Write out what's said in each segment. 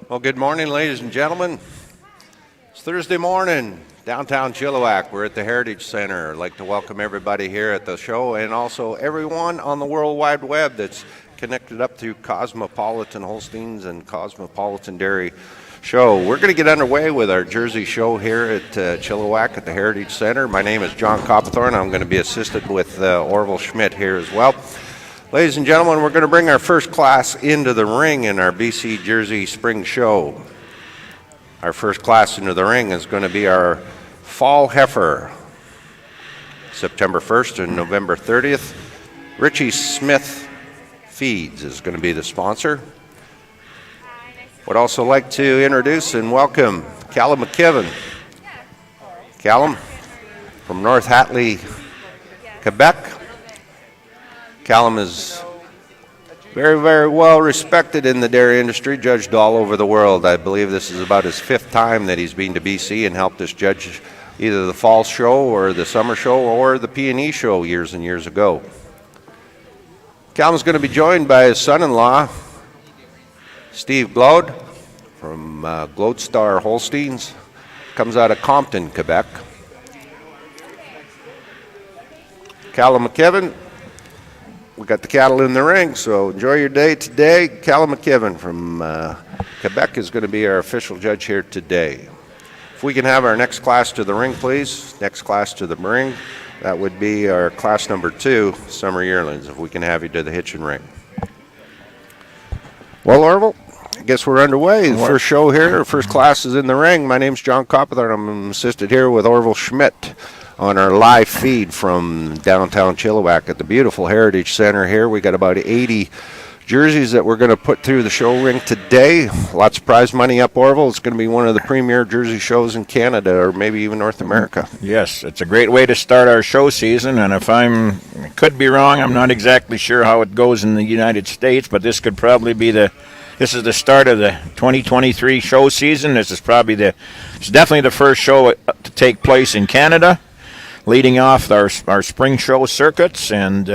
Well, good morning, ladies and gentlemen. It's Thursday morning, downtown Chilliwack. We're at the Heritage Center. I'd like to welcome everybody here at the show and also everyone on the World Wide Web that's connected up through Cosmopolitan Holsteins and Cosmopolitan Dairy Show. We're going to get underway with our Jersey show here at Chilliwack at the Heritage Center. My name is John Copperthorne. I'm going to be assisted with Orville Schmidt here as well. Ladies and gentlemen, we're going to bring our first class into the ring in our BC Jersey Spring Show. Our first class into the ring is going to be our fall heifer, September 1st and November 30th. Richie Smith Feeds is going to be the sponsor. Would also like to introduce and welcome Callum McKibben. Callum from North Hatley, Quebec. Callum is very, very well respected in the dairy industry, judged all over the world. I believe this is about his fifth time that he's been to BC and helped us judge either the fall show or the summer show or the P&E show years and years ago. Callum's going to be joined by his son-in-law, Steve Glode from Glode Star Holsteins, comes out of Compton, Quebec. Callum McKibben. We got the cattle in the ring, so enjoy your day today. Callum McKibben from Quebec is going to be our official judge here today. If we can have our next class to the ring, please. Next class to the ring. That would be our class number 2, Summer Yearlings, if we can have you to the hitching ring. Well, Orville, I guess we're underway. The first show here, first class is in the ring. My name's John Copperthorne. I'm assisted here with Orville Schmidt on our live feed from downtown Chilliwack at the beautiful Heritage Center here. We got about 80 jerseys that we're going to put through the show ring today. Lots of prize money up, Orville. It's going to be one of the premier jersey shows in Canada or maybe even North America. Yes, it's a great way to start our show season, and if I could be wrong, I'm not exactly sure how it goes in the United States, but this could probably be this is the start of the 2023 show season. It's definitely the first show to take place in Canada, leading off our spring show circuits, and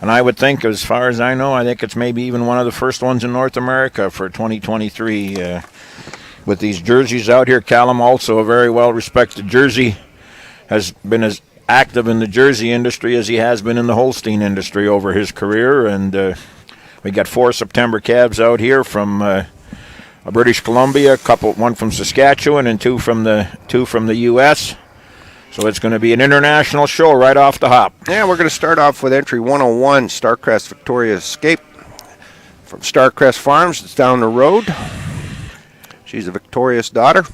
I would think, as far as I know, I think it's maybe even one of the first ones in North America for 2023 with these jerseys out here. Callum, also a very well-respected Jersey, has been as active in the Jersey industry as he has been in the Holstein industry over his career, and we got 4 September calves out here from British Columbia, one from Saskatchewan and two from the U.S., so it's going to be an international show right off the hop. Yeah, we're going to start off with entry 101, Starcrest Victoria Escape from Starcrest Farms. It's down the road. She's a Victorious daughter.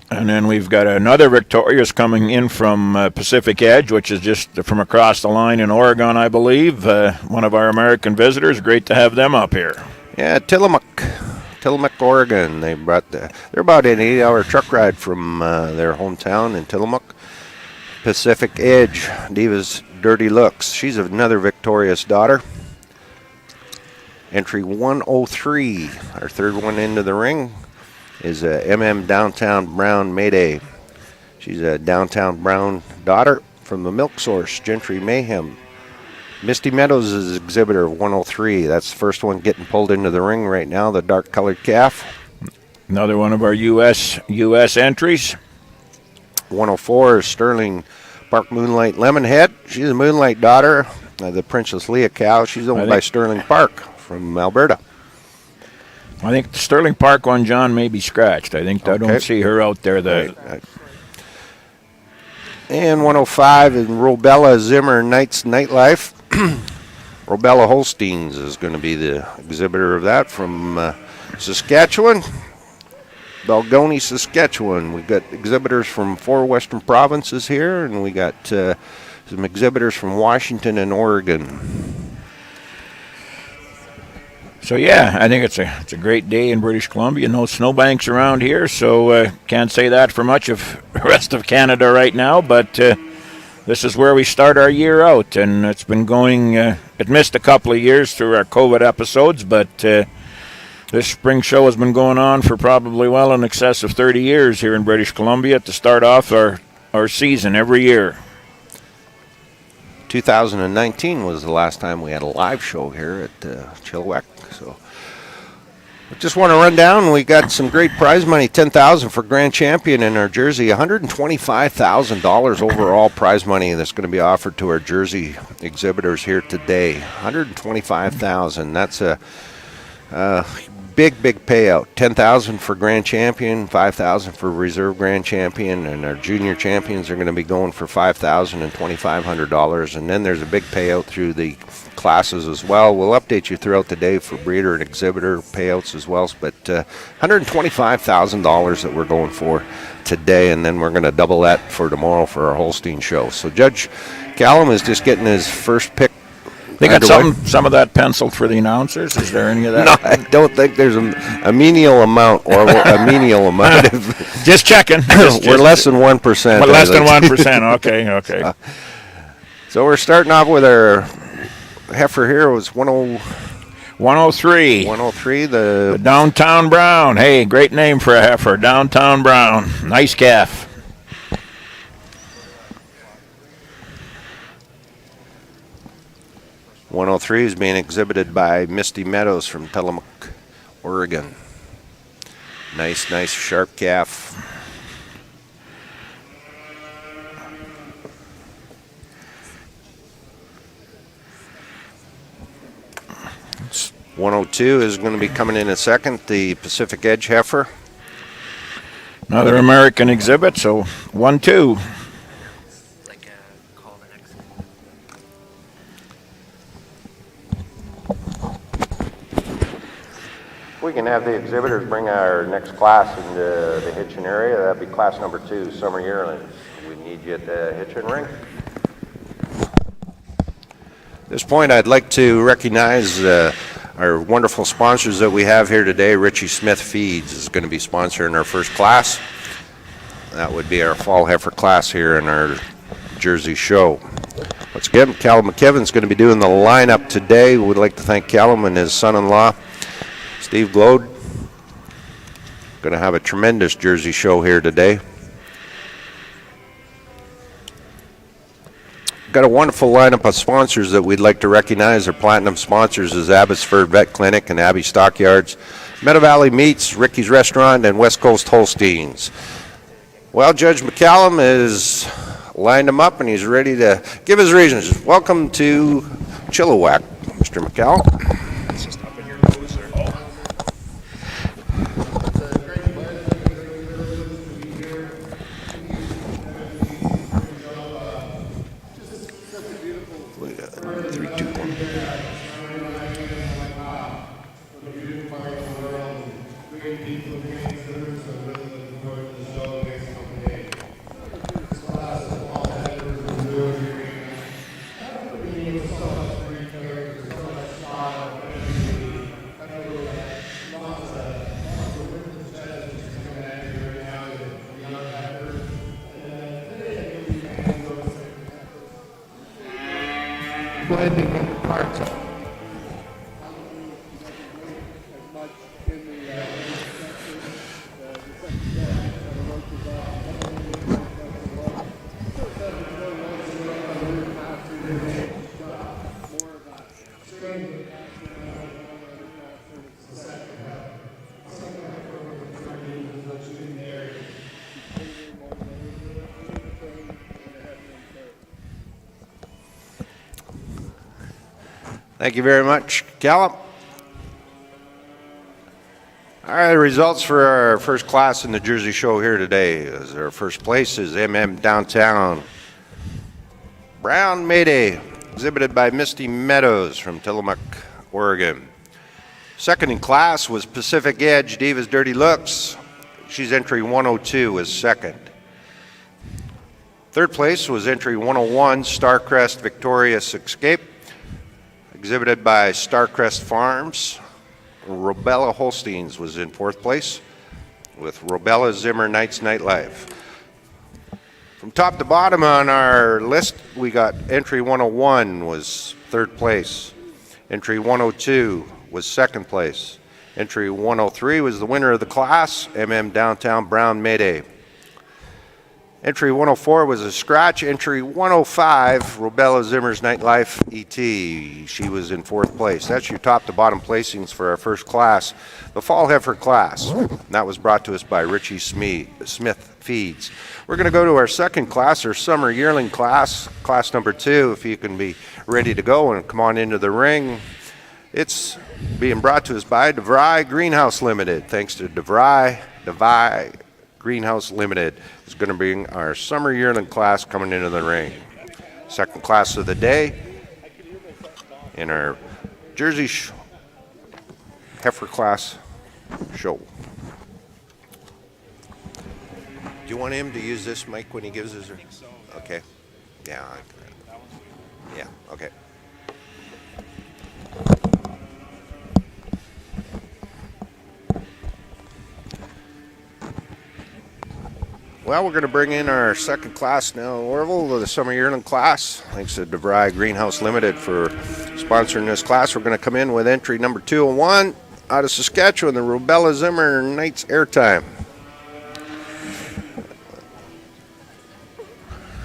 And then we've got another Victorious coming in from Pacific Edge, which is just from across the line in Oregon, I believe. One of our American visitors. Great to have them up here. Yeah, Tillamook, Oregon. They're about an 8-hour truck ride from their hometown in Tillamook. Pacific Edge, Diva's Dirty Looks. She's another Victorious daughter. Entry 103, our third one into the ring, is MM Downtown Brown Mayday. She's a Downtown Brown daughter from the Milk Source, Gentry Mayhem. Misty Meadows is exhibitor of 103. That's the first one getting pulled into the ring right now, the dark-colored calf. Another one of our U.S. entries. 104 is Sterling Park Moonlight Lemonhead. She's a Moonlight daughter, the Princess Leah cow. She's owned by Sterling Park from Alberta. I think the Sterling Park one, John, may be scratched. I don't see her out there. Right. And 105 is Robella Zimmer Knights Nightlife. Robella Holsteins is going to be the exhibitor of that from Saskatchewan. Balgony, Saskatchewan. We've got exhibitors from 4 western provinces here, and we got some exhibitors from Washington and Oregon. So yeah, I think it's a great day in British Columbia. No snowbanks around here, so can't say that for much of the rest of Canada right now. But this is where we start our year out, and it's been going. It missed a couple of years through our COVID episodes, but this spring show has been going on for probably well in excess of 30 years here in British Columbia to start off our season every year. 2019 was the last time we had a live show here at Chilliwack. So Just want to run down. We got some great prize money. $10,000 for grand champion in our jersey. $125,000 overall prize money that's going to be offered to our jersey exhibitors here today. $125,000. That's a big payout. $10,000 for grand champion, $5,000 for reserve grand champion, and our junior champions are going to be going for $5,000 and $2,500. And then there's a big payout through the classes as well. We'll update you throughout the day for breeder and exhibitor payouts as well. But $125,000 that we're going for today, and then we're going to double that for tomorrow for our Holstein show. So Judge Callum is just getting his first pick. They got some of that penciled for the announcers? Is there any of that? No, I don't think there's a menial amount or a menial amount. Just checking. We're less than 1%. But less than 1%. Okay. So we're starting off with our heifer here. It was 103. 103. The Downtown Brown. Hey, great name for a heifer. Downtown Brown. Nice calf. 103 is being exhibited by Misty Meadows from Chilliwack, Oregon. Nice sharp calf. It's 102 is going to be coming in a second, the Pacific Edge heifer. Another American exhibit, so 1-2. We can have the exhibitors bring our next class into the hitching area. That'd be class number 2, summer yearlings. We need you at the hitching ring. At this point, I'd like to recognize our wonderful sponsors that we have here today. Richie Smith Feeds is going to be sponsoring our first class. That would be our fall heifer class here in our Jersey show. Once again, Callum McKevin's going to be doing the lineup today. We'd like to thank Callum and his son-in-law, Steve Glode. Going to have a tremendous Jersey show here today. Got a wonderful lineup of sponsors that we'd like to recognize. Our platinum sponsors is Abbotsford Vet Clinic and Abbey Stockyards, Meadow Valley Meats, Ricky's Restaurant, and West Coast Holsteins. Well, Judge McCallum has lined them up and he's ready to give his reasons. Welcome to Chilliwack, Mr. McCallum. Thank you very much, Callum. All right, the results for our first class in the Jersey show here today. Our first place is Downtown Brown Mayday, exhibited by Misty Meadows from Chilliwack, Oregon. Second in class was Pacific Edge Diva's Dirty Looks. She's entry 102 as second. Third place was entry 101 Starcrest Victorious Escape, exhibited by Starcrest Farms. Robella Holsteins was in fourth place with Robella Zimmer Knights Nightlife. From top to bottom on our list, we got entry 101 was third place. Entry 102 was second place. Entry 103 was the winner of the class, Downtown Brown Mayday. Entry 104 was a scratch. Entry 105, Robella Zimmer's Nightlife ET. She was in 4th place. That's your top to bottom placings for our first class, the Fall Heifer class. And that was brought to us by Richie Smith Feeds. We're going to go to our second class, our Summer Yearling class, class number 2. If you can be ready to go and come on into the ring. It's being brought to us by DeVry Greenhouse Limited. Thanks to DeVry Greenhouse Limited is going to bring our Summer Yearling class coming into the ring. Second class of the day in our Jersey Heifer class show. Do you want him to use this mic when he gives his? I think so. Okay. Yeah. Yeah. Okay. Well, we're going to bring in our second class now, Orville, the Summer Yearling class. Thanks to DeVry Greenhouse Limited for sponsoring this class. We're going to come in with entry number 201 out of Saskatchewan, the Robella Zimmer Knights Airtime.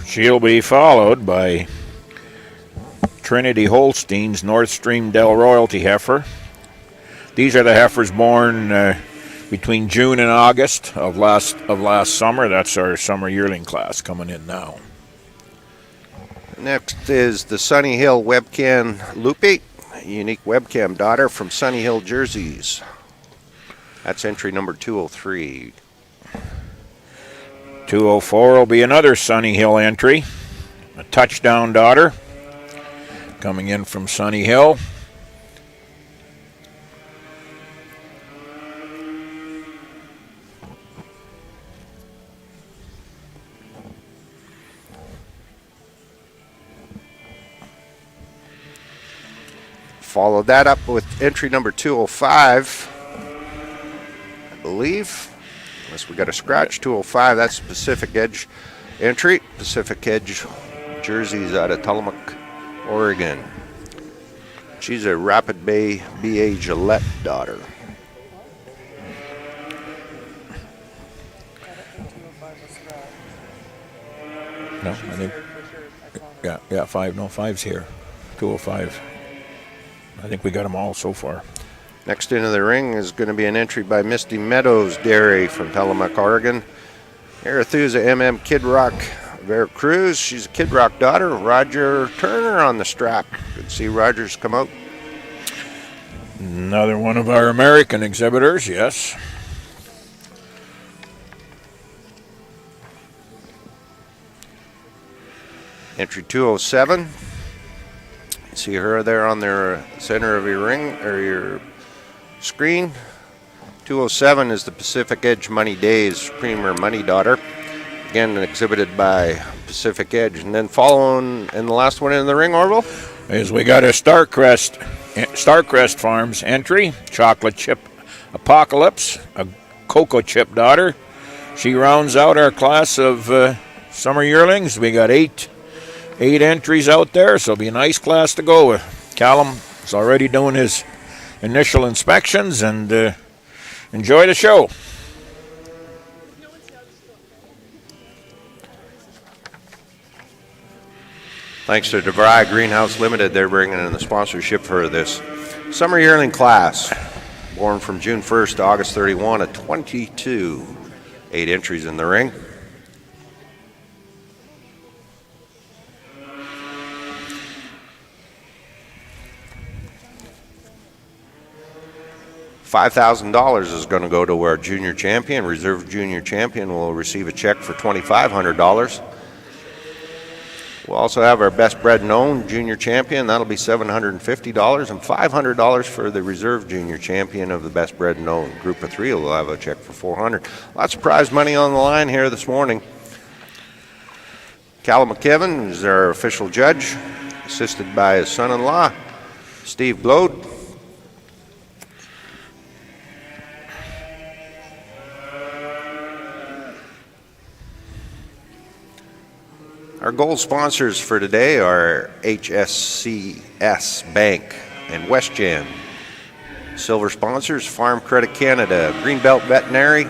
She'll be followed by Trinity Holstein's North Stream Dell Royalty heifer. These are the heifers born between June and August of last summer. That's our Summer Yearling class coming in now. Next is the Sunny Hill Webcam Loopy, a unique webcam daughter from Sunny Hill Jerseys. That's entry number 203. 204 will be another Sunny Hill entry, a touchdown daughter coming in from Sunny Hill. Follow that up with entry number 205, I believe. Unless we got a scratch, 205, that's Pacific Edge entry. Pacific Edge Jerseys out of Tillamook, Oregon. She's a Rapid Bay B.A. Gillette daughter. No, I think, five's here. 205. I think we got them all so far. Next into the ring is going to be an entry by Misty Meadows Dairy from Tillamook, Oregon. Arethusa MM Kid Rock Veracruz. She's a Kid Rock daughter. Roger Turner on the strap. Good to see Rogers come out. Another one of our American exhibitors, yes. Entry 207. See her there on the center of your ring or your screen. 207 is the Pacific Edge Money Days Premier Money Daughter. Again, exhibited by Pacific Edge. And then following, and the last one in the ring, Orville? Is we got a Starcrest Farms entry, Chocolate Chip Apocalypse, a Cocoa Chip daughter. She rounds out our class of Summer Yearlings. We got eight entries out there, so it'll be a nice class to go with. Callum is already doing his initial inspections, and enjoy the show. Thanks to DeVry Greenhouse Limited, they're bringing in the sponsorship for this Summer Yearling class. Born from June 1st to August 31 at 22. 8 entries in the ring. $5,000 is going to go to our junior champion. Reserve junior champion will receive a check for $2,500. We'll also have our best bred known junior champion. That'll be $750, and $500 for the reserve junior champion of the best bred known. Group of 3 will have a check for $400. Lots of prize money on the line here this morning. Callum McKevin is our official judge, assisted by his son-in-law, Steve Glode. Our gold sponsors for today are HSCS Bank and WestGen. Silver sponsors, Farm Credit Canada, Greenbelt Veterinary,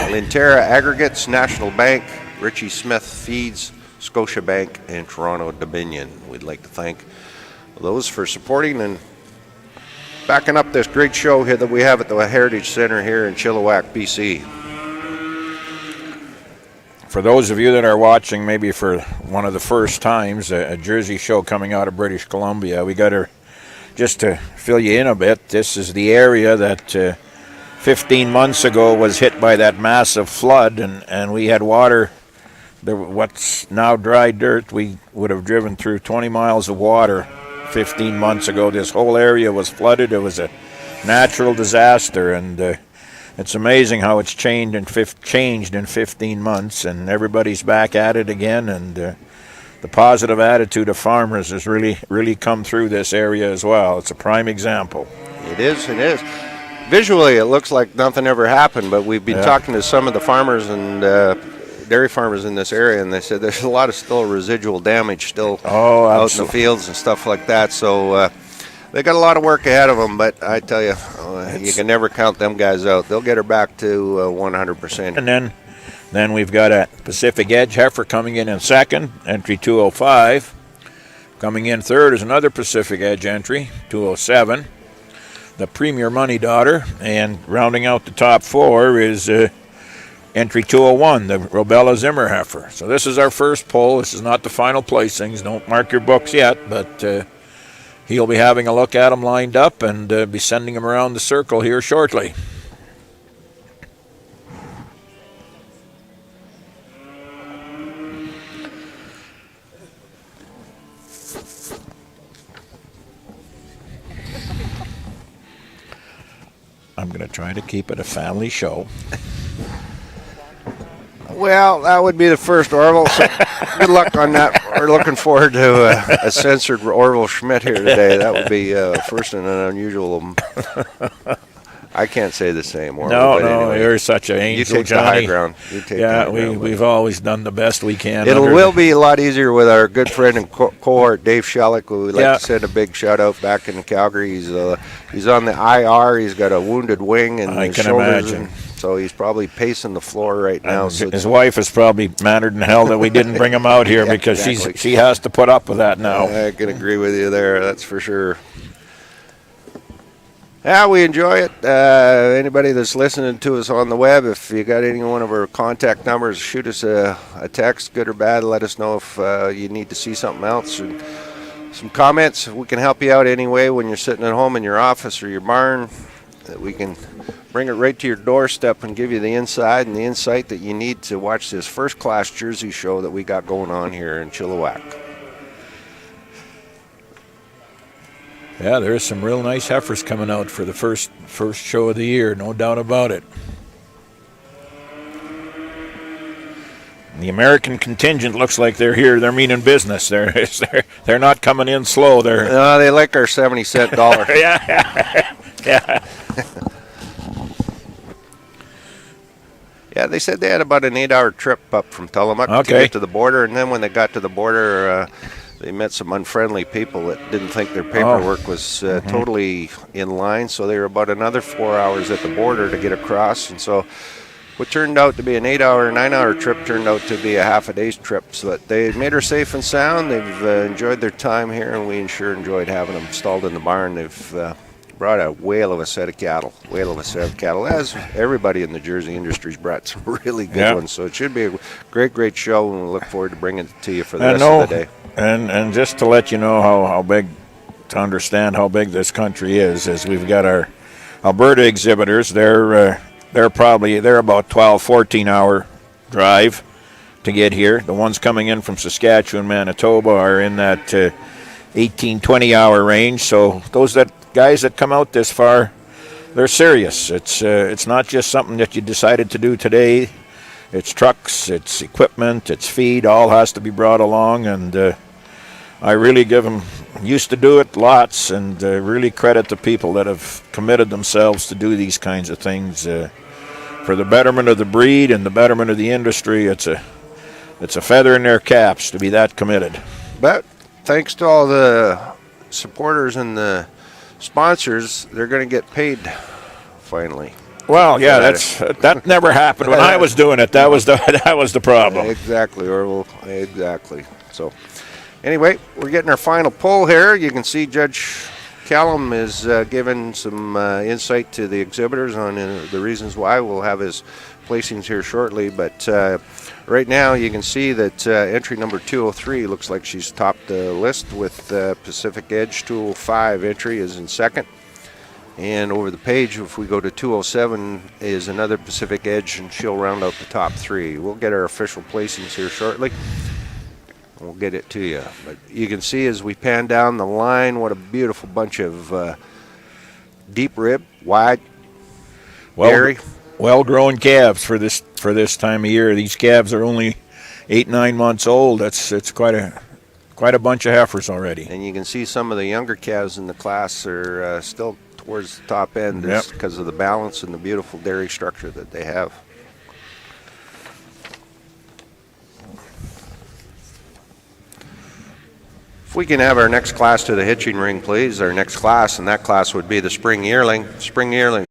Linterra Aggregates, National Bank, Richie Smith Feeds, Scotiabank, and Toronto Dominion. We'd like to thank those for supporting and backing up this great show here that we have at the Heritage Center here in Chilliwack, BC. For those of you that are watching maybe for one of the first times, a Jersey show coming out of British Columbia, we got to, just to fill you in a bit, this is the area that 15 months ago was hit by that massive flood, and we had water. What's now dry dirt, we would have driven through 20 miles of water 15 months ago. This whole area was flooded. It was a natural disaster, and it's amazing how it's changed in 15 months, and everybody's back at it again, and the positive attitude of farmers has really come through this area as well. It's a prime example. It is. Visually, it looks like nothing ever happened, but we've been talking to some of the farmers and dairy farmers in this area, and they said there's a lot of still residual damage still out in the fields and stuff like that, so they got a lot of work ahead of them, but I tell you, you can never count them guys out. They'll get her back to 100%. And then we've got a Pacific Edge heifer coming in second, entry 205. Coming in third is another Pacific Edge entry, 207. The Premier Money Daughter, and rounding out the top four is entry 201, the Robella Zimmer heifer. So this is our first poll. This is not the final placings. Don't mark your books yet, but he'll be having a look at them lined up and be sending them around the circle here shortly. I'm going to try to keep it a family show. Well, that would be the first, Orville. So good luck on that. We're looking forward to a censored Orville Schmidt here today. That would be first in an unusual. I can't say the same, Orville. No, anyway, you're such an angel, you take Johnny. the high ground. We've always done the best we can. It will be a lot easier with our good friend and cohort, Dave Shellick, who we'd like to send a big shout-out back in Calgary. He's on the IR. He's got a wounded wing and I his can shoulders. imagine. So he's probably pacing the floor right now. So his wife is probably madder than hell that we didn't bring him out here because exactly. she has to put up with that now. I can agree with you there. That's for sure. Yeah, we enjoy it. Anybody that's listening to us on the web, if you got any one of our contact numbers, shoot us a text, good or bad. Let us know if you need to see something else. And some comments. We can help you out anyway when you're sitting at home in your office or your barn. We can bring it right to your doorstep and give you the inside and the insight that you need to watch this first-class Jersey show that we got going on here in Chilliwack. Yeah, there's some real nice heifers coming out for the first show of the year, no doubt about it. The American contingent looks like they're here. They're meaning business. They're not coming in slow. They like our 70-cent dollar. Yeah. Yeah, they said they had about an 8-hour trip up from Tillamook to get to the border, and then when they got to the border, they met some unfriendly people that didn't think their paperwork was totally in line, so they were about another 4 hours at the border to get across, and so what turned out to be an 8-hour, 9-hour trip turned out to be a half a day's trip. So that they made her safe and sound. They've enjoyed their time here, and we sure enjoyed having them installed in the barn. They've brought a whale of a set of cattle, as everybody in the Jersey industry's brought some really good ones. So it should be a great show, and we look forward to bringing it to you for the rest of the day. And just to let you know how big, to understand how big this country is we've got our Alberta exhibitors. They're about 12, 14-hour drive to get here. The ones coming in from Saskatchewan, Manitoba are in that 18, 20-hour range. So those guys that come out this far, they're serious. It's not just something that you decided to do today. It's trucks, it's equipment, it's feed, all has to be brought along, and I really give them, used to do it lots, and really credit the people that have committed themselves to do these kinds of things for the betterment of the breed and the betterment of the industry. It's a feather in their caps to be that committed. But thanks to all the supporters and the sponsors, they're going to get paid finally. Well, yeah, that never happened when I was doing it. That was the problem. Exactly, Orville. Exactly. So, anyway, we're getting our final pull here. You can see Judge Callum is giving some insight to the exhibitors on the reasons why. We'll have his placings here shortly, but right now you can see that entry number 203 looks like she's topped the list, with Pacific Edge 205 entry is in second. And over the page, if we go to 207, is another Pacific Edge, and she'll round out the top three. We'll get our official placings here shortly. We'll get it to you. But you can see as we pan down the line, what a beautiful bunch of deep rib, wide, dairy. Well-grown calves for this time of year. These calves are only 8-9 months old. It's quite a bunch of heifers already. And you can see some of the younger calves in the class are still towards the top end, just because of the balance and the beautiful dairy structure that they have. If we can have our next class to the hitching ring, please. Our next class, and that class would be the spring yearling. Spring yearling.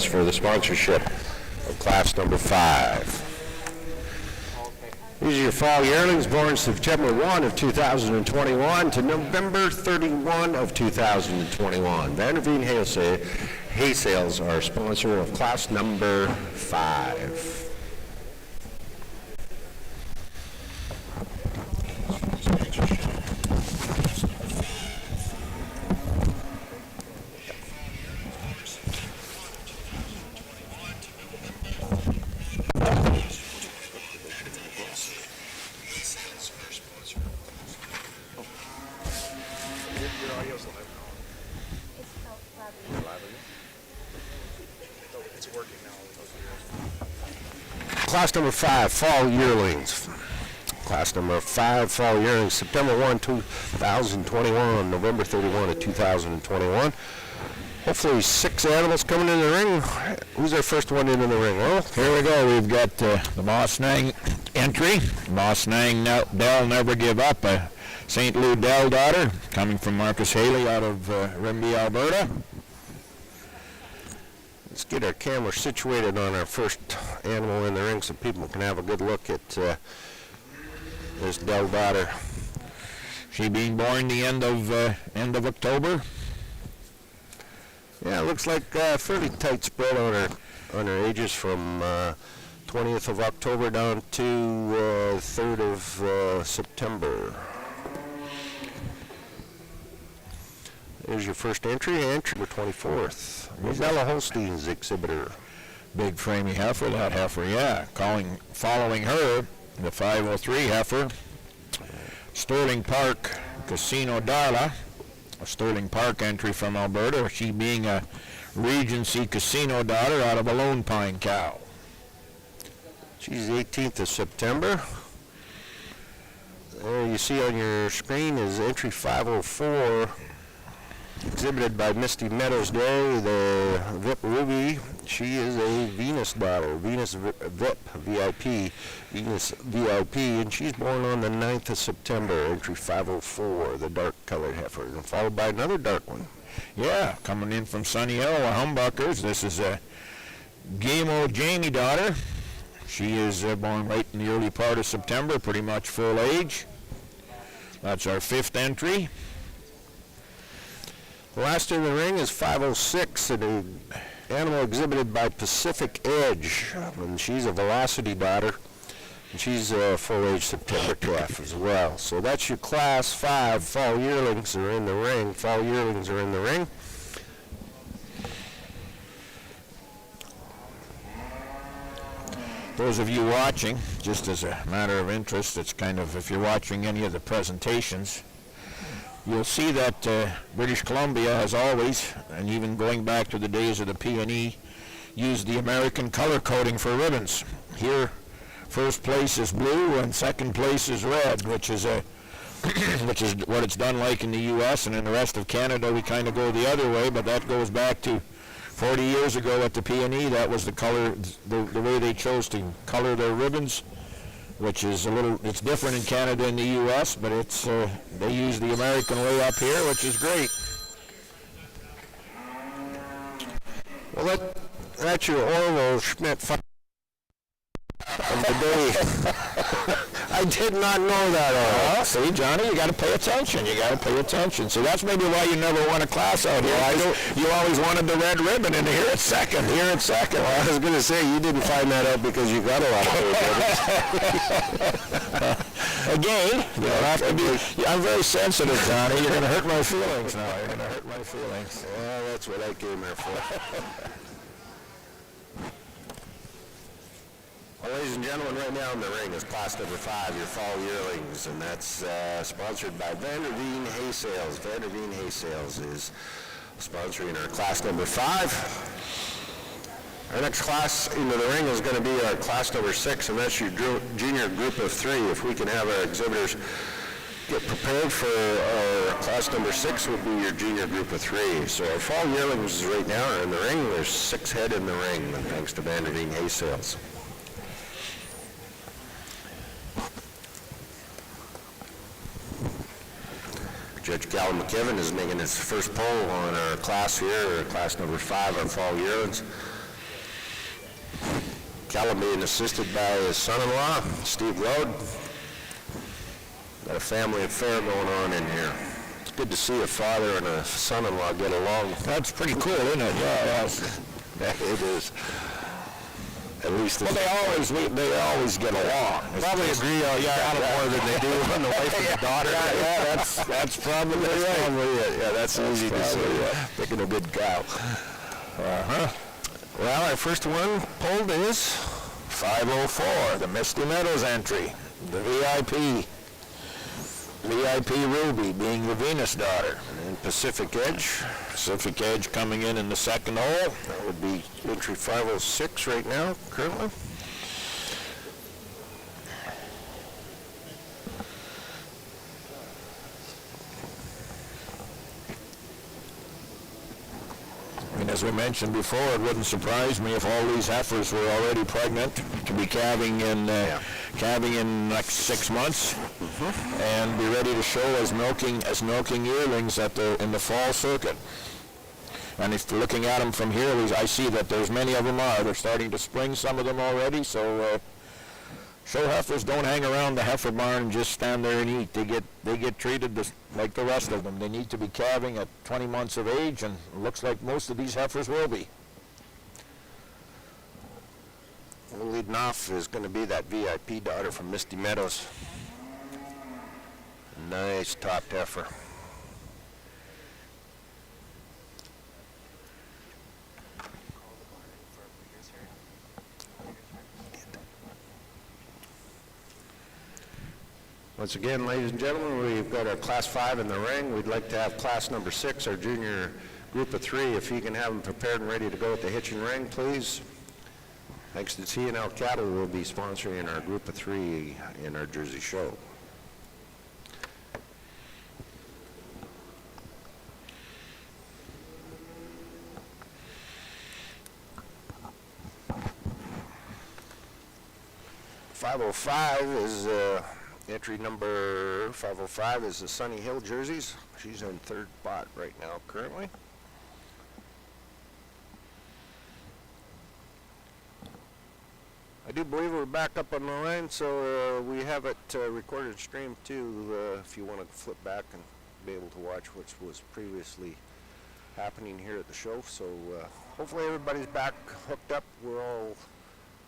For the sponsorship of class number 5. These are your fall yearlings born September 1 of 2021 to November 31 of 2021. Vanderveen Hay Sales are sponsor of class number 5. class number 5, fall yearlings. Class number 5, fall yearlings, September 1, 2021, November 31 of 2021. Hopefully 6 animals coming in the ring. Who's our first one into the ring? Well, Here we go. We've got the Mossnang entry. Mossnang Dell Never Give Up, a St. Louis Dell daughter, coming from Marcus Haley out of Rimby, Alberta. let's get our camera situated on our first animal in the ring so people can have a good look at this Dell daughter. She being born the end of October. Yeah, it looks like fairly tight spread on her ages from 20th of October down to 3rd of September. There's your first entry number 24th. Rosella Holstein's exhibitor. Big framey heifer, that heifer, yeah. Following her, the 503 heifer, Sterling Park Casino Darla, a Sterling Park entry from Alberta, she being a Regency Casino daughter out of a Lone Pine cow. She's 18th of September. There you see on your screen is entry 504, exhibited by Misty Meadows Day, the VIP Ruby. She is a Venus daughter, Venus VIP, VIP, Venus VIP, and she's born on the 9th of September, entry 504, the dark colored heifer, and followed by another dark one. Yeah, coming in from Sunny Hill, Humbuckers. This is a Gamo Jamie daughter. She is born right in the early part of September, pretty much full age. That's our 5th entry. The last in the ring is 506, an animal exhibited by Pacific Edge, and she's a Velocity daughter, and she's a full-age September calf as well. So that's your Class 5 fall yearlings are in the ring. Fall yearlings are in the ring. Those of you watching, just as a matter of interest, it's kind of, if you're watching any of the presentations, you'll see that British Columbia has always, and even going back to the days of the P&E, used the American color coding for ribbons. Here, first place is blue and second place is red, which is which is what it's done like in the U.S. and in the rest of Canada. We kind of go the other way, but that goes back to 40 years ago at the P&E. That was the color, the way they chose to color their ribbons, which is it's different in Canada and the U.S., but it's they use the American way up here, which is great. Well, that's your Orville Schmidt of the day. I did not know that, Orville. See, Johnny, you got to pay attention. You got to pay attention. So that's maybe why you never won a class out here. You always wanted the red ribbon, and here it's second. Here it's second. Well, I was going to say, you didn't find that out because you got a lot of red ribbons. Again, you don't have to be. I'm very sensitive, Johnny. You're going to hurt my feelings now. You're going to hurt my feelings. Well, that's what I came here for. Well, ladies and gentlemen, right now in the ring is class number 5, your fall yearlings, and that's sponsored by Vanderveen Hay Sales. Vanderveen Hay Sales is sponsoring our class number 5. Our next class into the ring is going to be our class number 6, and that's your junior group of 3. If we can have our exhibitors get prepared for our class number 6, would be your junior group of 3. So our fall yearlings right now are in the ring. There's 6 head in the ring, and thanks to Vanderveen Hay Sales. Judge Callum McKibben is making his first poll on our class here, or class number 5 on fall yearlings. Callum being assisted by his son-in-law, Steve Rode. Got a family affair going on in here. It's good to see a father and a son-in-law get along. That's pretty cool, isn't it? Yeah, yes. It is. At least well, they always get along. Probably agree on a lot more than they do on the wife and the daughter. Yeah, that's probably right. Probably it. Yeah, that's easy to say. Picking a good cow. Well, our first one pulled is 504, the Misty Meadows entry, the VIP Ruby being the Venus daughter. And Pacific Edge. Pacific Edge coming in the second hole. That would be entry 506 right now, currently. As we mentioned before, it wouldn't surprise me if all these heifers were already pregnant to be calving in next 6 months, and be ready to show as milking yearlings in the fall circuit. And if looking at them from here, I see that there's many of them are. They're starting to spring some of them already. So show heifers don't hang around the heifer barn and just stand there and eat. They get treated like the rest of them. They need to be calving at 20 months of age, and it looks like most of these heifers will be. Well, leading off is going to be that VIP daughter from Misty Meadows. Nice topped heifer. Once again, ladies and gentlemen, we've got our Class 5 in the ring. We'd like to have Class number 6, our junior group of 3. If you can have them prepared and ready to go at the hitching ring, please. Thanks to T&L Cattle, we'll be sponsoring our group of 3 in our Jersey show. Entry number 505 is the Sunny Hill jerseys. She's in third spot right now currently. I do believe we're back up on the line, so we have it recorded stream too, if you want to flip back and be able to watch what was previously happening here at the show. So hopefully everybody's back hooked up. We're all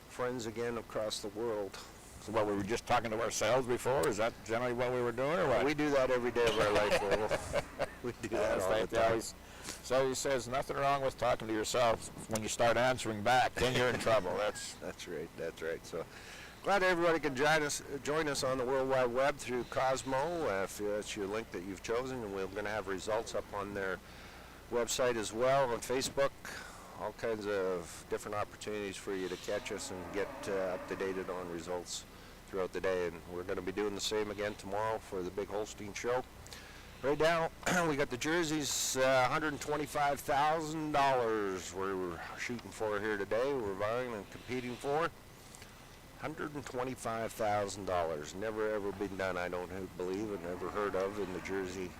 friends again across the world. So what, we were just talking to ourselves before? Is that generally what we were doing, or what? We do that every day of our life, Orville. We do that all the time. So he says nothing wrong with talking to yourself. When you start answering back, then you're in trouble. That's right. That's right. So glad everybody can join us on the World Wide Web through Cosmo. If that's your link that you've chosen, and we're going to have results up on their website as well, on Facebook. All kinds of different opportunities for you to catch us and get up to date on results throughout the day. And we're going to be doing the same again tomorrow for the Big Holstein show. Right now, we got the jerseys, $125,000 we're shooting for here today. We're vying and competing for $125,000. Never ever been done, I don't believe, and never heard of in the jersey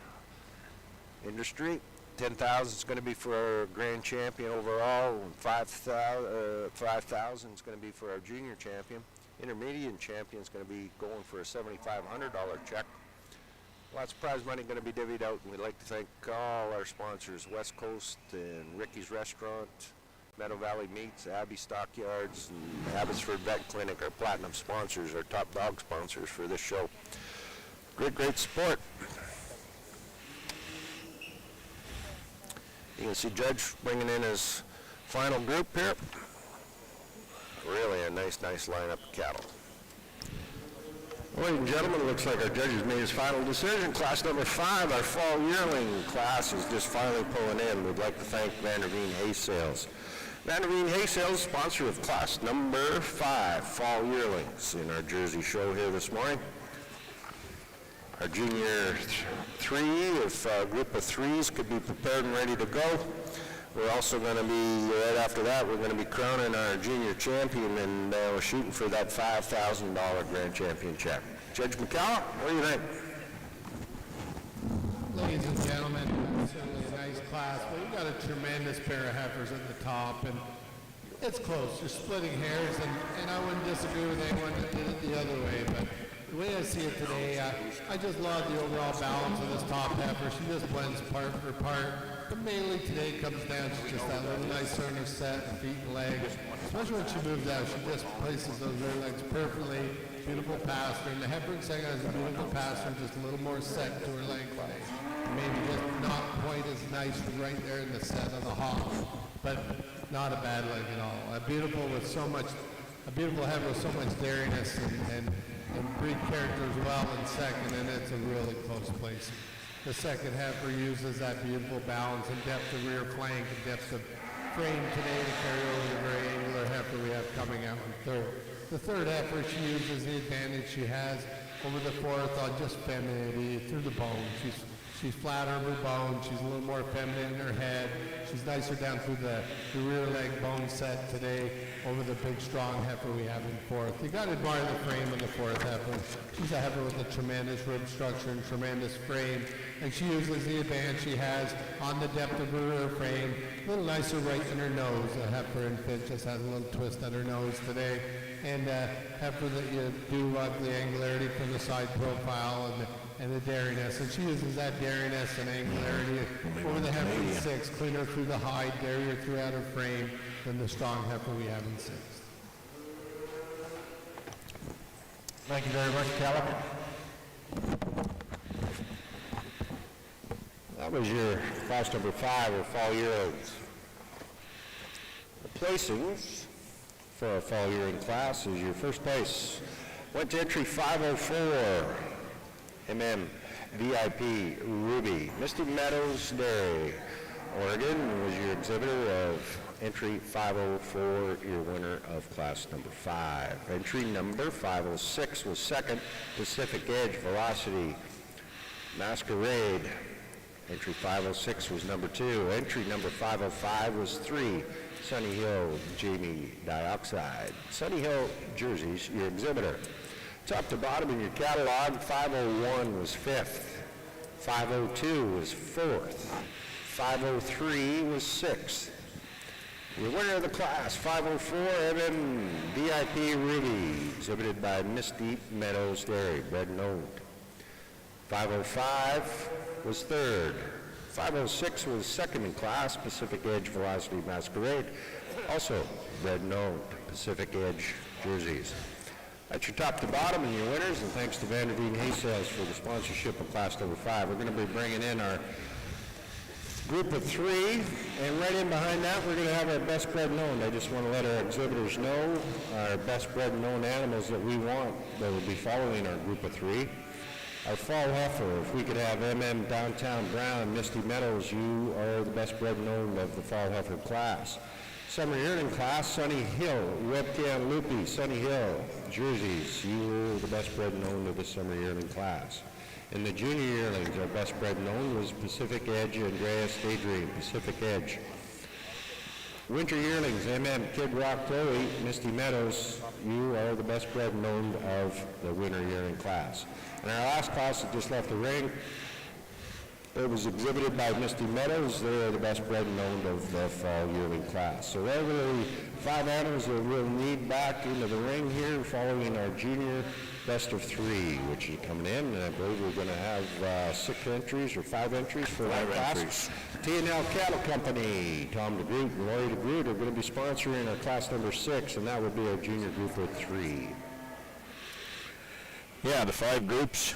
industry. $10,000 is going to be for our grand champion overall, and $5,000 is going to be for our junior champion. Intermediate champion is going to be going for a $7,500 check. Lots of prize money going to be divvied out, and we'd like to thank all our sponsors, West Coast and Ricky's Restaurant, Meadow Valley Meats, Abbey Stockyards, and Abbotsford Vet Clinic, our platinum sponsors, our top dog sponsors for this show. Great support. You can see Judge bringing in his final group here. Really a nice lineup of cattle. Ladies and gentlemen, it looks like our judge has made his final decision. Class number 5, our fall yearling class, is just finally pulling in. We'd like to thank Vanderveen Hay Sales. Vanderveen Hay Sales, sponsor of class number 5, fall yearlings, in our Jersey show here this morning. Our junior 3, if a group of 3s could be prepared and ready to go. We're also going to be, right after that, we're going to be crowning our junior champion, and we're shooting for that $5,000 grand champion check. Judge McCallum, what do you think? Ladies and gentlemen, certainly a nice class, but we've got a tremendous pair of heifers at the top, and it's close. You're splitting hairs, and I wouldn't disagree with anyone that did it the other way, but the way I see it today, I just love the overall balance of this top heifer. She just blends part for part. But mainly today comes down to just that little nice center set, feet and legs. Especially when she moves out, she just places those rear legs perfectly. Beautiful pastern. The heifer second has a beautiful pastern, just a little more set to her length. Maybe just not quite as nice right there in the set of the hop, but not a bad leg at all. A beautiful heifer with so much dariness and breed character as well in second, and it's a really close place. The second heifer uses that beautiful balance and depth of rear flank and depth of frame today to carry over the very angular heifer we have coming out in third. The third heifer, she uses the advantage she has over the fourth on just femininity through the bone. She's She's flat on her bone. She's a little more feminine in her head. She's nicer down through the rear leg bone set today over the big, strong heifer we have in fourth. You got to admire the frame of the fourth heifer. She's a heifer with a tremendous rib structure and tremendous frame, and she uses the advantage she has on the depth of her rear frame. A little nicer right in her nose. The heifer in Finch just has a little twist at her nose today. And heifer that you do love the angularity from the side profile and the dairiness. And she uses that dairiness and angularity over the heifer in sixth, cleaner through the hide, dairier throughout her frame than the strong heifer we have in sixth. Thank you very much, Callum. That was your class number 5 of fall yearlings. The placings for our fall yearling class is your first place went to entry 504, VIP Ruby. Misty Meadows Dairy, Oregon was your exhibitor of entry 504, your winner of class number 5. Entry number 506 was second, Pacific Edge Velocity Masquerade. Entry 506 was number 2. Entry number 505 was 3, Sunny Hill Jamie Dioxide. Sunny Hill jerseys, your exhibitor. Top to bottom in your catalog, 501 was 5th, 502 was 4th, 503 was 6th. Your winner of the class, 504, VIP Ruby, exhibited by Misty Meadows Dairy, bred and owned. 505 was 3rd. 506 was 2nd in class, Pacific Edge Velocity Masquerade, also bred and owned, Pacific Edge jerseys. That's your top to bottom and your winners, and thanks to Vanderveen Hay Sales for the sponsorship of class number 5. We're going to be bringing in our group of 3, and right in behind that we're going to have our best bred and owned. I just want to let our exhibitors know our best bred and owned animals that we want that will be following our group of 3. Our fall heifer, if we could have Downtown Brown, Misty Meadows, you are the best bred and owned of the fall heifer class. Summer yearling class, Sunny Hill, Webcam Loopy, Sunny Hill, jerseys, you were the best bred and owned of the summer yearling class. In the junior yearlings, our best bred and owned was Pacific Edge, Andreas Daydream, Pacific Edge. Winter yearlings, Kid Rock Chloe, Misty Meadows, you are the best bred and owned of the winter yearling class. And our last class that just left the ring, it was exhibited by Misty Meadows. They are the best bred and owned of the fall yearling class. So those are the 5 animals that we'll need back into the ring here following our junior best of 3, which is coming in. And I believe we're going to have 6 entries or 5 entries for that class. T&L Cattle Company, Tom DeGroot and Lori DeGroot are going to be sponsoring our class number 6, and that will be our junior group of 3. Yeah, the 5 groups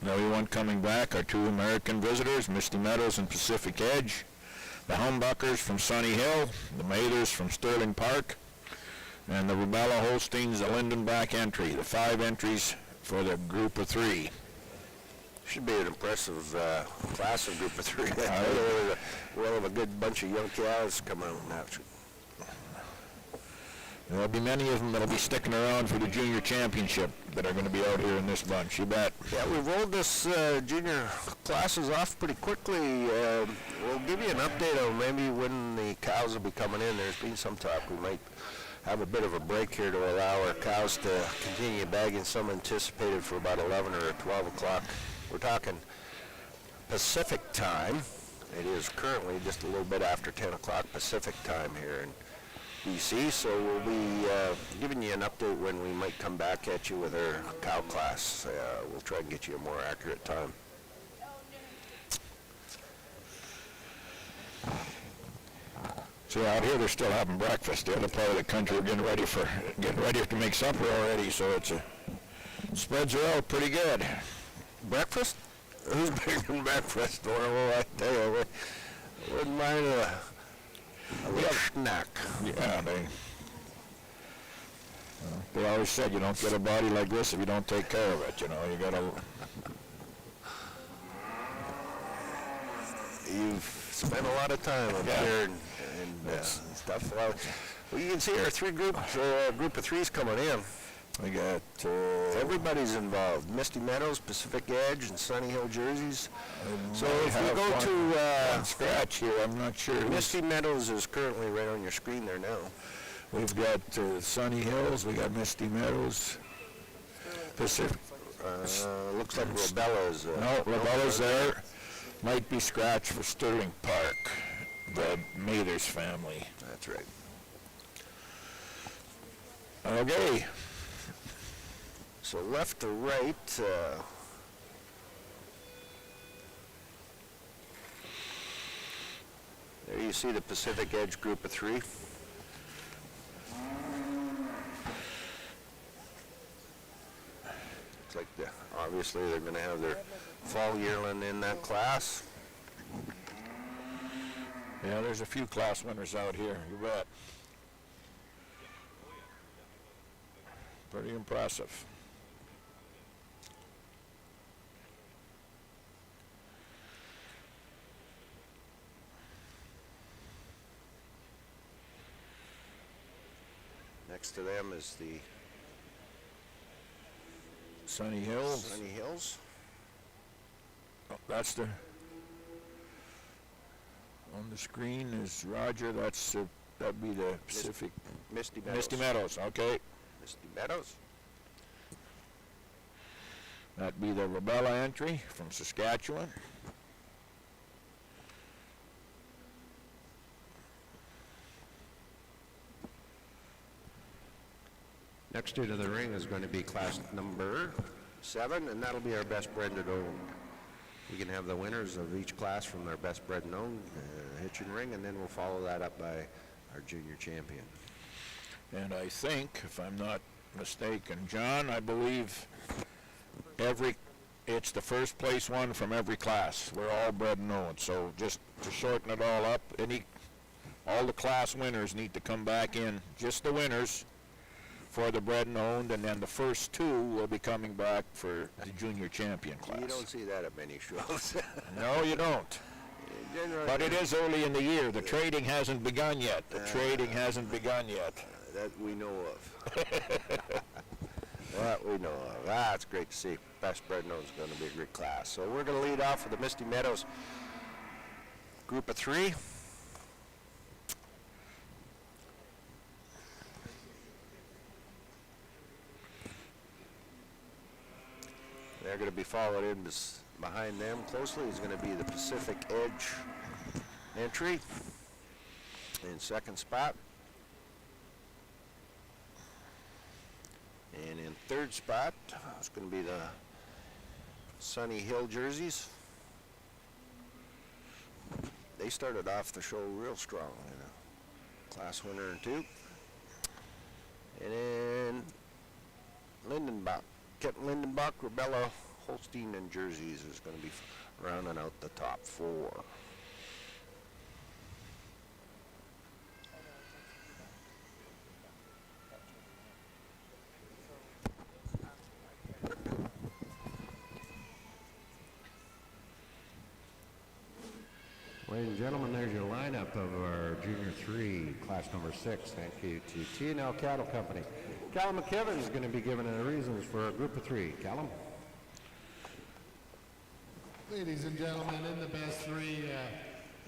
that we want coming back are 2 American visitors, Misty Meadows and Pacific Edge, the Humbuckers from Sunny Hill, the Mathers from Sterling Park, and the Rubella Holsteins, the Lindenbach entry, the 5 entries for the group of 3. Should be an impressive class of group of 3. We'll have a good bunch of young cows come out now. There'll be many of them that'll be sticking around for the junior championship that are going to be out here in this bunch, you bet. Yeah, we've rolled this junior classes off pretty quickly. We'll give you an update on maybe when the cows will be coming in. There's been some talk we might have a bit of a break here to allow our cows to continue bagging, some anticipated for about 11 or 12 o'clock. We're talking Pacific time. It is currently just a little bit after 10 o'clock Pacific time here in BC, so we'll be giving you an update when we might come back at you with our cow class. We'll try and get you a more accurate time. See, out here they're still having breakfast. The other part of the country are getting ready to make supper already, so spreads are out pretty good. Breakfast? Who's bringing breakfast? Well, I tell you, wouldn't mind a little snack. Yeah, they always said you don't get a body like this if you don't take care of it. You know, you gotta. You've spent a lot of time up here and stuff. Well, you can see our 3 groups, group of 3s coming in. We got Everybody's involved. Misty Meadows, Pacific Edge, and Sunny Hill jerseys. So if we go one to scratch here, I'm not sure. Misty Meadows is currently right on your screen there now. We've got Sunny Hills, we got Misty Meadows, Pacific. Looks like Robella's. No, Robella's there. Might be scratch for Sterling Park, the Mathers family. That's right. Okay. So left to right, there you see the Pacific Edge group of 3. Looks like obviously they're going to have their fall yearling in that class. Yeah, there's a few class winners out here, you bet. Pretty impressive. Next to them is the Sunny Hills. Sunny Hills. Oh, that's the, on the screen is Roger, that'd be the Pacific. Misty Meadows. Misty Meadows, okay. Misty Meadows. That'd be the Robella entry from Saskatchewan. Next to the ring is going to be class number 7, and that'll be our best bred and owned. We can have the winners of each class from their best bred and owned hitch and ring, and then we'll follow that up by our junior champion. And I think, if I'm not mistaken, John, I believe it's the first place one from every class. We're all bred and owned. So just to shorten it all up, all the class winners need to come back in, just the winners for the bred and owned, and then the first 2 will be coming back for the junior champion class. You don't see that at many shows. No, you don't. But it is early in the year. The trading hasn't begun yet. The trading hasn't begun yet. That we know of. That we know of. That's great to see. Best bred and owned is going to be a great class. So we're going to lead off with the Misty Meadows group of 3. They're going to be followed in behind them closely is going to be the Pacific Edge entry in second spot. And in third spot, it's going to be the Sunny Hill jerseys. They started off the show real strong, class winner and 2. And then Lindenbach, Kent Lindenbach, Robella, Holstein, and jerseys is going to be rounding out the top 4. Ladies and gentlemen, there's your lineup of our Junior 3, class number 6. Thank you to T&L Cattle Company. Callum McKevin is going to be giving the reasons for our group of 3. Callum? Ladies and gentlemen, in the best 3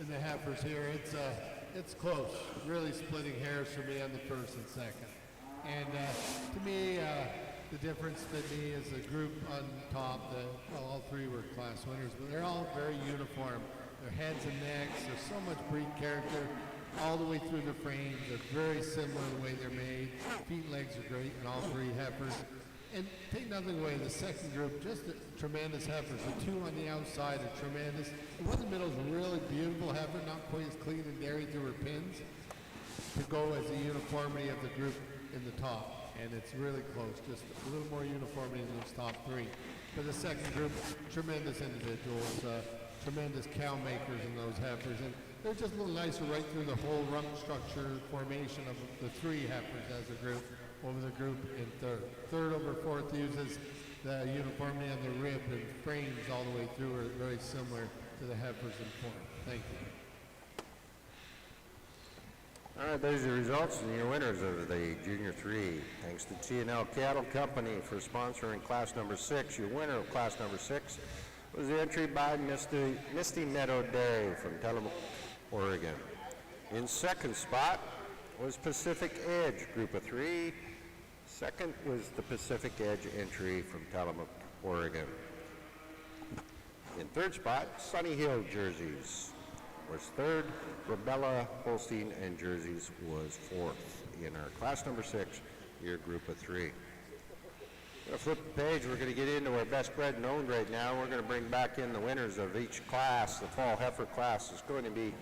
in the heifers here, it's close. Really splitting hairs for me on the first and second. And to me, the difference to me is the group on top. All 3 were class winners, but they're all very uniform. Their heads and necks, there's so much breed character all the way through the frames. They're very similar the way they're made. Feet and legs are great in all 3 heifers. And take nothing away, the second group, just tremendous heifers. The 2 on the outside are tremendous. The one in the middle is a really beautiful heifer, not quite as clean and dairy through her pins, to go as the uniformity of the group in the top. And it's really close, just a little more uniformity in those top 3. For the second group, tremendous individuals, tremendous cow makers in those heifers. And they're just a little nicer right through the whole rump structure formation of the 3 heifers as a group over the group in third. Third over fourth uses the uniformity on the rib and frames all the way through are very similar to the heifers in fourth. Thank you. All right, there's the results and your winners of the Junior 3. Thanks to T&L Cattle Company for sponsoring class number 6. Your winner of class number 6 was the entry by Misty Meadow Dairy from Tillamook, Oregon. In second spot was Pacific Edge, group of 3. Second was the Pacific Edge entry from Tillamook, Oregon. In third spot, Sunny Hill Jerseys was third. Rebella Holstein and Jerseys was fourth in our class number 6, your group of 3. We're going to flip the page. We're going to get into our best bred and owned right now. We're going to bring back in the winners of each class. The fall heifer class is going to be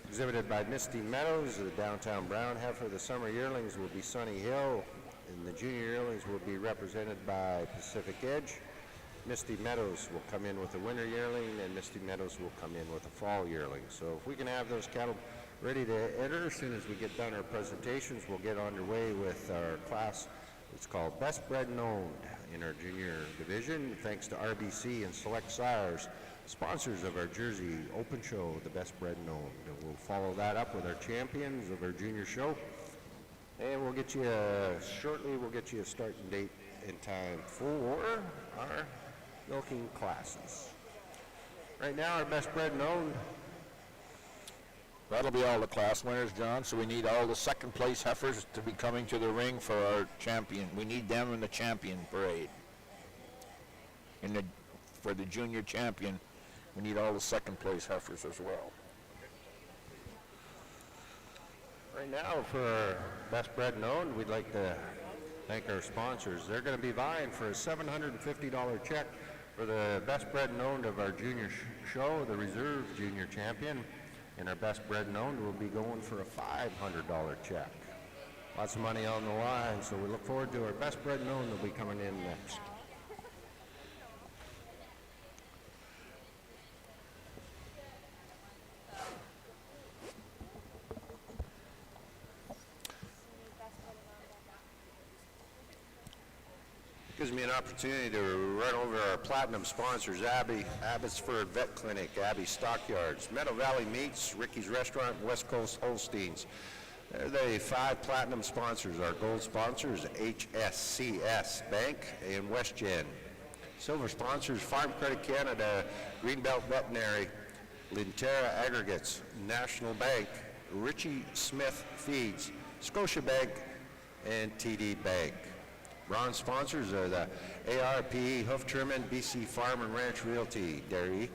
exhibited by Misty Meadows, the downtown brown heifer. The summer yearlings will be Sunny Hill, and the junior yearlings will be represented by Pacific Edge. Misty Meadows will come in with a winter yearling, and Misty Meadows will come in with a fall yearling. So if we can have those cattle ready to enter as soon as we get done our presentations, we'll get underway with our class. It's called Best Bred and Owned in our junior division. Thanks to RBC and Select Sires, sponsors of our Jersey Open Show, the Best Bred and Owned. And we'll follow that up with our champions of our junior show. And we'll get you, shortly, we'll get you a starting date and time for our milking classes. Right now, our best bred and owned. That'll be all the class winners, John, so we need all the second place heifers to be coming to the ring for our champion. We need them in the champion parade. For the junior champion, we need all the second place heifers as well. Right now, for our best bred and owned, we'd like to thank our sponsors. They're going to be vying for a $750 check for the best bred and owned of our junior show, the reserve junior champion. And our best bred and owned will be going for a $500 check. Lots of money on the line, so we look forward to our best bred and owned. Will be coming in next. Gives me an opportunity to run over our platinum sponsors: Abbotsford Vet Clinic, Abbey Stockyards, Meadow Valley Meats, Ricky's Restaurant, West Coast Holsteins. They're the 5 platinum sponsors. Our gold sponsors: HSCS Bank and WestGen. Silver sponsors: Farm Credit Canada, Greenbelt Veterinary, Linterra Aggregates, National Bank, Richie Smith Feeds, Scotiabank, and TD Bank. Bronze sponsors are the ARP, Hoof Trimmin, BC Farm and Ranch Realty, Dairy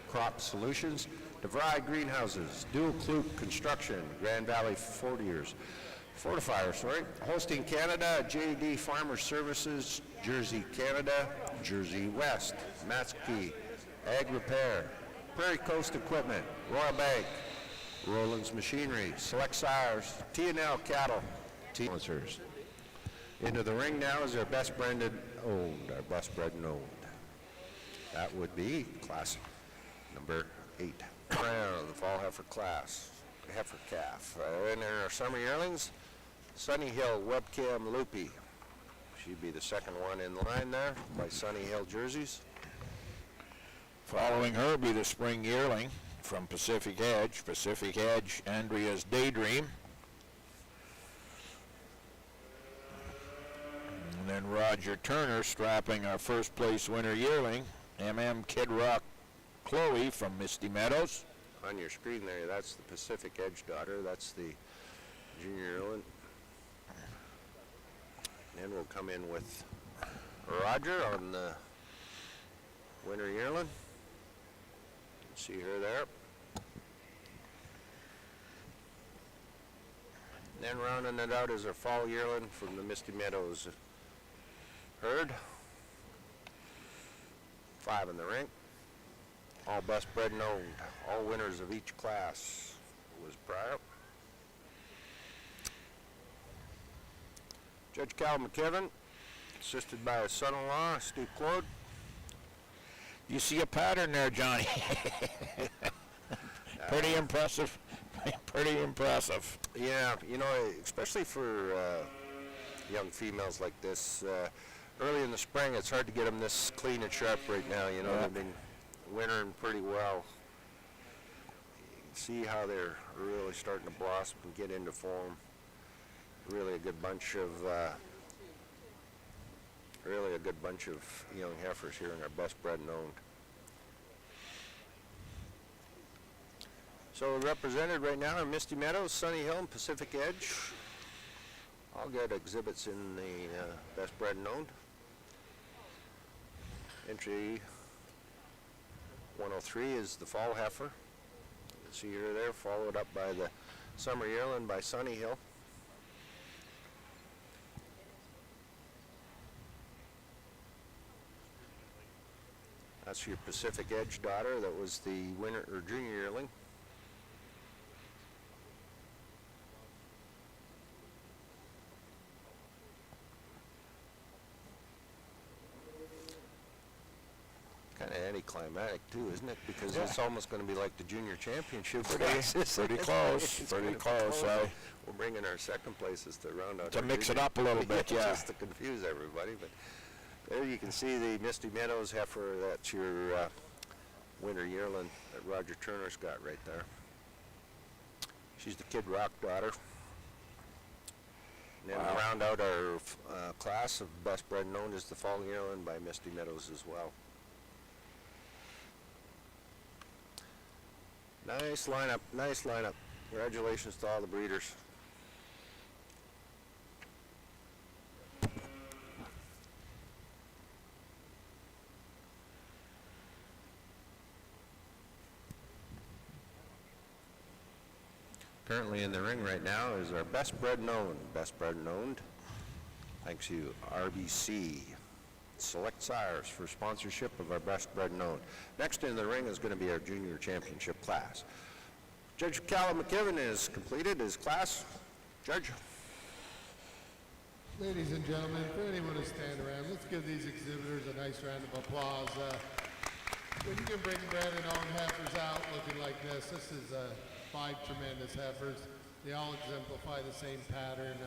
Crop Solutions, DeVry Greenhouses, Dual Klug Construction, Grand Valley Fortifiers, Holstein Canada, JD Farmer Services, Jersey Canada, Jersey West, Matsky, Ag Repair, Prairie Coast Equipment, Royal Bank, Roland's Machinery, Select Sires, T&L Cattle, sponsors. Into the ring now is our best bred and owned, our best bred and owned. That would be class number 8. Round the fall heifer class, heifer calf. And our summer yearlings, Sunny Hill Webcam Loopy. She'd be the second one in line there by Sunny Hill Jerseys. Following her be the spring yearling from Pacific Edge, Andrea's Daydream. And then Roger Turner strapping our first place winner yearling, Kid Rock Chloe from Misty Meadows. On your screen there, that's the Pacific Edge daughter. That's the junior yearling. Then we'll come in with Roger on the winter yearling. See her there. And then rounding it out is our fall yearling from the Misty Meadows herd. 5 in the ring. All best bred and owned. All winners of each class was prior. Judge Cal McKevin, assisted by his son-in-law, Steve Claude. You see a pattern there, Johnny. Pretty impressive. Pretty impressive. Yeah, you know, especially for young females like this. Early in the spring, it's hard to get them this clean and sharp right now. You know, they've been wintering pretty well. You can see how they're really starting to blossom and get into form. Really a good bunch of yearling heifers here in our best bred and owned. So represented right now are Misty Meadows, Sunny Hill, and Pacific Edge. All got exhibits in the best bred and owned. Entry 103 is the fall heifer. You can see her there, followed up by the summer yearling by Sunny Hill. That's your Pacific Edge daughter. That was the winter or junior yearling. Kind of anticlimactic too, isn't it? Because it's almost going to be like the junior championship. Pretty close. We're bringing our second places to round out To mix it up a little bit, yeah. just to confuse everybody. But there you can see the Misty Meadows heifer. That's your winter yearling that Roger Turner's got right there. She's the Kid Rock daughter. And then we round out our class of best bred and owned is the fall yearling by Misty Meadows as well. Nice lineup, nice lineup. Congratulations to all the breeders. Currently in the ring right now is our best bred and owned. Best bred and owned. Thanks to RBC Select Sires for sponsorship of our best bred and owned. Next in the ring is going to be our junior championship class. Judge Callum McKibben has completed his class. Judge. Ladies and gentlemen, for anyone to stand around, let's give these exhibitors a nice round of applause. When you can bring bred and owned heifers out looking like this is 5 tremendous heifers. They all exemplify the same pattern.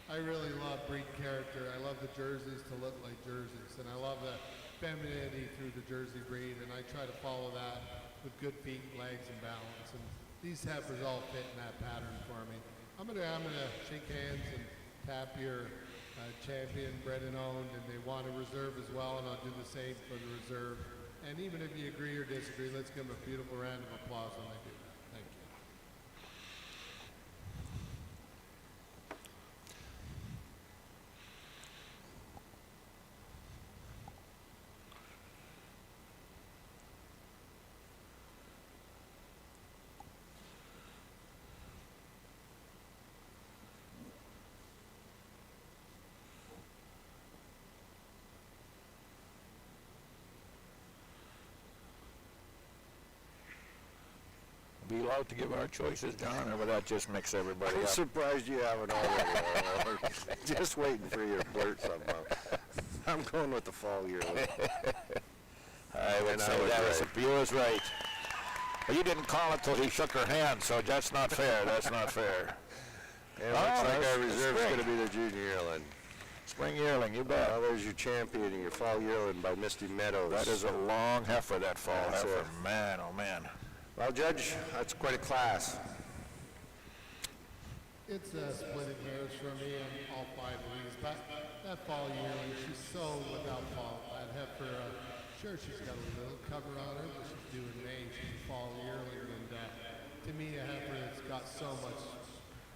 I really love breed character. I love the jerseys to look like jerseys, and I love the femininity through the jersey breed, and I try to follow that with good feet, legs, and balance. And these heifers all fit in that pattern for me. I'm gonna shake hands and tap your champion, bred and owned, and they want a reserve as well, and I'll do the same for the reserve. And even if you agree or disagree, let's give them a beautiful round of applause when they do that. Thank you. Be allowed to give our choices, John, or would that just mix everybody I'm up? surprised you haven't already. Just waiting for you to blurt somehow. I'm going with the fall yearling. I would say you was right. But you didn't call it till he shook her hand, so that's not fair. That's not fair. And looks like our reserve's going to be the junior yearling. Spring yearling, you bet. Well, there's your champion and your fall yearling by Misty Meadows. That is a long heifer, that fall That's heifer. it. Man, oh man. Well, Judge, that's quite a class. It's splitting hairs for me on all 5 of these, but that fall yearling, she's so without fault. That heifer, sure, she's got a little cover on her, but she's due in May. She's a fall yearling, and to me, a heifer that's got so much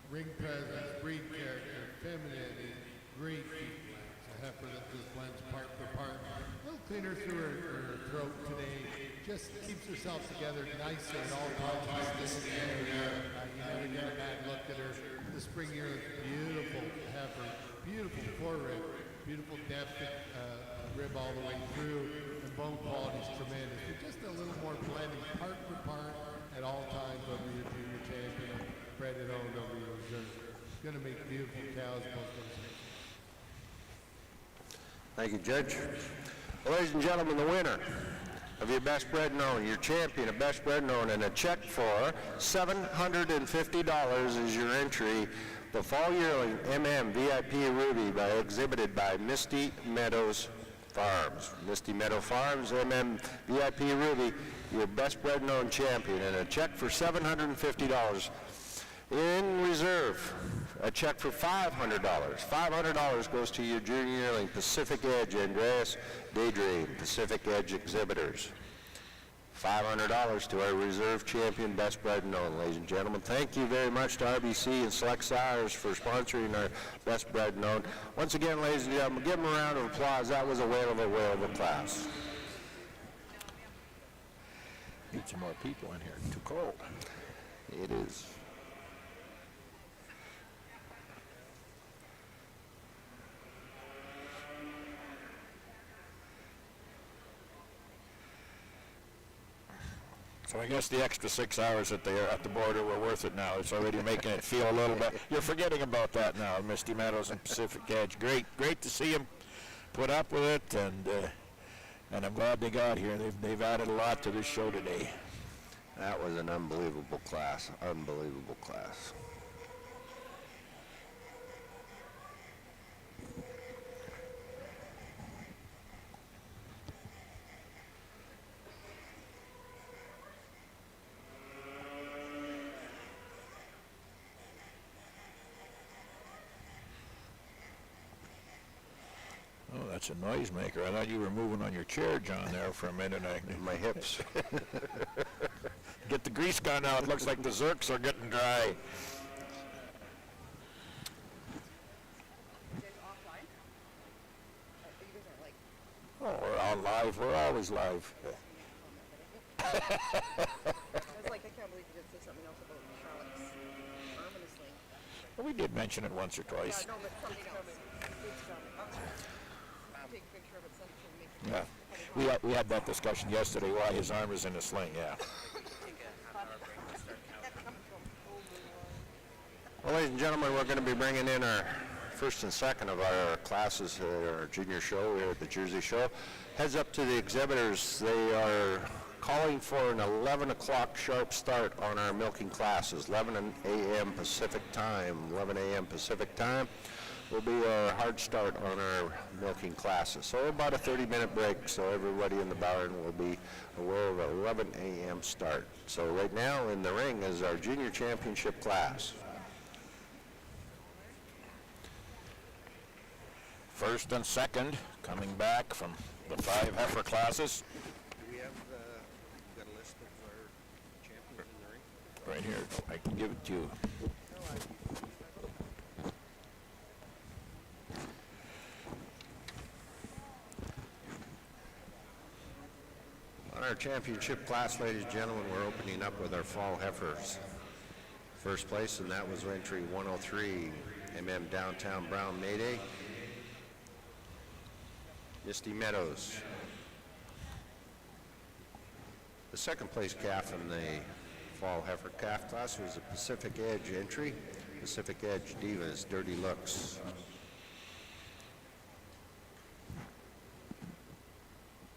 ring presence, breed character, femininity, great feet blends. A heifer that just blends part for part. A little cleaner through her throat today. Just keeps herself together nicely at all times. You never get a bad look at her. The spring yearling, beautiful heifer, beautiful forerib, beautiful depth rib all the way through. The bone quality is tremendous. But just a little more blending part for part at all times over your junior champion, bred and owned over your reserve. Going to make beautiful cows both of them. Thank you, Judge. Well, ladies and gentlemen, the winner of your best bred and owned, your champion of best bred and owned, and a check for $750 is your entry. The fall yearling MM VIP Ruby exhibited by Misty Meadows Farms. Misty Meadow Farms MM VIP Ruby your best bred known champion, and a check for $750. In reserve, a check for $500. $500 goes to your junior yearling Pacific Edge Andreas Daydream Pacific Edge exhibitors. $500 to our reserve champion, best bred known. Ladies and gentlemen, thank you very much to RBC and Select Sires for sponsoring our best bred known. Once again, ladies and gentlemen, give them a round of applause. That was a whale of a class. Need some more people in here. Too cold. It is. So I guess the extra 6 hours that they are at the border were worth it now. It's already making it feel a little bit. You're forgetting about that now, Misty Meadows and Pacific Edge. Great to see them put up with it, and I'm glad they got here. They've added a lot to this show today. That was an unbelievable class. Unbelievable class. Oh, that's a noisemaker. I thought you were moving on your chair, John, there for a minute. My hips. Get the grease gun out. It looks like the zerks are getting dry. Oh, we're on live. We're always live. I was like, I can't believe you didn't say something else about Charlotte's arm in a sling. Well, we did mention it once or twice. Yeah, no, but something else. It's take a picture of it, send it to me. Yeah, we had that discussion yesterday. Why his arm is in a sling? Yeah. Well, ladies and gentlemen, we're going to be bringing in our first and second of our classes at our junior show here at the Jersey Show. Heads up to the exhibitors. They are calling for an 11 o'clock sharp start on our milking classes. 11 a.m. Pacific time. 11 a.m. Pacific time will be our hard start on our milking classes. So about a 30-minute break, so everybody in the barn will be aware of an 11 a.m. start. So right now in the ring is our junior championship class. First and second coming back from the 5 heifer classes. Do we have got a list of our champions in the ring? Right here. I can give it to you. On our championship class, ladies and gentlemen, we're opening up with our fall heifers. First place, and that was entry 103, Downtown Brown Mayday, Misty Meadows. The second place calf in the fall heifer calf class was a Pacific Edge entry, Pacific Edge Divas, Dirty Looks.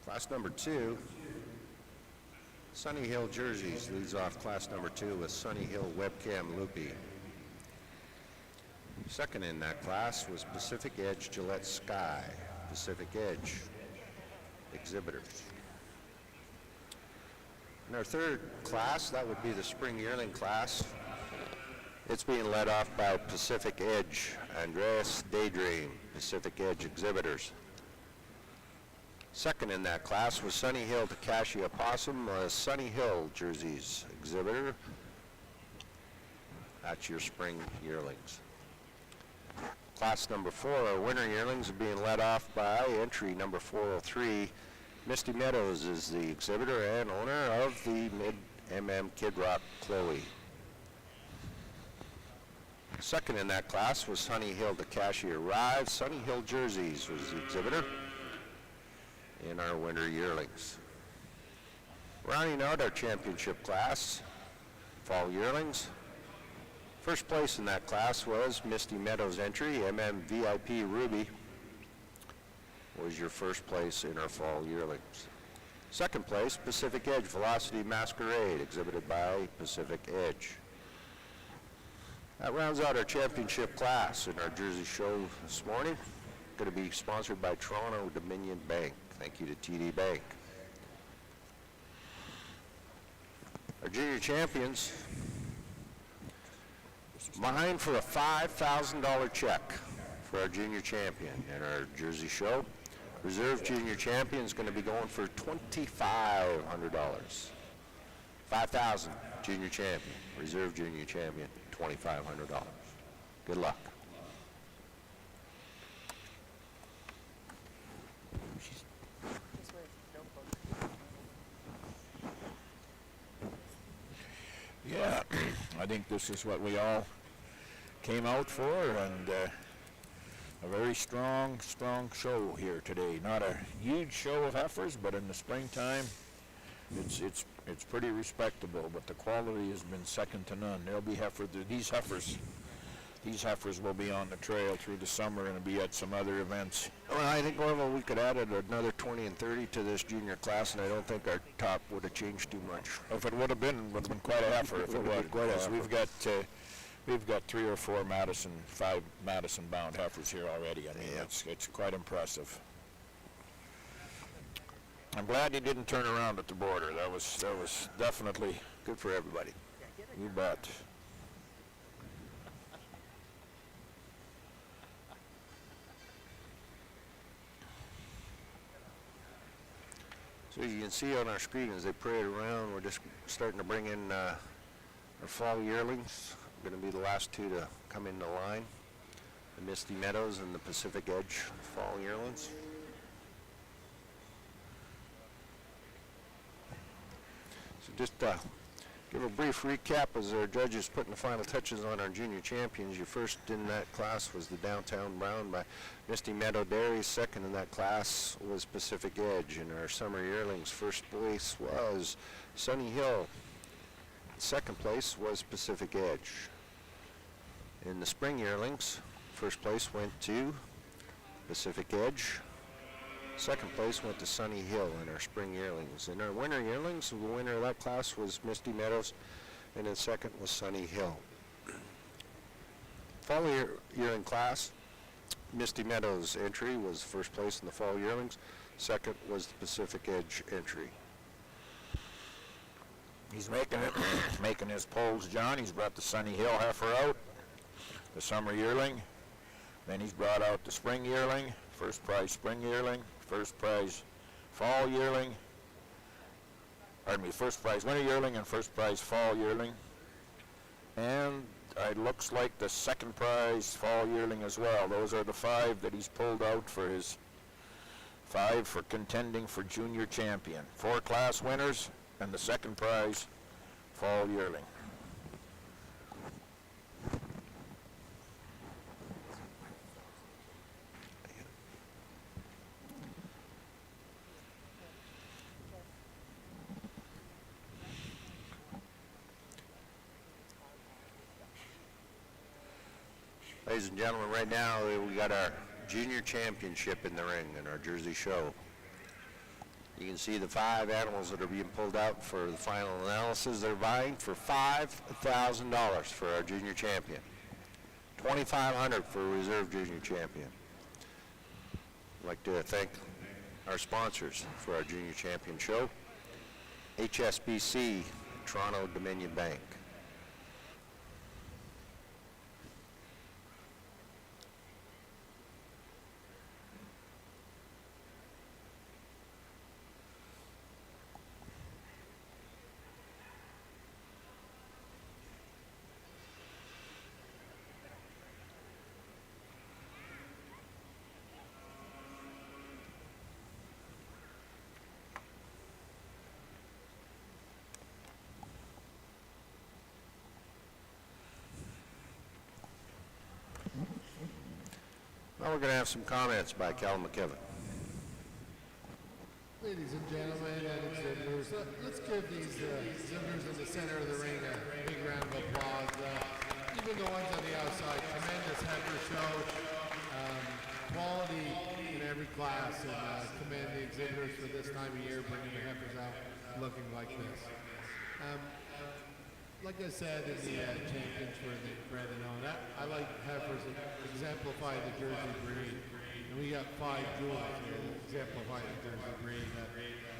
Class number 2, Sunny Hill Jerseys leads off class number 2 with Sunny Hill Webcam Loopy. Second in that class was Pacific Edge Gillette Sky, Pacific Edge exhibitors. In our third class, that would be the spring yearling class. It's being led off by Pacific Edge Andreas Daydream, Pacific Edge exhibitors. Second in that class was Sunny Hill Takashi Opossum, Sunny Hill Jerseys exhibitor. That's your spring yearlings. Class number 4, our winter yearlings, are being led off by entry number 403. Misty Meadows is the exhibitor and owner of the Mid-MM Kid Rock Chloe. Second in that class was Sunny Hill Takashi Arrive. Sunny Hill Jerseys was the exhibitor in our winter yearlings. Rounding out our championship class, fall yearlings. First place in that class was Misty Meadows entry, VIP Ruby was your first place in our fall yearlings. Second place, Pacific Edge Velocity Masquerade, exhibited by Pacific Edge. That rounds out our championship class in our Jersey Show this morning. Going to be sponsored by Toronto Dominion Bank. Thank you to TD Bank. junior champions, mine for a $5,000 check for our junior champion in our Jersey show. Reserve junior champion is going to be going for $2,500. 5,000 junior champion. Reserve junior champion, $2,500. Good luck. This way, notebook. Yeah, I think this is what we all came out for, and a very strong show here today. Not a huge show of heifers, but in the springtime, it's pretty respectable. But the quality has been second to none. There'll be heifers. These heifers will be on the trail through the summer and be at some other events. Well, I think, Orville, we could add another 20 and 30 to this junior class, and I don't think our top would have changed too much. If it would have been quite a heifer. If it was, because we've got 3 or 4 5 Madison-bound heifers here already. I mean, Yeah. it's quite impressive. I'm glad he didn't turn around at the border. That was definitely Good for everybody. you bet. So you can see on our screen as they parade around, we're just starting to bring in our fall yearlings. Going to be the last 2 to come into line. The Misty Meadows and the Pacific Edge fall yearlings. So just give a brief recap as our judges putting the final touches on our junior champions. Your first in that class was the Downtown Brown by Misty Meadow Dairy. Second in that class was Pacific Edge. And our summer yearlings, first place was Sunny Hill. Second place was Pacific Edge. In the spring yearlings, first place went to Pacific Edge. Second place went to Sunny Hill in our spring yearlings. In our winter yearlings, the winner of that class was Misty Meadows, and then second was Sunny Hill. Fall yearling class, Misty Meadows entry was first place in the fall yearlings. Second was the Pacific Edge entry. He's making his polls, John. He's brought the Sunny Hill heifer out, the summer yearling. Then he's brought out the spring yearling, first prize spring yearling, first prize fall yearling. Pardon me, first prize winter yearling and first prize fall yearling. And it looks like the second prize fall yearling as well. Those are the 5 that he's pulled out for his 5 for contending for junior champion. 4 class winners and the second prize fall yearling. Ladies and gentlemen, right now we got our junior championship in the ring in our Jersey show. You can see the 5 animals that are being pulled out for the final analysis. They're vying for $5,000 for our junior champion, $2,500 for a reserve junior champion. I'd like to thank our sponsors for our junior champion show, HSBC, Toronto Dominion Bank. Now we're going to have some comments by Cal McKibben. Ladies and gentlemen and exhibitors, let's give these exhibitors in the center of the ring a big round of applause. Even the ones on the outside, tremendous heifer show, quality in every class, and commend the exhibitors for this time of year bringing the heifers out looking like this. like I said in the champions for the bred and all that, I like heifers that exemplify the Jersey breed. And we got 5 jewels here that exemplify the Jersey breed.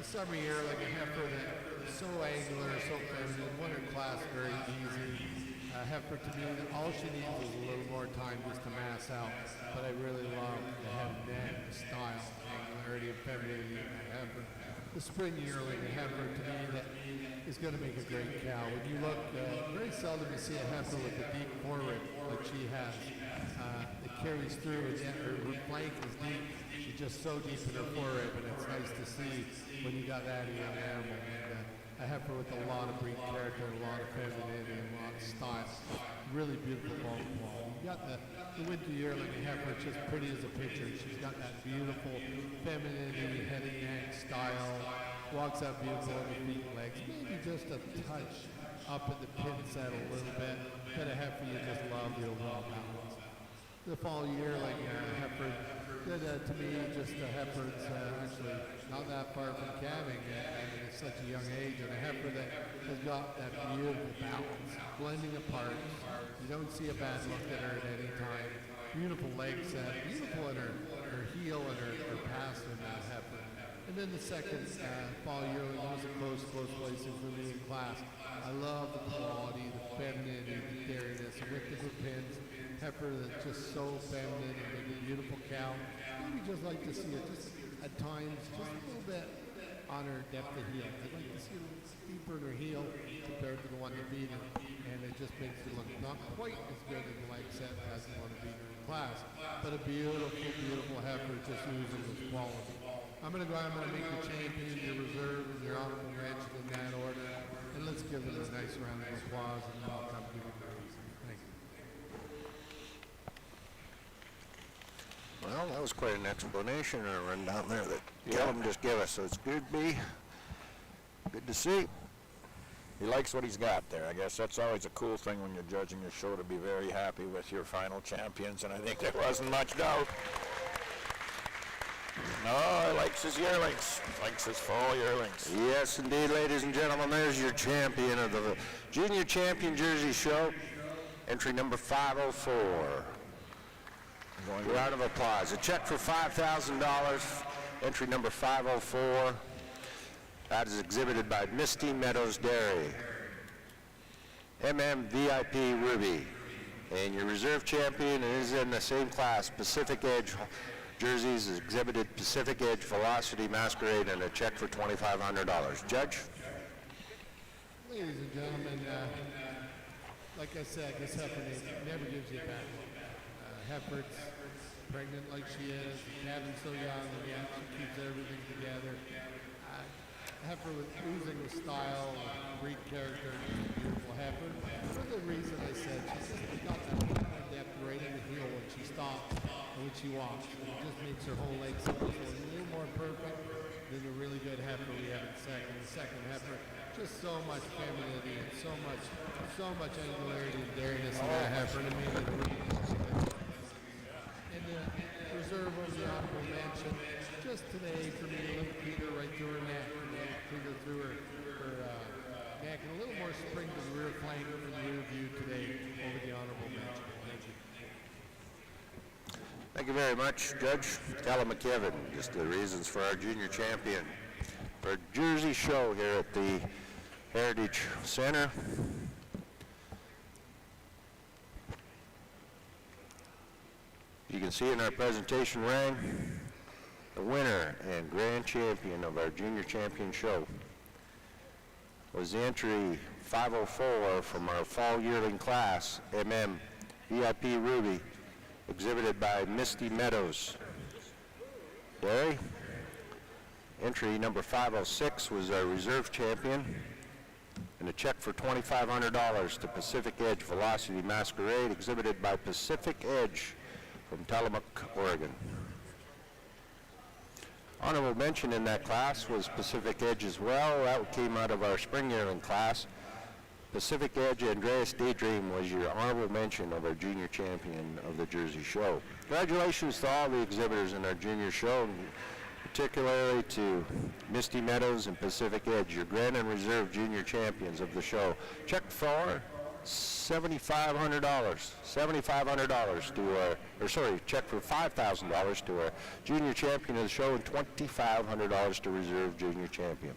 The summer yearling, a heifer that is so angular, so feminine, won her class very easy. Heifer to me, all she needs is a little more time just to mass out. But I really love the head neck, the style, angularity, and femininity in that heifer. The spring yearling, a heifer to me that is going to make a great cow. When you look, very seldom you see a heifer with a deep forerib like she has. It carries through, and yet her flank is deep. She's just so deep in her forerib, and it's nice to see when you got that in a young animal. And, a heifer with a lot of breed character, a lot of femininity, and a lot of style. Really beautiful bone quality. You got the winter yearling heifer, just pretty as a picture. She's got that beautiful femininity, head and neck style. Walks out beautiful on the feet and legs. Maybe just a touch up at the pin set a little bit. But a heifer you just love the overall balance. The fall yearling heifer, that to me, just a heifer's actually not that far from calving at such a young age, and a heifer that has got that beautiful balance, blending apart. You don't see a bad look at her at any time. Beautiful leg set, beautiful in her heel and her pass in that heifer. And then the second fall yearling, those are close places for me in class. I love the quality, the femininity, the dariness, and with the good pins. Heifer that's just so feminine and make a beautiful cow. Maybe just like to see it just at times, just a little bit on her depth of heel. I'd like to see a little deeper in her heel compared to the one that beat her. And it just makes it look not quite as good in the leg set as the one that beat her in class. But a beautiful heifer just oozing with quality. I'm going to make the champion, your reserve, and your honorable mention in that order. And let's give them a nice round of applause, and then I'll come give you the reason. Thank you. Well, that was quite an explanation and a rundown there that Callum just gave us, so it's good to see. He likes what he's got there. I guess that's always a cool thing when you're judging your show, to be very happy with your final champions, and I think there wasn't much doubt. No, he likes his yearlings, likes his fall yearlings. Yes, indeed, ladies and gentlemen, there's your champion of the Junior Champion Jersey Show, entry number 504. Round of applause. A check for $5,000, entry number 504. That is exhibited by Misty Meadows Dairy. VIP Ruby. And your reserve champion is in the same class, Pacific Edge jerseys, is exhibited Pacific Edge Velocity Masquerade, and a check for $2,500. Judge? Ladies and gentlemen, like I said, this heifer never gives you a bad look. Heifer's pregnant like she is, the cabin's so young, and yet she keeps everything together. Heifer with oozing with style, breed character, and a beautiful heifer. For the reason I said, she's just got that depth right in the heel when she stops and when she walks. It just makes her whole leg so a little more perfect than the really good heifer we have in second. The second heifer, just so much femininity and so much angularity and dariness in that heifer, and it made it really reserve of the honorable mention. Just today, for me, a little Peter right through her neck, Peter through her neck, and a little more spring to the rear flank from the rear view today over the honorable mention. Thank you. Thank you very much, Judge Callum McKibben. Just the reasons for our junior champion for Jersey Show here at the Heritage Center. You can see in our presentation ring the winner and grand champion of our junior champion show was the entry 504 from our fall yearling class, VIP Ruby, exhibited by Misty Meadows Dairy. Entry number 506 was our reserve champion, and a check for $2,500 to Pacific Edge Velocity Masquerade, exhibited by Pacific Edge from Tillamook, Oregon. Honorable mention in that class was Pacific Edge as well. That came out of our spring yearling class. Pacific Edge Andreas Daydream was your honorable mention of our junior champion of the Jersey Show. Congratulations to all the exhibitors in our junior show. And particularly to Misty Meadows and Pacific Edge, your Grand and Reserve Junior Champions of the show. Check for $7,500. $7,500 to our, or sorry, check for $5,000 to our Junior Champion of the show and $2,500 to Reserve Junior Champion.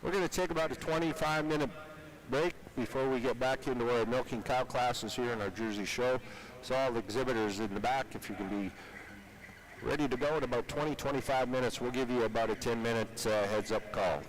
We're going to take about a 25-minute break before we get back into our milking cow classes here in our Jersey show. So all the exhibitors in the back, if you can be ready to go in about 20-25 minutes, we'll give you about a 10-minute heads-up call.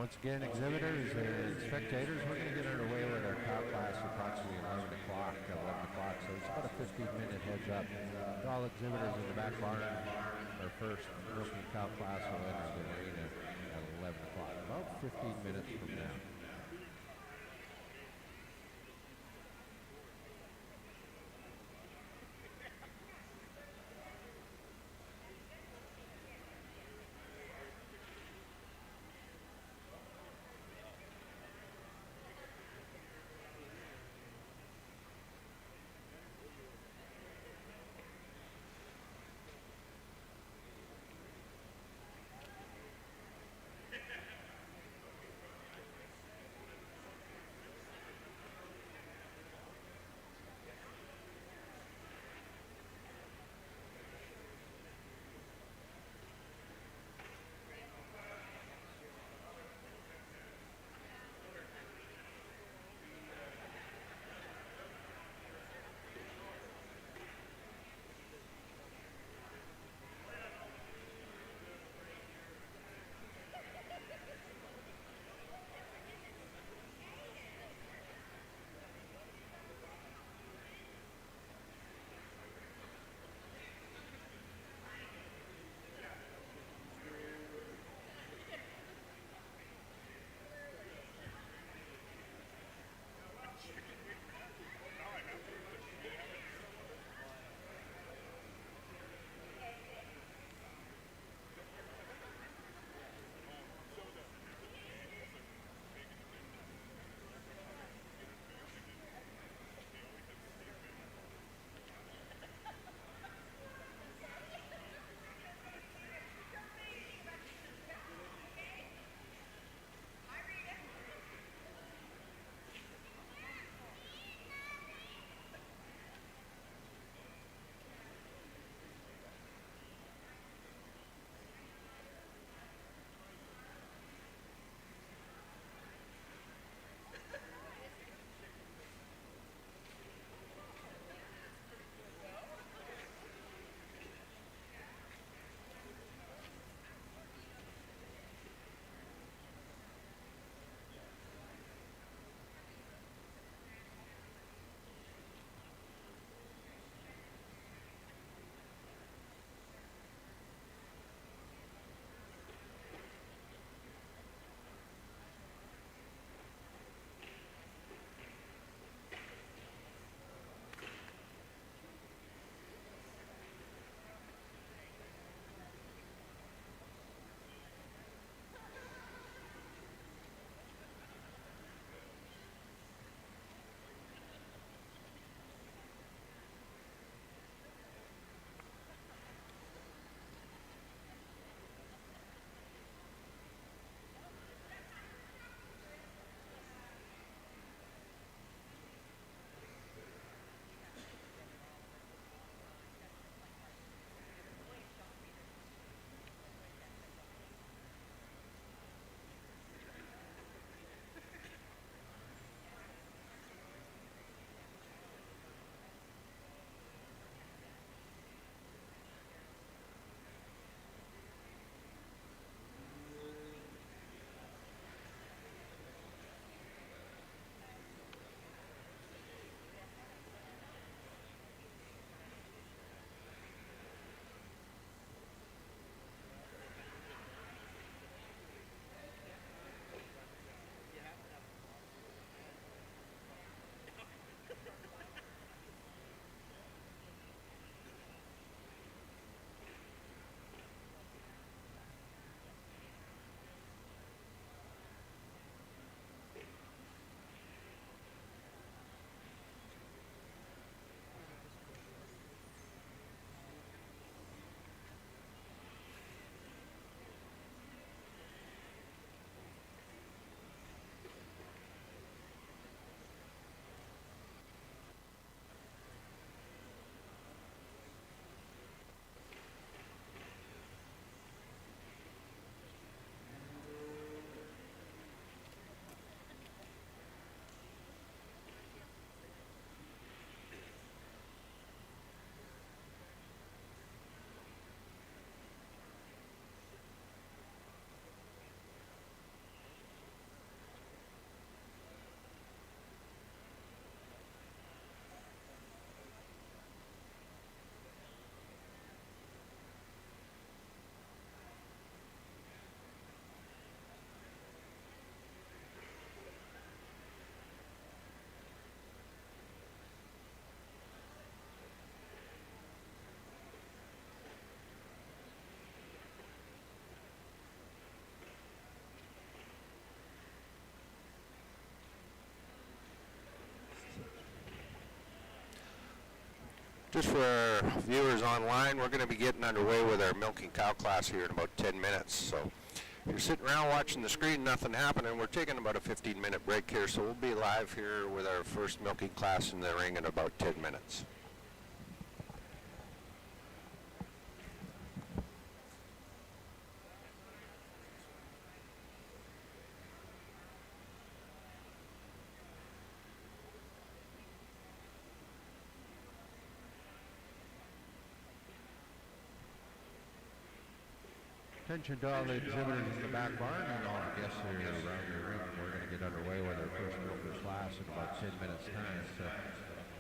Once again, exhibitors and spectators, we're going to get underway with our cow class approximately 11 o'clock. So it's about a 15-minute heads up. To all exhibitors in the back barn, our first milking cow class will enter the arena at 11 o'clock, about 15 minutes from now. Just for our viewers online, we're going to be getting underway with our milking cow class here in about 10 minutes. So if you're sitting around watching the screen, nothing happening, we're taking about a 15-minute break here. So we'll be live here with our first milking class in the ring in about 10 minutes. Attention to all the exhibitors in the back barn and all the guests here around the ring. We're going to get underway with our first milker's class in about 10 minutes time. So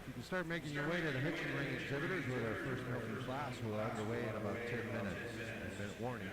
you can start making your way to the hitching ring exhibitors with our first milker's class. We're underway in about 10 minutes. 10-minute warning.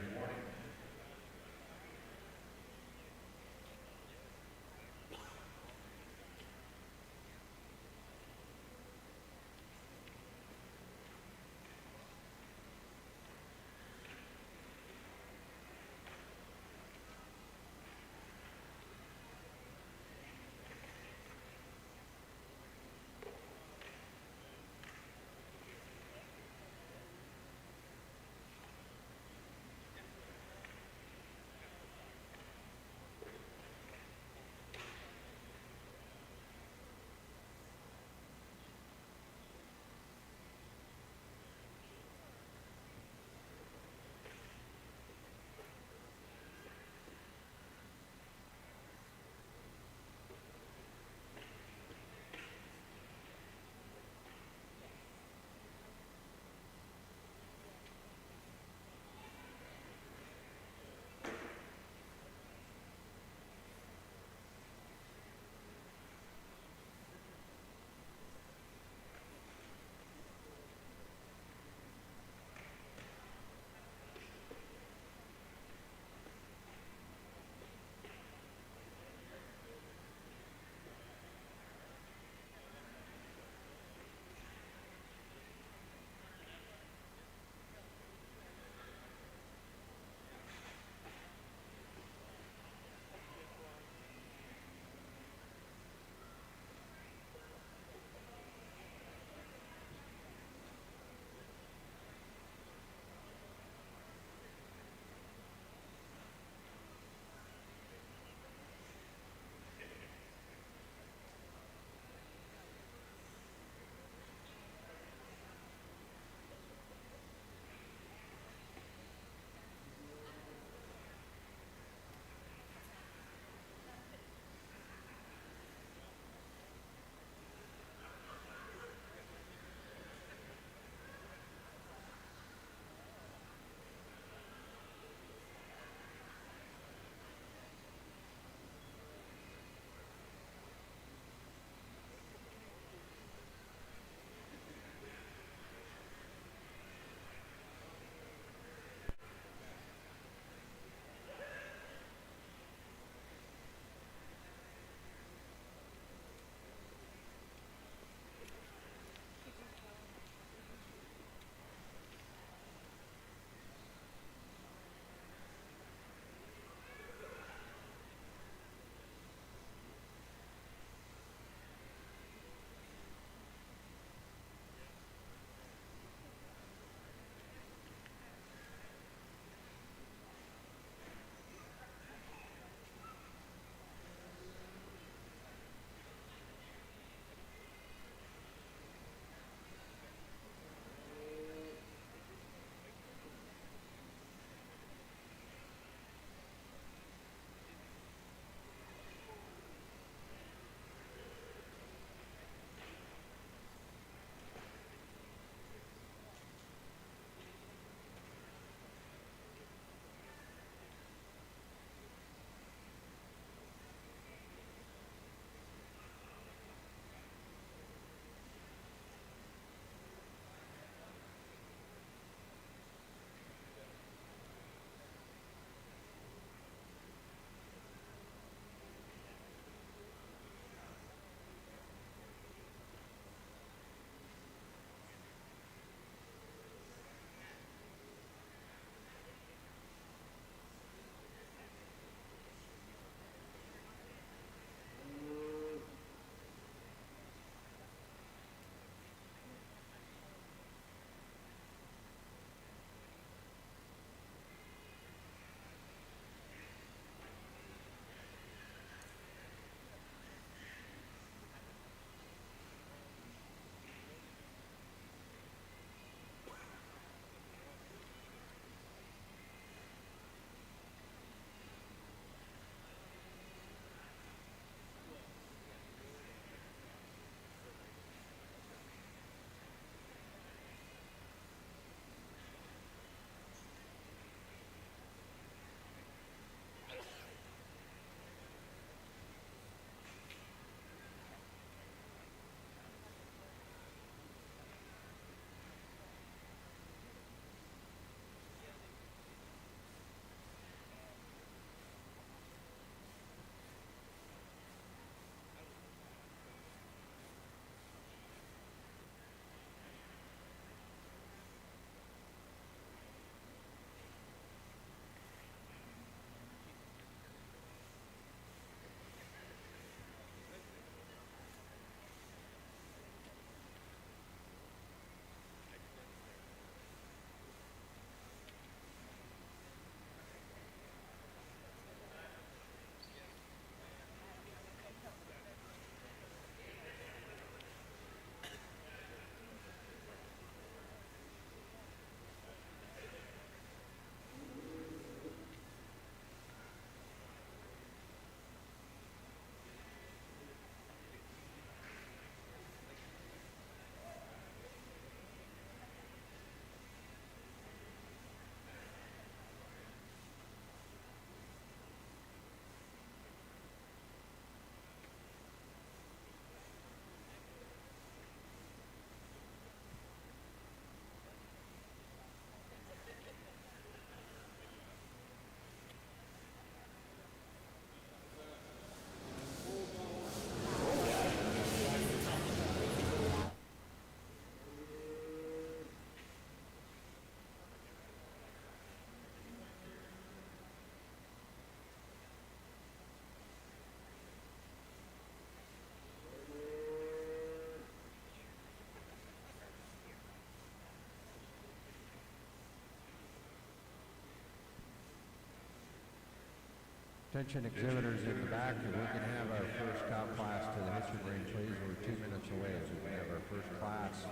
Attention exhibitors in the back, if we can have our first cow class to the hitching ring, please. We're 2 minutes away, so we can have our first class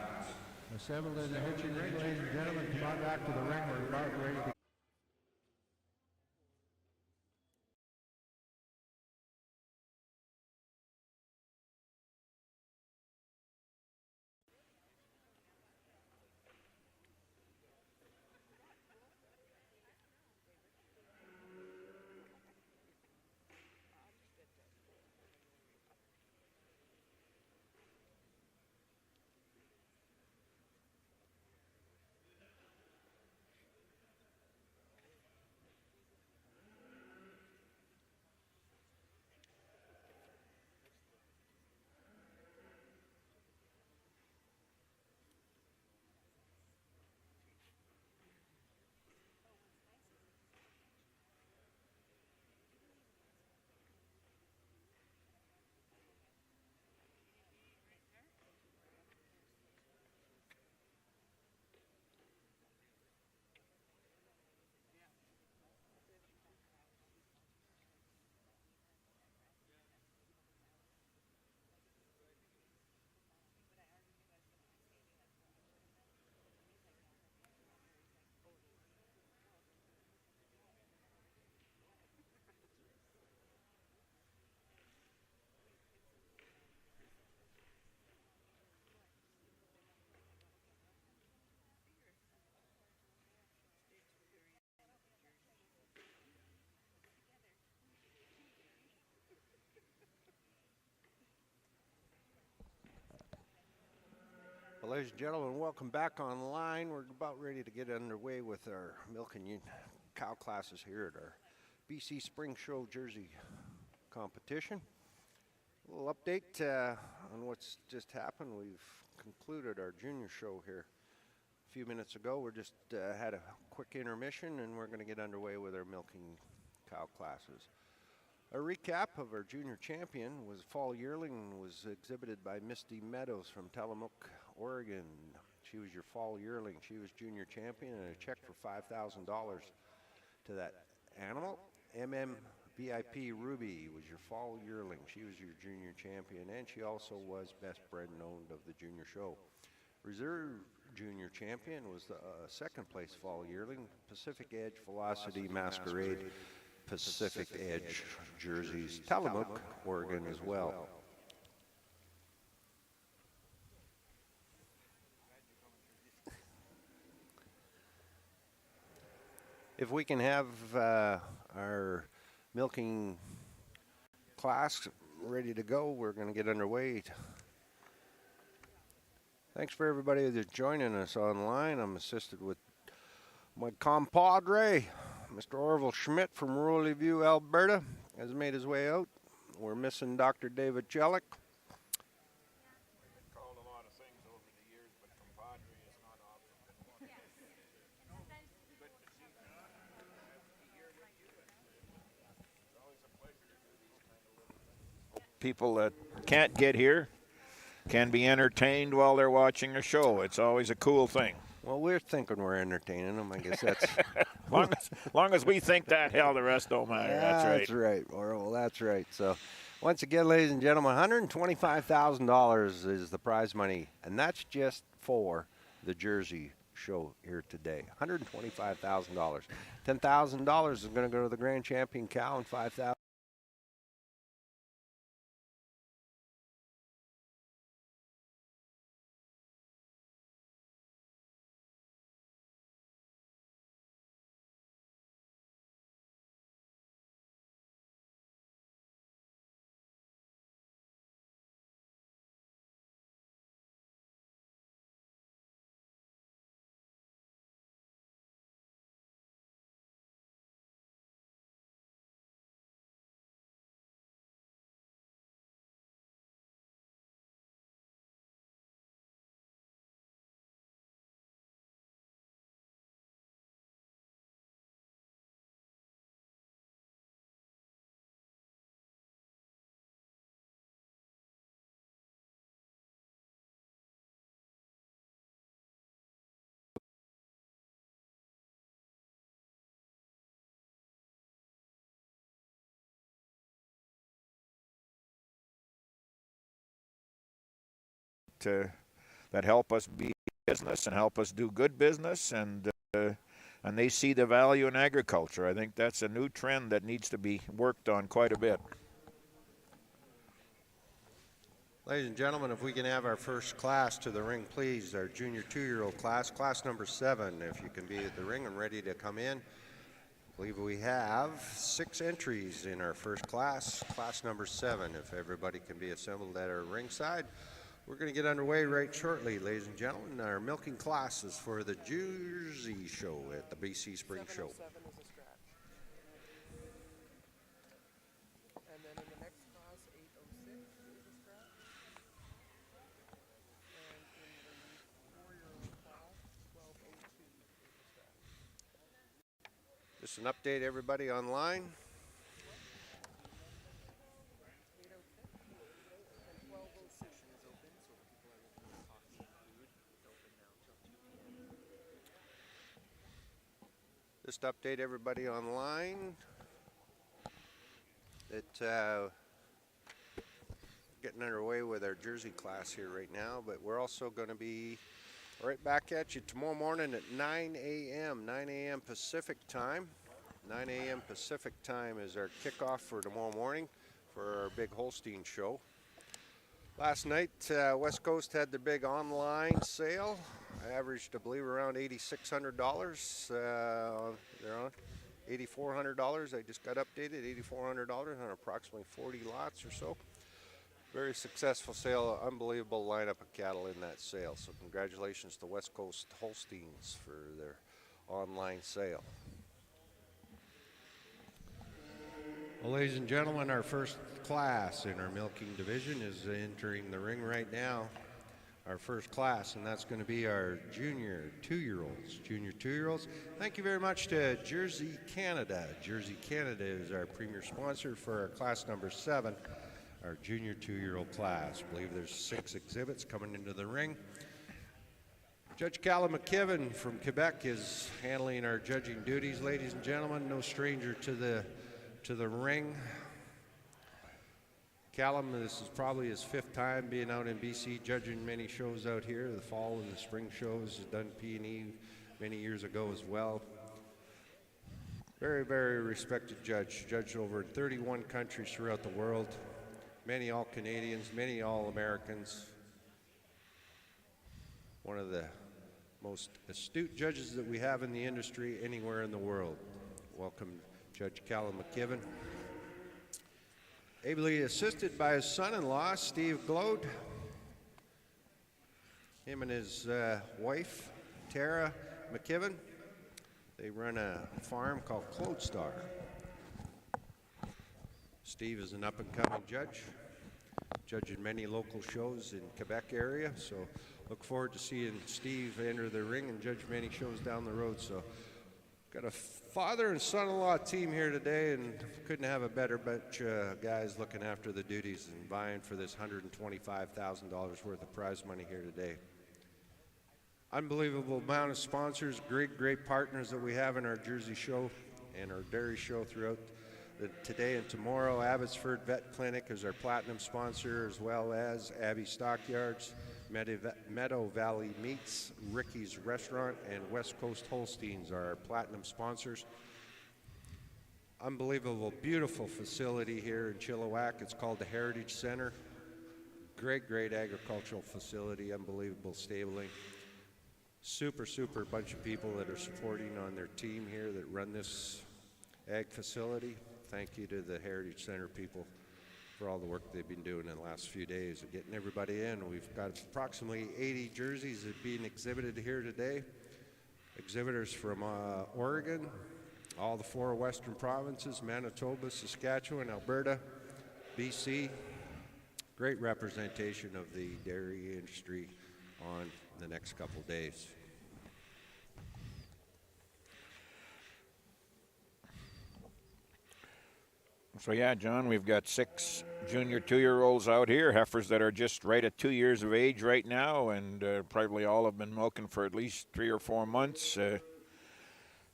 assembled in the hitching ring. Ladies and gentlemen, come on back to the ring. We're about ready to Well, ladies and gentlemen, welcome back online. We're about ready to get underway with our milking cow classes here at our BC Spring Show Jersey competition. A little update on what's just happened. We've concluded our junior show here a few minutes ago. We just had a quick intermission, and we're going to get underway with our milking cow classes. A recap of our junior champion was fall yearling, was exhibited by Misty Meadows from Tillamook, Oregon. She was your fall yearling. She was junior champion, and a check for $5,000 to that animal. VIP Ruby was your fall yearling. She was your junior champion, and she also was best bred and owned of the junior show. Reserve junior champion was the second place fall yearling, Pacific Edge Velocity Masquerade. Pacific Edge jerseys, Tillamook, Oregon as well. If we can have our milking class ready to go, we're going to get underway. Thanks for everybody that's joining us online. I'm assisted with my compadre, Mr. Orville Schmidt from Roley View, Alberta, has made his way out. We're missing Dr. David Chilliwack. Called a lot of things over the years, but compadre is not often. People that can't get here can be entertained while they're watching a show. It's always a cool thing. Well, we're thinking we're entertaining them. I guess that's long as we think that, hell, the rest don't matter. That's right. That's right, Orville. That's right. So, once again, ladies and gentlemen, $125,000 is the prize money, and that's just for the Jersey show here today. $125,000. $10,000 is going to go to the grand champion cow, and $5,000. that help us be business and help us do good business, and they see the value in agriculture. I think that's a new trend that needs to be worked on quite a bit. Ladies and gentlemen, if we can have our first class to the ring, please. Our junior 2-year-old class, class number 7. If you can be at the ring and ready to come in. I believe we have 6 entries in our first class, class number 7. If everybody can be assembled at our ringside, we're going to get underway right shortly, ladies and gentlemen. Our milking classes for the Jersey Show at the BC Spring Show. 707 is a scratch. And then in the next class, 806 is a scratch. And in the 4-year-old class, 1202 is a scratch. Just an update, everybody online. 806 and 1206 is open, so people are looking for coffee and food. It's open now till 2 p.m. Just update everybody online that getting underway with our Jersey class here right now, but we're also going to be right back at you tomorrow morning at 9 a.m. 9 a.m. Pacific time. 9 a.m. Pacific time is our kickoff for tomorrow morning for our big Holstein show. Last night, West Coast had the big online sale. I averaged, I believe, around $8,600. They're on $8,400. I just got updated, $8,400 on approximately 40 lots or so. Very successful sale, unbelievable lineup of cattle in that sale. So congratulations to West Coast Holsteins for their online sale. Well, ladies and gentlemen, our first class in our milking division is entering the ring right now. Our first class, and that's going to be our junior 2-year-olds. Junior 2-year-olds. Thank you very much to Jersey Canada. Jersey Canada is our premier sponsor for our class number 7, our junior 2-year-old class. I believe there's 6 exhibits coming into the ring. Judge Callum McKibben from Quebec is handling our judging duties, ladies and gentlemen. No stranger to the ring. Callum, this is probably his 5th time being out in BC, judging many shows out here, the fall and the spring shows. He's done P&E many years ago as well. Very, very respected judge. Judged over 31 countries throughout the world. Many all Canadians, many all Americans. One of the most astute judges that we have in the industry anywhere in the world. Welcome, Judge Callum McKibben. Ably assisted by his son-in-law, Steve Glode. Him and his wife, Tara McKibben. They run a farm called Clodestar. Steve is an up-and-coming judge, judging many local shows in Quebec area. So look forward to seeing Steve enter the ring and judge many shows down the road. So got a father and son-in-law team here today, and couldn't have a better bunch of guys looking after the duties and vying for this $125,000 worth of prize money here today. Unbelievable amount of sponsors, great partners that we have in our Jersey show and our dairy show throughout today and tomorrow. Abbotsford Vet Clinic is our platinum sponsor, as well as Abbey Stockyards, Meadow Valley Meats, Ricky's Restaurant, and West Coast Holsteins are our platinum sponsors. Unbelievable, beautiful facility here in Chilliwack. It's called the Heritage Center. Great agricultural facility, unbelievable stabling. Super bunch of people that are supporting on their team here that run this ag facility. Thank you to the Heritage Center people for all the work they've been doing in the last few days of getting everybody in. We've got approximately 80 jerseys that are being exhibited here today. Exhibitors from Oregon, all the 4 western provinces, Manitoba, Saskatchewan, Alberta, BC. Great representation of the dairy industry on the next couple days. So yeah, John, we've got 6 junior 2-year-olds out here, heifers that are just right at 2 years of age right now, and probably all have been milking for at least 3 or 4 months.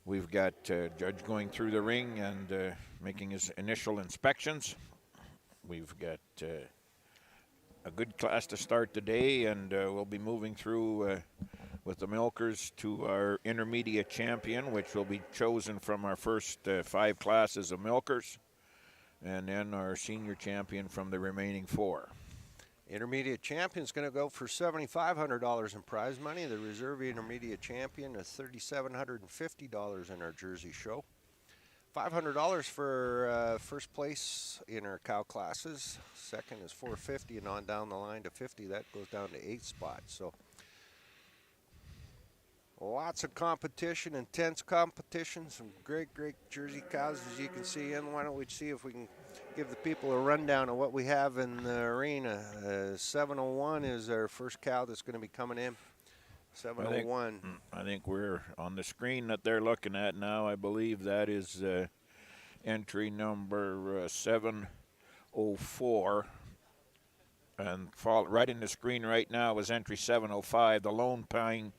We've got Judge going through the ring and making his initial inspections. We've got a good class to start the day, and we'll be moving through with the milkers to our intermediate champion, which will be chosen from our first 5 classes of milkers, and then our senior champion from the remaining 4. Intermediate champion's going to go for $7,500 in prize money. The reserve intermediate champion is $3,750 in our Jersey show. $500 for first place in our cow classes. Second is $450, and on down the line to $50. That goes down to 8th spot. So lots of competition, intense competition. Some great Jersey cows, as you can see. And why don't we see if we can give the people a rundown of what we have in the arena. 701 is our first cow that's going to be coming in. 701. I think we're on the screen that they're looking at now. I believe that is entry number 704. And right in the screen right now is entry 705, the Lone Pine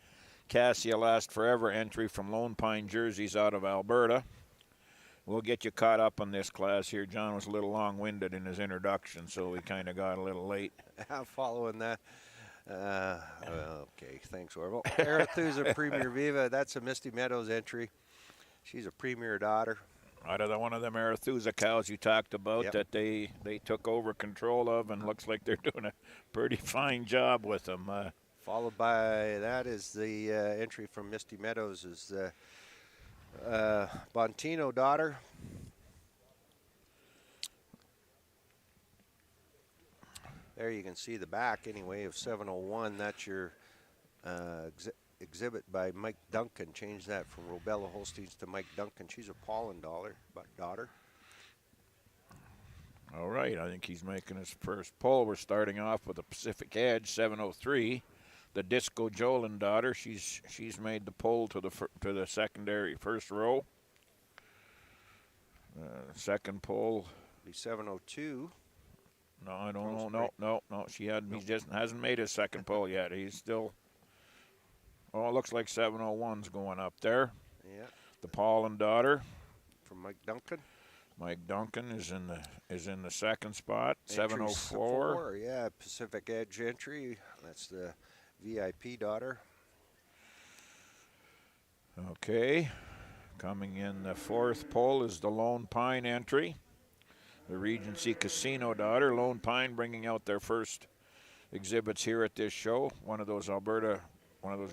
Cassia Last Forever entry from Lone Pine Jerseys out of Alberta. We'll get you caught up on this class here. John was a little long-winded in his introduction, so we kind of got a little late. Following that. Okay, thanks, Orville. Arethusa Premier Viva, that's a Misty Meadows entry. She's a premier daughter. Out of one of them Arethusa cows you talked about that they took over control of, and looks like they're doing a pretty fine job with them. Followed by that is the entry from Misty Meadows is the Bontino daughter. There you can see the back anyway of 701. That's your exhibit by Mike Duncan. Changed that from Robella Holsteins to Mike Duncan. She's a Paulin daughter. All right, I think he's making his first pull. We're starting off with the Pacific Edge 703. The Disco Jolin daughter. She's made the pull to the secondary first row. Second pull. Be 702. No, I don't know. No. He just hasn't made his second pull yet. He's still. Oh, it looks like 701's going up there. Yeah. The Paulin daughter. From Mike Duncan. Mike Duncan is in the second spot. 704. Yeah, Pacific Edge entry. That's the VIP daughter. Okay. Coming in the fourth pull is the Lone Pine entry. The Regency Casino daughter. Lone Pine bringing out their first exhibits here at this show. One of those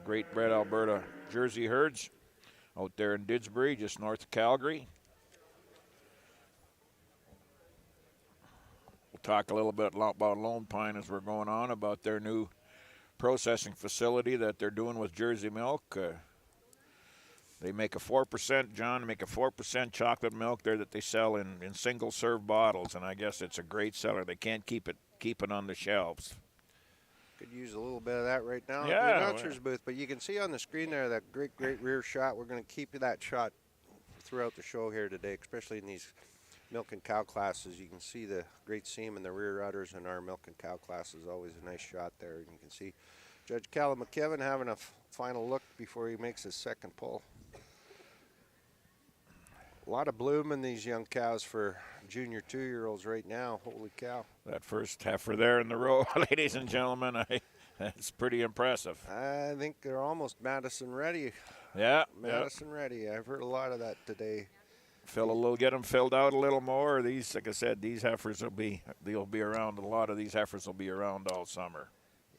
great bred Alberta Jersey herds out there in Didsbury, just north of Calgary. We'll talk a little bit about Lone Pine as we're going on, about their new processing facility that they're doing with Jersey milk. They make a 4%, John, make a 4% chocolate milk there that they sell in single-serve bottles, and I guess it's a great seller. They can't keep it on the shelves. Could use a little bit of that right now Yeah, at the announcer's booth, but you can see on the screen there that great rear shot. We're going to keep that shot throughout the show here today, especially in these milk and cow classes. You can see the great seam in the rear udders in our milk and cow classes. Always a nice shot there. And you can see Judge Callum McKevin having a final look before he makes his second pull. A lot of bloom in these young cows for junior 2-year-olds right now. Holy cow. That first heifer there in the row, ladies and gentlemen, that's pretty impressive. I think they're almost Madison ready. Yeah. Madison ready. I've heard a lot of that today. Get them filled out a little more. These, like I said, these heifers they'll be around. A lot of these heifers will be around all summer.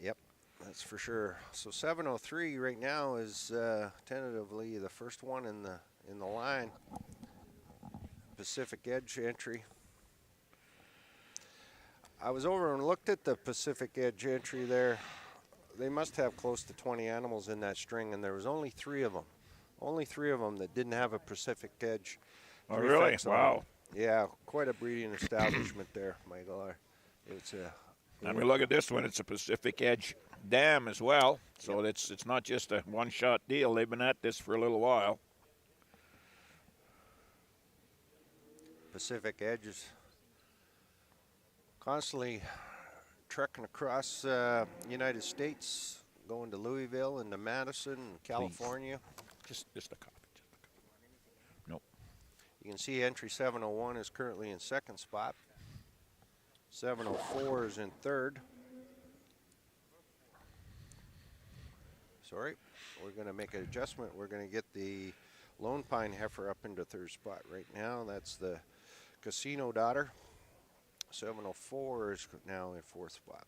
Yep, that's for sure. So 703 right now is tentatively the first one in the line. Pacific Edge entry. I was over and looked at the Pacific Edge entry there. They must have close to 20 animals in that string, and there was only 3 of them. Only 3 of them that didn't have a Pacific Edge. Oh, really? Wow. Yeah, quite a breeding establishment there, Michael. I mean, look at this one. It's a Pacific Edge dam as well, so yep. It's not just a one-shot deal. They've been at this for a little while. Pacific Edge is constantly trekking across the United States, going to Louisville and to Madison, California. Please. Just a copy. Nope. You can see entry 701 is currently in second spot. 704 is in third. Sorry. We're going to make an adjustment. We're going to get the Lone Pine heifer up into third spot. Right now, that's the Casino Daughter. 704 is now in fourth spot.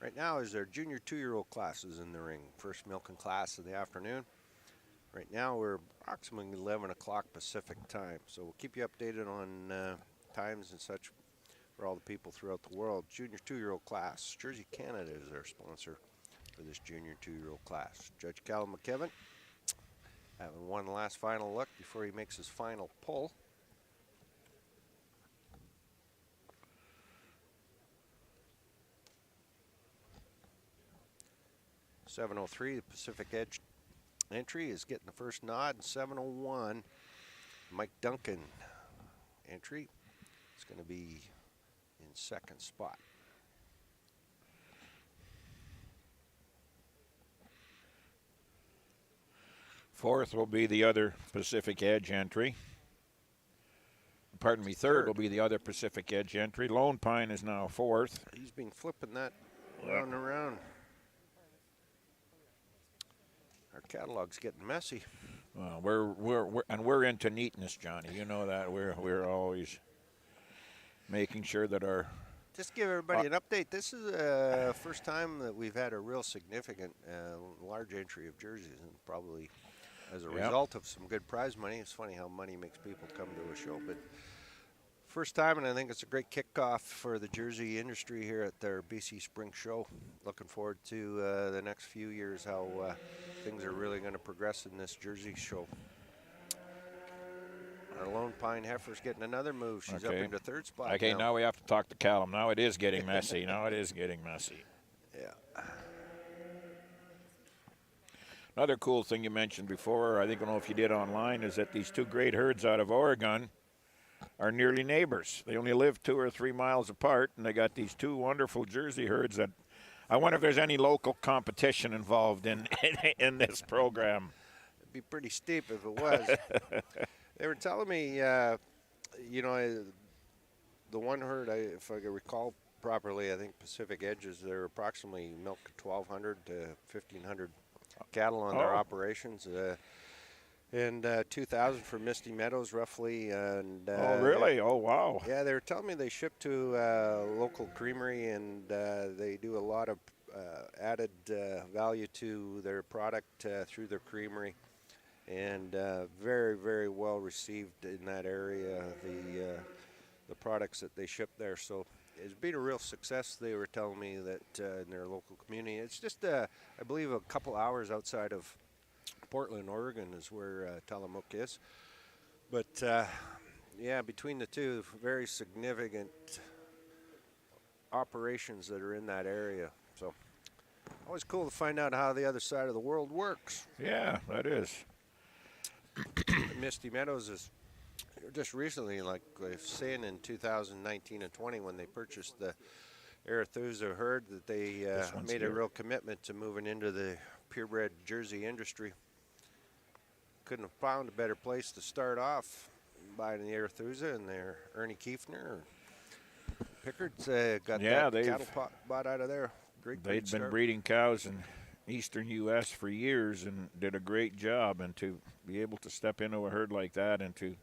Right now is their junior 2-year-old classes in the ring. First milking class of the afternoon. Right now we're approximately 11 o'clock Pacific time. So we'll keep you updated on times and such for all the people throughout the world. Junior 2-year-old class. Jersey Canada is our sponsor for this junior 2-year-old class. Judge Callum McKevin having one last final look before he makes his final pull. .703, the Pacific Edge entry is getting the first nod. And 701, Mike Duncan entry is going to be in second spot. Fourth will be the other Pacific Edge entry. Pardon me, third will be the other Pacific Edge entry. Lone Pine is now fourth. He's been flipping that round and around. Our catalog's getting messy. Well, we're into neatness, Johnny. You know that we're always making sure that our. Just give everybody an update. This is the first time that we've had a real significant large entry of jerseys, and probably as a result of some good prize money. It's funny how money makes people come to a show, but first time, and I think it's a great kickoff for the jersey industry here at their BC Spring Show. Looking forward to the next few years, how things are really going to progress in this jersey show. Our Lone Pine heifer's getting another move. She's up into third spot. Okay, now we have to talk to Callum. Now it is getting messy. Now it is getting messy. Yeah. Another cool thing you mentioned before, I don't know if you did online, is that these two great herds out of Oregon are nearly neighbors. They only live 2 or 3 miles apart, and they got these two wonderful Jersey herds that I wonder if there's any local competition involved in this program. It'd be pretty steep if it was. They were telling me, you know, the one herd, if I can recall properly, I think Pacific Edges, they're approximately milk 1,200 to 1,500 cattle on their operations. And 2,000 for Misty Meadows, roughly. And oh, really? Oh, wow. Yeah, they were telling me they ship to a local creamery, and they do a lot of added value to their product through their creamery. And very, very well received in that area, the products that they ship there. So it's been a real success, they were telling me, that in their local community. It's just, I believe, a couple hours outside of Portland, Oregon is where Tillamook is. But, yeah, between the two, very significant operations that are in that area. So always cool to find out how the other side of the world works. Yeah, that is. Misty Meadows is just recently, like I was saying, in 2019 and 20, when they purchased the Arethusa herd, that they made a real commitment to moving into the purebred jersey industry. Couldn't have found a better place to start off buying the Arethusa, and their Ernie Kiefner, Pickard's got that cattle bought out of there. Great They'd been breeding cows in eastern U.S. for years and did a great job, and to be able to step into a herd like that and it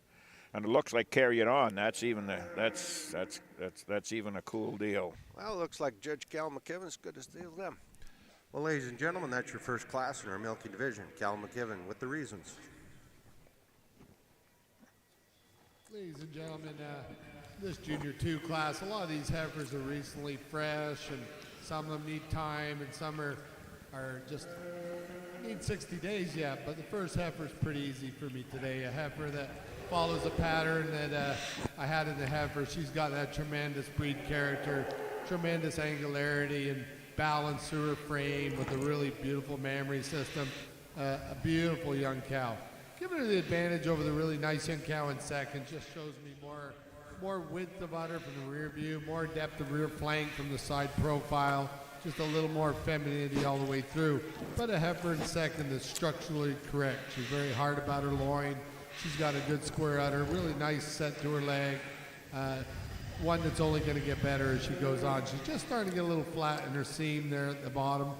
looks like carry it on. That's even that's even a cool deal. Well, it looks like Judge Cal McKibben's good as deal with them. Well, ladies and gentlemen, that's your first class in our milking division. Cal McKibben with the reasons. Ladies and gentlemen, this Junior 2 class, a lot of these heifers are recently fresh, and some of them need time, and some are just need 60 days yet. But the first heifer is pretty easy for me today. A heifer that follows a pattern that I had in the heifer. She's got that tremendous breed character, tremendous angularity and balance through her frame with a really beautiful mammary system. A beautiful young cow. Giving her the advantage over the really nice young cow in second just shows me more more width of udder from the rear view, more depth of rear flank from the side profile, just a little more femininity all the way through. But a heifer in second that's structurally correct. She's very hard about her loin. She's got a good square udder, really nice set to her leg. One that's only going to get better as she goes on. She's just starting to get a little flat in her seam there at the bottom.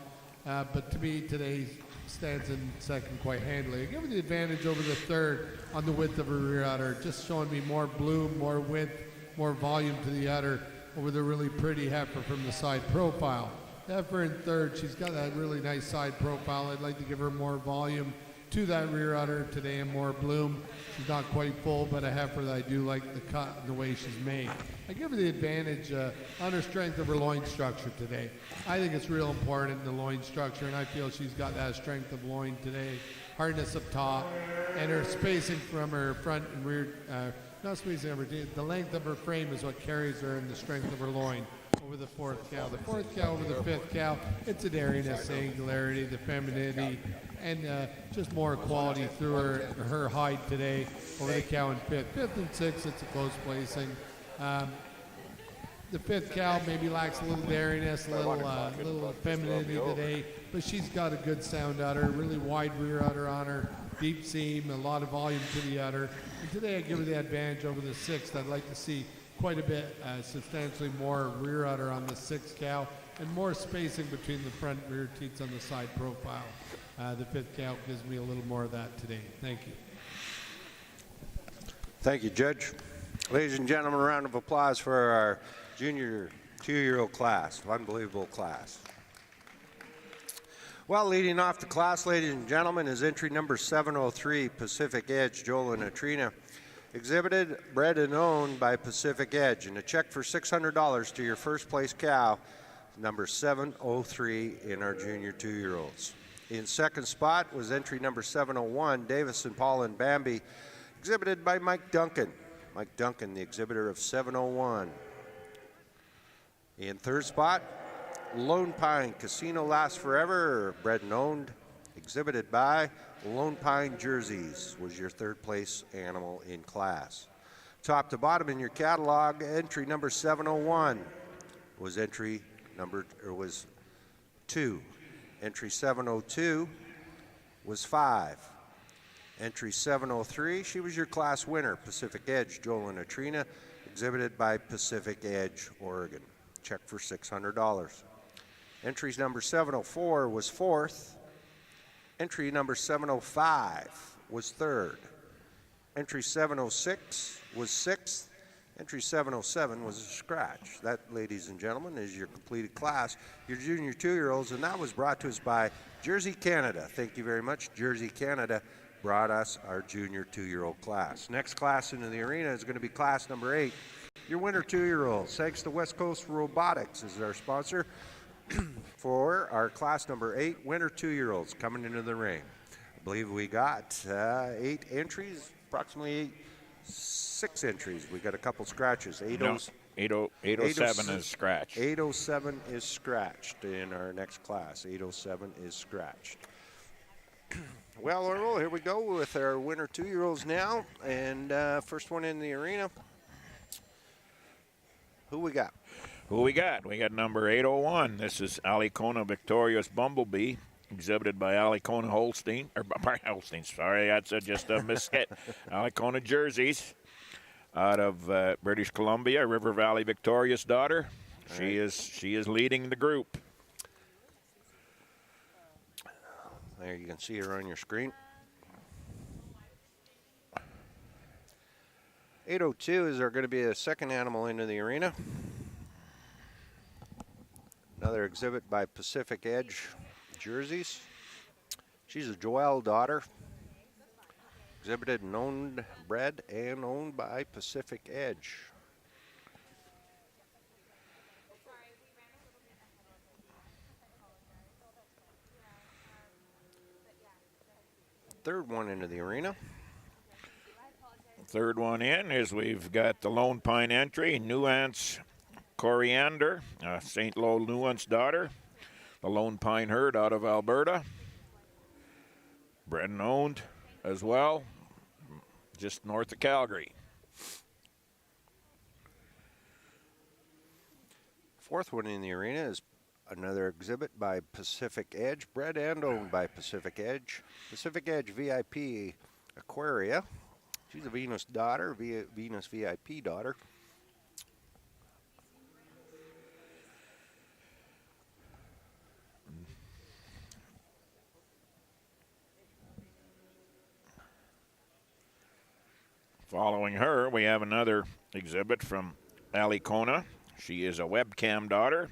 But to me, today stands in second quite handily. I give her the advantage over the third on the width of her rear udder, just showing me more bloom, more width, more volume to the udder over the really pretty heifer from the side profile. The heifer in third, she's got that really nice side profile. I'd like to give her more volume to that rear udder today and more bloom. She's not quite full, but a heifer that I do like the cut and the way she's made. I give her the advantage on her strength of her loin structure today. I think it's real important in the loin structure, and I feel she's got that strength of loin today, hardness up top, and her spacing from her front and rear, not spacing of her, the length of her frame is what carries her and the strength of her loin over the fourth cow. The fourth cow over the fifth cow, it's a dairiness, the angularity, the femininity, and just more quality through her hide today over the cow in fifth. Fifth and sixth, it's a close placing. The fifth cow maybe lacks a little dairiness, a little femininity today, but she's got a good sound udder, really wide rear udder on her, deep seam, a lot of volume to the udder. And today I give her the advantage over the sixth. I'd like to see quite a bit, substantially more rear udder on the sixth cow and more spacing between the front and rear teats on the side profile. The fifth cow gives me a little more of that today. Thank you. Thank you, Judge. Ladies and gentlemen, a round of applause for our junior 2-year-old class. Unbelievable class. Well, leading off the class, ladies and gentlemen, is entry number 703, Pacific Edge, Joel and Atrina. Exhibited, bred, and owned by Pacific Edge. And a check for $600 to your first place cow, number 703 in our junior 2-year-olds. In second spot was entry number 701, Davison, Paul, and Bambi, exhibited by Mike Duncan. Mike Duncan, the exhibitor of 701. In third spot, Lone Pine, Casino Lasts Forever, bred and owned, exhibited by Lone Pine Jerseys, was your third place animal in class. Top to bottom in your catalog, entry number 701 was was 2. Entry 702 was 5. Entry 703, she was your class winner, Pacific Edge, Joel and Atrina, exhibited by Pacific Edge, Oregon. Check for $600. Entries number 704 was 4th. Entry number 705 was 3rd. Entry 706 was 6th. Entry 707 was a scratch. That, ladies and gentlemen, is your completed class, your junior 2-year-olds, and that was brought to us by Jersey, Canada. Thank you very much. Jersey, Canada brought us our junior 2-year-old class. Next class into the arena is going to be class number 8, your winter 2-year-olds. Thanks to West Coast Robotics is our sponsor for our class number 8 winter 2-year-olds coming into the ring. I believe we got 8 entries, approximately 6 entries. We got a couple scratches. 807 is scratched. 807 is scratched in our next class. 807 is scratched. Well, Orville, here we go with our winter 2-year-olds now. And first one in the arena. Who we got? Who we got? We got number 801. This is Alicona Victorious Bumblebee, exhibited by Alicona Holstein. Holstein, sorry, that's just a mishit. Alicona Jerseys out of British Columbia, River Valley Victorious daughter. She is leading the group. There you can see her on your screen. 802 is going to be a second animal into the arena. Another exhibit by Pacific Edge Jerseys. She's a Joelle daughter. Exhibited and owned, bred and owned by Pacific Edge. Third one into the arena. Third one in is we've got the Lone Pine entry, Nuance Coriander, St. Lo Nuance daughter, the Lone Pine herd out of Alberta, bred and owned as well, just north of Calgary. Fourth one in the arena is another exhibit by Pacific Edge, bred and owned by Pacific Edge. Pacific Edge VIP Aquaria. She's a Venus daughter, Venus VIP daughter. Following her, we have another exhibit from Alicona. She is a webcam daughter.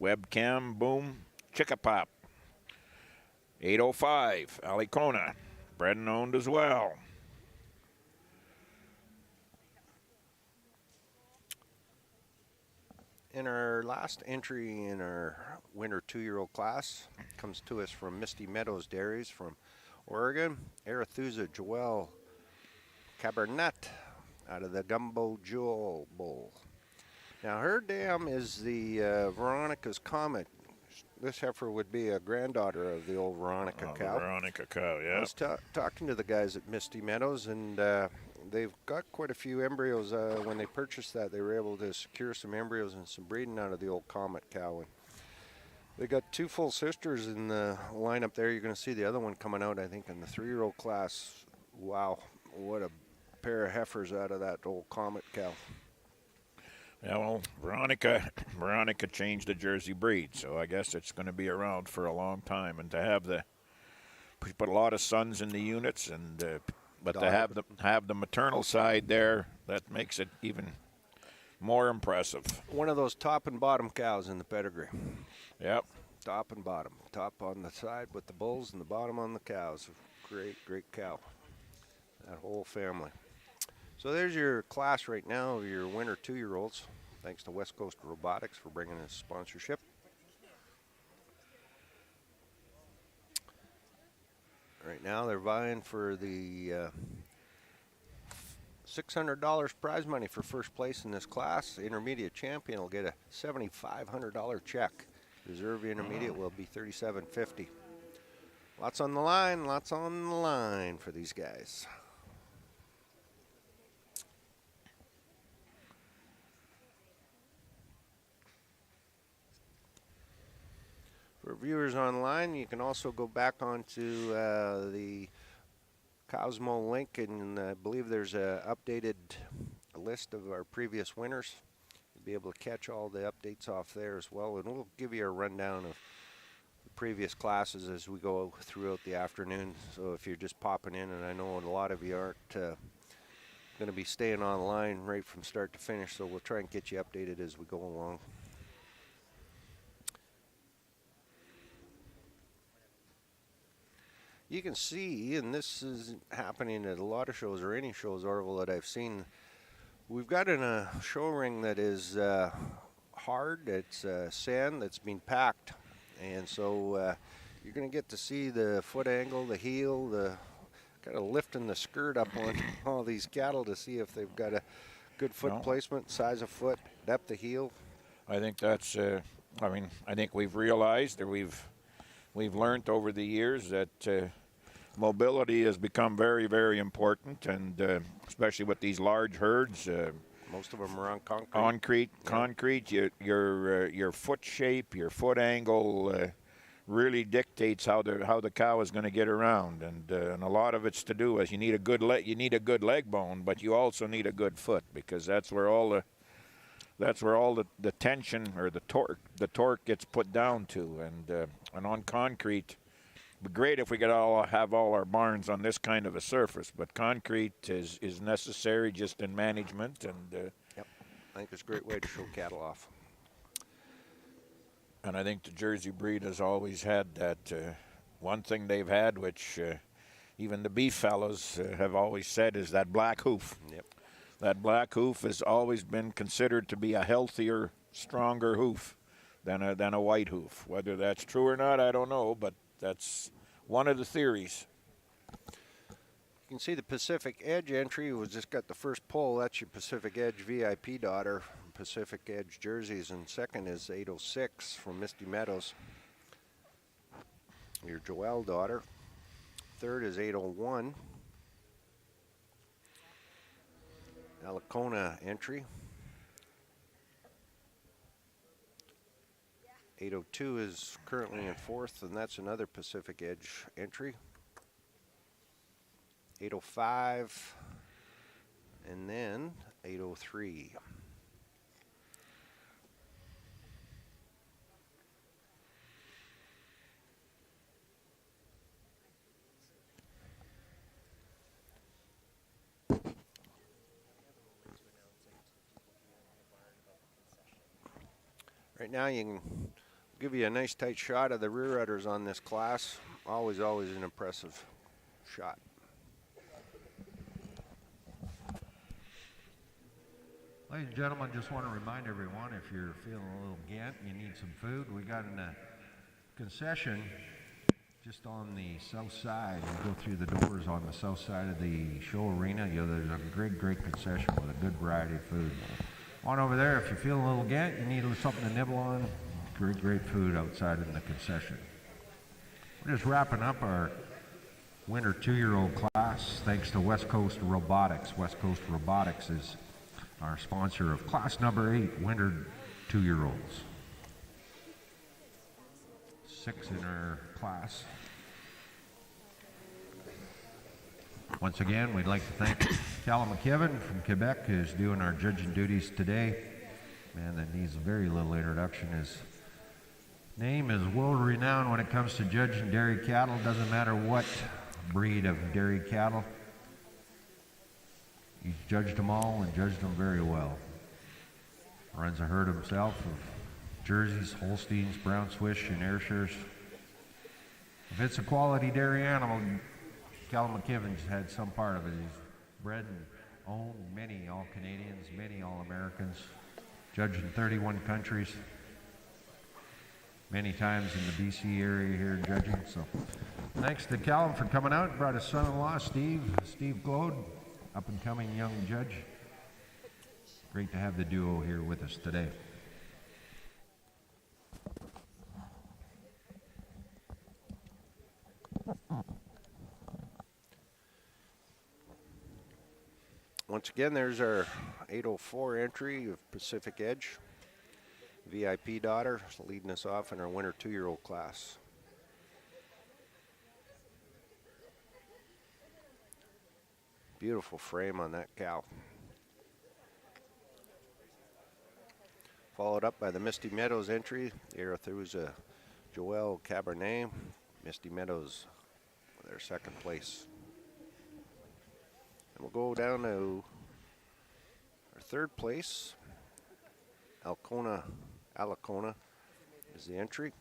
Webcam Boom Chickapop. 805, Alicona. Bred and owned as well. And our last entry in our winter 2-year-old class comes to us from Misty Meadows Dairies from Oregon. Arethusa Joelle Cabernet out of the Gumbo Jewel Bowl. Now her dam is the Veronica's Comet. This heifer would be a granddaughter of the old Veronica cow. Veronica cow, I yeah. was talking to the guys at Misty Meadows, and they've got quite a few embryos. When they purchased that, they were able to secure some embryos and some breeding out of the old Comet cow. And they got 2 full sisters in the lineup there. You're going to see the other one coming out, I think, in the 3-year-old class. Wow, what a pair of heifers out of that old Comet cow. Yeah, well, Veronica changed the Jersey breed, so I guess it's going to be around for a long time. And to have put a lot of sons in the units, and but to have the maternal side there, that makes it even more impressive. One of those top and bottom cows in the pedigree. Yep. Top and bottom. Top on the side with the bulls and the bottom on the cows. Great, great cow. That whole family. So there's your class right now, your winter 2-year-olds. Thanks to West Coast Robotics for bringing us sponsorship. Right now they're vying for the $600 prize money for first place in this class. The intermediate champion will get a $7,500 check. Reserve intermediate will be $3,750. Lots on the line for these guys. For viewers online, you can also go back onto the Cosmo link, and I believe there's an updated list of our previous winners. You'll be able to catch all the updates off there as well, and we'll give you a rundown of the previous classes as we go throughout the afternoon. So if you're just popping in, and I know a lot of you aren't going to be staying online right from start to finish, so we'll try and get you updated as we go along. You can see, and this is happening at a lot of shows, or any shows, Orville, that I've seen, we've got in a show ring that is hard. It's sand that's been packed. And so you're going to get to see the foot angle, the heel, the kind of lifting the skirt up on all these cattle to see if they've got a good foot placement, size of foot, depth of heel. I think that's, I think we've realized, or we've learned over the years that mobility has become very, very important, and especially with these large herds. Most of them are on concrete. Concrete. Your foot shape, your foot angle really dictates how the cow is going to get around, and a lot of it's to do with you need a good leg bone, but you also need a good foot, because that's where all the tension or the torque gets put down to, and on concrete. It'd be great if we could have all our barns on this kind of a surface, but concrete is necessary just in management. And yep, I think it's a great way to show cattle off. And I think the Jersey breed has always had that one thing they've had, which even the beef fellows have always said, is that black hoof. Yep. That black hoof has always been considered to be a healthier, stronger hoof than a white hoof. Whether that's true or not, I don't know, but that's one of the theories. You can see the Pacific Edge entry. We just got the first poll. That's your Pacific Edge VIP daughter, Pacific Edge jerseys, and second is 806 from Misty Meadows, your Joelle daughter. Third is 801, Alicona entry. 802 is currently in fourth, and that's another Pacific Edge entry. 805, and then 803. Right now, you can give you a nice tight shot of the rear udders on this class. Always an impressive shot. Ladies and gentlemen, just want to remind everyone, if you're feeling a little gant and you need some food, we got a concession just on the south side. You go through the doors on the south side of the show arena. There's a great concession with a good variety of food. On over there, if you're feeling a little gant, you need something to nibble on, great food outside in the concession. We're just wrapping up our winter 2-year-old class thanks to West Coast Robotics. West Coast Robotics is our sponsor of class number 8, winter 2-year-olds. 6 in our class. Once again, we'd like to thank Callum McKibben from Quebec, who's doing our judging duties today. Man, that needs very little introduction. His name is world-renowned when it comes to judging dairy cattle. Doesn't matter what breed of dairy cattle. He's judged them all and judged them very well. Runs a herd himself of Jerseys, Holsteins, Brown Swiss, and Ayrshires. If it's a quality dairy animal, Callum McKibben's had some part of it. He's bred and owned many All-Canadians, many All-Americans, judged in 31 countries, many times in the BC area here judging. So thanks to Callum for coming out. Brought his son-in-law, Steve Glode, up-and-coming young judge. Great to have the duo here with us today. Once again, there's our 804 entry of Pacific Edge. VIP daughter leading us off in our winter 2-year-old class. Beautiful frame on that cow. Followed up by the Misty Meadows entry, the Arethusa Joel Cabernet. Misty Meadows, their second place. And we'll go down to our third place. Alcona is the entry.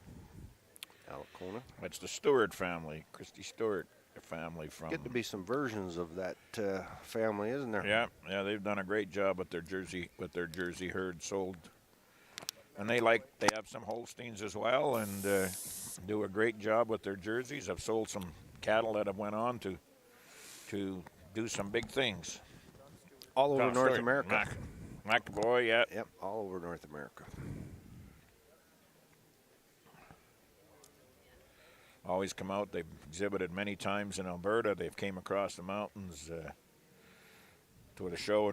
Alcona. That's the Stewart family, Christy Stewart family from. Get to be some versions of that family, isn't there? Yeah, they've done a great job with their Jersey herd sold, and they have some Holsteins as well, and do a great job with their Jerseys. I've sold some cattle that have went on to do some big things. All over North America. McAvoy, yeah. Yep, all over North America. Always come out. They've exhibited many times in Alberta. They've came across the mountains to the show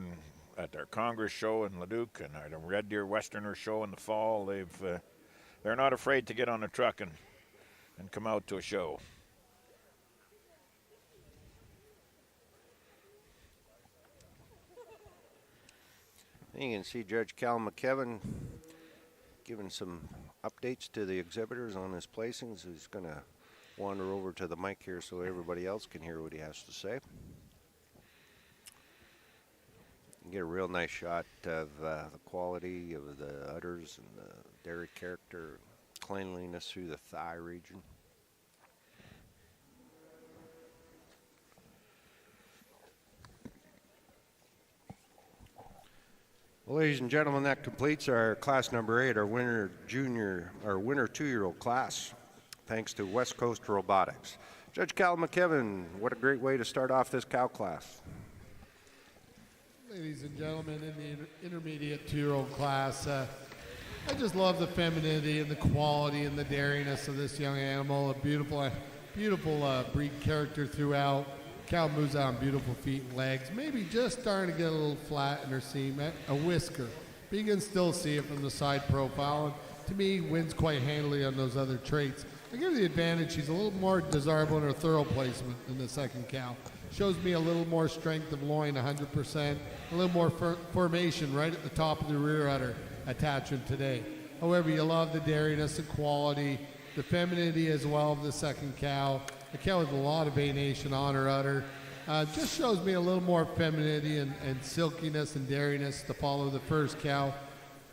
at their Congress show in Leduc and at a Red Deer Westerner show in the fall. They're not afraid to get on a truck and come out to a show. And you can see Judge Cal McKevin giving some updates to the exhibitors on his placings. He's going to wander over to the mic here so everybody else can hear what he has to say. You can get a real nice shot of the quality of the udders and the dairy character, cleanliness through the thigh region. Well, ladies and gentlemen, that completes our class number 8, our winter 2-year-old class, thanks to West Coast Robotics. Judge Cal McKevin, what a great way to start off this cow class. Ladies and gentlemen, in the intermediate 2-year-old class, I just love the femininity and the quality and the dairiness of this young animal. A beautiful breed character throughout. Cow moves out on beautiful feet and legs, maybe just starting to get a little flat in her seam, a whisker. But you can still see it from the side profile. And to me, wins quite handily on those other traits. I give her the advantage. She's a little more desirable in her thorough placement than the second cow. Shows me a little more strength of loin, 100%, a little more formation right at the top of the rear udder attachment today. However, you love the dairiness and quality, the femininity as well of the second cow. The cow with a lot of venation on her udder. Just shows me a little more femininity and silkiness and dairiness to follow the first cow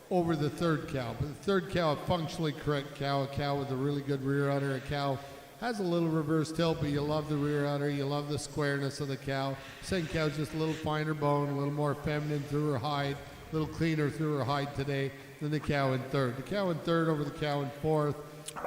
over the third cow. But the third cow, a functionally correct cow, a cow with a really good rear udder, a cow has a little reverse tilt, but you love the rear udder, you love the squareness of the cow. Second cow's just a little finer bone, a little more feminine through her hide, a little cleaner through her hide today than the cow in third. The cow in third over the cow in fourth,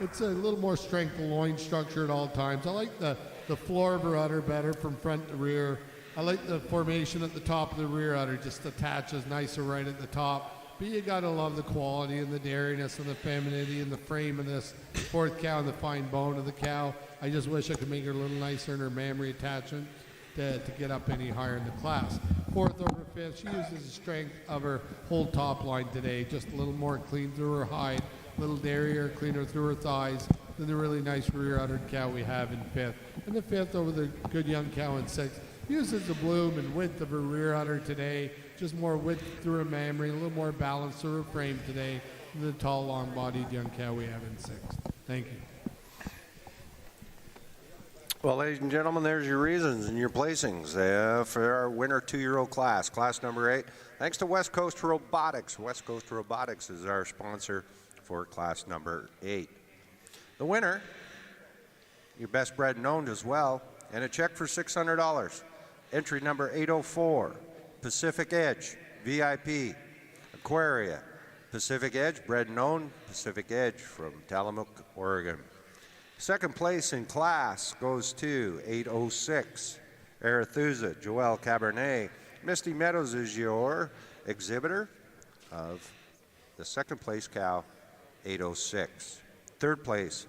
it's a little more strength of loin structure at all times. I like the floor of her udder better from front to rear. I like the formation at the top of the rear udder, just attaches nicer right at the top. But you gotta love the quality and the dairiness and the femininity and the frame of this fourth cow and the fine bone of the cow. I just wish I could make her a little nicer in her mammary attachment to get up any higher in the class. Fourth over fifth, she uses the strength of her whole top line today, just a little more clean through her hide, a little dairy cleaner through her thighs than the really nice rear uddered cow we have in fifth. And the fifth over the good young cow in sixth. Uses the bloom and width of her rear udder today, just more width through her mammary, a little more balance through her frame today than the tall, long-bodied young cow we have in sixth. Thank you. Well, ladies and gentlemen, there's your reasons and your placings for our winner 2-year-old class, class number 8. Thanks to West Coast Robotics. West Coast Robotics is our sponsor for class number 8. The winner, your best bred and owned as well, and a check for $600. Entry number 804, Pacific Edge, VIP, Aquaria, Pacific Edge, bred and owned, Pacific Edge from Tillamook, Oregon. Second place in class goes to 806, Arethusa, Joelle Cabernet. Misty Meadows is your exhibitor of the second place cow, 806. Third place,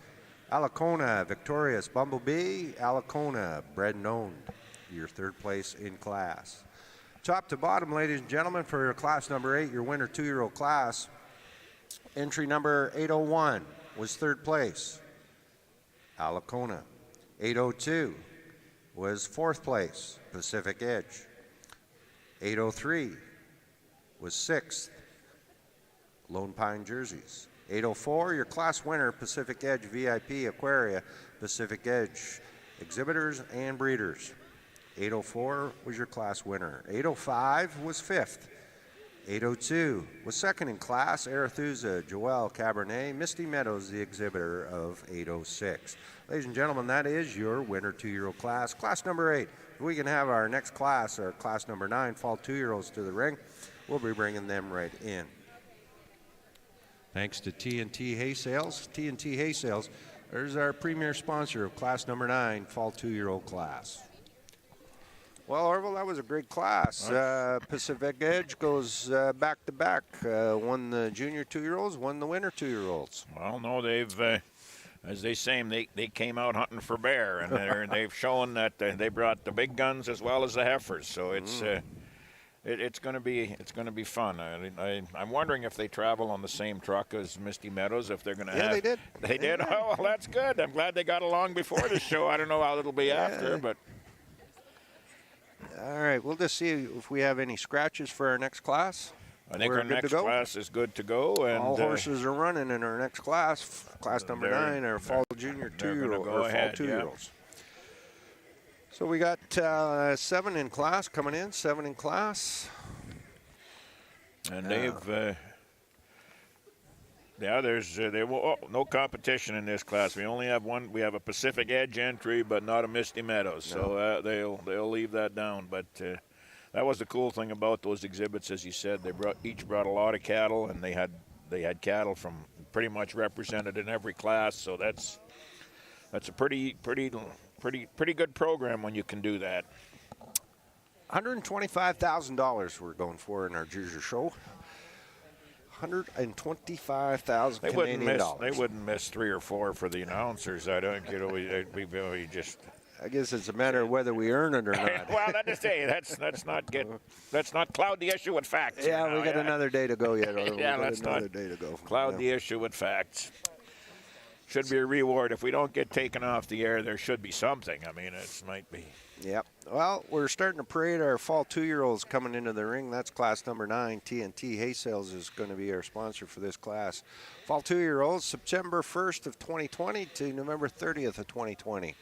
Alacona, Victorious Bumblebee, Alacona, bred and owned, your third place in class. Top to bottom, ladies and gentlemen, for your class number 8, your winner 2-year-old class, entry number 801 was third place, Alacona. 802 was fourth place, Pacific Edge. 803 was sixth, Lone Pine Jerseys. 804, your class winner, Pacific Edge VIP Aquaria, Pacific Edge exhibitors and breeders. 804 was your class winner. 805 was fifth. 802 was second in class, Arethusa, Joelle Cabernet, Misty Meadows, the exhibitor of 806. Ladies and gentlemen, that is your winner 2-year-old class. Class number 8. If we can have our next class, our class number 9, fall 2-year-olds to the ring, we'll be bringing them right in. Thanks to T&T Hay Sales. T&T Hay Sales, there's our premier sponsor of class number 9, fall 2-year-old class. Well, Orville, that was a great class. Pacific Edge goes back to back. Won the junior 2-year-olds, won the winter 2-year-olds. Well, no, they've, as they say, they came out hunting for bear, and they've shown that they brought the big guns as well as the heifers. So it's going to be fun. I'm wondering if they travel on the same truck as Misty Meadows. If they're going to have. They did. They did. Oh, well, that's good. I'm glad they got along before the show. I don't know how it'll be after, but. All right, we'll just see if we have any scratches for our next class. I think our next class is good to go. And all horses are running in our next class, class number 9, our fall junior 2-year-old or fall 2-year-olds. So we got 7 in class coming in, 7 in class. And they've, there's no competition in this class. We only have one. We have a Pacific Edge entry, but not a Misty Meadows. So they'll leave that down. But that was the cool thing about those exhibits, as you said. They each brought a lot of cattle, and they had cattle from pretty much represented in every class. So that's a pretty good program when you can do that. $125,000 we're going for in our junior show. $125,000 Canadian dollars. They wouldn't miss 3 or 4 for the announcers. I don't. It'd be just. I guess it's a matter of whether we earn it or not. Well, let's not cloud the issue with facts. Yeah, here we now, got another day to go yet. Or Yeah, we got let's another not day to go. cloud Yeah. the issue with facts. Should be a reward. If we don't get taken off the air, there should be something. I mean, it might be. Yep. Well, we're starting to parade our fall 2-year-olds coming into the ring. That's class number 9. TNT Hay Sales is going to be our sponsor for this class. Fall 2-year-olds, September 1st of 2020 to November 30th of 2020.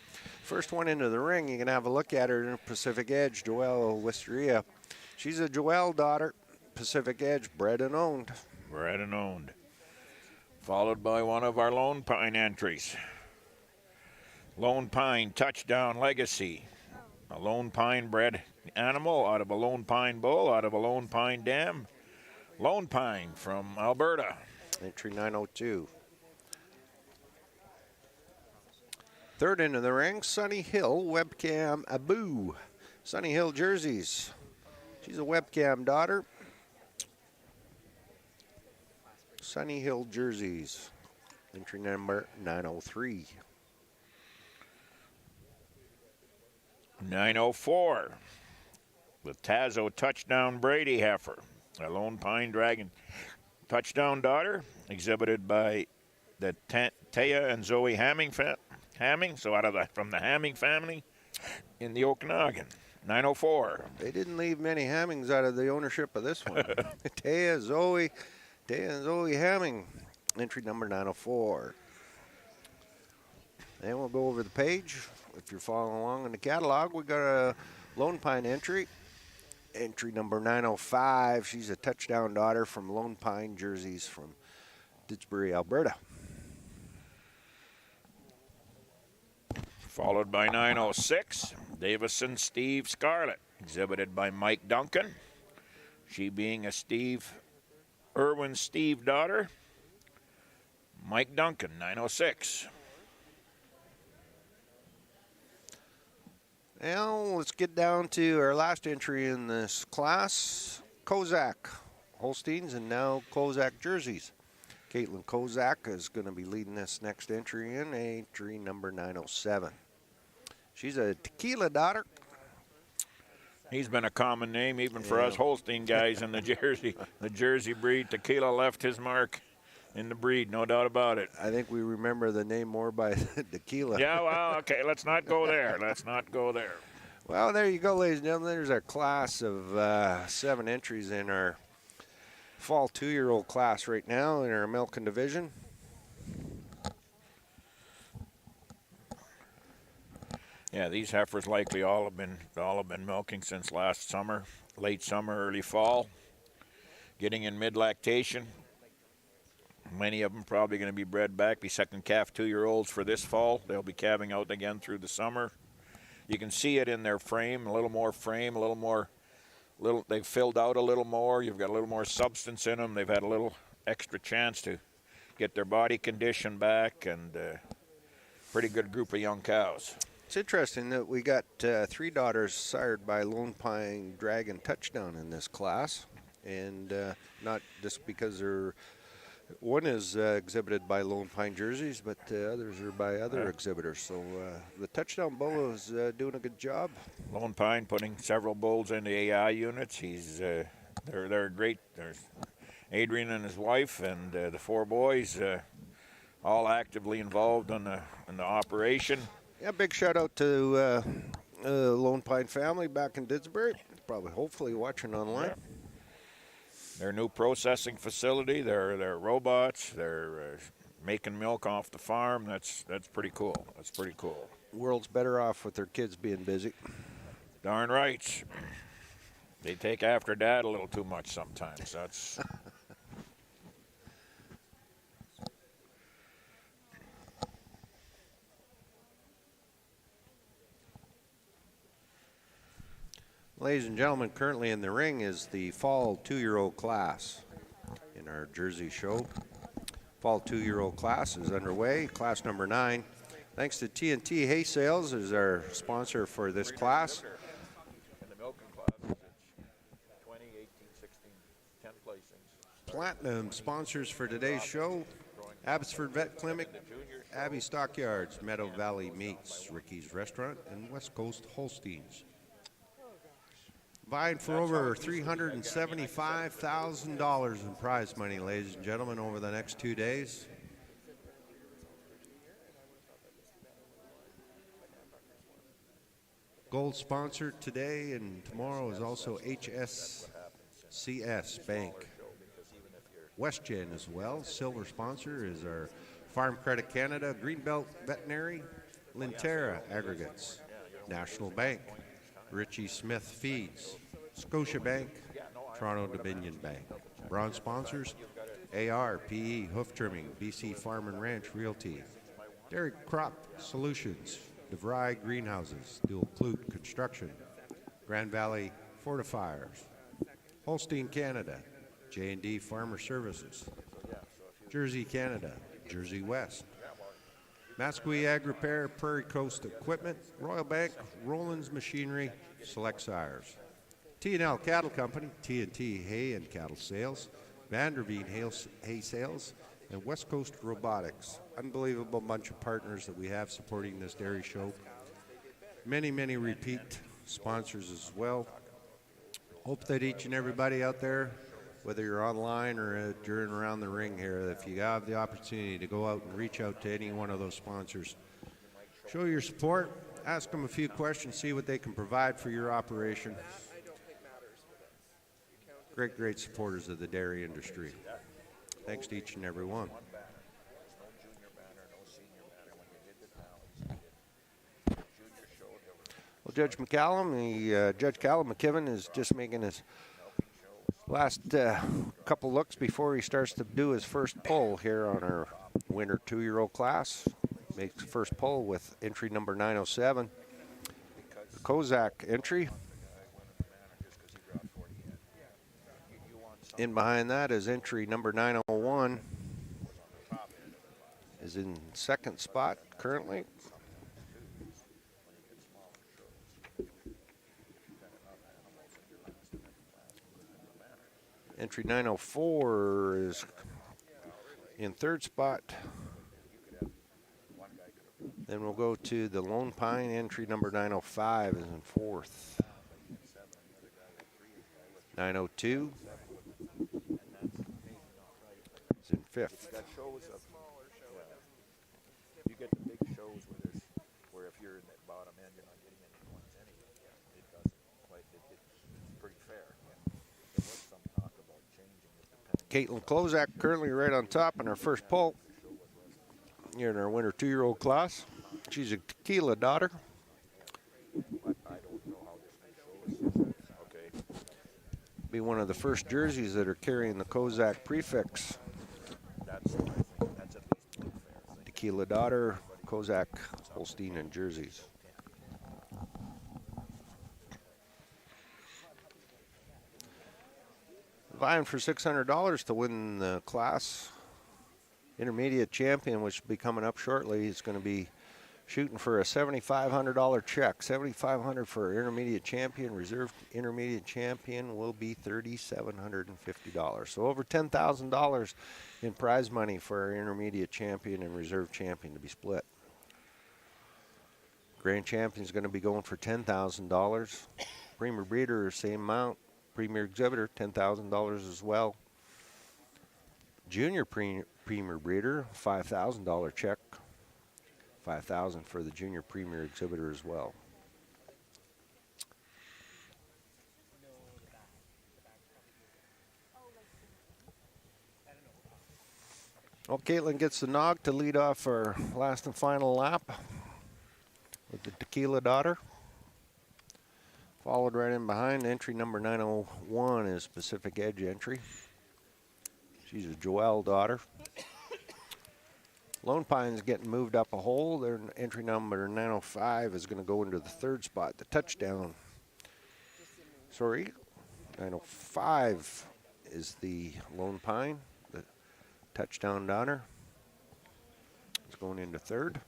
First one into the ring, you can have a look at her in Pacific Edge, Joelle Wisteria. She's a Joelle daughter, Pacific Edge, bred and owned. Bred and owned. Followed by one of our Lone Pine entries. Lone Pine Touchdown Legacy. A Lone Pine bred animal out of a Lone Pine bull, out of a Lone Pine dam. Lone Pine from Alberta. Entry 902. Third into the ring, Sunny Hill, Webcam Abu. Sunny Hill jerseys. She's a Webcam daughter. Sunny Hill jerseys. Entry number 903. 904. The Tazo Touchdown Brady heifer. A Lone Pine Dragon touchdown daughter, exhibited by the Taya and Zoe Hamming, from the Hamming family in the Okanagan. 904. They didn't leave many Hammings out of the ownership of this one. Taya and Zoe Hamming. Entry number 904. And we'll go over the page. If you're following along in the catalog, we got a Lone Pine entry. Entry number 905. She's a touchdown daughter from Lone Pine jerseys from Didsbury, Alberta. Followed by 906. Davison Steve Scarlett, exhibited by Mike Duncan. She being a Irwin Steve daughter. Mike Duncan, 906. Now let's get down to our last entry in this class. Kozak Holsteins and now Kozak jerseys. Caitlin Kozak is going to be leading this next entry in, entry number 907. She's a Tequila daughter. He's been a common name even for us Holstein guys in the Jersey breed. Tequila left his mark in the breed, no doubt about it. I think we remember the name more by Tequila. Yeah, well, okay, let's not go there. Well, there you go, ladies and gentlemen. There's our class of 7 entries in our fall 2-year-old class right now in our milking division. Yeah, these heifers likely all have been milking since last summer, late summer, early fall, getting in mid-lactation. Many of them probably going to be bred back, be second calf 2-year-olds for this fall. They'll be calving out again through the summer. You can see it in their frame, they've filled out a little more. You've got a little more substance in them. They've had a little extra chance to get their body condition back, and pretty good group of young cows. It's interesting that we got 3 daughters sired by Lone Pine Dragon Touchdown in this class, and not just because one is exhibited by Lone Pine jerseys, but others are by other exhibitors. So the Touchdown Bull is doing a good job. Lone Pine putting several bulls into AI units. They're great. There's Adrian and his wife and the 4 boys, all actively involved in the operation. Yeah, big shout out to Lone Pine family back in Didsbury. Probably, hopefully, watching online. Yeah. Their new processing facility, their robots, they're making milk off the farm. That's pretty cool. World's better off with their kids being busy. Darn right. They take after Dad a little too much sometimes. That's. Ladies and gentlemen, currently in the ring is the fall 2-year-old class in our Jersey show. Fall 2-year-old class is underway, class number 9. Thanks to TNT Hay Sales is our sponsor for this class. In the milking classes, it's 20, 18, 16, 10 placings. Platinum sponsors for today's show. Abbotsford Vet Clinic, Abbey Stockyards, Meadow Valley Meats, Ricky's Restaurant, and West Coast Holsteins. Vying for over $375,000 in prize money, ladies and gentlemen, over the next 2 days. Gold sponsor today and tomorrow is also HSCS Bank. WestGen as well. Silver sponsor is our Farm Credit Canada, Greenbelt Veterinary, Linterra Aggregates, National Bank, Richie Smith Feeds, Scotia Bank, Toronto Dominion Bank. Bronze sponsors, AR, PE, Hoof Trimming, BC Farm and Ranch Realty, Dairy Crop Solutions, DeVry Greenhouses, Dual Clute Construction, Grand Valley Fortifiers, Holstein Canada, J&D Farmer Services, Jersey Canada, Jersey West, Mascouy Ag Repair, Prairie Coast Equipment, Royal Bank, Roland's Machinery, Select Sires, T&L Cattle Company, T&T Hay and Cattle Sales, Vanderveen Hay Sales, and West Coast Robotics. Unbelievable bunch of partners that we have supporting this dairy show. Many, many repeat sponsors as well. Hope that each and everybody out there, whether you're online or during around the ring here, if you have the opportunity to go out and reach out to any one of those sponsors, show your support, ask them a few questions, see what they can provide for your operation. Great, great supporters of the dairy industry. Thanks to each and every one. Well, Judge Callum McKibben is just making his last couple looks before he starts to do his first pull here on our winter 2-year-old class. Makes the first pull with entry number 907. The Kozak entry. In behind that is entry number 901. Is in second spot currently. Entry 904 is in third spot. Then we'll go to the Lone Pine. Entry number 905 is in fourth. 902 is in fifth. That shows up. You get the big shows where if you're in that bottom end, you're not getting any points anyway. It doesn't quite. It's pretty fair. There was some talk about changing it depending. Caitlin Klozak currently right on top in her first pull here in our winter 2-year-old class. She's a Tequila daughter. I don't know how this new show is. Okay. Be one of the first jerseys that are carrying the Kozak prefix. That's I think that's at least a fair thing. Tequila daughter, Kozak, Holstein, and jerseys. Vying for $600 to win the class intermediate champion, which will be coming up shortly. He's going to be shooting for a $7,500 check. $7,500 for intermediate champion. Reserve intermediate champion will be $3,750. So over $10,000 in prize money for our intermediate champion and reserve champion to be split. Grand champion is going to be going for $10,000. Premier breeder, same amount. Premier exhibitor, $10,000 as well. Junior premier breeder, $5,000 check. $5,000 for the junior premier exhibitor as well. Well, Caitlin gets the nog to lead off our last and final lap with the Tequila daughter. Followed right in behind, entry number 901 is Pacific Edge entry. She's a Joelle daughter. Lone Pine's getting moved up a hole. Their entry number 905 is going to go into the third spot, the touchdown. 905 is the Lone Pine, the touchdown daughter. It's going into third.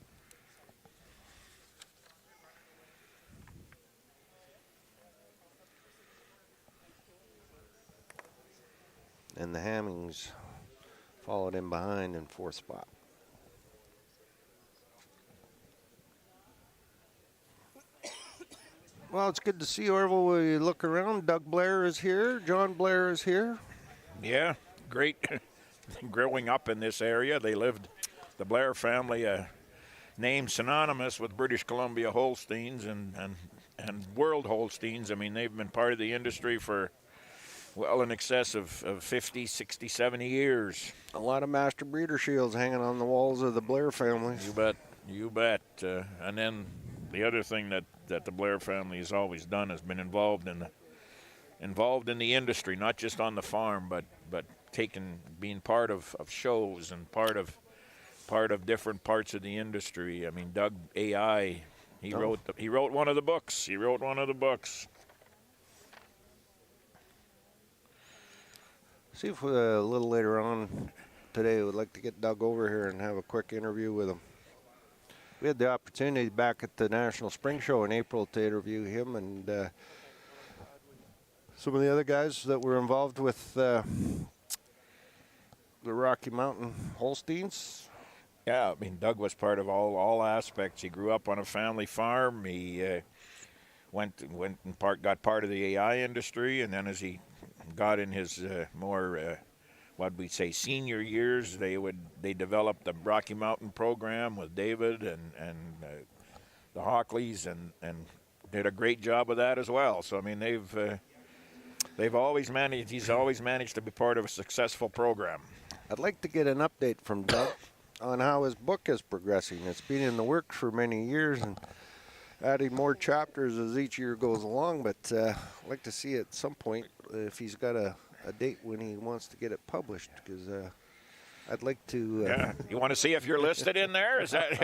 And the Hammings Followed in behind in 4th spot. Well, it's good to see Orville. We look around. Doug Blair is here. John Blair is here. Yeah, great. Growing up in this area, the Blair family, name synonymous with British Columbia Holsteins and World Holsteins. I mean, they've been part of the industry for well in excess of 50, 60, 70 years. A lot of master breeder shields hanging on the walls of the Blair families. You bet. And then the other thing that the Blair family has always done has been involved in the industry, not just on the farm, but being part of shows and part of different parts of the industry. I mean, Doug AI, he wrote one of the books. See if a little later on today we'd like to get Doug over here and have a quick interview with him. We had the opportunity back at the National Spring Show in April to interview him and some of the other guys that were involved with the Rocky Mountain Holsteins. Yeah, I mean, Doug was part of all aspects. He grew up on a family farm. He went and got part of the AI industry, and then as he got in his more what we'd say senior years, they developed the Rocky Mountain program with David and the Hockleys and did a great job of that as well. So I mean, he's always managed to be part of a successful program. I'd like to get an update from Doug on how his book is progressing. It's been in the works for many years and adding more chapters as each year goes along, but I'd like to see at some point if he's got a date when he wants to get it published, because I'd like to... yeah, you want to see if you're listed in there? Is that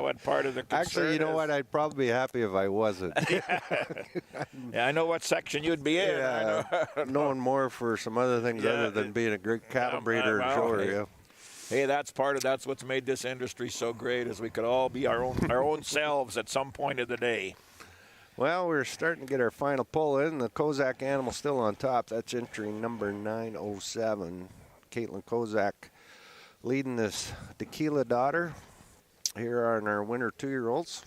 what part of the concern Actually, you know is? what? I'd probably be happy if I wasn't. Yeah, I know what section you'd be in. Yeah, known more for some other things other than being a great cattle breeder and shower. Hey, Yeah. hey, that's what's made this industry so great, is we could all be our own selves at some point of the day. Well, we're starting to get our final pull in. The Kozak animal still on top. That's entry number 907. Caitlin Kozak leading this Tequila daughter. Here are our winter 2-year-olds.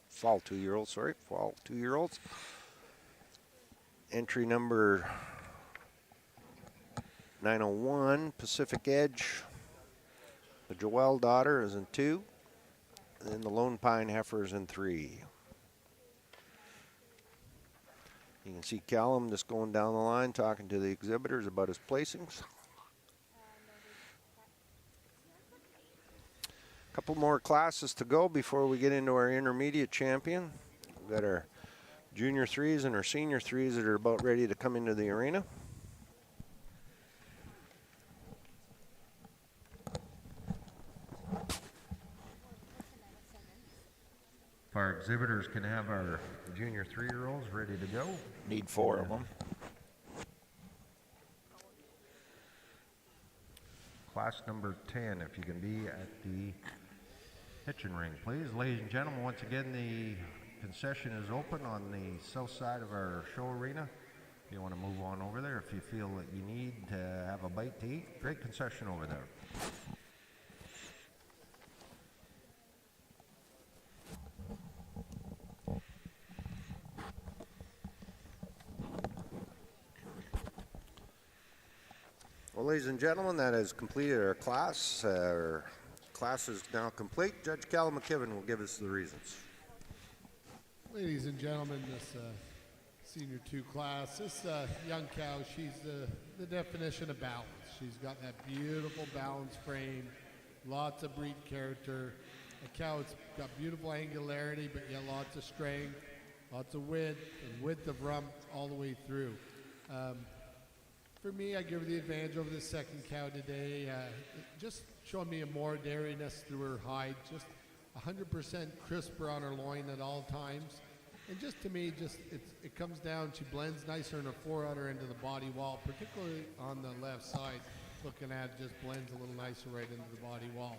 Fall 2-year-olds. Entry number 901, Pacific Edge. The Joelle daughter is in 2. And then the Lone Pine heifer is in 3. You can see Callum just going down the line talking to the exhibitors about his placings. A couple more classes to go before we get into our intermediate champion. We've got our junior 3s and our senior 3s that are about ready to come into the arena. If our exhibitors can have our junior 3-year-olds ready to go. Need 4 of them. Class number 10, if you can be at the hitching ring, please. Ladies and gentlemen, once again, the concession is open on the south side of our show arena. If you want to move on over there, if you feel that you need to have a bite to eat, great concession over there. Well, ladies and gentlemen, that has completed our class. Our class is now complete. Judge Callum McKibben will give us the reasons. Ladies and gentlemen, this senior 2 class, this young cow, she's the definition of balance. She's got that beautiful balance frame, lots of breed character. A cow that's got beautiful angularity, but yet lots of strength, lots of width, and width of rump all the way through. For me, I give her the advantage over the second cow today. Just showing me a more dairiness through her hide, just 100% crisper on her loin at all times. And just to me, it comes down, she blends nicer in her fore-udder into the body wall, particularly on the left side. Looking at it, just blends a little nicer right into the body wall.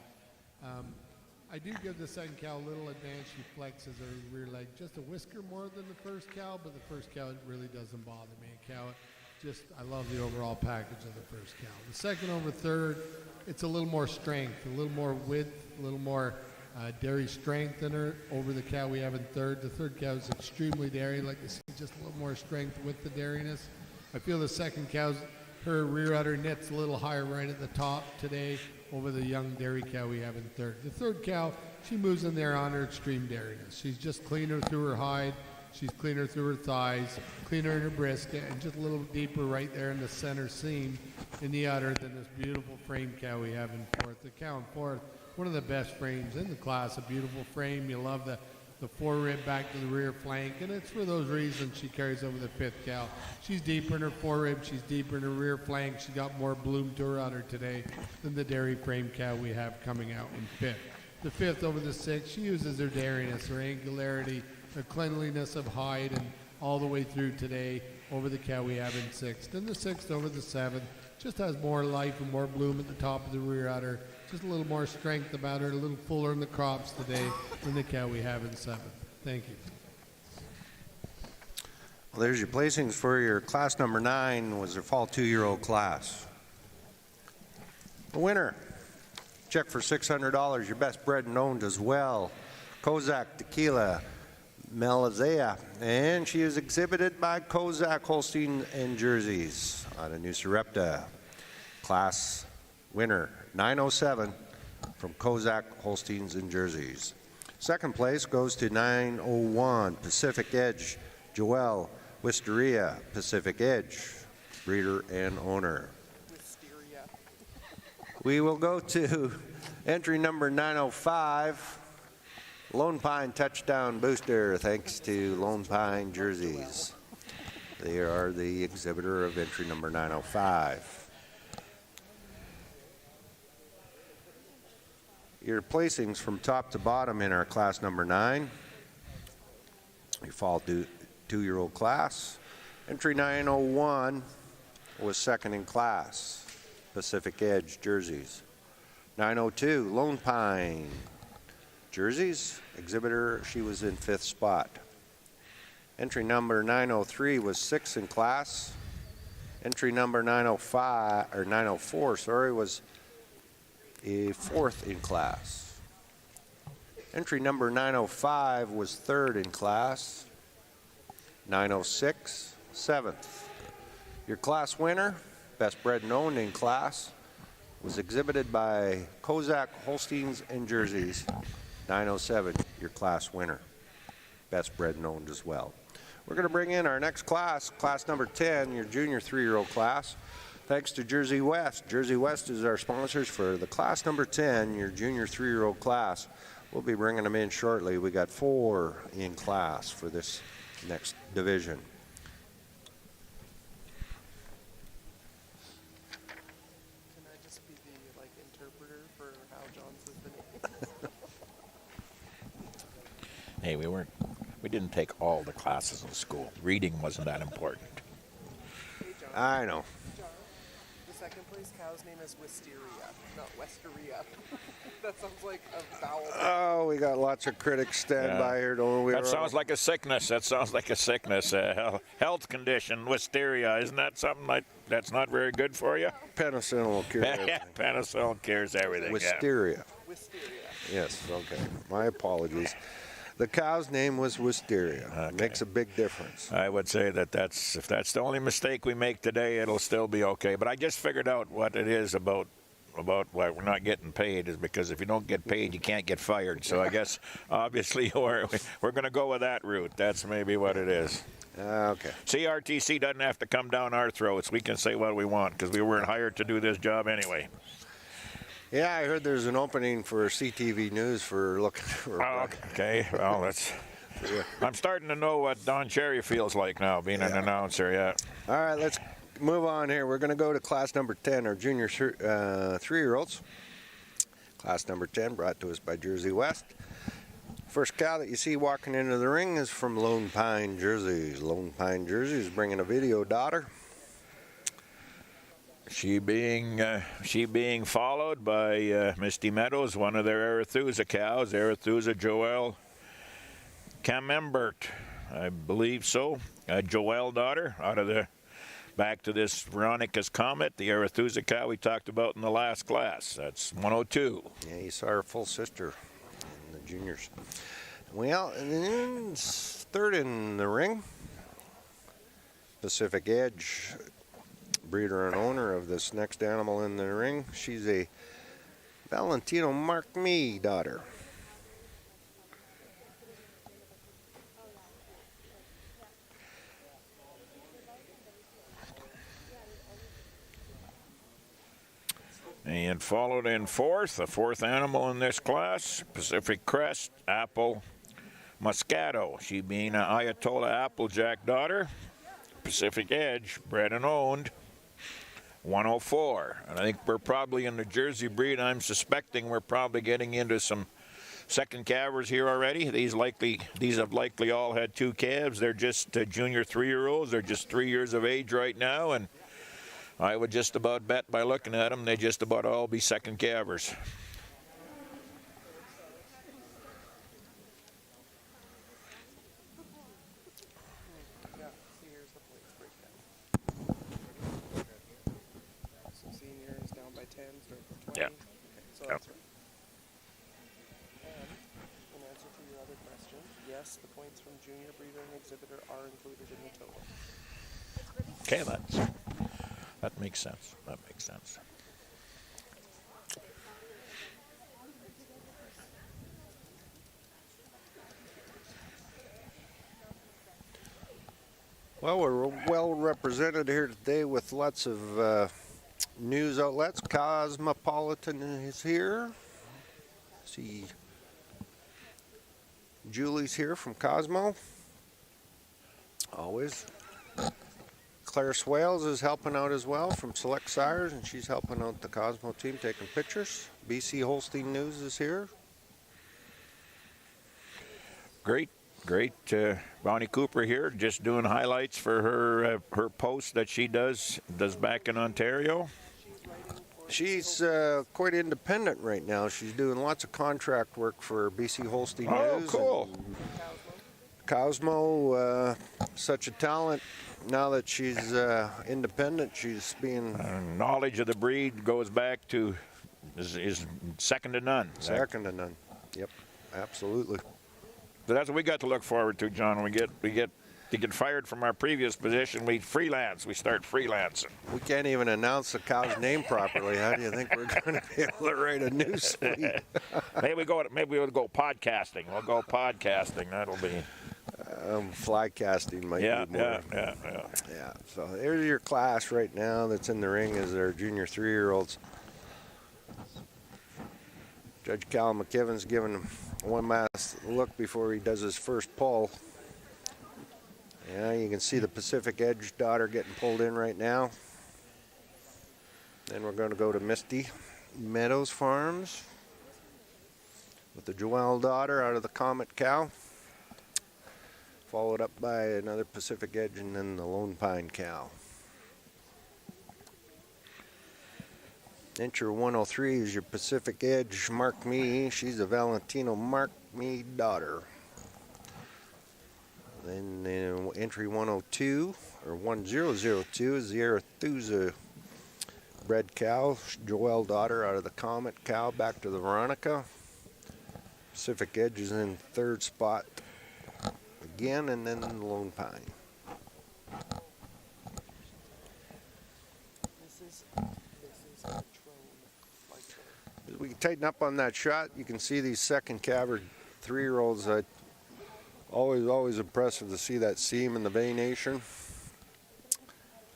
I do give the second cow a little advantage. She flexes her rear leg just a whisker more than the first cow, but the first cow, it really doesn't bother me. A cow just, I love the overall package of the first cow. The second over third, it's a little more strength, a little more width, a little more dairy strength in her over the cow we have in third. The third cow is extremely dairy, like you see, just a little more strength with the dairiness. I feel the second cow's, her rear udder knits a little higher right at the top today over the young dairy cow we have in third. The third cow, she moves in there on her extreme dairiness. She's just cleaner through her hide, she's cleaner through her thighs, cleaner in her brisket, and just a little deeper right there in the center seam in the udder than this beautiful frame cow we have in fourth. The cow in fourth, one of the best frames in the class, a beautiful frame. You love the forerib back to the rear flank, and it's for those reasons she carries over the fifth cow. She's deeper in her forerib, she's deeper in her rear flank, she got more bloom to her udder today than the dairy frame cow we have coming out in fifth. The fifth over the sixth, she uses her dairiness, her angularity, her cleanliness of hide, and all the way through today over the cow we have in sixth. And the sixth over the seventh just has more life and more bloom at the top of the rear udder, just a little more strength about her, a little fuller in the crops today than the cow we have in seventh. Thank you. Well, there's your placings for your class number 9, was their fall 2-year-old class. The winner, check for $600, your best bred and owned as well, Kozak Tequila Melazea, and she is exhibited by Kozak Holstein and Jerseys out of New Sarepta. Class winner 907 from Kozak Holsteins and Jerseys. Second place goes to 901 Pacific Edge Joelle Wisteria, Pacific Edge breeder and owner. Wisteria. We will go to entry number 905 Lone Pine Touchdown Booster, thanks to Lone Pine Jerseys. They are the exhibitor of entry number 905. Your placings from top to bottom in our class number 9. Your fall 2-year-old class. Entry 901 was second in class, Pacific Edge Jerseys. 902 Lone Pine Jerseys, exhibitor, she was in 5th spot. Entry number 903 was 6th in class. Entry number 904, sorry, was a 4th in class. Entry number 905 was 3rd in class. 906, 7th. Your class winner, best bred and owned in class, was exhibited by Kozak Holsteins and Jerseys. 907, your class winner. Best bred and owned as well. We're going to bring in our next class, class number 10, your junior 3-year-old class. Thanks to Jersey West. Jersey West is our sponsors for the class number 10, your junior 3-year-old class. We'll be bringing them in shortly. We got 4 in class for this next division. Can I just be the interpreter for how John says the name? Hey, we didn't take all the classes in school. Reading wasn't that important. Hey, John. I know. John, the second place cow's name is Wisteria, not Westeria. That sounds like a vowel. Oh, we got lots of critics stand by here, don't we? That sounds like a sickness. That sounds like a sickness, health condition, wisteria. Isn't that something like that's not very good for you? Penicillin will cure everything. Penicillin cures everything. Wisteria. Wisteria. Yes, okay. My apologies. The cow's name was Wisteria. Okay. Makes a big difference. I would say if that's the only mistake we make today, it'll still be okay. But I just figured out what it is about why we're not getting paid is because if you don't get paid, you can't get fired. So I guess obviously we're going to go with that route. That's maybe what it is. Okay. CRTC doesn't have to come down our throats. We can say what we want because we weren't hired to do this job anyway. Yeah, I heard there's an opening for CTV News for looking for. Oh, okay. Well, that's. I'm starting to know what Don Cherry feels like now, being an announcer. Yeah. All right, let's move on here. We're going to go to class number 10, our junior 3-year-olds. Class number 10 brought to us by Jersey West. First cow that you see walking into the ring is from Lone Pine Jerseys. Lone Pine Jerseys bringing a video daughter. She being followed by Misty Meadows, one of their Arethusa cows, Arethusa Joelle Camembert, I believe so. A Joelle daughter out of the Back to this Veronica's Comet, the Arethusa cow we talked about in the last class. That's 102. Yeah, you saw her full sister in the juniors. Well, and then third in the ring, Pacific Edge, breeder and owner of this next animal in the ring. She's a Valentino Mark Me daughter. And followed in fourth, the fourth animal in this class, Pacific Crest Apple Moscato. She being an Ayatollah Applejack daughter. Pacific Edge, bred and owned, 104. And I think we're probably in the Jersey breed. I'm suspecting we're probably getting into some second calvers here already. These have likely all had two calves. They're just junior 3-year-olds. They're just 3 years of age right now, and I would just about bet by looking at them, they just about all be second calvers. Yeah, see, here's the points breakdown. So senior is down by 10, starting from 20. Yeah. Okay, so Yeah. that's right. And in answer to your other question, yes, the points from junior breeder and exhibitor are included in the total. Okay, that makes sense. That makes sense. Well, we're well represented here today with lots of news outlets. Cosmopolitan is here. See, Julie's here from Cosmo. Always. Claire Swales is helping out as well from Select Sires, and she's helping out the Cosmo team taking pictures. BC Holstein News is here. Great. Bonnie Cooper here, just doing highlights for her post that she does back in Ontario. She's quite independent right now. She's doing lots of contract work for BC Holstein News. Oh, cool. Cosmo, such a talent. Now that she's independent, she's being Knowledge of the breed goes back to is second to none. second to none. Yep, absolutely. So that's what we got to look forward to, John. We get to get fired from our previous position. We freelance. We start freelancing. We can't even announce the cow's name properly. How do you think we're going to be able to write a news feed? Maybe we'll go podcasting. We'll go podcasting. That'll be Fly casting might be more. Yeah. So there's your class right now that's in the ring is our junior 3-year-olds. Judge Cal McKibben's giving him one last look before he does his first pull. Yeah, you can see the Pacific Edge daughter getting pulled in right now. Then we're going to go to Misty Meadows Farms with the Joelle daughter out of the Comet cow. Followed up by another Pacific Edge and then the Lone Pine cow. Incher 103 is your Pacific Edge Mark Me. She's a Valentino Mark Me daughter. Then entry 102 or 1002 is the Arethusa bred cow, Joelle daughter out of the Comet cow back to the Veronica. Pacific Edge is in third spot again, and then the Lone Pine. This is a As we tighten up on that shot, you can see these second calver 3-year-olds. Always impressive to see that seam in the venation.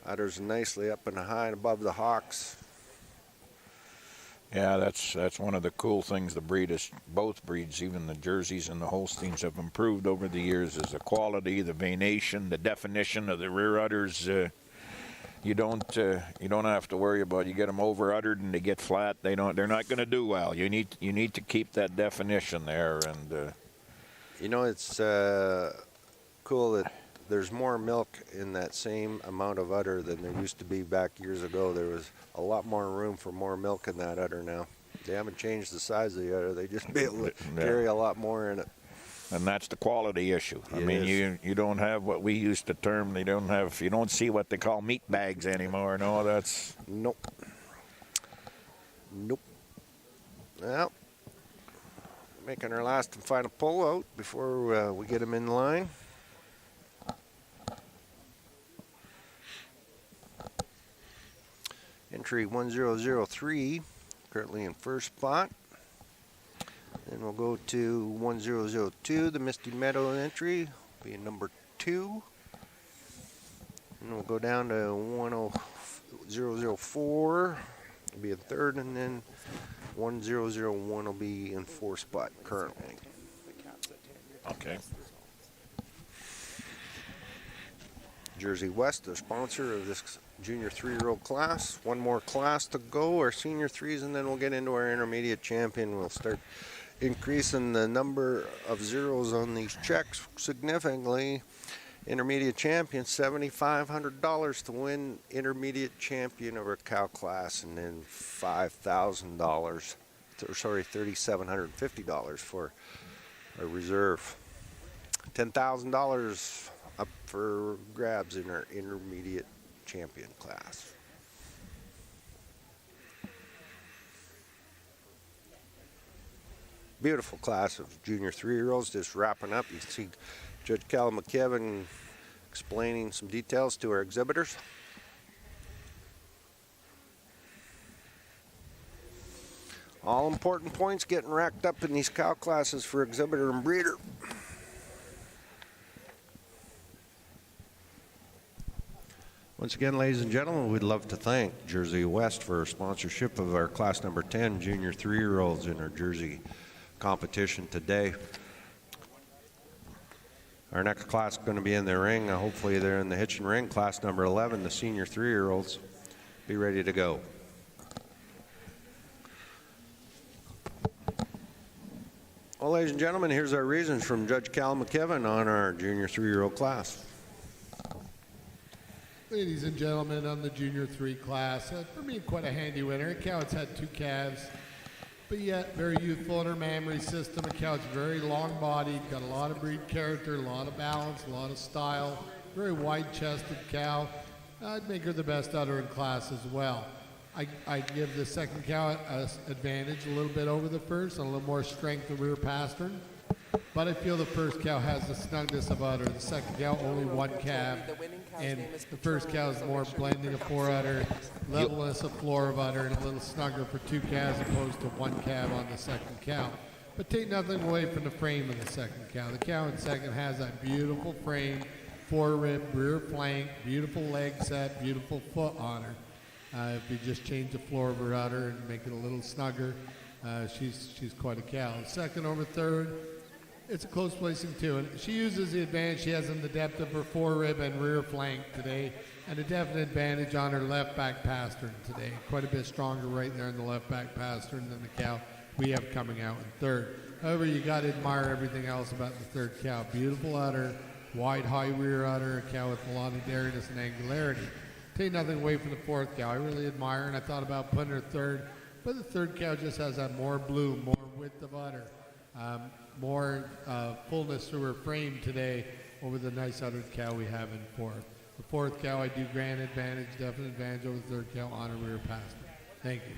Udders nicely up and high and above the hocks. Yeah, that's one of the cool things the breed is. Both breeds, even the Jerseys and the Holsteins, have improved over the years. Is the quality, the venation, the definition of the rear udders. You don't have to worry about. You get them over uddered and they get flat. They're not going to do well. You need to keep that definition there. And it's cool that there's more milk in that same amount of udder than there used to be back years ago. There was a lot more room for more milk in that udder now. They haven't changed the size of the udder. They just be able to carry a lot more in it. And that's the quality issue. I It mean, is. you don't have what we used to term, you don't see what they call meat bags anymore. No, that's... Nope. Nope. Well, making our last and final pull out before we get them in line. Entry 1003, currently in first spot. Then we'll go to 1002, the Misty Meadow entry, being number 2. And we'll go down to 10004, will be in third, and then 1001 will be in fourth spot currently. Okay. Jersey West, the sponsor of this junior 3-year-old class. One more class to go, our senior 3s, and then we'll get into our intermediate champion. We'll start increasing the number of zeros on these checks significantly. Intermediate champion, $7,500 to win intermediate champion of our cow class, and then $5,000, sorry, $3,750 for a reserve. $10,000 up for grabs in our intermediate champion class. Beautiful class of junior 3-year-olds just wrapping up. You see Judge Cal McKevin explaining some details to our exhibitors. All important points getting racked up in these cow classes for exhibitor and breeder. Once again, ladies and gentlemen, we'd love to thank Jersey West for sponsorship of our class number 10 junior 3-year-olds in our Jersey competition today. Our next class is going to be in the ring. Hopefully they're in the hitching ring. Class number 11, the senior 3-year-olds. Be ready to go. Well, ladies and gentlemen, here's our reasons from Judge Cal McKevin on our junior 3-year-old class. Ladies and gentlemen, on the Junior 3 class, for me, quite a handy winner. A cow that's had 2 calves, but yet very youthful in her mammary system. A cow that's very long-bodied, got a lot of breed character, a lot of balance, a lot of style. Very wide-chested cow. I'd make her the best out of her in class as well. I give the second cow an advantage a little bit over the first, and a little more strength of rear pastern. But I feel the first cow has the snugness of udder. The second cow only 1 calf, and the first cow is more blending of fore udder, levelness of floor of udder, and a little snugger for 2 calves opposed to 1 calf on the second cow. But take nothing away from the frame of the second cow. The cow in second has that beautiful frame, fore rib, rear flank, beautiful leg set, beautiful foot on her. If you just change the floor of her udder and make it a little snugger, she's quite a cow. Second over third, it's a close placing too, and she uses the advantage she has in the depth of her fore rib and rear flank today, and a definite advantage on her left back pastern today. Quite a bit stronger right there in the left back pastern than the cow we have coming out in third. However, you got to admire everything else about the third cow. Beautiful udder, wide high rear udder, a cow with a lot of dairiness and angularity. Take nothing away from the fourth cow. I really admire her, and I thought about putting her third, but the third cow just has that more bloom, more width of udder. More fullness through her frame today over the nice uddered cow we have in fourth. The fourth cow I do grant advantage, definite advantage over the third cow on her rear pastern. Thank you.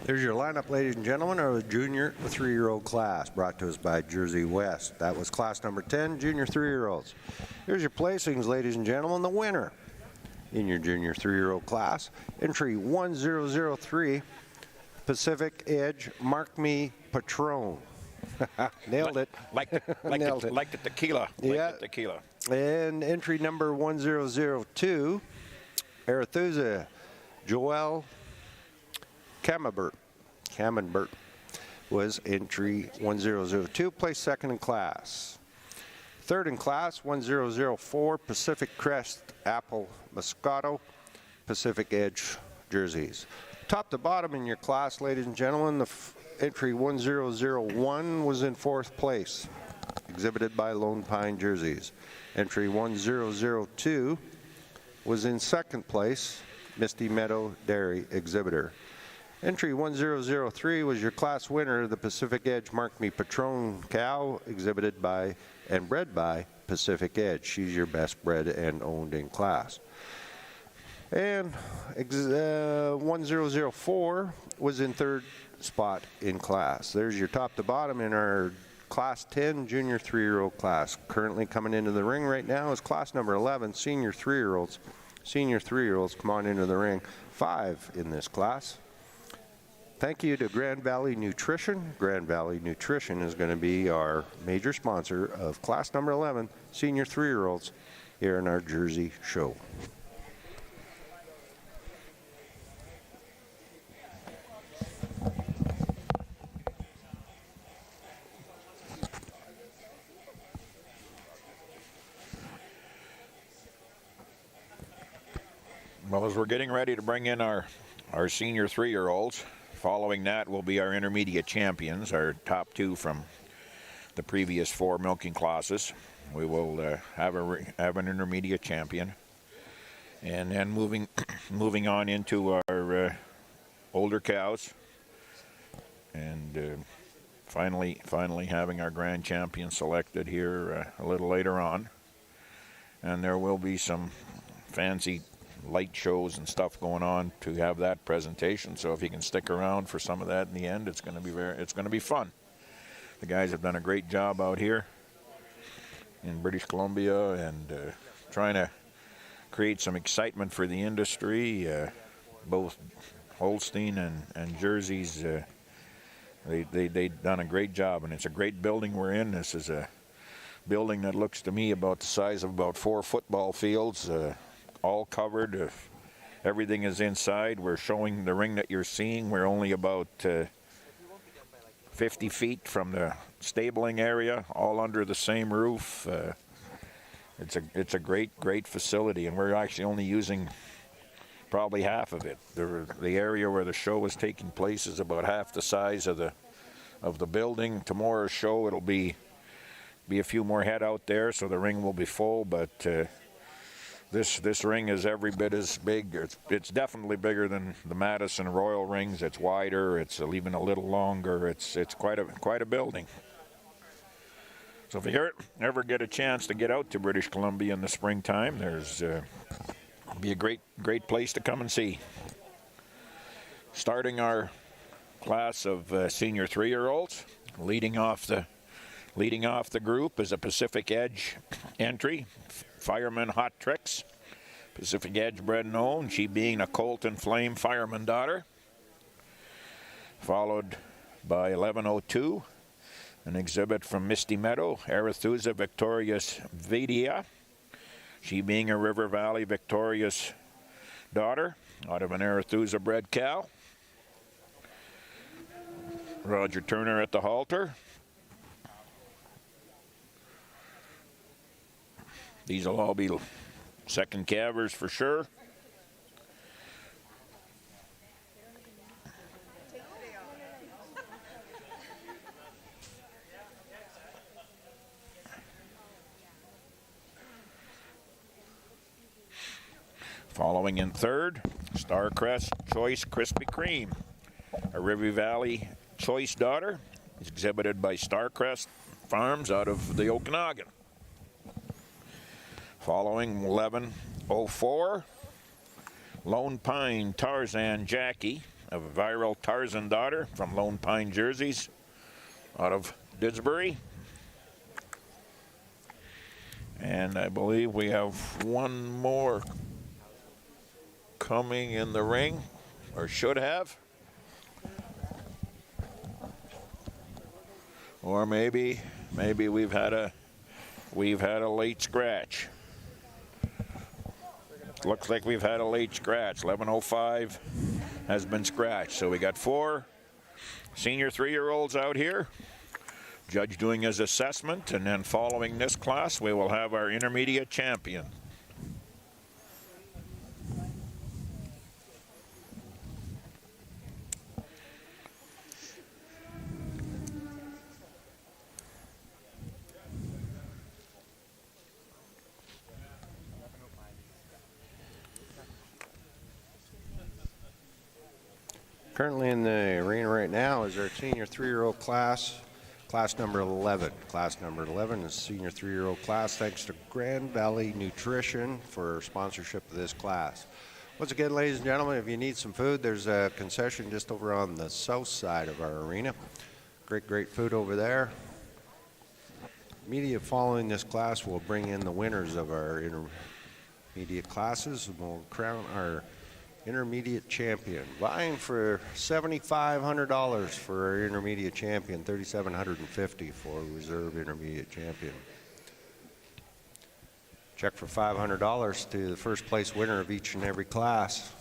There's your lineup, ladies and gentlemen, of the junior 3-year-old class, brought to us by Jersey West. That was class number 10, junior 3-year-olds. Here's your placings, ladies and gentlemen. The winner in your junior 3-year-old class, entry 1003, Pacific Edge Mark Me Patron. Nailed it. Like the tequila. Yeah. Like the tequila. And entry number 1002, Arethusa Joel Camembert was entry 1002, placed second in class. Third in class, 1004, Pacific Crest Apple Moscato, Pacific Edge jerseys. Top to bottom in your class, ladies and gentlemen, the entry 1001 was in fourth place, exhibited by Lone Pine jerseys. Entry 1002 was in second place, Misty Meadow Dairy exhibitor. Entry 1003 was your class winner, the Pacific Edge Mark Me Patron cow, exhibited by and bred by Pacific Edge. She's your best bred and owned in class. And 1004 was in third spot in class. There's your top to bottom in our Class 10 Junior 3-year-old class. Currently coming into the ring right now is class number 11, Senior 3-year-olds. Senior 3-year-olds come on into the ring. 5 in this class. Thank you to Grand Valley Nutrition. Grand Valley Nutrition is going to be our major sponsor of class number 11, Senior 3-year-olds, here in our Jersey show. Well, as we're getting ready to bring in our senior 3-year-olds, following that will be our intermediate champions, our top 2 from the previous 4 milking classes. We will have an intermediate champion, and then moving on into our older cows, and finally having our grand champion selected here a little later on. And there will be some fancy light shows and stuff going on to have that presentation. So if you can stick around for some of that in the end, it's going to be fun. The guys have done a great job out here in British Columbia, and trying to create some excitement for the industry. Both Holstein and Jerseys, they've done a great job, and it's a great building we're in. This is a building that looks to me about the size of about 4 football fields. All covered. Everything is inside. We're showing the ring that you're seeing. We're only about 50 feet from the stabling area, all under the same roof. It's a great facility, and we're actually only using probably half of it. The area where the show is taking place is about half the size of the building. Tomorrow's show, it'll be a few more head out there, so the ring will be full, but This ring is every bit as big. It's definitely bigger than the Madison Royal rings. It's wider. It's even a little longer. It's quite a building. So if you ever get a chance to get out to British Columbia in the springtime, there's be a great place to come and see. Starting our class of senior 3-year-olds, leading off the group is a Pacific Edge entry. Fireman Hot Tricks, Pacific Edge bred and owned, she being a Colt and Flame fireman daughter. Followed by 1102, an exhibit from Misty Meadow, Arethusa Victorious Vidia, she being a River Valley Victorious daughter out of an Arethusa bred cow. Roger Turner at the halter. These will all be second calvers for sure. Following in third, Starcrest Choice Krispy Kreme, a River Valley Choice daughter, exhibited by Starcrest Farms out of the Okanagan. Following 1104, Lone Pine Tarzan Jackie, a viral Tarzan daughter from Lone Pine Jerseys out of Didsbury. And I believe we have one more coming in the ring, or should have. Or maybe we've had a late scratch. Looks like we've had a late scratch. 1105 has been scratched. So we got 4 senior 3-year-olds out here. Judge doing his assessment, and then following this class, we will have our intermediate champion. Currently in the arena right now is our senior 3-year-old class, class number 11. Class number 11 is senior 3-year-old class, thanks to Grand Valley Nutrition for sponsorship of this class. Once again, ladies and gentlemen, if you need some food, there's a concession just over on the south side of our arena. Great food over there. Immediate following this class, we'll bring in the winners of our intermediate classes, and we'll crown our intermediate champion, vying for $7,500 for our intermediate champion, $3,750 for reserve intermediate champion. Check for $500 to the first place winner of each and every class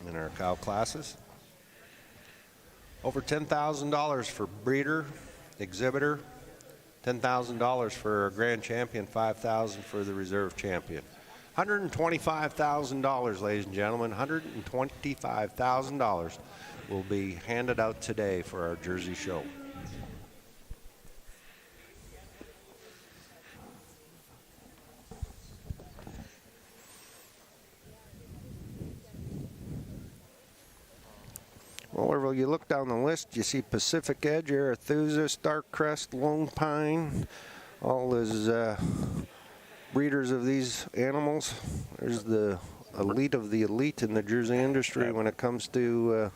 in our cow classes. Over $10,000 for breeder, exhibitor, $10,000 for our grand champion, $5,000 for the reserve champion. $125,000, ladies and gentlemen, $125,000 will be handed out today for our Jersey show. Well, you look down the list, you see Pacific Edge, Arethusa, Starcrest, Lone Pine, all those breeders of these animals. There's the elite of the elite in the Jersey industry when it comes to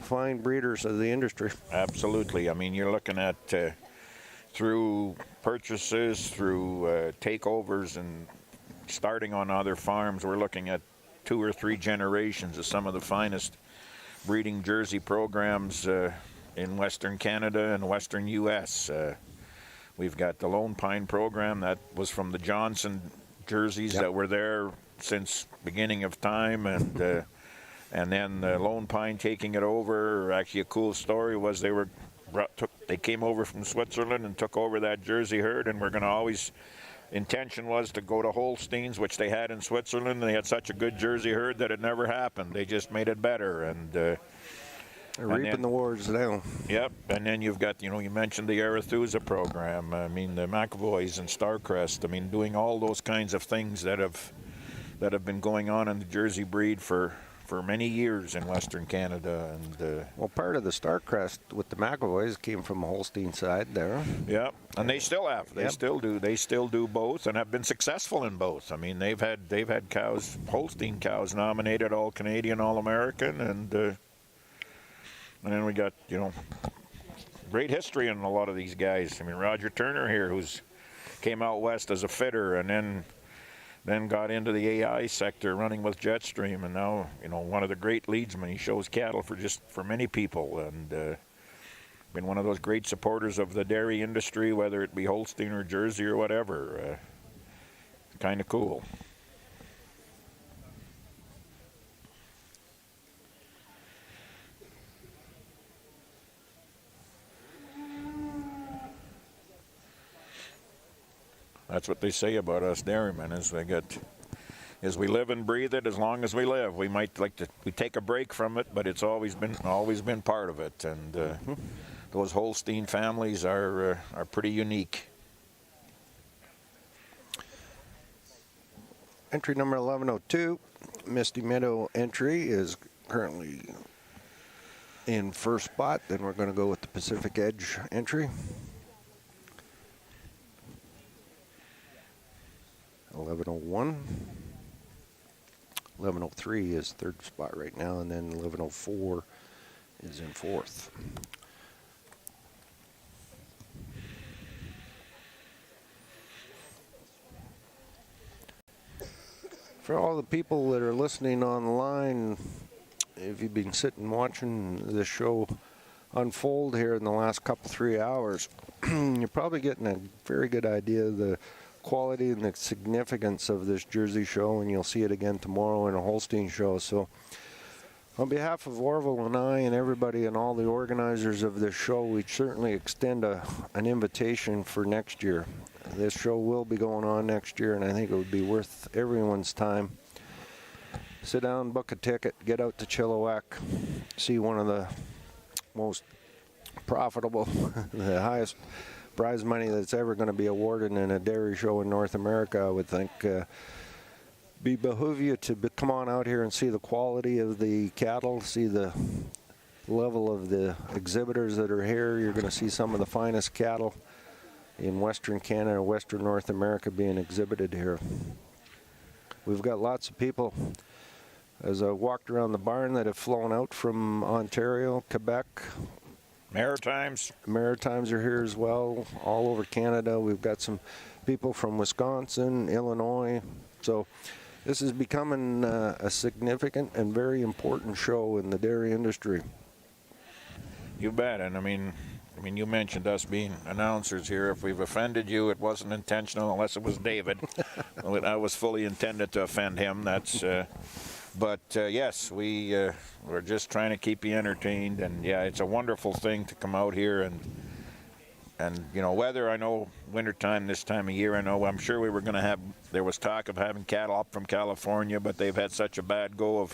fine breeders of the industry. Absolutely. I mean, you're looking at through purchases, through takeovers, and starting on other farms, we're looking at 2 or 3 generations of some of the finest breeding Jersey programs in Western Canada and Western U.S. We've got the Lone Pine program that was from the Johnson jerseys that were there since beginning of time, and then Lone Pine taking it over. Actually, a cool story was they came over from Switzerland and took over that Jersey herd, and we're going to always. Intention was to go to Holsteins, which they had in Switzerland, and they had such a good Jersey herd that it never happened. They just made it better, and they're reaping the rewards now. Yep, and then you've got, you mentioned the Arethusa program. I mean, the McAvoys and Starcrest. I mean, doing all those kinds of things that have been going on in the Jersey breed for many years in Western Canada, and well, part of the Starcrest with the McAvoys came from the Holstein side there. Yeah, and they still have. They still do. They still do both, and have been successful in both. I mean, they've had cows, Holstein cows, nominated All Canadian, All American, and then we got great history in a lot of these guys. I mean, Roger Turner here, who's came out west as a fitter, and then got into the AI sector running with Jetstream, and now one of the great leadsmen. He shows cattle for many people, and been one of those great supporters of the dairy industry, whether it be Holstein or Jersey or whatever. Kind of cool. That's what they say about us dairymen, is we live and breathe it as long as we live. We might we take a break from it, but it's always been part of it. And those Holstein families are pretty unique. Entry number 1102, Misty Meadow entry, is currently in first spot. Then we're going to go with the Pacific Edge entry. 1101. 1103 is third spot right now, and then 1104 is in fourth. For all the people that are listening online, if you've been sitting watching this show unfold here in the last 3 hours, you're probably getting a very good idea of the quality and the significance of this Jersey show, and you'll see it again tomorrow in a Holstein show. So on behalf of Orville and I and everybody and all the organizers of this show, we certainly extend an invitation for next year. This show will be going on next year, and I think it would be worth everyone's time. Sit down, book a ticket, get out to Chilliwack, see one of the most profitable, the highest prize money that's ever going to be awarded in a dairy show in North America. I would think behoove you to come on out here and see the quality of the cattle, see the level of the exhibitors that are here. You're going to see some of the finest cattle in Western Canada, Western North America being exhibited here. We've got lots of people, as I walked around the barn, that have flown out from Ontario, Quebec. Maritimes. Maritimes are here as well, all over Canada. We've got some people from Wisconsin, Illinois. So this is becoming a significant and very important show in the dairy industry. You bet. And I mean, you mentioned us being announcers here. If we've offended you, it wasn't intentional, unless it was David. I was fully intended to offend him. That's. But yes, we're just trying to keep you entertained, and yeah, it's a wonderful thing to come out here and you know, weather. I know wintertime this time of year. I'm sure we were going to have. There was talk of having cattle up from California, but they've had such a bad go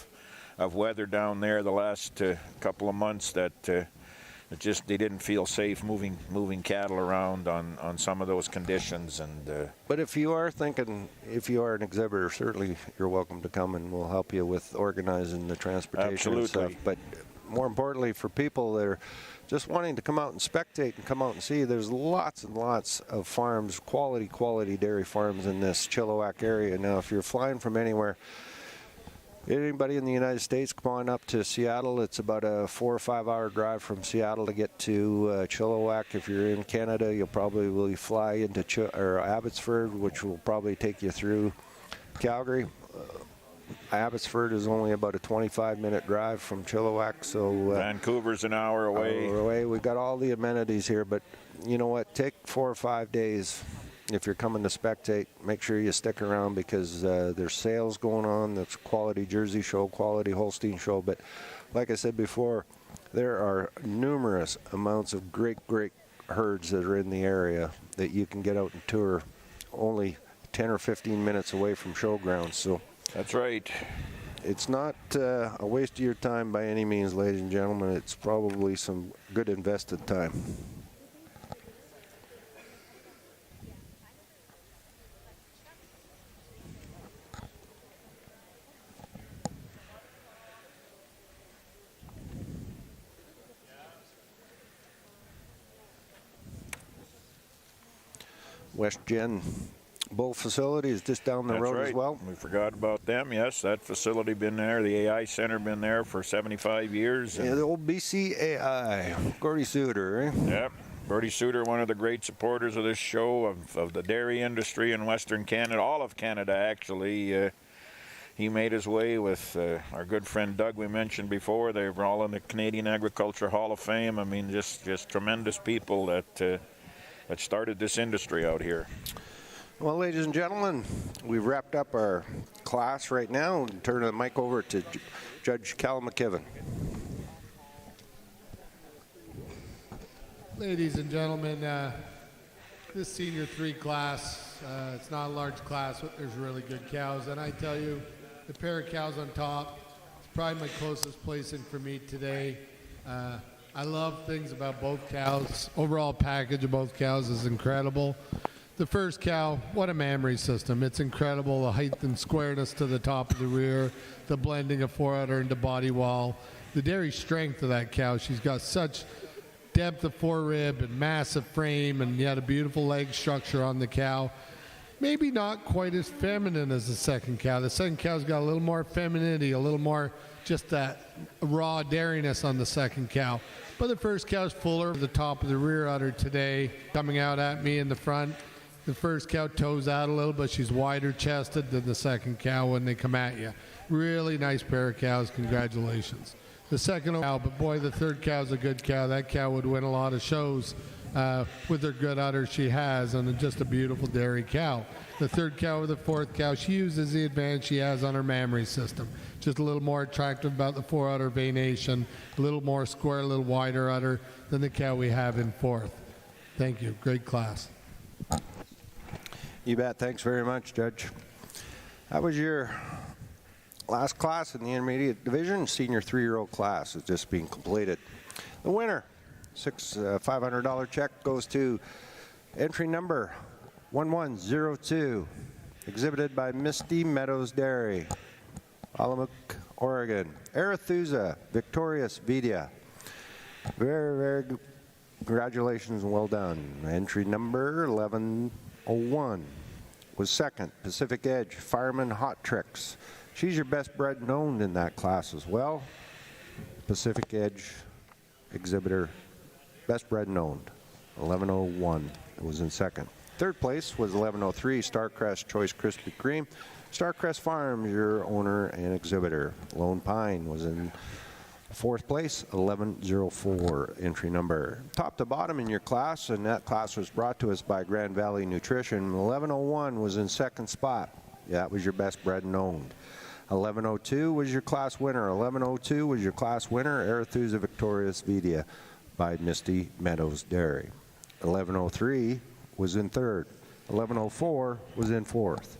of weather down there the last couple of months that they didn't feel safe moving cattle around on some of those conditions. And but if you are thinking, if you are an exhibitor, certainly you're welcome to come, and we'll help you with organizing the transportation and stuff. But more importantly, for people that are just wanting to come out and spectate and come out and see, there's lots and lots of farms, quality dairy farms in this Chilliwack area. Now, if you're flying from anywhere, anybody in the United States, come on up to Seattle. It's about a 4 or 5 hour drive from Seattle to get to Chilliwack. If you're in Canada, you'll probably fly into Abbotsford, which will probably take you through Calgary. Abbotsford is only about a 25-minute drive from Chilliwack. So Vancouver's an hour away. We've got all the amenities here, but you know what? Take 4 or 5 days. If you're coming to spectate, make sure you stick around, because there's sales going on. That's quality Jersey show, quality Holstein show. But like I said before, there are numerous amounts of great herds that are in the area that you can get out and tour, only 10 or 15 minutes away from showgrounds. So that's right. It's not a waste of your time by any means, ladies and gentlemen. It's probably some good invested time. West Gen Bull facility is just down the road as well. We forgot about them. Yes, that facility been there. The AI Center been there for 75 years. Yeah, the old BC AI. Gordy Suter, eh? Yep. Bertie Suter, one of the great supporters of this show, of the dairy industry in Western Canada, all of Canada actually. He made his way with our good friend Doug we mentioned before. They were all in the Canadian Agriculture Hall of Fame. I mean, just tremendous people that started this industry out here. Well, ladies and gentlemen, we've wrapped up our class right now and turn the mic over to Judge Cal McKibben. Ladies and gentlemen, this Senior 3 class, it's not a large class, but there's really good cows. And I tell you, the pair of cows on top, it's probably my closest placing for me today. I love things about both cows. Overall package of both cows is incredible. The first cow, what a mammary system. It's incredible, the height and squareness to the top of the rear, the blending of foreudder into body wall, the dairy strength of that cow. She's got such depth of forerib and massive frame, and yet a beautiful leg structure on the cow. Maybe not quite as feminine as the second cow. The second cow's got a little more femininity, a little more just that raw dairiness on the second cow. But the first cow's fuller. The top of the rear udder today coming out at me in the front. The first cow toes out a little, but she's wider chested than the second cow when they come at you. Really nice pair of cows. Congratulations. The second cow, but boy, the third cow's a good cow. That cow would win a lot of shows with her good udder she has, and just a beautiful dairy cow. The third cow or the fourth cow, she uses the advantage she has on her mammary system. Just a little more attractive about the foreudder venation, a little more square, a little wider udder than the cow we have in fourth. Thank you. Great class. You bet. Thanks very much, Judge. That was your last class in the intermediate division. Senior 3-year-old class is just being completed. The winner, $500 check, goes to entry number 1102, exhibited by Misty Meadows Dairy, Alamuk, Oregon. Arethusa Victorious Vidya, Very, very good. Congratulations and well done. Entry number 1101 was second. Pacific Edge, Fireman Hot Tricks. She's your best bred known in that class as well. Pacific Edge exhibitor, best bred known. 1101 was in second. Third place was 1103, Starcrest Choice Krispy Kreme. Starcrest Farms, your owner and exhibitor. Lone Pine was in fourth place, 1104 entry number. Top to bottom in your class, and that class was brought to us by Grand Valley Nutrition. 1101 was in second spot. That was your best bred known. 1102 was your class winner. 1102 was your class winner, Arethusa Victorious Vidia by Misty Meadows Dairy. 1103 was in third. 1104 was in fourth.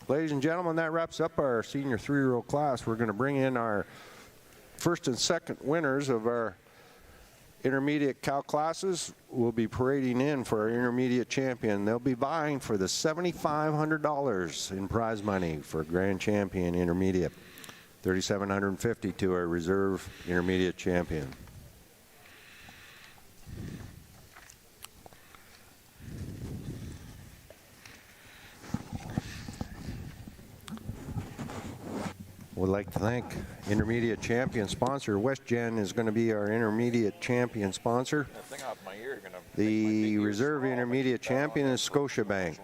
Ladies and gentlemen, that wraps up our senior 3-year-old class. We're going to bring in our first and second winners of our intermediate cow classes. Will be parading in for our intermediate champion. They'll be vying for the $7,500 in prize money for grand champion intermediate. $3,750 to our reserve intermediate champion. We'd like to thank intermediate champion sponsor. WestGen is going to be our intermediate champion sponsor. The reserve intermediate champion is Scotiabank.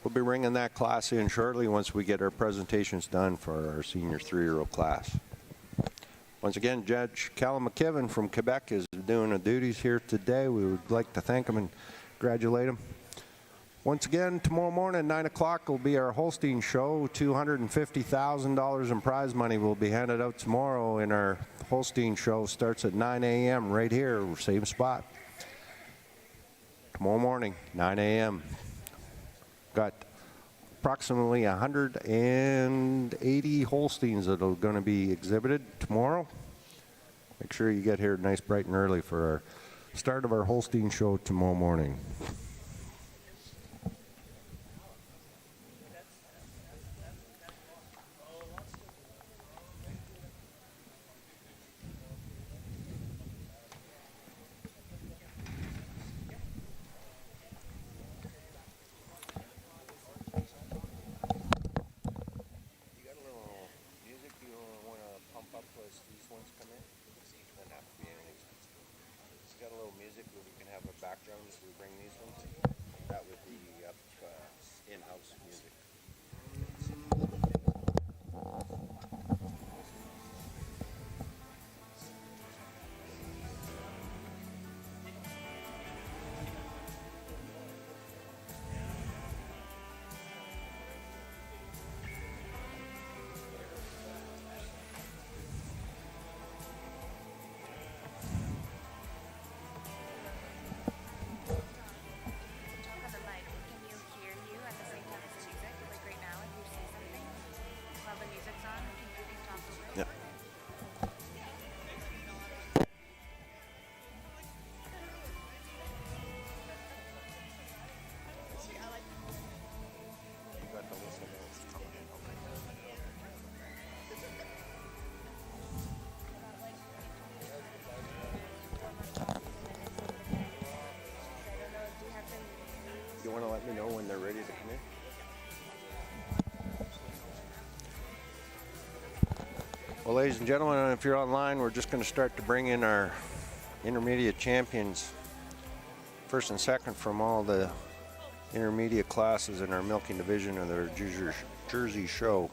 We'll be bringing that class in shortly once we get our presentations done for our senior 3-year-old class. Once again, Judge Callum McKibben from Quebec is doing the duties here today. We would like to thank him and congratulate him. Once again, tomorrow morning, 9 o'clock, will be our Holstein show. $250,000 in prize money will be handed out tomorrow in our Holstein show. Starts at 9 a.m. right here, same spot. Tomorrow morning, 9 a.m. Got approximately 180 Holsteins that are going to be exhibited tomorrow. Make sure you get here nice, bright, and early for our start of our Holstein show tomorrow morning. You want to let me know when they're ready to come in? Well, ladies and gentlemen, if you're online, we're just going to start to bring in our intermediate champions, first and second from all the intermediate classes in our milking division of their Jersey show.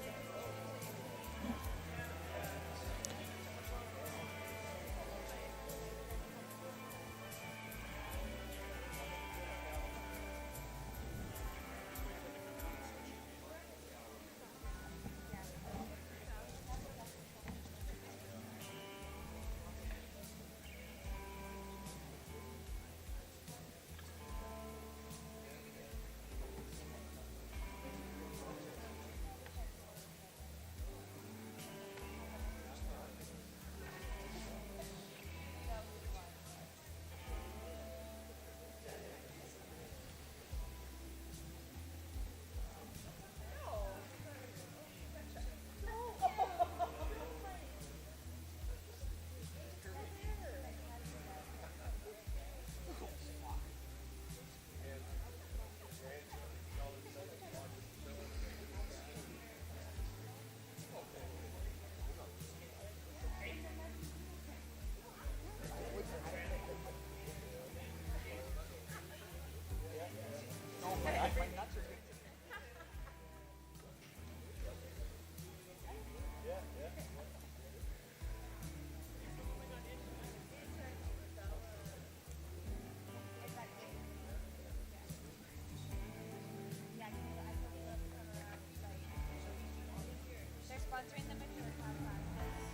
sponsoring the mature cow classes.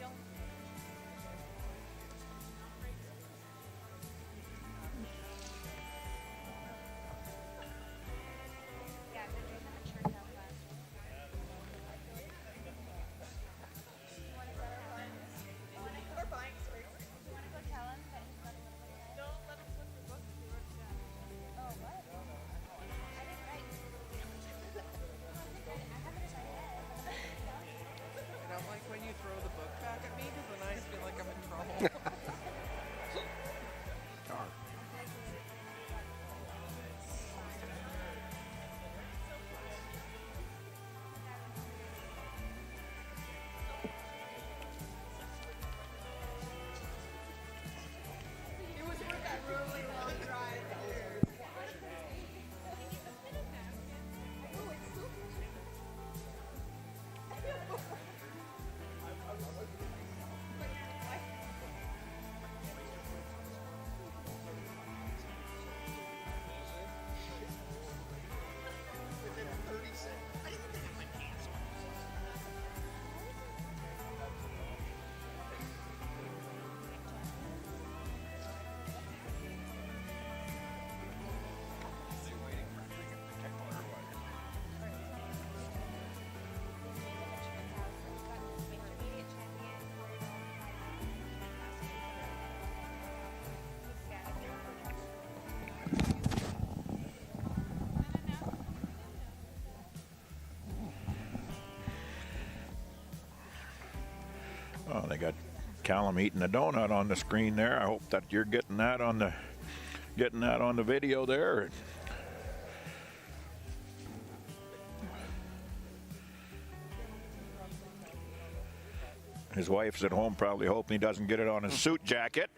Don't. Yeah, they're doing the mature cow class. You want to go? We're buying spring. You want to go tell him that he's got a little bit? No, let him flip the book. Oh, what? I didn't write. I have it in my head. I don't like when you throw the book back at me because then I feel like I'm in trouble. It was worth that really long drive here. Oh, it's so within 30 seconds. I didn't think I might cancel. Intermediate champion. Oh, they got Callum eating a donut on the screen there. I hope that you're getting that on the video there. His wife's at home probably hoping he doesn't get it on his suit jacket.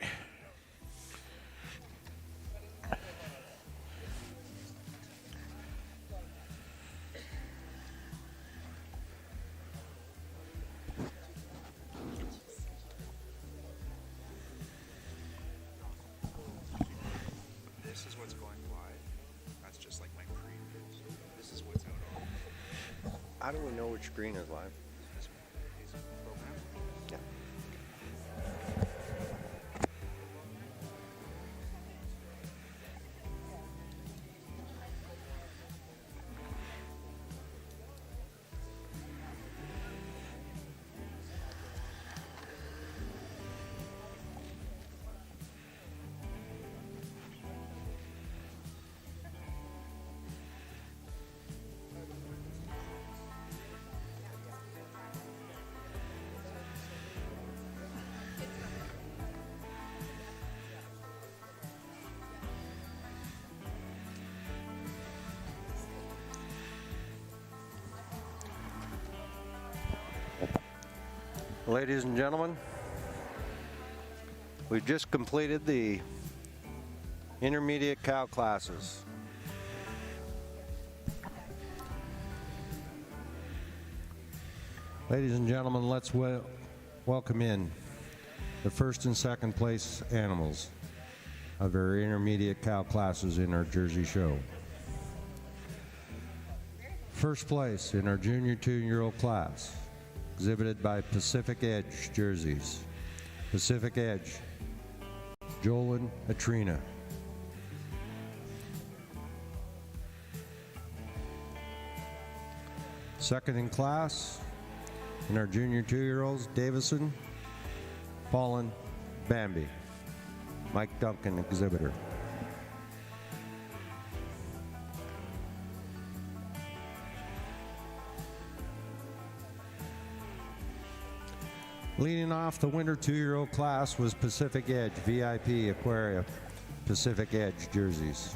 This is what's going live. That's just like my preview. This is what's out on How do we know which screen is live? this program. Yeah. Ladies and gentlemen, we've just completed the intermediate cow classes. Ladies and gentlemen, let's welcome in the first and second place animals of our intermediate cow classes in our Jersey show. First place in our junior 2-year-old class, exhibited by Pacific Edge jerseys. Pacific Edge, Joel and Atrina. Second in class, in our junior 2-year-olds, Davison, Paulin, Bambi. Mike Duncan, exhibitor. Leading off the winter 2-year-old class was Pacific Edge, VIP Aquaria, Pacific Edge jerseys.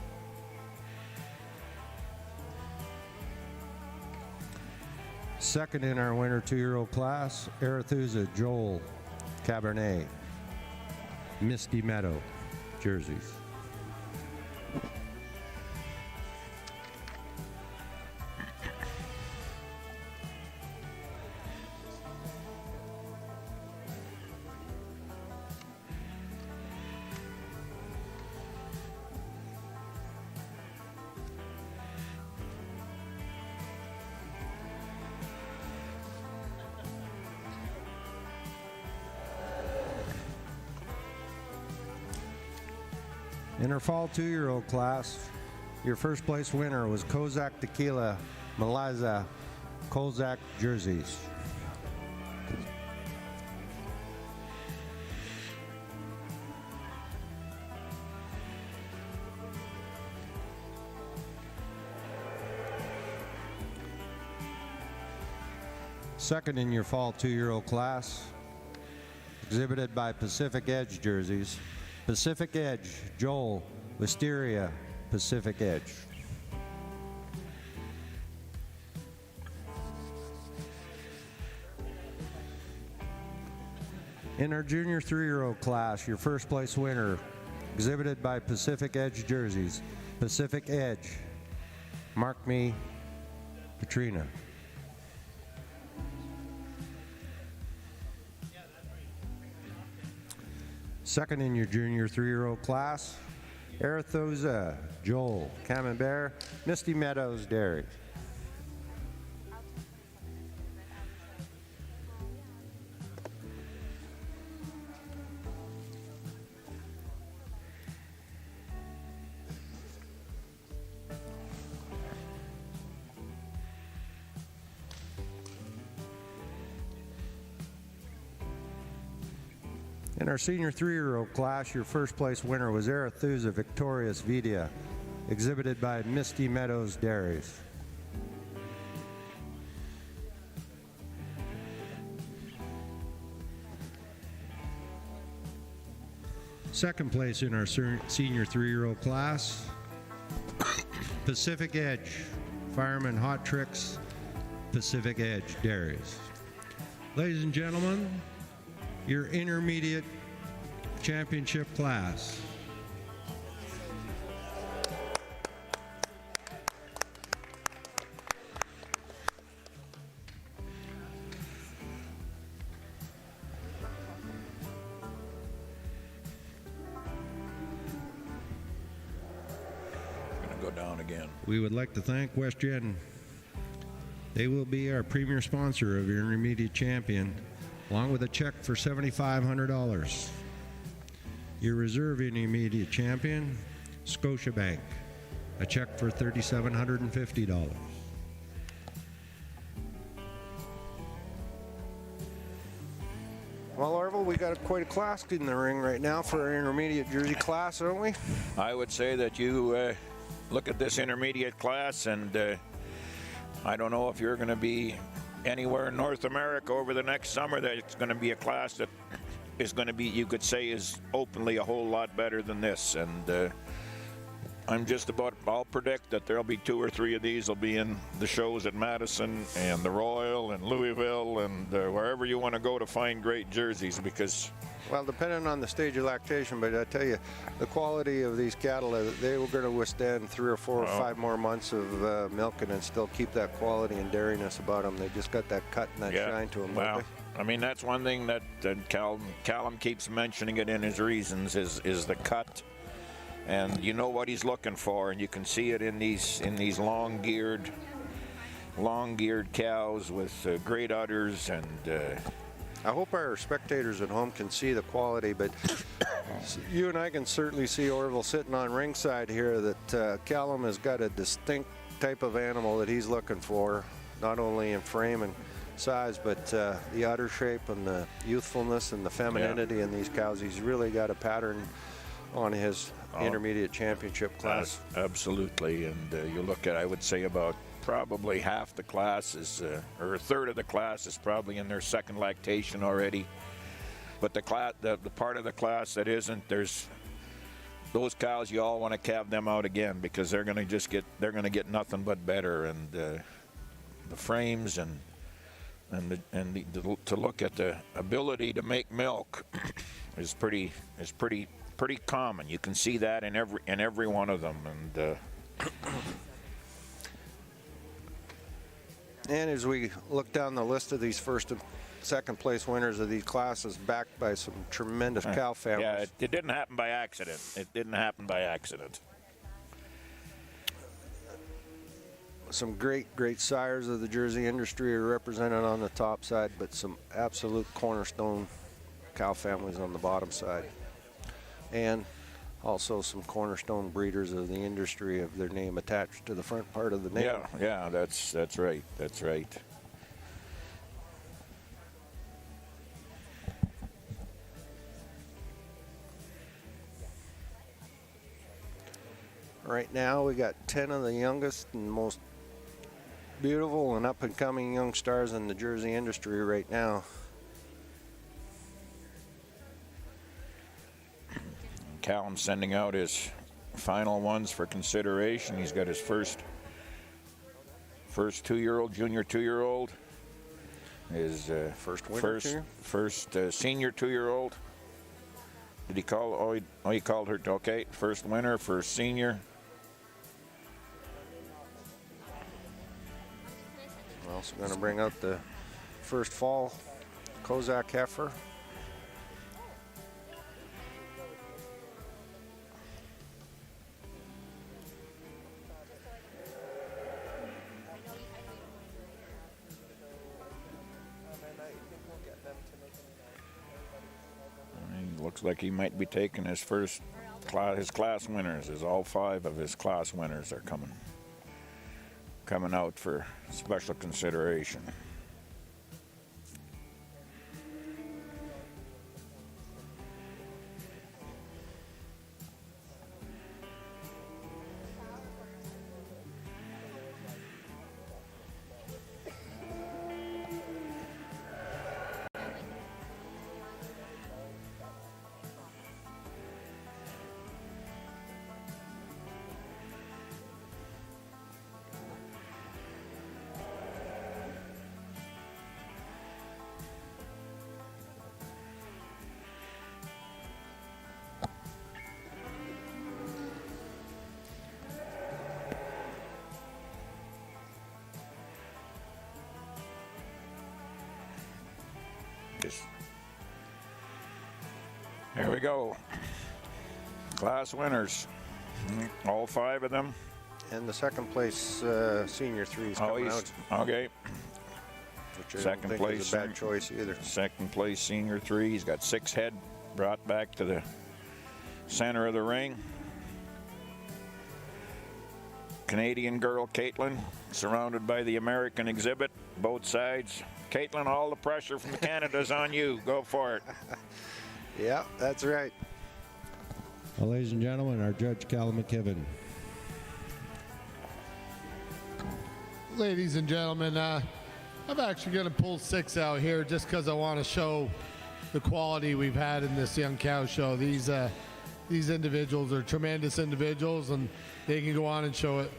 Second in our winter 2-year-old class, Arethusa, Joel, Cabernet, Misty Meadow jerseys. In our fall 2-year-old class, your first place winner was Kozak Tequila Maliza Kozak jerseys. Second in your fall 2-year-old class, exhibited by Pacific Edge jerseys, Pacific Edge, Joel, Wisteria, Pacific Edge. In our junior 3-year-old class, your first place winner, exhibited by Pacific Edge jerseys, Pacific Edge, Mark Me, Katrina. Second in your junior 3-year-old class, Arethosa, Joel, Camembert, Misty Meadows Dairy. In our senior 3-year-old class, your first place winner was Arethusa Victorious Vidia, exhibited by Misty Meadows Dairies. Second place in our senior 3-year-old class, Pacific Edge, Fireman Hot Tricks, Pacific Edge Dairies. Ladies and gentlemen, your intermediate championship class. Gonna go down again. We would like to thank WestJet. They will be our premier sponsor of your intermediate champion, along with a check for $7,500. Your reserve intermediate champion, Scotiabank, a check for $3,750. Well, Orville, we got quite a class in the ring right now for our intermediate jersey class, don't we? I would say that you look at this intermediate class, and I don't know if you're going to be anywhere in North America over the next summer that it's going to be a class that is going to be, you could say, is openly a whole lot better than this. And I'll predict that there'll be 2 or 3 of these will be in the shows at Madison and the Royal and Louisville and wherever you want to go to find great jerseys, because Well, depending on the stage of lactation, but I tell you, the quality of these cattle, they were going to withstand 3 or 4 or 5 more months of milking and still keep that quality and dairiness about them. They just got that cut and that shine to them. Well, I mean, that's one thing that Callum keeps mentioning it in his reasons is the cut, and you know what he's looking for, and you can see it in these long-geared cows with great udders, and I hope our spectators at home can see the quality, but you and I can certainly see Orville sitting on ringside here that Callum has got a distinct type of animal that he's looking for, not only in frame and size, but the udder shape and the youthfulness and the femininity in these cows. He's really got a pattern on his intermediate championship class. Absolutely, and you look at, I would say about probably half the class is, or a third of the class is probably in their second lactation already. But the part of the class that isn't, there's those cows, you all want to calve them out again, because they're going to get nothing but better, and the frames and to look at the ability to make milk is pretty common. You can see that in every one of them, and as we look down the list of these first and second place winners of these classes, backed by some tremendous cow families. Yeah, it didn't happen by accident. Some great sires of the Jersey industry are represented on the top side, but some absolute cornerstone cow families on the bottom side. And Also, some cornerstone breeders of the industry have their name attached to the front part of the name. Yeah, that's right. That's right. Right now, we got 10 of the youngest and most beautiful and up-and-coming young stars in the Jersey industry right now. Callum's sending out his final ones for consideration. He's got his first 2-year-old, junior 2-year-old. His First winter two? first senior 2-year-old. Did he call? He called her. Okay, first winner, first senior. We're also going to bring out the first fall Kozak heifer. He looks like he might be taking his first his class winners. As all 5 of his class winners are coming out for special consideration. There we go. Class winners. All 5 of them. And the second place senior 3 is Oh, coming he's out. okay. Which I Second don't think place is a bad choice either. Second place senior 3. He's got 6 head brought back to the center of the ring. Canadian girl Caitlin, surrounded by the American exhibit, both sides. Caitlin, all the pressure from Canada's on you. Go for it. Yeah, that's right. Well, ladies and gentlemen, our judge, Callum McKibben. Ladies and gentlemen, I'm actually going to pull 6 out here just because I want to show the quality we've had in this young cow show. These individuals are tremendous individuals, and they can go on and show it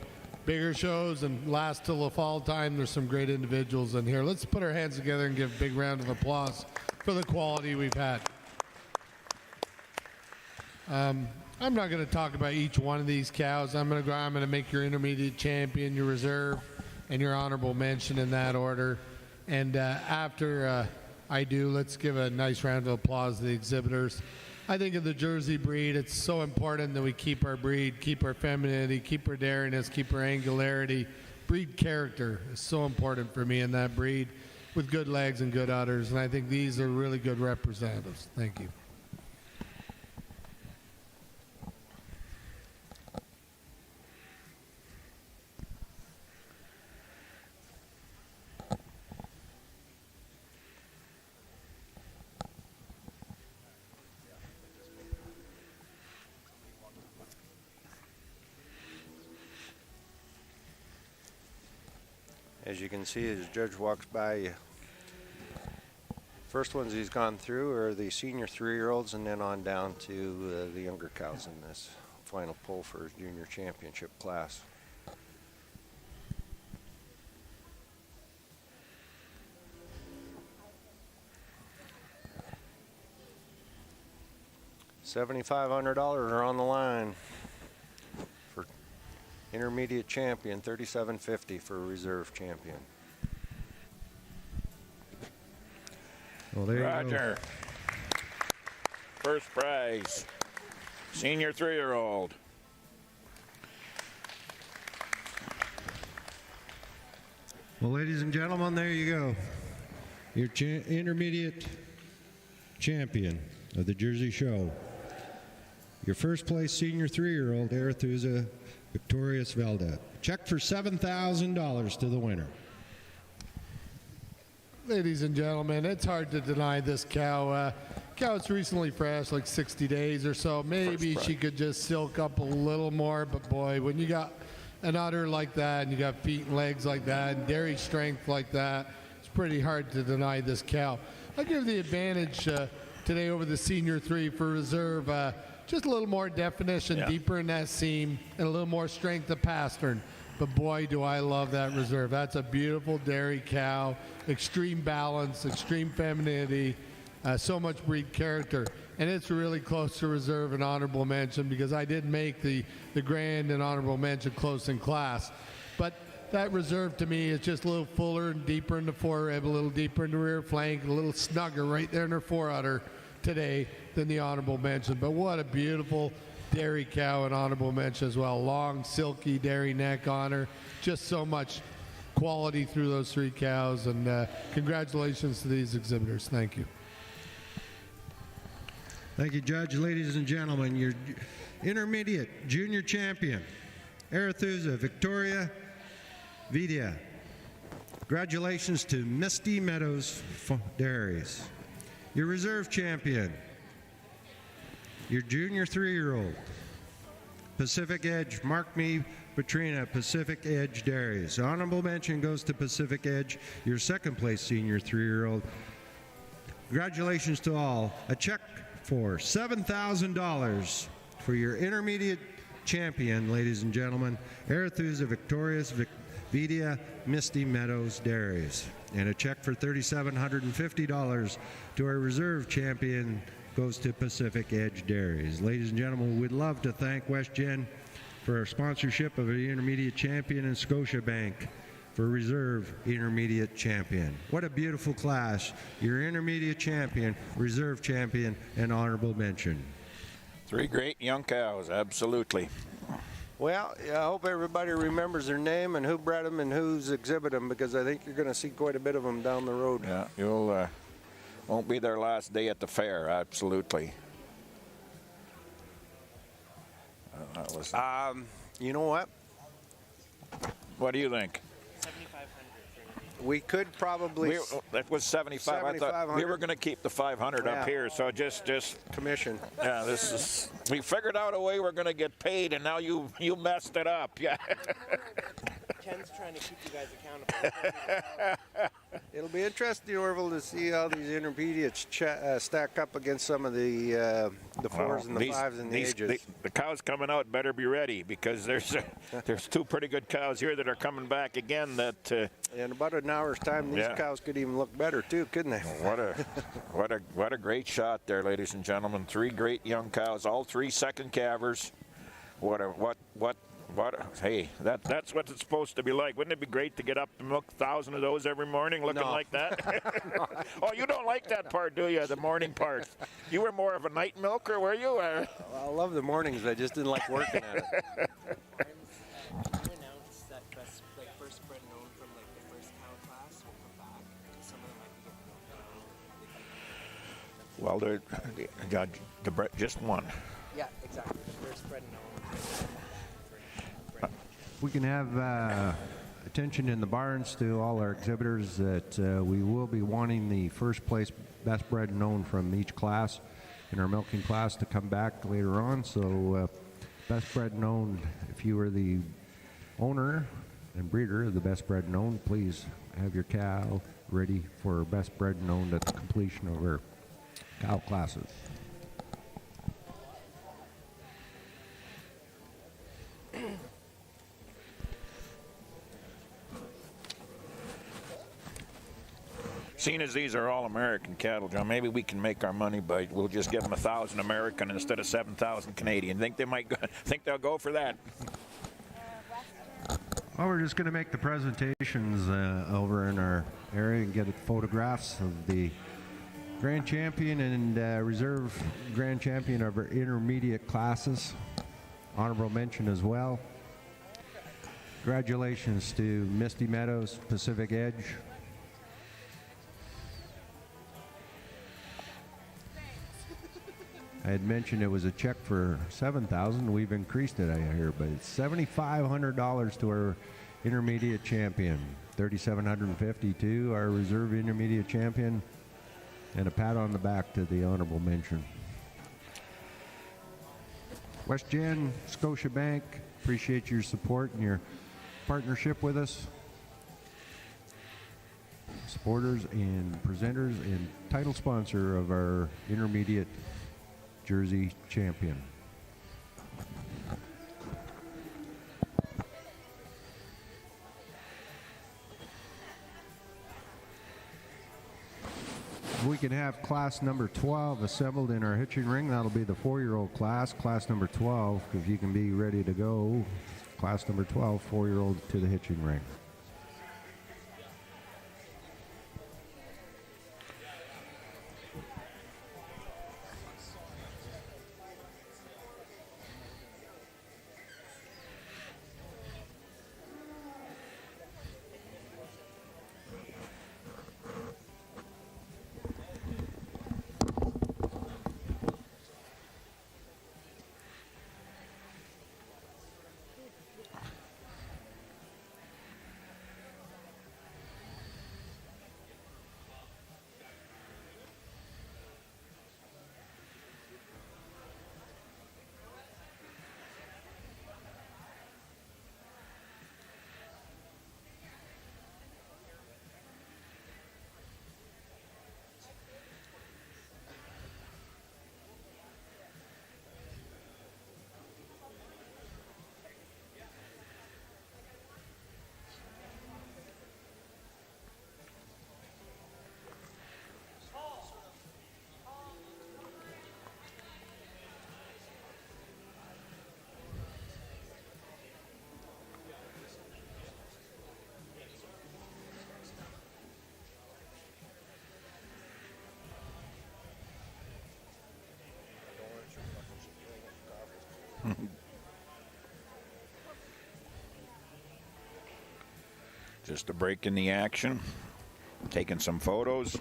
bigger shows and last till the fall time. There's some great individuals in here. Let's put our hands together and give a big round of applause for the quality we've had. I'm not going to talk about each one of these cows. I'm going to make your intermediate champion, your reserve, and your honorable mention in that order. And after I do, let's give a nice round of applause to the exhibitors. I think of the Jersey breed, it's so important that we keep our breed, keep our femininity, keep our dariness, keep our angularity. Breed character is so important for me in that breed, with good legs and good udders. And I think these are really good representatives. Thank you. As you can see, as the judge walks by, first ones he's gone through are the senior 3-year-olds, and then on down to the younger cows in this final pull for his junior championship class. $7,500 are on the line for intermediate champion, $3,750 for reserve champion. Well, there you go. Roger. First prize. Senior 3-year-old. Well, ladies and gentlemen, there you go. Your intermediate champion of the Jersey Show. Your first place senior 3-year-old, Arethusa Victorious Velda. Check for $7,000 to the winner. Ladies and gentlemen, it's hard to deny this cow. Cow's recently fresh, like 60 days or so. Maybe she could just silk up a little more, but boy, when you got an udder like that and you got feet and legs like that and dairy strength like that, it's pretty hard to deny this cow. I give the advantage today over the senior 3 for reserve. Just a little more definition, deeper in that seam, and a little more strength of pastern. But boy, do I love that reserve. That's a beautiful dairy cow, extreme balance, extreme femininity, so much breed character. And it's really close to reserve and honorable mention because I did make the grand and honorable mention close in class. But that reserve to me is just a little fuller and deeper in the forerib, a little deeper in the rear flank, a little snugger right there in her forudder today than the honorable mention. But what a beautiful dairy cow and honorable mention as well. Long, silky dairy neck on her. Just so much quality through those 3 cows. And congratulations to these exhibitors. Thank you. Thank you, Judge. Ladies and gentlemen, your intermediate junior champion, Arethusa Victoria Vidia. Congratulations to Misty Meadows Dairies. Your reserve champion, your junior 3-year-old, Pacific Edge, Mark Me, Petrina, Pacific Edge Dairies. Honorable mention goes to Pacific Edge, your second place senior 3-year-old. Congratulations to all. A check for $7,000 for your intermediate champion, ladies and gentlemen, Arethusa Victorious Vidia Misty Meadows Dairies. And a check for $3,750 to our reserve champion goes to Pacific Edge Dairies. Ladies and gentlemen, we'd love to thank WestGen for our sponsorship of the intermediate champion and Scotiabank for reserve intermediate champion. What a beautiful class. Your intermediate champion, reserve champion, and honorable mention. 3 great young cows, absolutely. Well, I hope everybody remembers their name and who bred them and who's exhibited them, because I think you're going to see quite a bit of them down the road. Yeah, you'll won't be their last day at the fair, absolutely. You know what? What do you think? 7,500. We could probably That was 75. I thought we were going to keep the 500 up here, so just commission. yeah. This is we figured out a way we're going to get paid, and now you messed it up. Yeah. Ken's trying to keep you guys accountable. It'll be interesting, Orville, to see how these intermediates stack up against some of the 4s and the 5s and the ages. The cows coming out better be ready, because there's 2 pretty good cows here that are coming back again. That in about an hour's time, these cows could even look better too, couldn't they? What a great shot there, ladies and gentlemen. 3 great young cows, all 3 second calvers. Hey, that's what it's supposed to be like. Wouldn't it be great to get up and milk 1,000 of those every morning looking like that? Oh, you don't like that part, do you? The morning part. You were more of a night milker, were you? I love the mornings. I just didn't like working at it. Can you announce that first bred known from the first cow class will come back? Some of them might be getting Well, just one. Yeah, exactly. The first bred known. We can have attention in the barns to all our exhibitors that we will be wanting the first place best bred known from each class in our milking class to come back later on. So best bred known, if you are the owner and breeder of the best bred known, please have your cow ready for best bred known at the completion of our cow classes. Seeing as these are all American cattle, John, maybe we can make our money by we'll just give them 1,000 American instead of 7,000 Canadian. Think they'll go for that? Well, we're just going to make the presentations over in our area and get photographs of the grand champion and reserve grand champion of our intermediate classes. Honorable mention as well. Congratulations to Misty Meadows, Pacific Edge. I had mentioned it was a check for $7,000. We've increased it, I hear, but it's $7,500 to our intermediate champion, $3,750 to our reserve intermediate champion, and a pat on the back to the honorable mention. West Gen, Scotiabank, appreciate your support and your partnership with us. Supporters and presenters and title sponsor of our intermediate Jersey champion. We can have class number 12 assembled in our hitching ring. That'll be the 4-year-old class number 12, if you can be ready to go. Class number 12, 4-year-old to the hitching ring. Just a break in the action, taking some photos.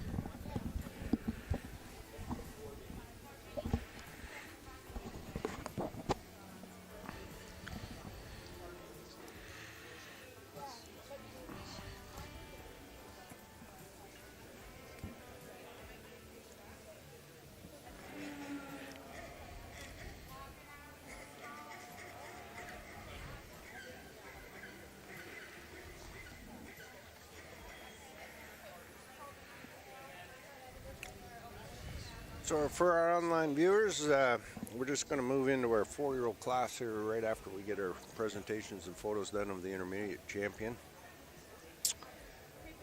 So for our online viewers, we're just going to move into our 4-year-old class here right after we get our presentations and photos done of the intermediate champion.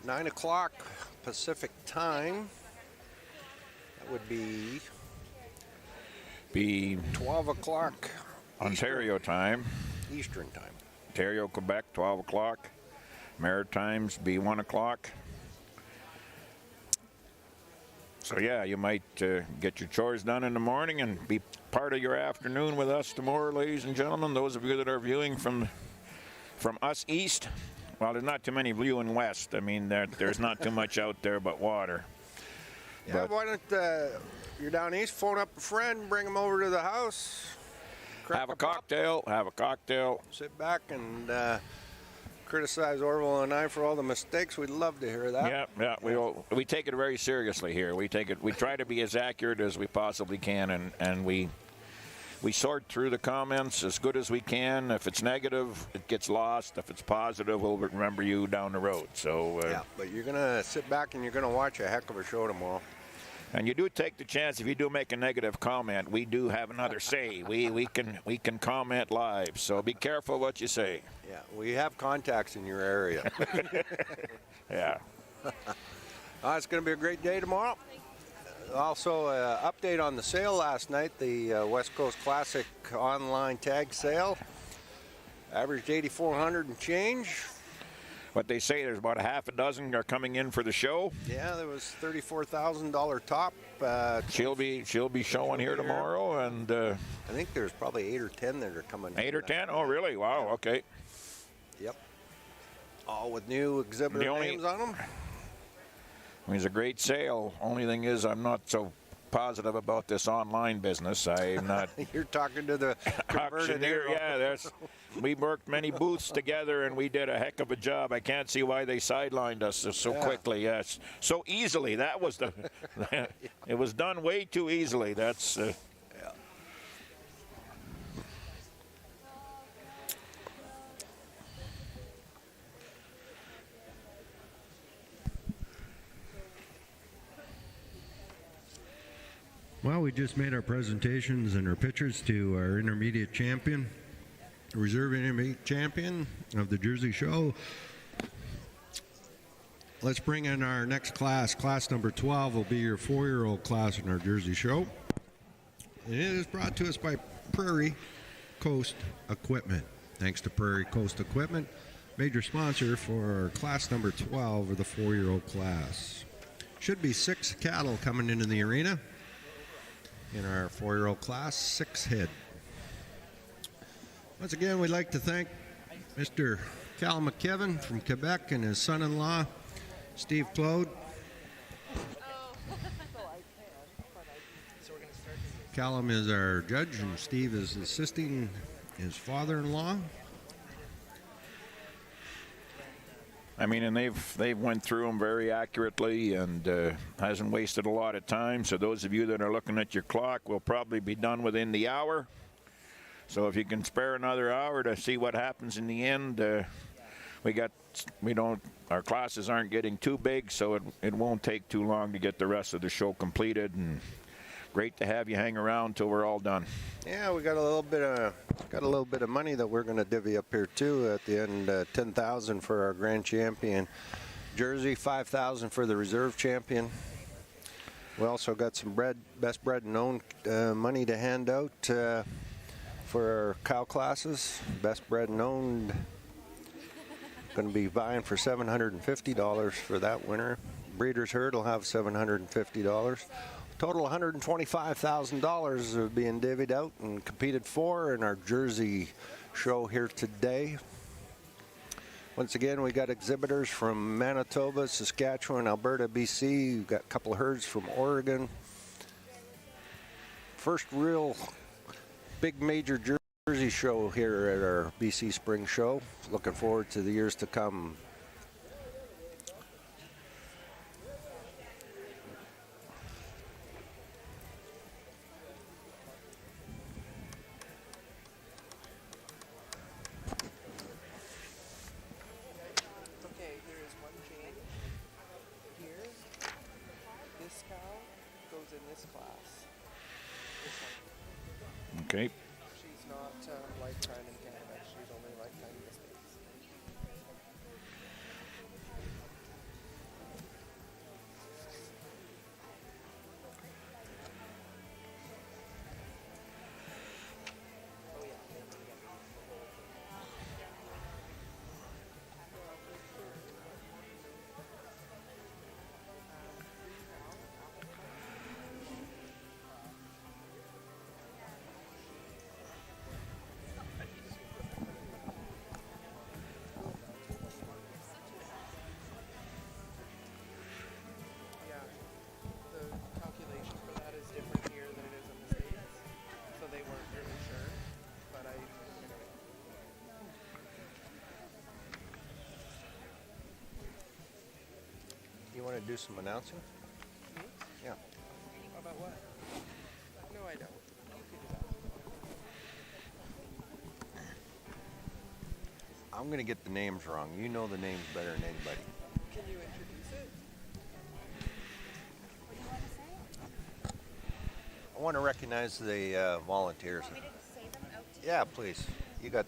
9 o'clock Pacific time. That would be 12 o'clock Ontario time. Eastern time. Ontario, Quebec, 12 o'clock. Maritimes be 1 o'clock. So yeah, you might get your chores done in the morning and be part of your afternoon with us tomorrow, ladies and gentlemen. Those of you that are viewing from us east, well, there's not too many viewing west. I mean, there's not too much out there but water. Yeah, why don't you're down east, phone up a friend, bring him over to the house. Have a cocktail. Sit back and criticize Orville and I for all the mistakes. We'd love to hear that. Yeah. We take it very seriously here. We try to be as accurate as we possibly can, and we sort through the comments as good as we can. If it's negative, it gets lost. If it's positive, we'll remember you down the road. So yeah, but you're gonna sit back and you're gonna watch a heck of a show tomorrow. And you do take the chance, if you do make a negative comment, we do have another say. We can comment live, so be careful what you say. Yeah, we have contacts in your area. Yeah. It's going to be a great day tomorrow. Also, update on the sale last night, the West Coast Classic online tag sale. Averaged 8,400 and change. What they say, there's about a half a dozen are coming in for the show. Yeah, there was $34,000 top. She'll be showing here tomorrow, and I think there's probably 8 or 10 that are coming. 8 or 10? Oh, really? Wow. Okay. Yep. All with new exhibitor names on them. I mean, it's a great sale. Only thing is, I'm not so positive about this online business. I'm not You're talking to the converted auctioneer. hero. Yeah, we worked many booths together, and we did a heck of a job. I can't see why they sidelined us so quickly. Yes, so easily. That was the. It was done way too easily. That's. Well, we just made our presentations and our pictures to our intermediate champion, reserve intermediate champion of the Jersey Show. Let's bring in our next class. Class number 12 will be your 4-year-old class in our Jersey Show. And it is brought to us by Prairie Coast Equipment. Thanks to Prairie Coast Equipment, major sponsor for class number 12 of the 4-year-old class. Should be 6 cattle coming into the arena. In our 4-year-old class, 6 head. Once again, we'd like to thank Mr. Cal McKevin from Quebec and his son-in-law, Steve Claude. Callum is our judge, and Steve is assisting his father-in-law. I mean, and they've went through them very accurately and hasn't wasted a lot of time. So those of you that are looking at your clock will probably be done within the hour. So if you can spare another hour to see what happens in the end, our classes aren't getting too big, so it won't take too long to get the rest of the show completed. And great to have you hang around till we're all done. Yeah, we got a little bit of money that we're going to divvy up here too at the end. $10,000 for our grand champion jersey, $5,000 for the reserve champion. We also got some best bred and owned money to hand out for our cow classes. Best bred and owned going to be buying for $750 for that winner. Breeders' herd will have $750. Total $125,000 are being divvied out and competed for in our Jersey show here today. Once again, we got exhibitors from Manitoba, Saskatchewan, Alberta, BC. We've got a couple of herds from Oregon. First real big major Jersey show here at our BC Spring Show. Looking forward to the years to come. Okay, there is one change here. This cow goes in this class. This one. Okay. She's not lifetime in Canada. She's only lifetime in the States. Oh yeah. Yeah, the calculation for that is different here than it is in the States, so they weren't really sure, but You want to do some announcing? Yeah. about what? No, I don't. You could do that. I'm going to get the names wrong. You know the names better than anybody. Can you introduce it? What do you want to say? I want to recognize the volunteers. Want me to say them out to you? Yeah, please. You got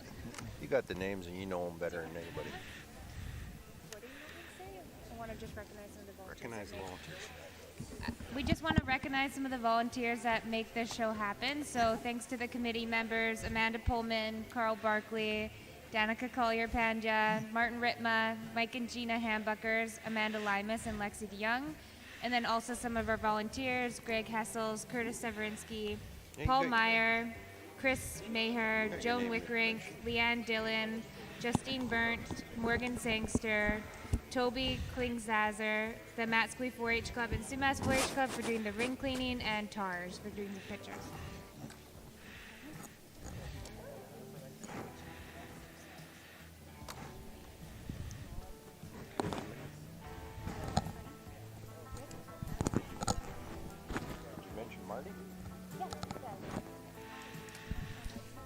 the names and you know them better than anybody. What do you want me to say? I want to just recognize some of the volunteers. Recognize the that make- volunteers. We just want to recognize some of the volunteers that make this show happen. So thanks to the committee members, Amanda Pullman, Carl Barkley, Danica Collier-Panja, Martin Ritma, Mike and Gina Hambuckers, Amanda Limas, and Lexi DeYoung. And then also some of our volunteers, Greg Hessels, Curtis Severinsky, Paul good. Meyer, Chris Maher, Joan Wickrink, Leanne Dillon, Justine Burnt, Morgan Sangster, Toby Klingzazer, the Matsqui 4-H Club and Sumas 4-H Club for doing the ring cleaning, and Tars for doing the pictures.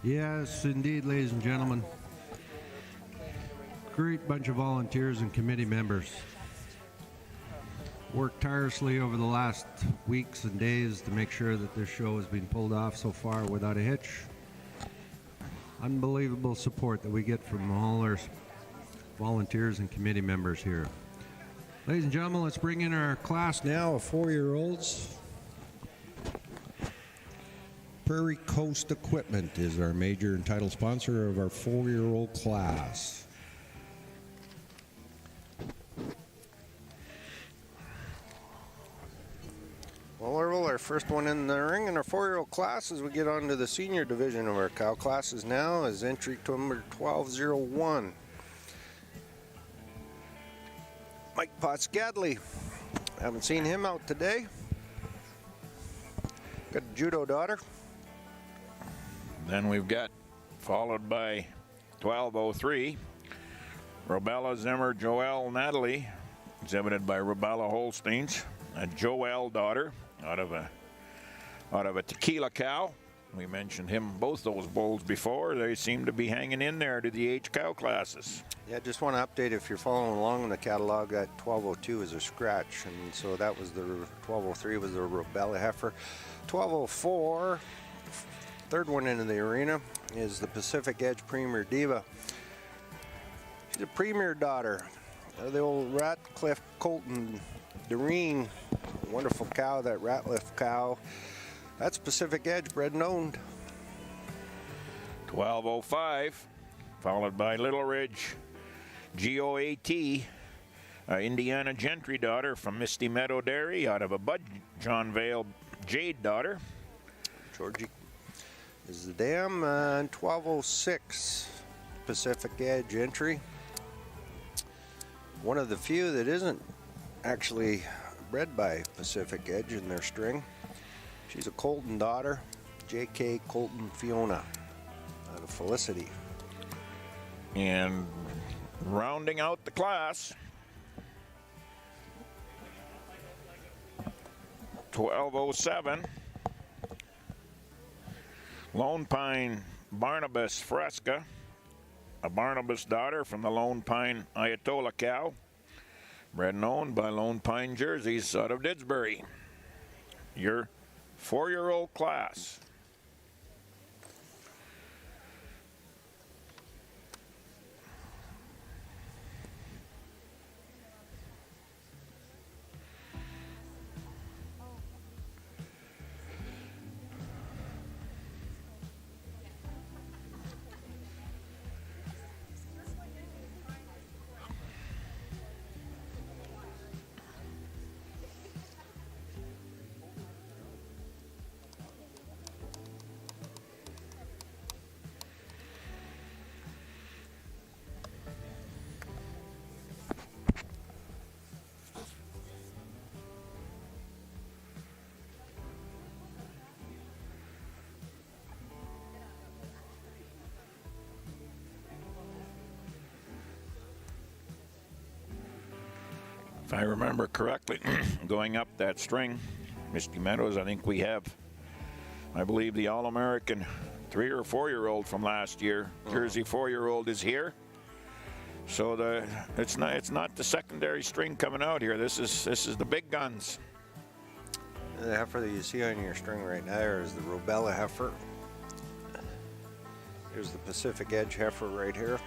Yes, indeed, ladies and gentlemen. Great bunch of volunteers and committee members. Worked tirelessly over the last weeks and days to make sure that this show has been pulled off so far without a hitch. Unbelievable support that we get from all our volunteers and committee members here. Ladies and gentlemen, let's bring in our class now of 4-year-olds. Prairie Coast Equipment is our major and title sponsor of our 4-year-old class. Well, Orville, our first one in the ring in our 4-year-old class as we get on to the senior division of our cow classes now is entry to number 1201. Mike Potts-Gadley. Haven't seen him out today. Got a judo daughter. Then we've got, followed by 1203, Robella Zimmer Joelle Natalie, exhibited by Robella Holsteins, a Joelle daughter out of a tequila cow. We mentioned both those bulls before. They seem to be hanging in there to the H cow classes. Yeah, just want to update if you're following along in the catalog, that 1202 is a scratch, and so that was the 1203 was the Robella heifer. 1204. Third one into the arena is the Pacific Edge Premier Diva. She's a premier daughter of the old Ratcliffe Colton Doreen. Wonderful cow, that Ratcliffe cow. That's Pacific Edge, bred and owned. 1205, followed by Little Ridge GOAT, Indiana Gentry daughter from Misty Meadow Dairy, out of a Bud John Vale Jade daughter. Georgie is the dam, and 1206 Pacific Edge entry. One of the few that isn't actually bred by Pacific Edge in their string. She's a Colton daughter, J.K. Colton Fiona, out of Felicity. And rounding out the class, 1207, Lone Pine Barnabas Fresca, a Barnabas daughter from the Lone Pine Ayatollah cow, bred and owned by Lone Pine Jerseys out of Didsbury. Your 4-year-old class. If I remember correctly, going up that string, Misty Meadows, I think we have, I believe, the All-American 3 or 4-year-old from last year. Jersey 4-year-old is here. So it's not the secondary string coming out here. This is the big guns. The heifer that you see on your string right now is the Robella heifer. Here's the Pacific Edge heifer right here.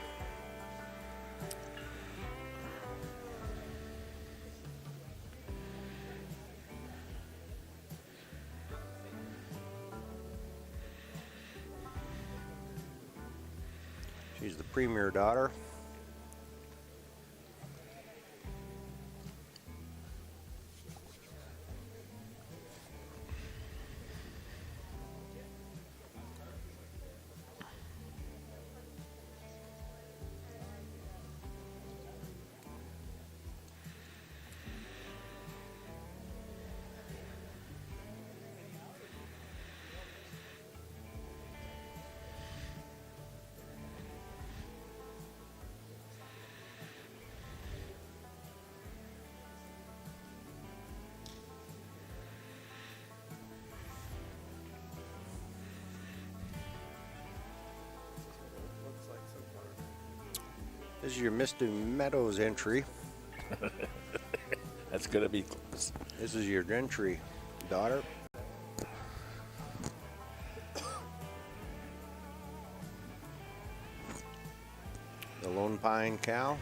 She's the premier daughter. This is your Misty Meadows entry. That's gonna be close. This is your Gentry daughter. The Lone Pine cow.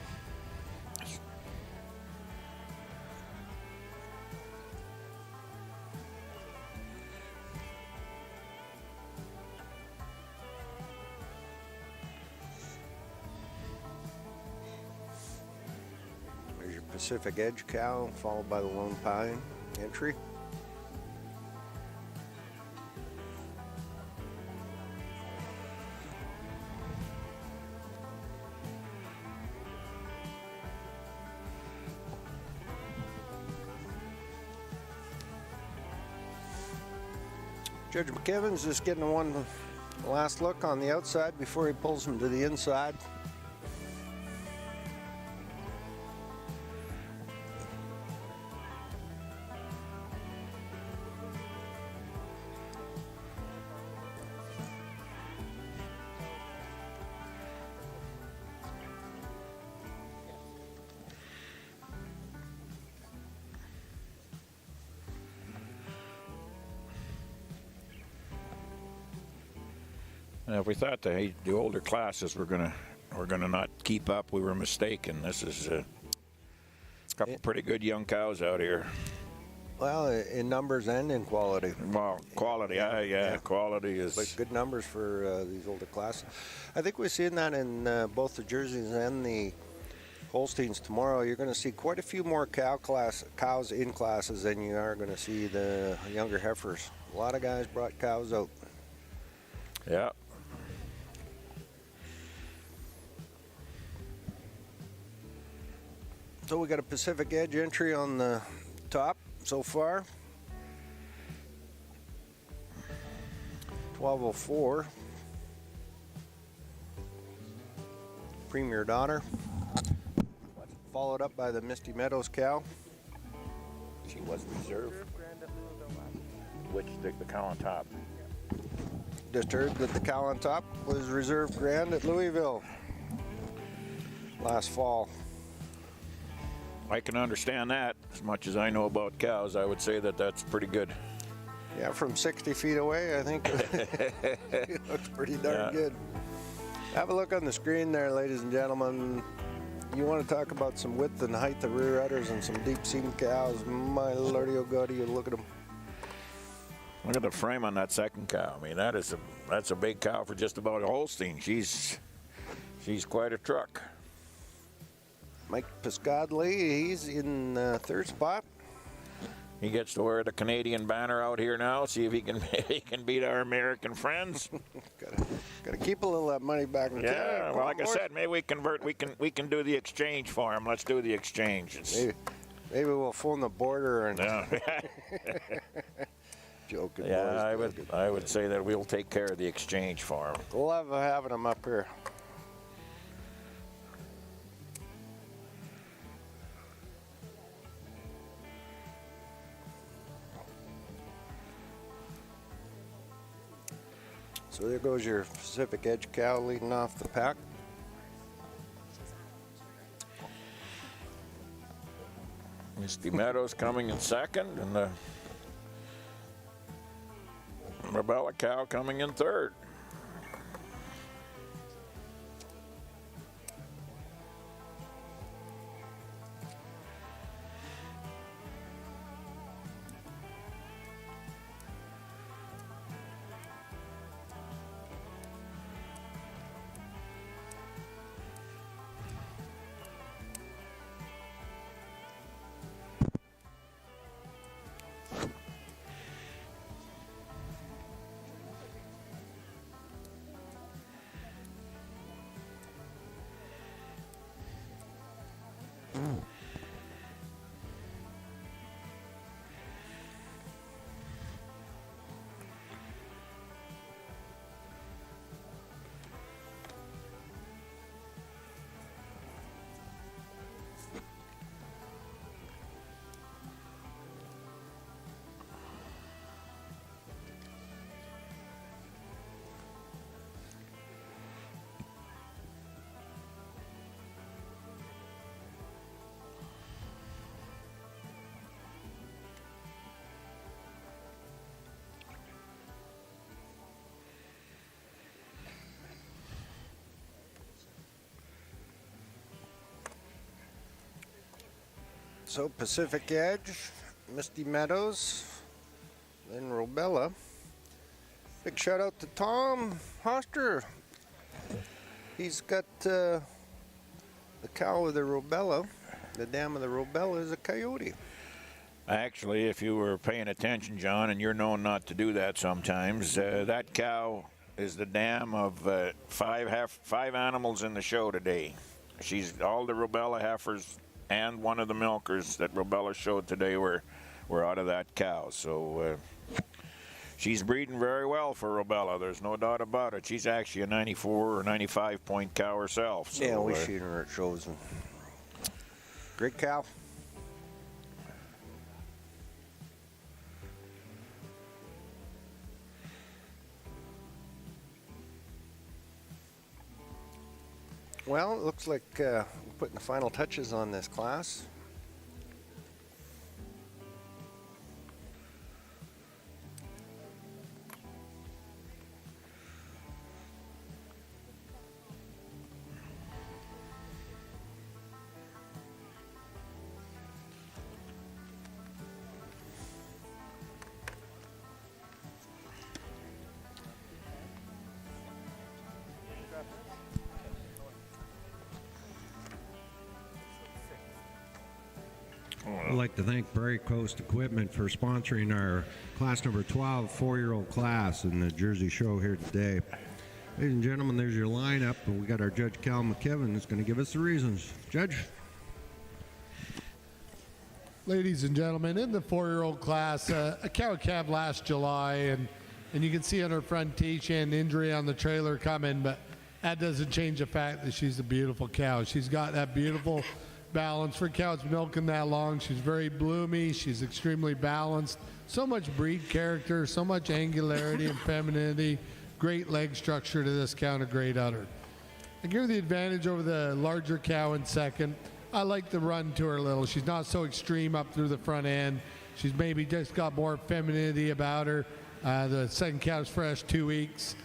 There's your Pacific Edge cow, followed by the Lone Pine entry. Judge McKibben's just getting one last look on the outside before he pulls him to the inside. And if we thought the older classes were gonna not keep up, we were mistaken. This is a couple pretty good young cows out here. Well, in numbers and in quality. Well, quality, yeah, quality is. But good numbers for these older classes. I think we're seeing that in both the Jerseys and the Holsteins tomorrow. You're going to see quite a few more cows in classes than you are going to see the younger heifers. A lot of guys brought cows out. Yeah. So we got a Pacific Edge entry on the top so far. 1204. Premier Daughter. Followed up by the Misty Meadows cow. She was reserved. Grand at Louisville last week. Which the cow on top. Just heard that the cow on top was reserved grand at Louisville last fall. I can understand that. As much as I know about cows, I would say that that's pretty good. Yeah, from 60 feet away, I think it looks pretty darn good. Have a look on the screen there, ladies and gentlemen. You want to talk about some width and height of rear udders and some deep seam cows? My lordy, oh god, you look at them. Look at the frame on that second cow. I mean, that's a big cow for just about a Holstein. She's quite a truck. Mike Piscadley, he's in third spot. He gets to wear the Canadian banner out here now. See if he can beat our American friends. Gotta keep a little of that money back in Canada. Yeah, well, like I said, maybe we convert. We can do the exchange for him. Let's do the exchange. Maybe we'll phone the border and. Yeah. Joking. Yeah, boys, I would say that we'll take care of the exchange for him. Love having them up here. So there goes your Pacific Edge cow leading off the pack. Misty Meadows coming in second, and the Marbella cow coming in third. So Pacific Edge, Misty Meadows, then Robella. Big shout out to Tom Hoster. He's got the cow of the Robella. The dam of the Robella is a coyote. Actually, if you were paying attention, John, and you're known not to do that sometimes, that cow is the dam of five animals in the show today. She's all the Robella heifers and one of the milkers that Robella showed today were out of that cow. So she's breeding very well for Robella. There's no doubt about it. She's actually a 94 or 95 point cow herself. So, yeah, we've seen her at shows. Great cow. Well, it looks like we're putting the final touches on this class. I'd like to thank Prairie Coast Equipment for sponsoring our class number 12 4-year-old class in the Jersey show here today. Ladies and gentlemen, there's your lineup, and we got our Judge Cal McKibben that's going to give us the reasons. Judge? Ladies and gentlemen, in the 4-year-old class, a cow calved last July, and you can see on her front teeth an injury on the trailer coming, but that doesn't change the fact that she's a beautiful cow. She's got that beautiful balance for cows milking that long. She's very bloomy. She's extremely balanced. So much breed character, so much angularity and femininity. Great leg structure to this cow and a great udder. I give her the advantage over the larger cow in second. I like the run to her a little. She's not so extreme up through the front end. She's maybe just got more femininity about her. The second cow's fresh 2 weeks.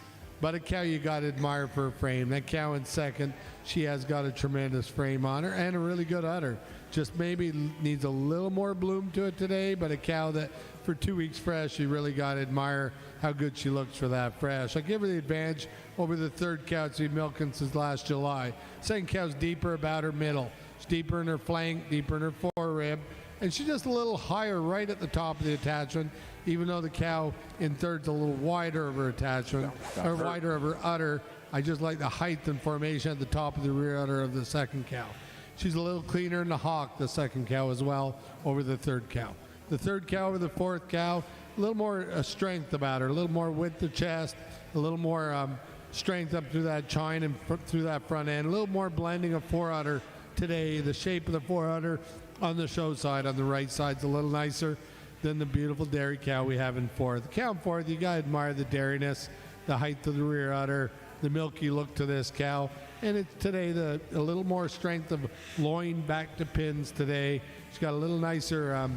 But a cow you got to admire for her frame. That cow in second, she has got a tremendous frame on her and a really good udder. Just maybe needs a little more bloom to it today, but a cow that for 2 weeks fresh, you really got to admire how good she looks for that fresh. I give her the advantage over the third cow that's been milking since last July. Second cow's deeper about her middle. She's deeper in her flank, deeper in her forerib, and she's just a little higher right at the top of the attachment, even though the cow in third's a little wider of her attachment, or wider of her udder. I just like the height and formation at the top of the rear udder of the second cow. She's a little cleaner in the hock, the second cow as well, over the third cow. The third cow over the fourth cow, a little more strength about her, a little more width of chest, a little more strength up through that chine and through that front end, a little more blending of fore udder today. The shape of the fore udder on the show side, on the right side, is a little nicer than the beautiful dairy cow we have in fourth. The cow in fourth, you got to admire the dairiness, the height of the rear udder, the milky look to this cow. And it's today a little more strength of loin back to pins today. She's got a little nicer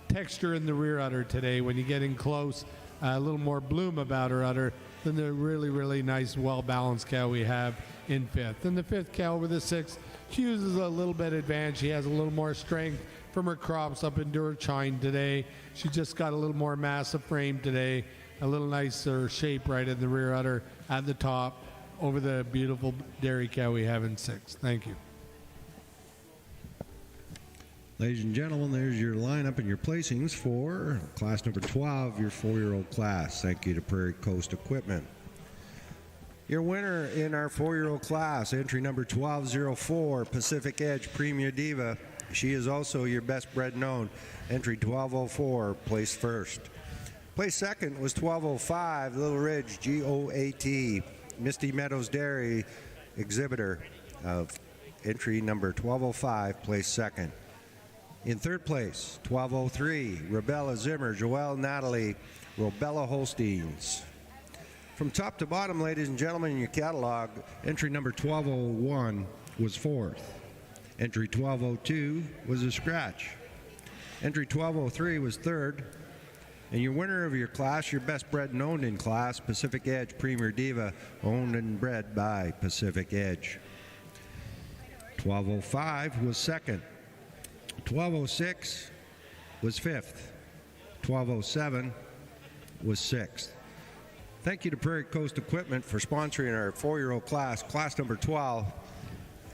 texture in the rear udder today when you get in close. A little more bloom about her udder than the really, really nice, well-balanced cow we have in fifth. And the fifth cow over the sixth, she uses a little bit of advantage. She has a little more strength from her crops up into her chine today. She just got a little more massive frame today, a little nicer shape right in the rear udder at the top over the beautiful dairy cow we have in sixth. Thank you. Ladies and gentlemen, there's your lineup and your placings for class number 12, your 4-year-old class. Thank you to Prairie Coast Equipment. Your winner in our 4-year-old class, entry number 1204, Pacific Edge Premier Diva. She is also your best bred known. Entry 1204, placed first. Placed second was 1205, Little Ridge GOAT, Misty Meadows Dairy exhibitor of entry number 1205, placed second. In third place, 1203, Robella Zimmer, Joelle Natalie, Robella Holsteins. From top to bottom, ladies and gentlemen, in your catalog, entry number 1201 was fourth. Entry 1202 was a scratch. Entry 1203 was third. And your winner of your class, your best bred and owned in class, Pacific Edge Premier Diva, owned and bred by Pacific Edge. 1205 was second. 1206 was 5th. 1207 was 6th. Thank you to Prairie Coast Equipment for sponsoring our 4-year-old class, class number 12.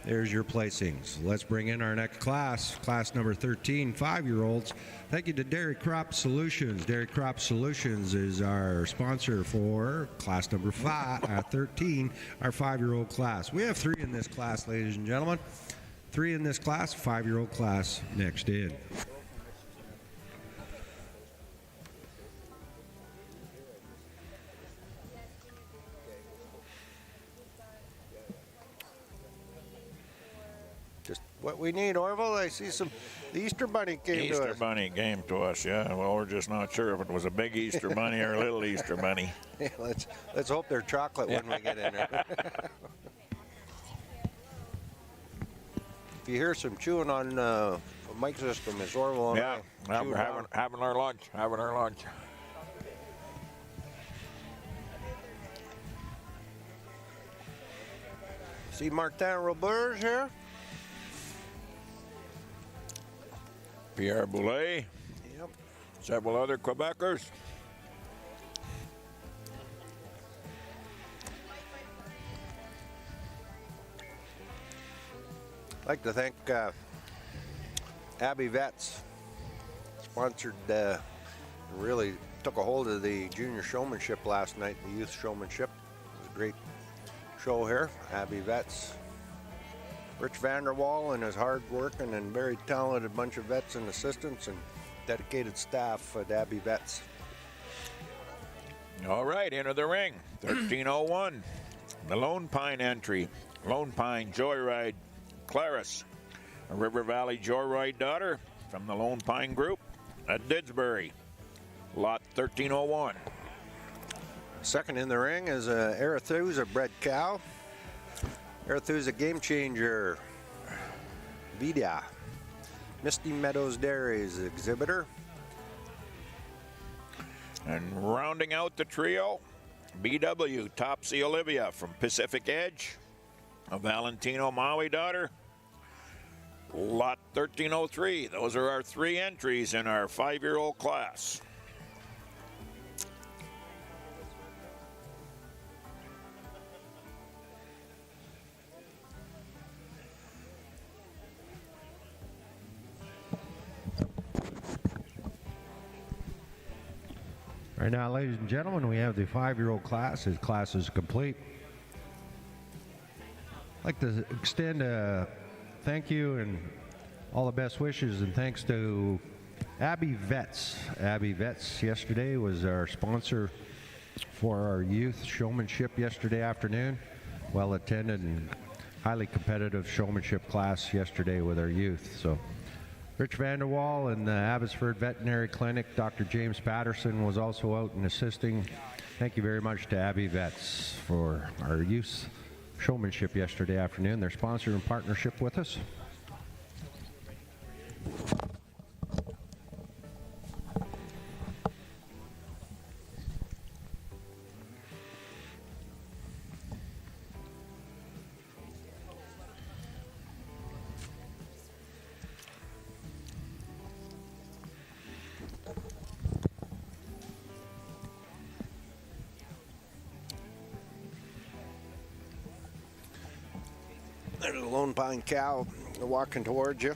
There's your placings. Let's bring in our next class, class number 13, 5-year-olds. Thank you to Dairy Crop Solutions. Dairy Crop Solutions is our sponsor for class number 13, our 5-year-old class. We have 3 in this class, ladies and gentlemen. 3 in this class, 5-year-old class next in. Just what we need, Orville. I see the Easter Bunny came to us. Easter Bunny came to us, yeah. Well, we're just not sure if it was a big Easter Bunny or a little Easter Bunny. Yeah, let's hope they're chocolate when we get in there. If you hear some chewing on the mic system, it's Orville and Yeah, I. we're having our lunch. See Martin Roberts here? Pierre Boulay, Yep. several other Quebecers. I'd like to thank Abby Vets, sponsored, really took a hold of the junior showmanship last night, the youth showmanship. It was a great show here. Abby Vets, Rich Vanderwall and his hard-working and very talented bunch of vets and assistants and dedicated staff at Abby Vets. All right, into the ring. 1301. The Lone Pine entry. Lone Pine Joyride Claris, a River Valley Joyride daughter from the Lone Pine Group at Didsbury. Lot 1301. Second in the ring is Arethusa bred cow. Arethusa Game Changer. Vida. Misty Meadows Dairies exhibitor. And rounding out the trio, BW Topsy Olivia from Pacific Edge, a Valentino Maui daughter. Lot 1303. Those are our 3 entries in our 5-year-old class. Right now, ladies and gentlemen, we have the 5-year-old class. His class is complete. I'd like to extend a thank you and all the best wishes and thanks to Abby Vets. Abby Vets yesterday was our sponsor for our youth showmanship yesterday afternoon. Well attended and highly competitive showmanship class yesterday with our youth. So Rich Vanderwall and the Abbotsford Veterinary Clinic, Dr. James Patterson was also out and assisting. Thank you very much to Abby Vets for our youth showmanship yesterday afternoon. Their sponsor and partnership with us. There's a Lone Pine cow walking towards you.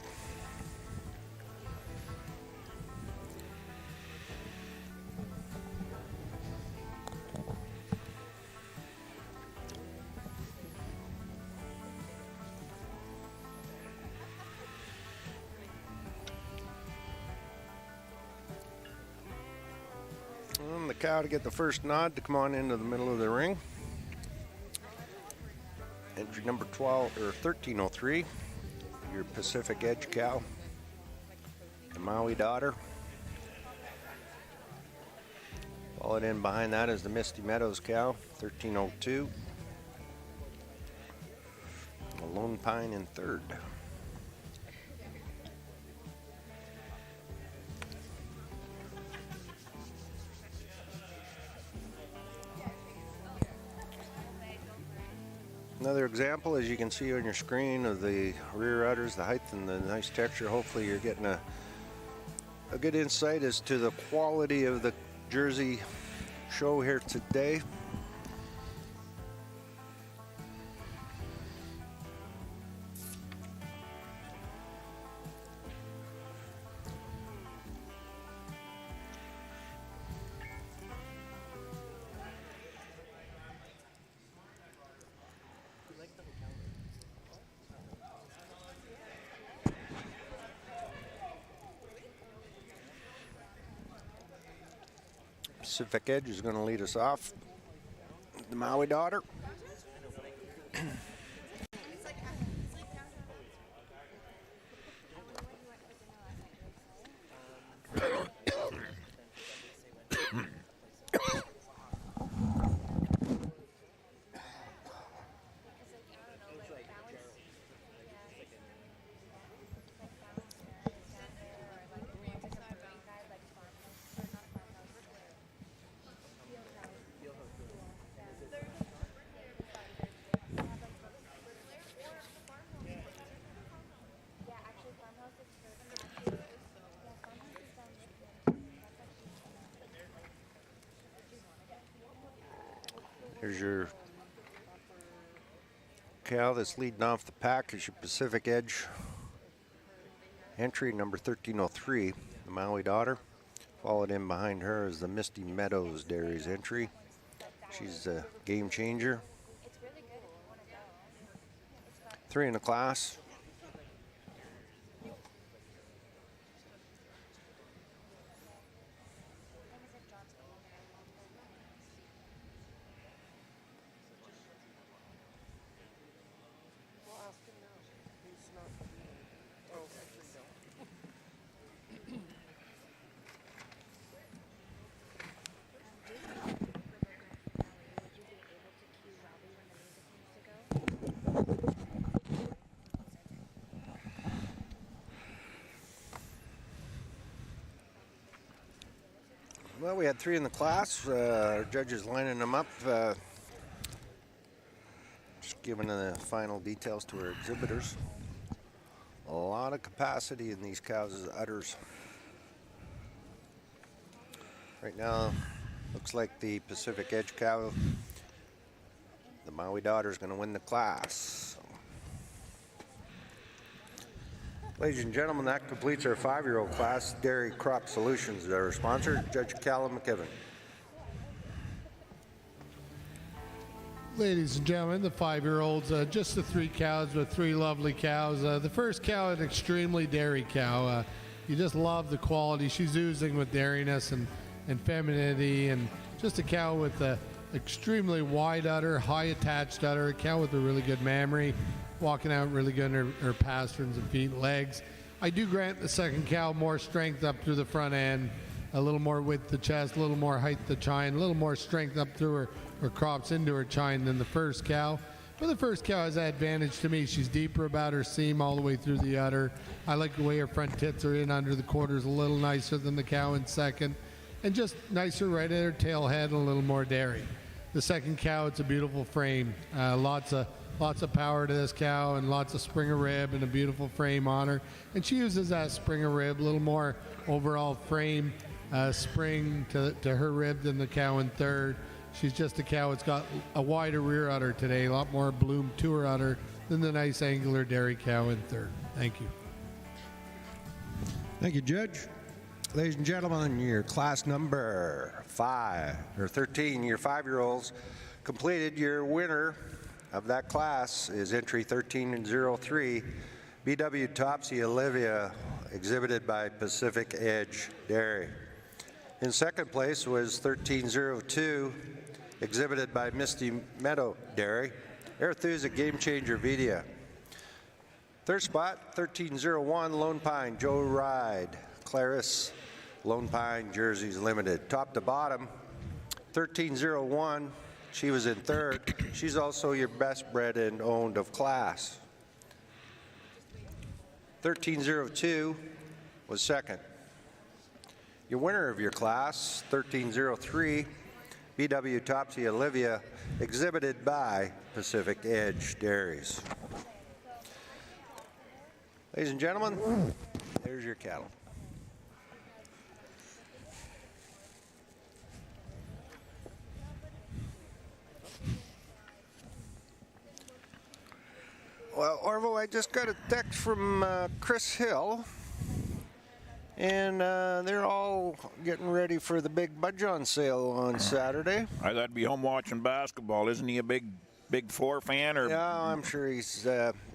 And the cow to get the first nod to come on into the middle of the ring. Entry number 1303, your Pacific Edge cow, the Maui daughter. Followed in behind that is the Misty Meadows cow, 1302. The Lone Pine in third. Another example, as you can see on your screen, of the rear udders, the height and the nice texture. Hopefully you're getting a good insight as to the quality of the Jersey show here today. Pacific Edge is going to lead us off. The Maui Daughter. Here's your cow that's leading off the pack. Is your Pacific Edge entry, number 1303, the Maui Daughter. Followed in behind her is the Misty Meadows Dairies entry. She's a game changer. 3 in the class. Well, we had 3 in the class. Our judges lining them up. Just giving the final details to our exhibitors. A lot of capacity in these cows' udders. Right now, looks like the Pacific Edge cow, the Maui Daughter, is going to win the class. Ladies and gentlemen, that completes our 5-year-old class. Dairy Crop Solutions is our sponsor. Judge Callum McKibben. Ladies and gentlemen, the 5-year-olds, just the 3 cows with 3 lovely cows. The first cow, an extremely dairy cow. You just love the quality. She's oozing with dairiness and femininity, and just a cow with a extremely wide udder, high attached udder, a cow with a really good mammary, walking out really good in her pasterns and feet and legs. I do grant the second cow more strength up through the front end, a little more width to chest, a little more height to chine, a little more strength up through her crops into her chine than the first cow. But the first cow has that advantage to me. She's deeper about her seam all the way through the udder. I like the way her front tits are in under the quarters, a little nicer than the cow in second, and just nicer right at her tail head and a little more dairy. The second cow, it's a beautiful frame. Lots of power to this cow and lots of springer rib and a beautiful frame on her. And she uses that springer rib, a little more overall frame spring to her rib than the cow in third. She's just a cow that's got a wider rear udder today, a lot more bloom to her udder than the nice angular dairy cow in third. Thank you. Thank you, Judge. Ladies and gentlemen, your class number 13, your 5-year-olds completed. Your winner of that class is entry 1303, BW Topsy Olivia, exhibited by Pacific Edge Dairy. In second place was 1302, exhibited by Misty Meadow Dairy, Arethusa Game Changer Vidia. Third spot, 1301, Lone Pine Joe Ride, Claris Lone Pine Jerseys Limited. Top to bottom, 1301, she was in third. She's also your best bred and owned of class. 1302 was second. Your winner of your class, 1303, BW Topsy Olivia, exhibited by Pacific Edge Dairies. Ladies and gentlemen, there's your cattle. Well, Orville, I just got a text from Chris Hill, and they're all getting ready for the big budge on sale on Saturday. I thought he'd be home watching basketball. Isn't he a big Four fan? Or Yeah, I'm sure he's.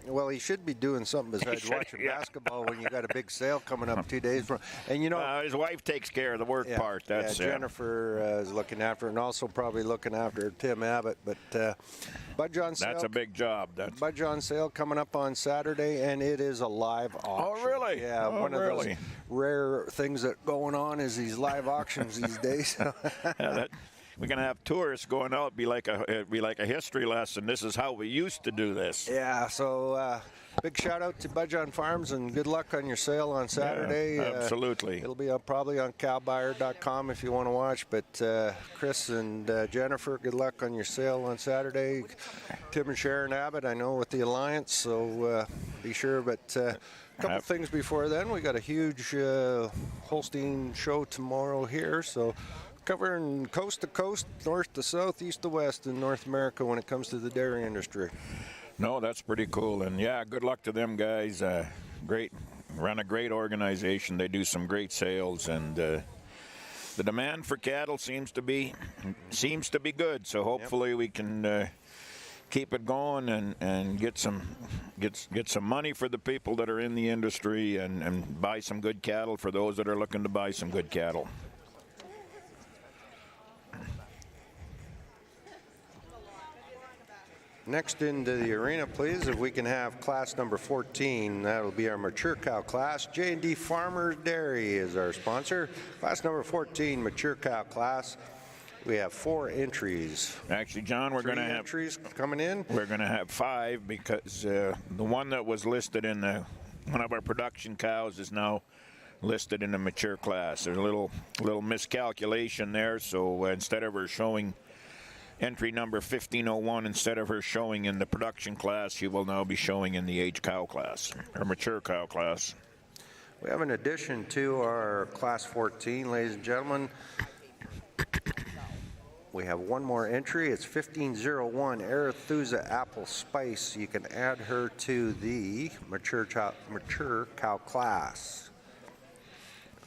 Well, he should be doing something besides watching basketball when you got a big sale coming up 2 days from. And you know, his wife takes care of the work part. That's Jennifer is looking after it, and also probably looking after Tim Abbott. But budge on sale. That's a big job. Budge on sale coming up on Saturday, and it is a live auction. Oh, really? Yeah, one of those rare things that going on is these live auctions these days. We're gonna have tourists going out. It'd be like a history lesson. This is how we used to do this. Yeah. So big shout out to Budge on Farms, and good luck on your sale on Saturday. Yeah, absolutely. It'll be probably on cowbuyer.com if you want to watch. But Chris and Jennifer, good luck on your sale on Saturday. Tim and Sharon Abbott, I know with the Alliance, so be sure. But a couple things before then. We got a huge Holstein show tomorrow here, so covering coast to coast, north to south, east to west in North America when it comes to the dairy industry. No, that's pretty cool. And yeah, good luck to them guys. Great, run a great organization. They do some great sales, and the demand for cattle seems to be good. So hopefully we can keep it going and get some money for the people that are in the industry, and buy some good cattle for those that are looking to buy some good cattle. Next into the arena, please, if we can have class number 14. That'll be our mature cow class. J&D Farmers Dairy is our sponsor. Class number 14, mature cow class. We have 4 entries. Actually, John, we're going to have entries coming in. We're going to have 5 because the one that was listed in one of our production cows is now listed in the mature class. There's a little miscalculation there, so instead of her showing entry number 1501, instead of her showing in the production class, she will now be showing in the age cow class, or mature cow class. We have an addition to our class 14, ladies and gentlemen. We have one more entry. It's 1501 Arethusa Apple Spice. You can add her to the mature cow class.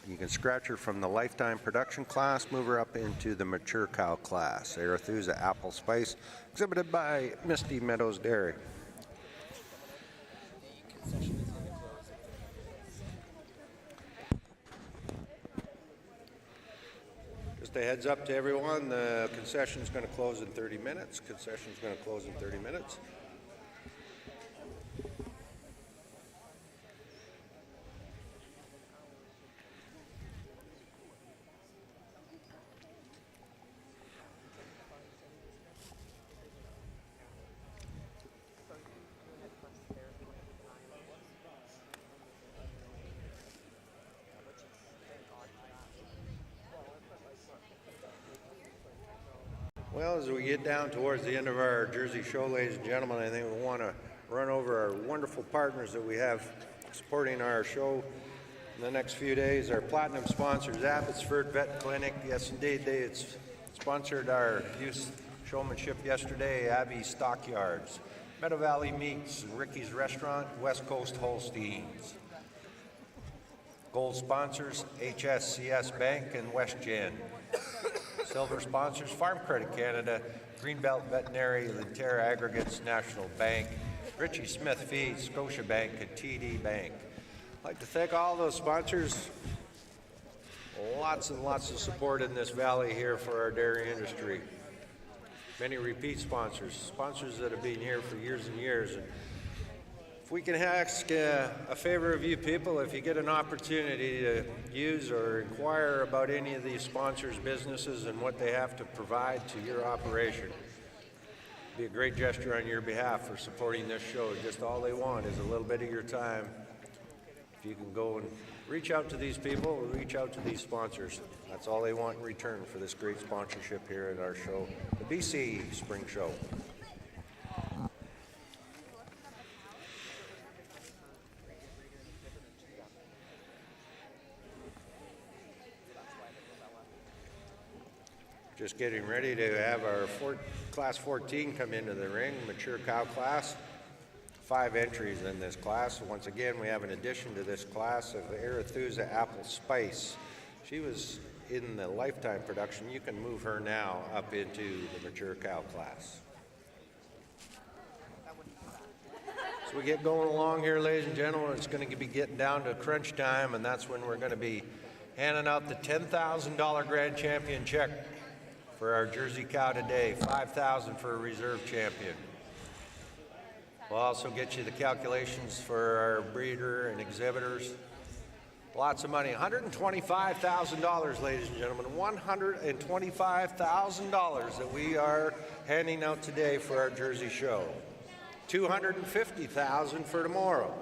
You can scratch her from the lifetime production class, move her up into the mature cow class. Arethusa Apple Spice, exhibited by Misty Meadows Dairy. Just a heads up to everyone, the concession is going to close in 30 minutes. Concession is going to close in 30 minutes. Well, as we get down towards the end of our Jersey show, ladies and gentlemen, I think we want to run over our wonderful partners that we have supporting our show in the next few days. Our platinum sponsors, Abbotsford Vet Clinic. Yes, indeed, they sponsored our youth showmanship yesterday. Abbey Stockyards, Meadow Valley Meats, Ricky's Restaurant, West Coast Holsteins. Gold sponsors, HSCS Bank and WestGen. Silver sponsors, Farm Credit Canada, Greenbelt Veterinary, Linterra Aggregates, National Bank, Richie Smith Feeds, Scotiabank, and TD Bank. I'd like to thank all those sponsors. Lots and lots of support in this valley here for our dairy industry. Many repeat sponsors that have been here for years and years. And if we can ask a favor of you people, if you get an opportunity to use or inquire about any of these sponsors' businesses and what they have to provide to your operation, it'd be a great gesture on your behalf for supporting this show. Just all they want is a little bit of your time. If you can go and reach out to these people, reach out to these sponsors. That's all they want in return for this great sponsorship here at our show, the BC Spring Show. Just getting ready to have our class 14 come into the ring, mature cow class. 5 entries in this class. Once again, we have an addition to this class of Arethusa Apple Spice. She was in the lifetime production. You can move her now up into the mature cow class. So we get going along here, ladies and gentlemen. It's going to be getting down to crunch time, and that's when we're going to be handing out the $10,000 grand champion check for our Jersey cow today, $5,000 for a reserve champion. We'll also get you the calculations for our breeder and exhibitors. Lots of money, $125,000, ladies and gentlemen, $125,000 that we are handing out today for our Jersey show. $250,000 for tomorrow.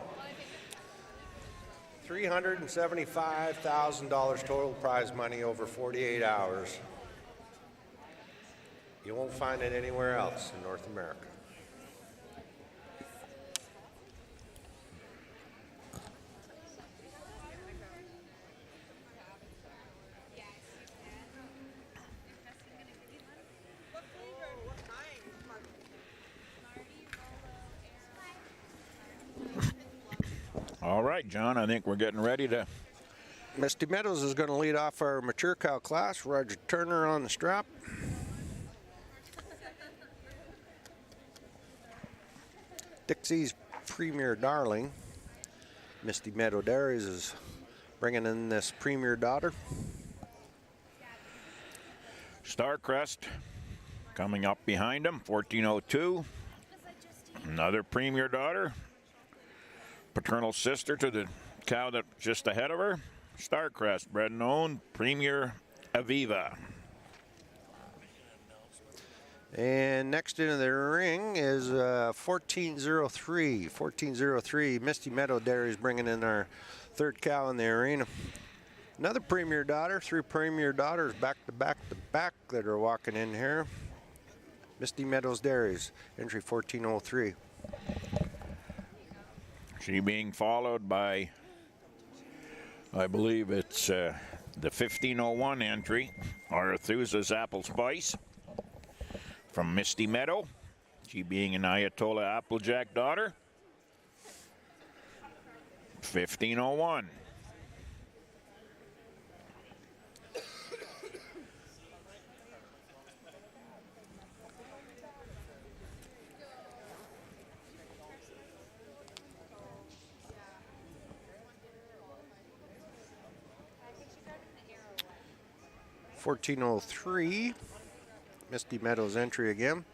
$375,000 total prize money over 48 hours. You won't find it anywhere else in North America. All right, John, I think we're getting ready to... Misty Meadows is going to lead off our mature cow class. Roger Turner on the strap. Dixie's Premier Darling. Misty Meadow Dairies is bringing in this Premier Daughter. Starcrest coming up behind him, 1402. Another Premier Daughter. Paternal sister to the cow that's just ahead of her. Starcrest, bred and owned, Premier Aviva. And next into the ring is 1403. 1403, Misty Meadow Dairies bringing in our third cow in the arena. Another Premier Daughter, 3 Premier Daughters back to back to back that are walking in here. Misty Meadows Dairies, entry 1403. She being followed by, I believe it's the 1501 entry, Arethusa's Apple Spice from Misty Meadow. She being an Ayatollah Applejack daughter. 1501. $14.03, Misty Meadows entry again.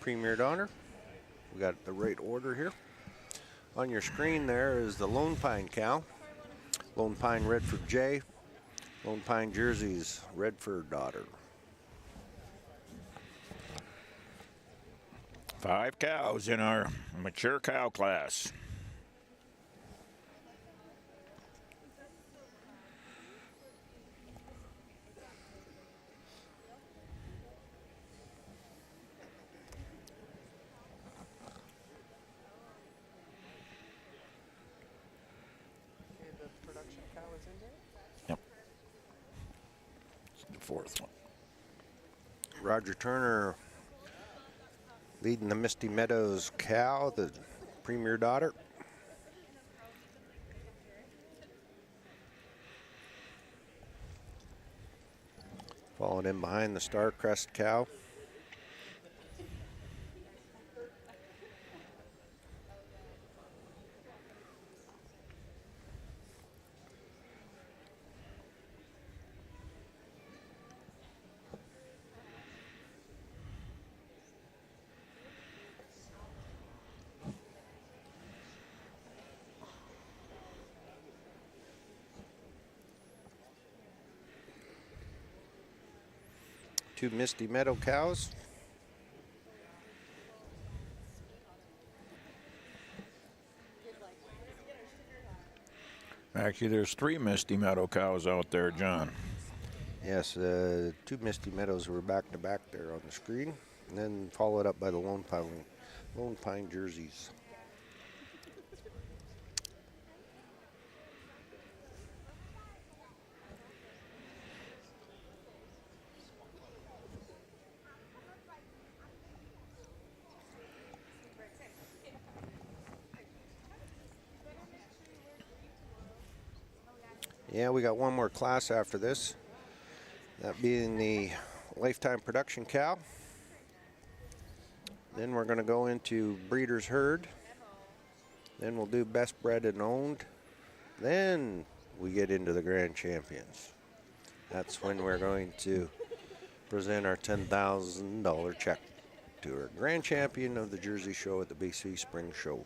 Premier Daughter. We got the right order here. On your screen there is the Lone Pine cow. Lone Pine Redford J. Lone Pine Jersey's Redford Daughter. 5 cows in our mature cow class. The production cow is in there? Yep. It's the 4th one. Roger Turner leading the Misty Meadows cow, the Premier Daughter. Followed in behind the Starcrest cow. Two Misty Meadow cows. Actually, there's 3 Misty Meadow cows out there, John. Yes, 2 Misty Meadows were back to back there on the screen, and then followed up by the Lone Pine jerseys. Yeah, we got one more class after this. That being the lifetime production cow. Then we're going to go into breeder's herd. Then we'll do best bred and owned. Then we get into the grand champions. That's when we're going to present our $10,000 check to our grand champion of the Jersey Show at the BC Spring Show.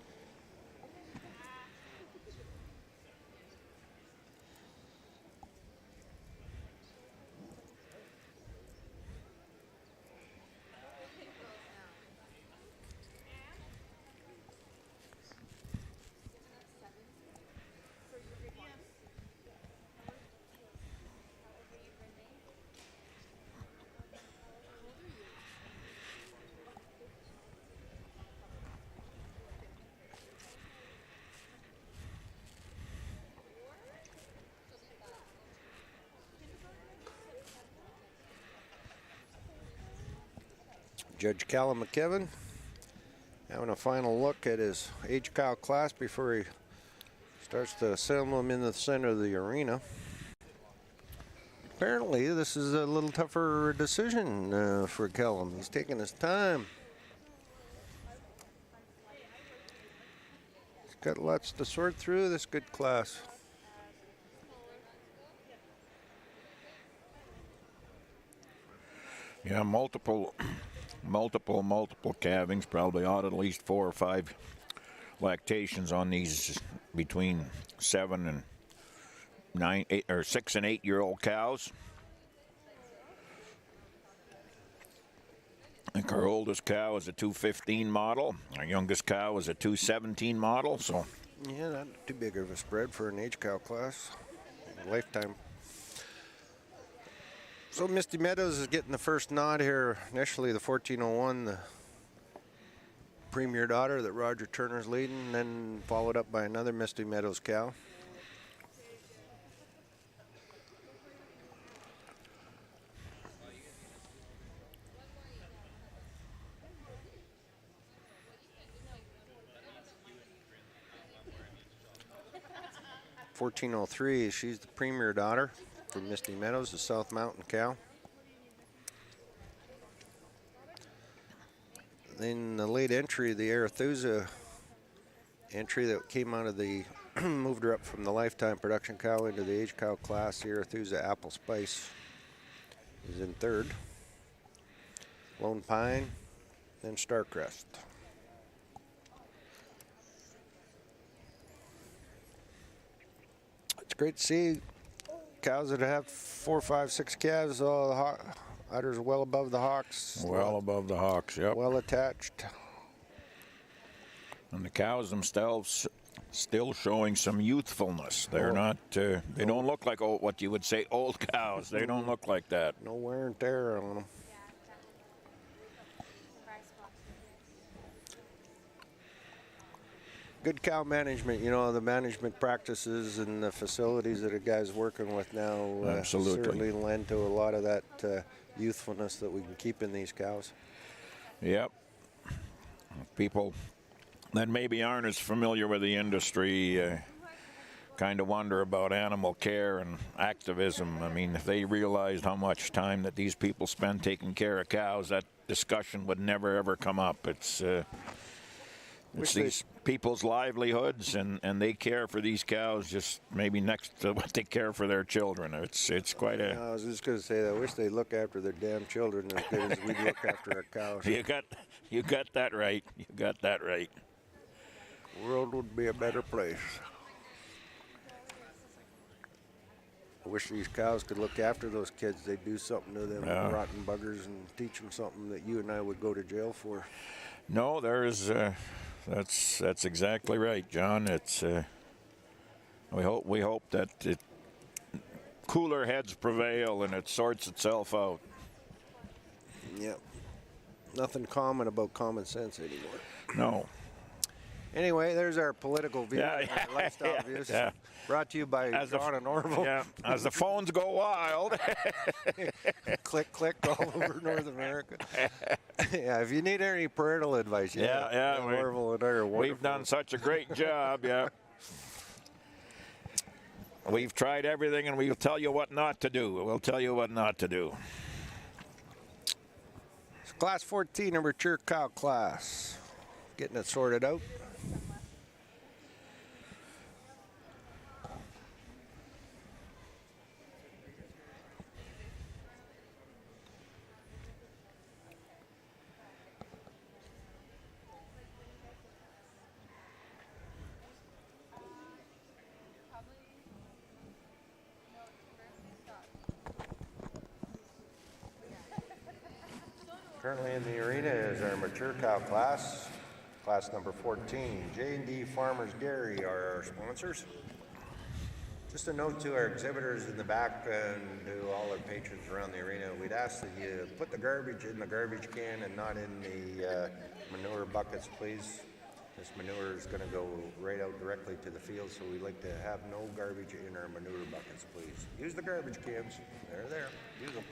Judge Callum McKevin having a final look at his age cow class before he starts to assemble them in the center of the arena. Apparently, this is a little tougher decision for Callum. He's taking his time. He's got lots to sort through this good class. Yeah, multiple calvings, probably ought at least 4 or 5 lactations on these between 7 and 9, 8, or 6 and 8 year old cows. I think our oldest cow is a 215 model. Our youngest cow is a 217 model. So yeah, not too big of a spread for an age cow class. Lifetime. So Misty Meadows is getting the first nod here. Initially the 1401, the Premier Daughter that Roger Turner's leading, then followed up by another Misty Meadows cow. (1403), she's the Premier Daughter from Misty Meadows, the South Mountain cow. Then the late entry, the Arethusa entry that came out of the, moved her up from the lifetime production cow into the age cow class. The Arethusa Apple Spice is in third. Lone Pine, then Starcrest. It's great to see cows that have 4, 5, 6 calves. All the udders well above the hocks. well above the hocks, yep. Well attached. And the cows themselves still showing some youthfulness. They're not, they don't look like what you would say old cows. They don't look like that. No wear and tear on them. Good cow management, you know, the management practices and the facilities that a guy's working with now certainly lend to a lot of that youthfulness that we can keep in these cows. Yep. People that maybe aren't as familiar with the industry kind of wonder about animal care and activism. I mean, if they realized how much time that these people spend taking care of cows, that discussion would never ever come up. It's these people's livelihoods, and they care for these cows just maybe next to what they care for their children. It's quite a... I was just going to say that. I wish they'd look after their damn children as good as we look after our cows. You got that right. You got that right. The world would be a better place. I wish these cows could look after those kids. They'd do something to them rotten buggers and teach them something that you and I would go to jail for. No, there is... That's exactly right, John. It's We hope that cooler heads prevail and it sorts itself out. Yep. Nothing common about common sense anymore. No. Anyway, there's our political view, Yeah, our lifestyle views. yeah. Brought to you by John and Orville. Yeah, as the phones go wild. Click, click all over North America. Yeah, if you need any parental advice, Orville and I are wonderful. We've done such a great job, yeah. We've tried everything, and we'll tell you what not to do. We'll tell you what not to do. It's Class 14, a mature cow class. Getting it sorted out. Currently in the arena is our mature cow class, class number 14. J&D Farmers Dairy are our sponsors. Just a note to our exhibitors in the back and to all our patrons around the arena, we'd ask that you put the garbage in the garbage can and not in the manure buckets, please. This manure is going to go right out directly to the field, so we'd like to have no garbage in our manure buckets, please. Use the garbage cans. They're there. Use them.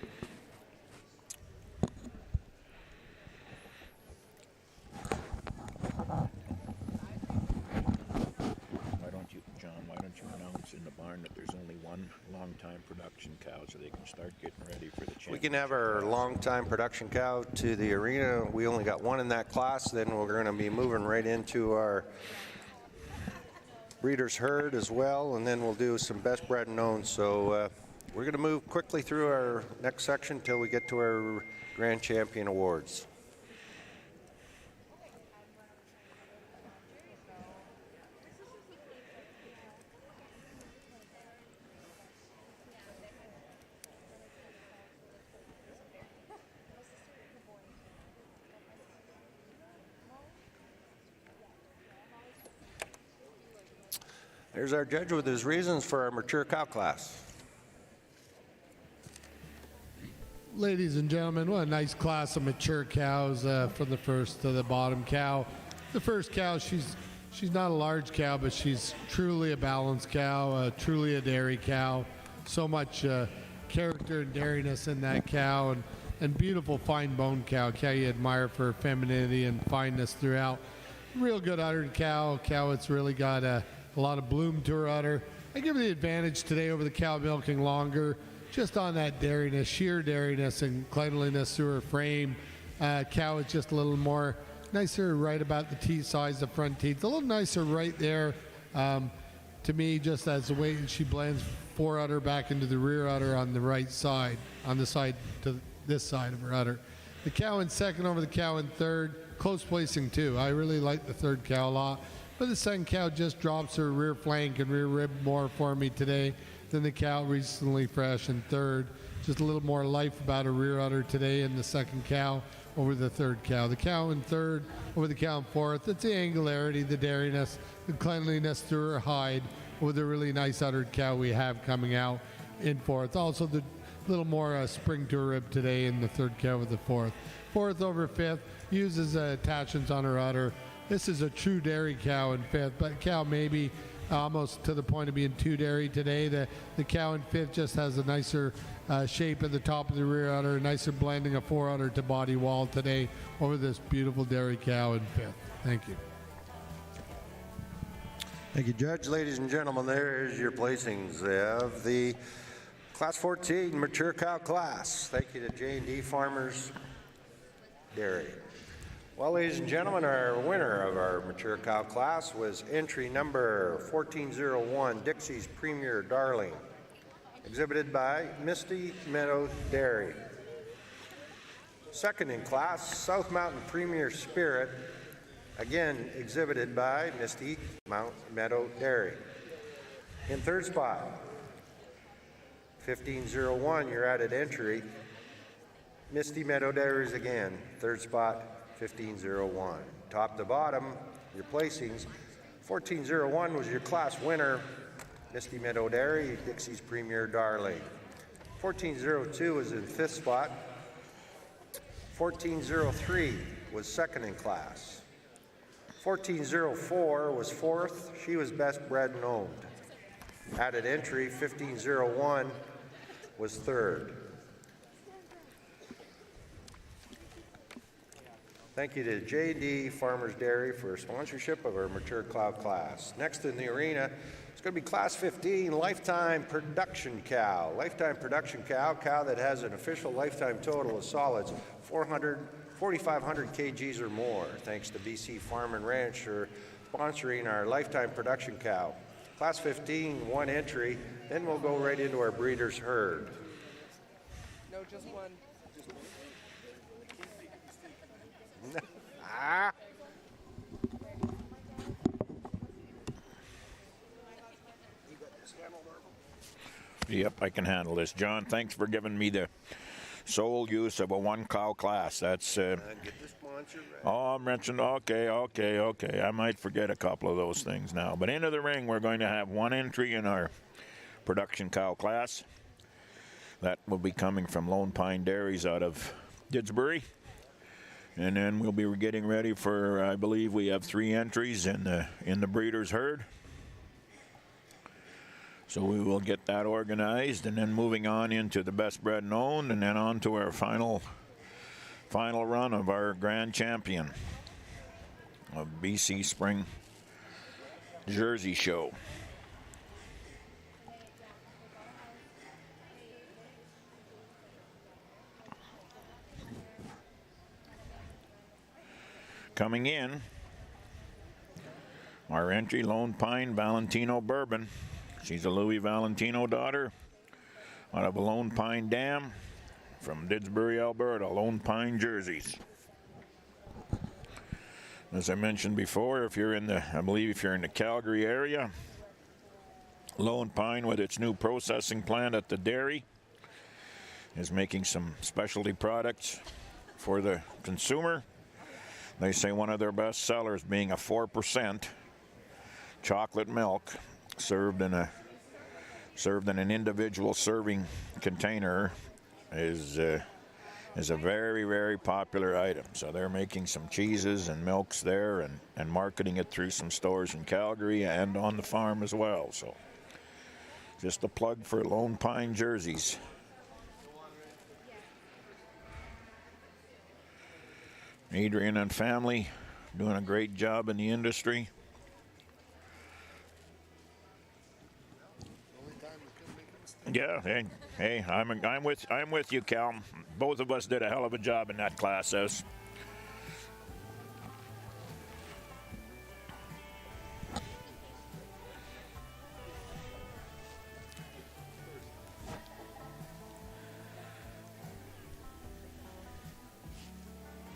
Why don't you announce in the barn that there's only one long-time production cow so they can start getting ready for the championship? We can have our long-time production cow to the arena. We only got one in that class. Then we're going to be moving right into our breeder's herd as well, and then we'll do some best bred and known. So we're going to move quickly through our next section until we get to our Grand Champion Awards. There's our judge with his reasons for our mature cow class. Ladies and gentlemen, what a nice class of mature cows from the first to the bottom cow. The first cow, she's not a large cow, but she's truly a balanced cow, truly a dairy cow. So much character and dairiness in that cow, and beautiful fine bone cow. Cow you admire for her femininity and fineness throughout. Real good uddered cow. Cow that's really got a lot of bloom to her udder. I give her the advantage today over the cow milking longer, just on that dairiness, sheer dairiness and cleanliness through her frame. Cow is just a little more nicer right about the teeth size, the front teeth, a little nicer right there. To me, just as the way she blends fore udder back into the rear udder on the right side, on the side to this side of her udder. The cow in second over the cow in third, close placing too. I really like the third cow a lot. But the second cow just drops her rear flank and rear rib more for me today than the cow recently fresh in third. Just a little more life about her rear udder today in the second cow over the third cow. The cow in third over the cow in fourth. It's the angularity, the dairiness, the cleanliness through her hide with a really nice uddered cow we have coming out in fourth. Also the little more spring to her rib today in the third cow with the fourth. Fourth over fifth, uses attachments on her udder. This is a true dairy cow in fifth, but cow maybe almost to the point of being too dairy today. The cow in fifth just has a nicer shape at the top of the rear udder, a nicer blending of fore udder to body wall today over this beautiful dairy cow in fifth. Thank you. Thank you, Judge. Ladies and gentlemen, there's your placings of the Class 14 mature cow class. Thank you to J&D Farmers Dairy. Well, ladies and gentlemen, our winner of our mature cow class was entry number 1401, Dixie's Premier Darling, exhibited by Misty Meadow Dairy. Second in class, South Mountain Premier Spirit, again exhibited by Misty Meadow Dairy. In third spot, 1501, your added entry, Misty Meadow Dairies again, third spot, 1501. Top to bottom, your placings, 1401 was your class winner, Misty Meadow Dairy, Dixie's Premier Darling. 1402 was in 5th spot. 1403 was second in class. 1404 was 4th. She was best bred and owned. Added entry 1501 was 3rd. Thank you to J.D. Farmers Dairy for sponsorship of our mature cloud class. Next in the arena, it's going to be Class 15, Lifetime Production Cow. Lifetime Production Cow, cow that has an official lifetime total of solids 4,500 kgs or more, thanks to BC Farm and Ranch for sponsoring our Lifetime Production Cow. Class 15, 1 entry, then we'll go right into our breeder's herd. No, just one. Ah. Yep, I can handle this. John, thanks for giving me the sole use of a 1 cow class. That's Get the sponsor right. oh, I'm mentioned. Okay. I might forget a couple of those things now. But into the ring, we're going to have 1 entry in our production cow class. That will be coming from Lone Pine Dairies out of Didsbury. And then we'll be getting ready for, I believe we have 3 entries in the breeder's herd. So we will get that organized, and then moving on into the best bred and owned, and then on to our final run of our grand champion of BC Spring Jersey Show. Coming in, our entry, Lone Pine Valentino Bourbon. She's a Louis Valentino daughter out of a Lone Pine Dam from Didsbury, Alberta, Lone Pine Jerseys. As I mentioned before, if you're in the Calgary area, Lone Pine, with its new processing plant at the dairy, is making some specialty products for the consumer. They say one of their best sellers being a 4% chocolate milk served in an individual serving container is a very, very popular item. So they're making some cheeses and milks there and marketing it through some stores in Calgary and on the farm as well. So just a plug for Lone Pine Jerseys. Adrian and family doing a great job in the industry. Yeah, hey, I'm with you, Cal. Both of us did a hell of a job in that class.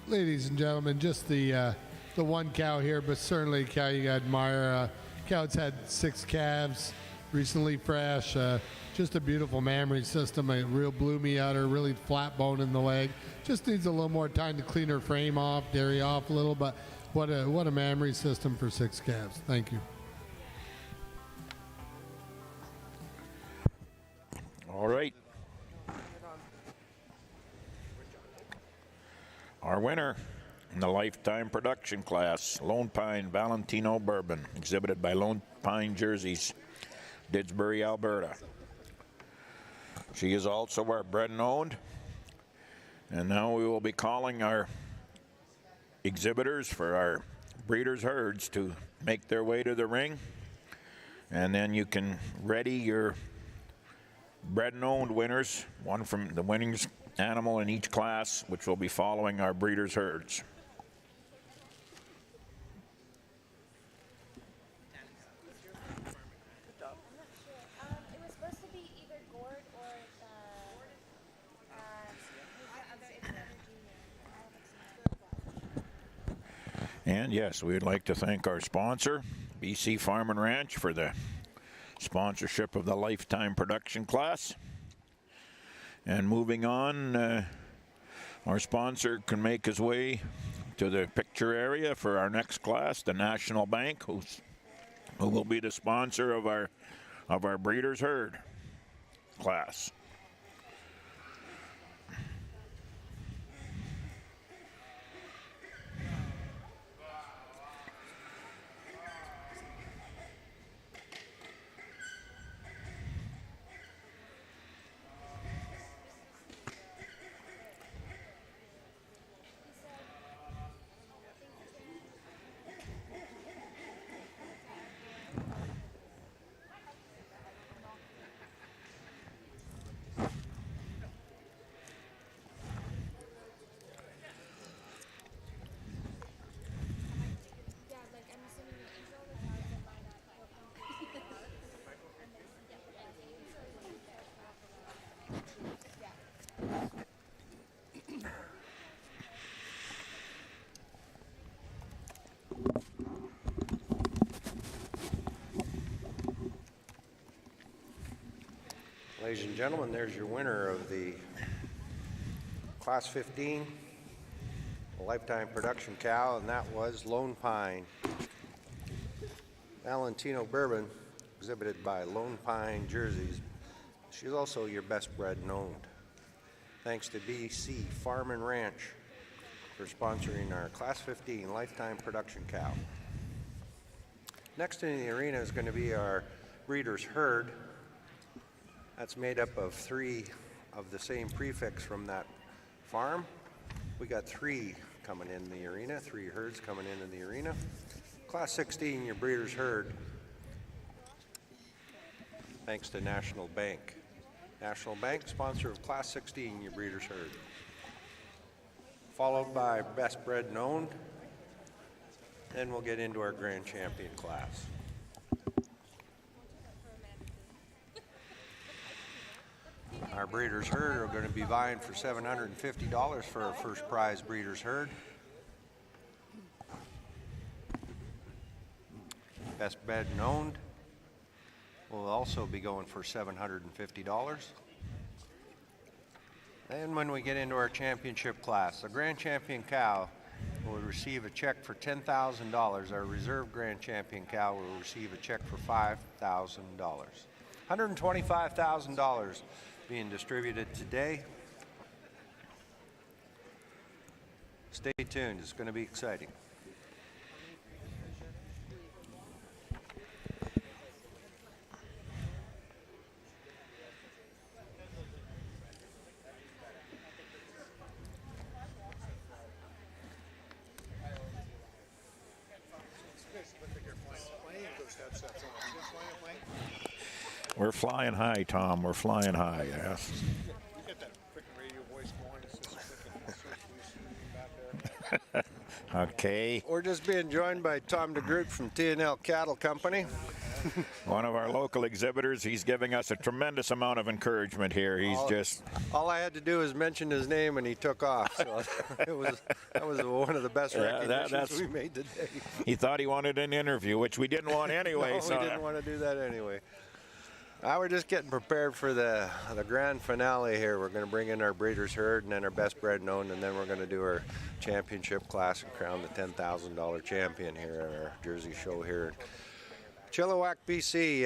Ladies and gentlemen, just the 1 cow here, but certainly a cow you got to admire. Cow that's had 6 calves, recently fresh. Just a beautiful mammary system, a real bloomy udder, really flat bone in the leg. Just needs a little more time to clean her frame off, dairy off a little, but what a mammary system for 6 calves. Thank you. All right. Our winner in the Lifetime Production class, Lone Pine Valentino Bourbon, exhibited by Lone Pine Jerseys, Didsbury, Alberta. She is also our bred and owned. And now we will be calling our exhibitors for our breeders' herds to make their way to the ring. And then you can ready your bred and owned winners, one from the winning animal in each class, which will be following our breeders' herds. It was supposed to be either Gord or the other junior. And yes, we'd like to thank our sponsor, BC Farm and Ranch, for the sponsorship of the Lifetime Production class. And moving on, our sponsor can make his way to the picture area for our next class, the National Bank, who will be the sponsor of our of our breeders' herd class. Yeah, like I'm assuming that each all the cows that line up will come to the car. And then Ladies and gentlemen, there's your winner of the Class 15 Lifetime Production Cow, and that was Lone Pine. Valentino Bourbon, exhibited by Lone Pine Jerseys. She's also your best bred and owned. Thanks to BC Farm and Ranch for sponsoring our Class 15 Lifetime Production Cow. Next in the arena is going to be our breeder's herd. That's made up of 3 of the same prefix from that farm. We got 3 coming in the arena, 3 herds coming into the arena. Class 16, your breeder's herd. Thanks to National Bank. National Bank, sponsor of Class 16, your breeder's herd. Followed by best bred and owned. Then we'll get into our grand champion class. Our breeder's herd are going to be vying for $750 for our first prize breeder's herd. Best bred and owned will also be going for $750. And when we get into our championship class, the grand champion cow will receive a check for $10,000. Our reserve grand champion cow will receive a check for $5,000. $125,000 being distributed today. Stay tuned, it's going to be exciting. We're flying high, Tom. We're flying high, yes. You get that quick radio voice going. It's just quick and back there. Okay. We're just being joined by Tom DeGroot from T&L Cattle Company. One of our local exhibitors. He's giving us a tremendous amount of encouragement here. He's All I had to do was mention his name and he took off. So that was one of the best recognitions we made today. He thought he wanted an interview, which we didn't want anyway. No, we didn't want to do that anyway. We're just getting prepared for the grand finale here. We're going to bring in our breeder's herd and then our best bred and owned, and then we're going to do our championship class and crown the $10,000 champion here at our Jersey show here. Chilliwack, BC,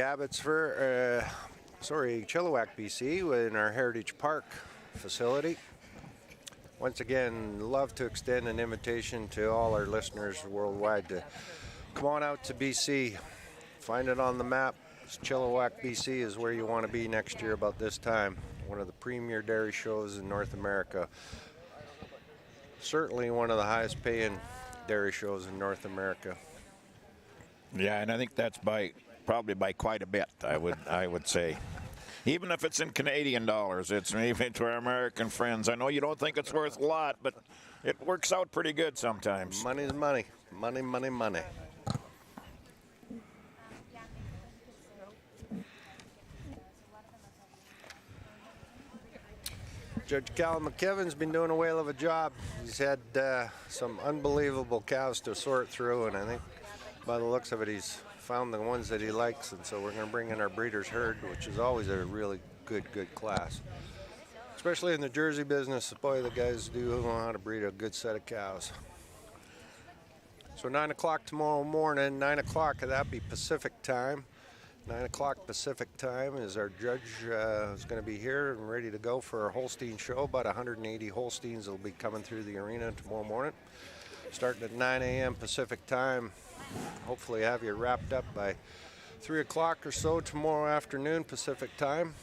Chilliwack, BC, in our Heritage Park facility. Once again, love to extend an invitation to all our listeners worldwide to come on out to BC. Find it on the map. Chilliwack, BC is where you want to be next year about this time. One of the premier dairy shows in North America. Certainly one of the highest paying dairy shows in North America. Yeah, and I think that's probably by quite a bit, I would say. Even if it's in Canadian dollars, it's even to our American friends. I know you don't think it's worth a lot, but it works out pretty good sometimes. Money's money. Money, money, money. Judge Cal McKevin's been doing a whale of a job. He's had some unbelievable cows to sort through, and I think by the looks of it, he's found the ones that he likes, and so we're going to bring in our breeder's herd, which is always a really good class. Especially in the Jersey business, boy, the guys do know how to breed a good set of cows. So 9 o'clock tomorrow morning, 9 o'clock, that'd be Pacific time. 9 o'clock Pacific time is our judge is going to be here and ready to go for our Holstein show. About 180 Holsteins will be coming through the arena tomorrow morning, starting at 9 a.m. Pacific time. Hopefully have you wrapped up by 3 o'clock or so tomorrow afternoon Pacific time.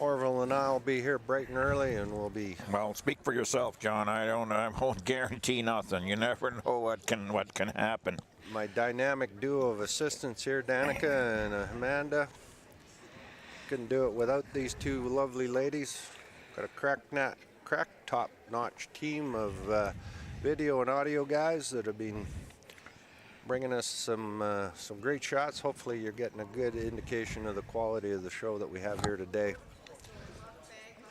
Orville and I will be here bright and early, and we'll be. Well, speak for yourself, John. I won't guarantee nothing. You never know what can happen. My dynamic duo of assistants here, Danica and Amanda. Couldn't do it without these two lovely ladies. Got a top-notch team of video and audio guys that have been bringing us some great shots. Hopefully, you're getting a good indication of the quality of the show that we have here today.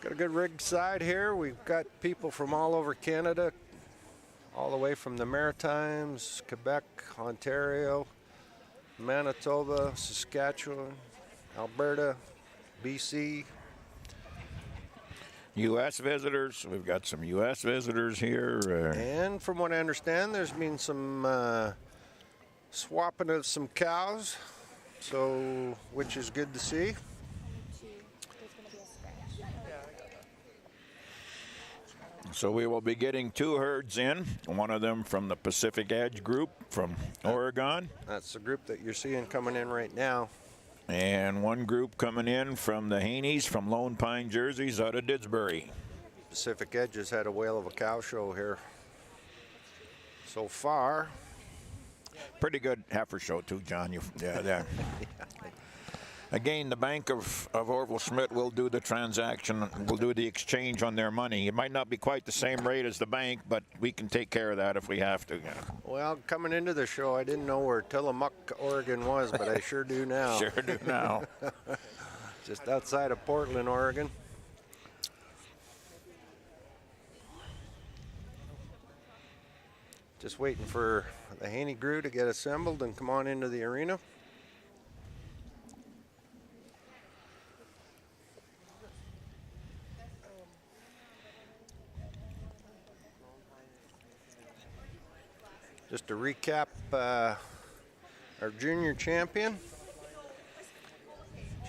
Got a good rig side here. We've got people from all over Canada, all the way from the Maritimes, Quebec, Ontario, Manitoba, Saskatchewan, Alberta, BC. U.S. visitors. We've got some U.S. visitors here. And from what I understand, there's been some swapping of some cows, so which is good to see. There's going to be a scratch. So we will be getting 2 herds in, one of them from the Pacific Edge group from Oregon. That's the group that you're seeing coming in right now. And one group coming in from the Haneys from Lone Pine Jerseys out of Didsbury. Pacific Edge has had a whale of a cow show here so far. Pretty good heifer show too, John. Again, the Bank of Orville Schmidt will do the transaction, will do the exchange on their money. It might not be quite the same rate as the bank, but we can take care of that if we have to. Well, coming into the show, I didn't know where Tillamook, Oregon was, but I sure do now. Sure do now. Just outside of Portland, Oregon. Just waiting for the Haney Grew to get assembled and come on into the arena. Just to recap, our junior champion,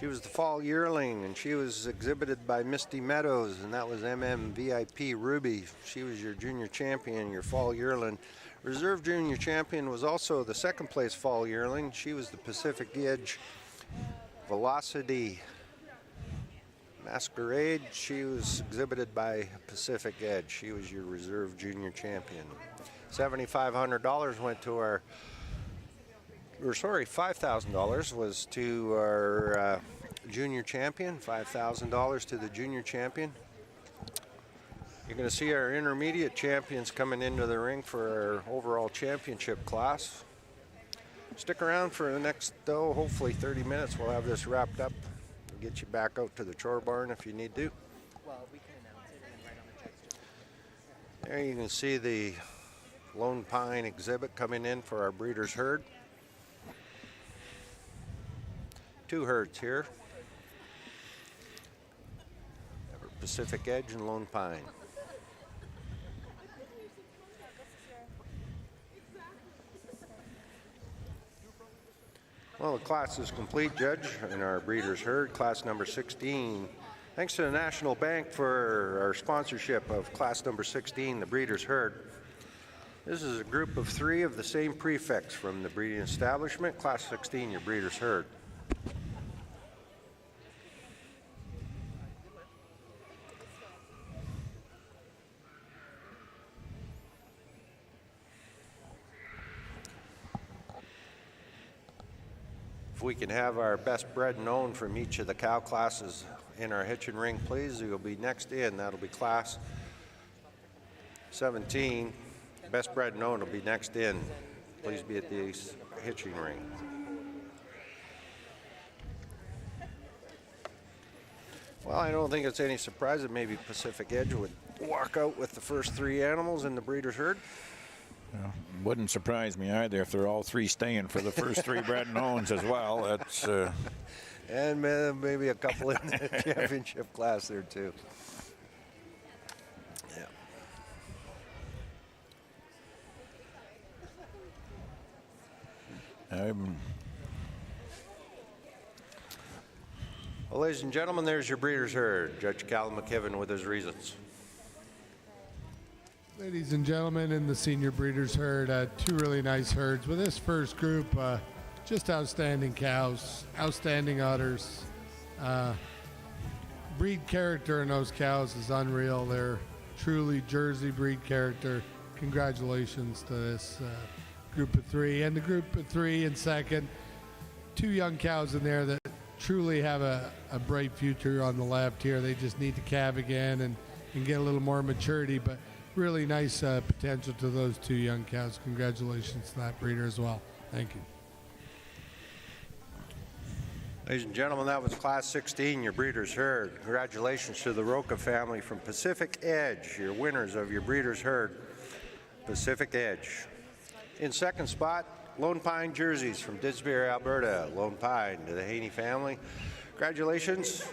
she was the fall yearling, and she was exhibited by Misty Meadows, and that was MMVIP Ruby. She was your junior champion, your fall yearling. Reserve junior champion was also the second place fall yearling. She was the Pacific Edge Velocity Masquerade. She was exhibited by Pacific Edge. She was your reserve junior champion. $7,500 went to our, $5,000 was to our junior champion, $5,000 to the junior champion. You're going to see our intermediate champions coming into the ring for our overall championship class. Stick around for the next, hopefully 30 minutes. We'll have this wrapped up. We'll get you back out to the chore barn if you need to. Well, we can announce it and then write on the checks. There you can see the Lone Pine exhibit coming in for our breeder's herd. 2 herds here. Pacific Edge and Lone Pine. Well, the class is complete, Judge, in our breeder's herd, class number 16. Thanks to the National Bank for our sponsorship of class number 16, the breeder's herd. This is a group of 3 of the same prefix from the breeding establishment. Class 16, your breeder's herd. If we can have our best bred known from each of the cow classes in our hitching ring, please. You'll be next in. That'll be class 17. Best bred known will be next in. Please be at the hitching ring. Well, I don't think it's any surprise that maybe Pacific Edge would walk out with the first 3 animals in the breeder's herd. Wouldn't surprise me either if they're all 3 staying for the first 3 bred knowns as well. That's and maybe a couple in the championship class there too. Yeah. Well, ladies and gentlemen, there's your breeder's herd. Judge Callum McKibben with his reasons. Ladies and gentlemen, in the senior breeders herd, two really nice herds. With this first group, just outstanding cows, outstanding udders. Breed character in those cows is unreal. They're truly Jersey breed character. Congratulations to this group of three. And the group of three in second, two young cows in there that truly have a bright future on the left here. They just need to calve again and get a little more maturity, but really nice potential to those two young cows. Congratulations to that breeder as well. Thank you. Ladies and gentlemen, that was Class 16, your breeder's herd. Congratulations to the Roca family from Pacific Edge, your winners of your breeder's herd, Pacific Edge. In second spot, Lone Pine Jerseys from Didsbury, Alberta. Lone Pine to the Haney family. Congratulations.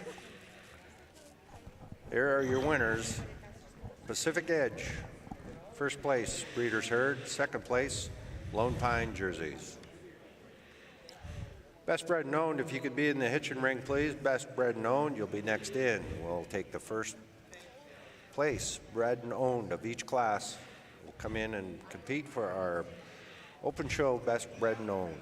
There are your winners. Pacific Edge, first place, breeder's herd. Second place, Lone Pine Jerseys. Best bred and owned, if you could be in the hitching ring, please. Best bred and owned, you'll be next in. We'll take the first place, bred and owned of each class. We'll come in and compete for our open show best bred and owned.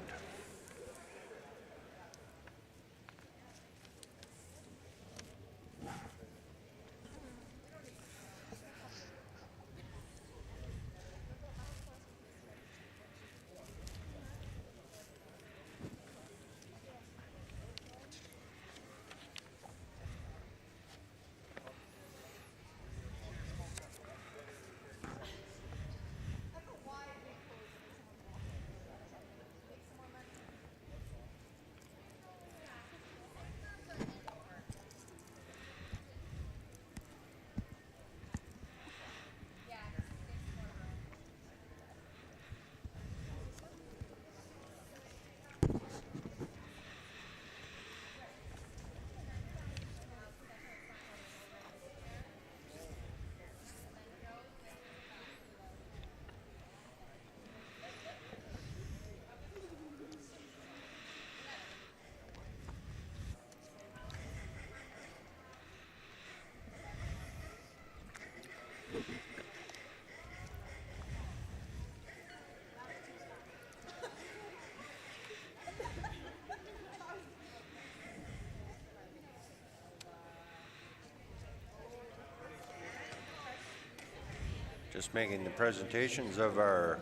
Just making the presentations of our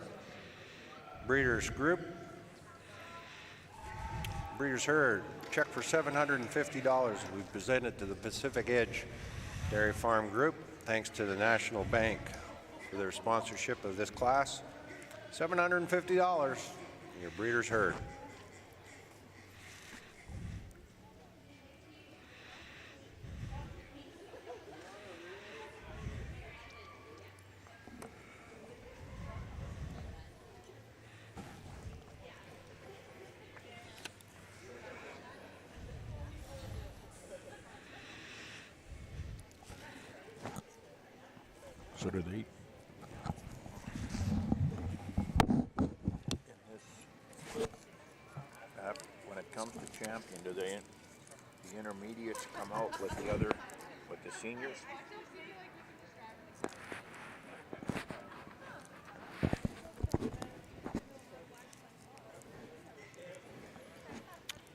breeders group. Breeders herd, check for $750 we presented to the Pacific Edge Dairy Farm Group, thanks to the National Bank for their sponsorship of this class. $750 in your breeders herd. So do they. When it comes to champion, do the intermediates come out with the seniors?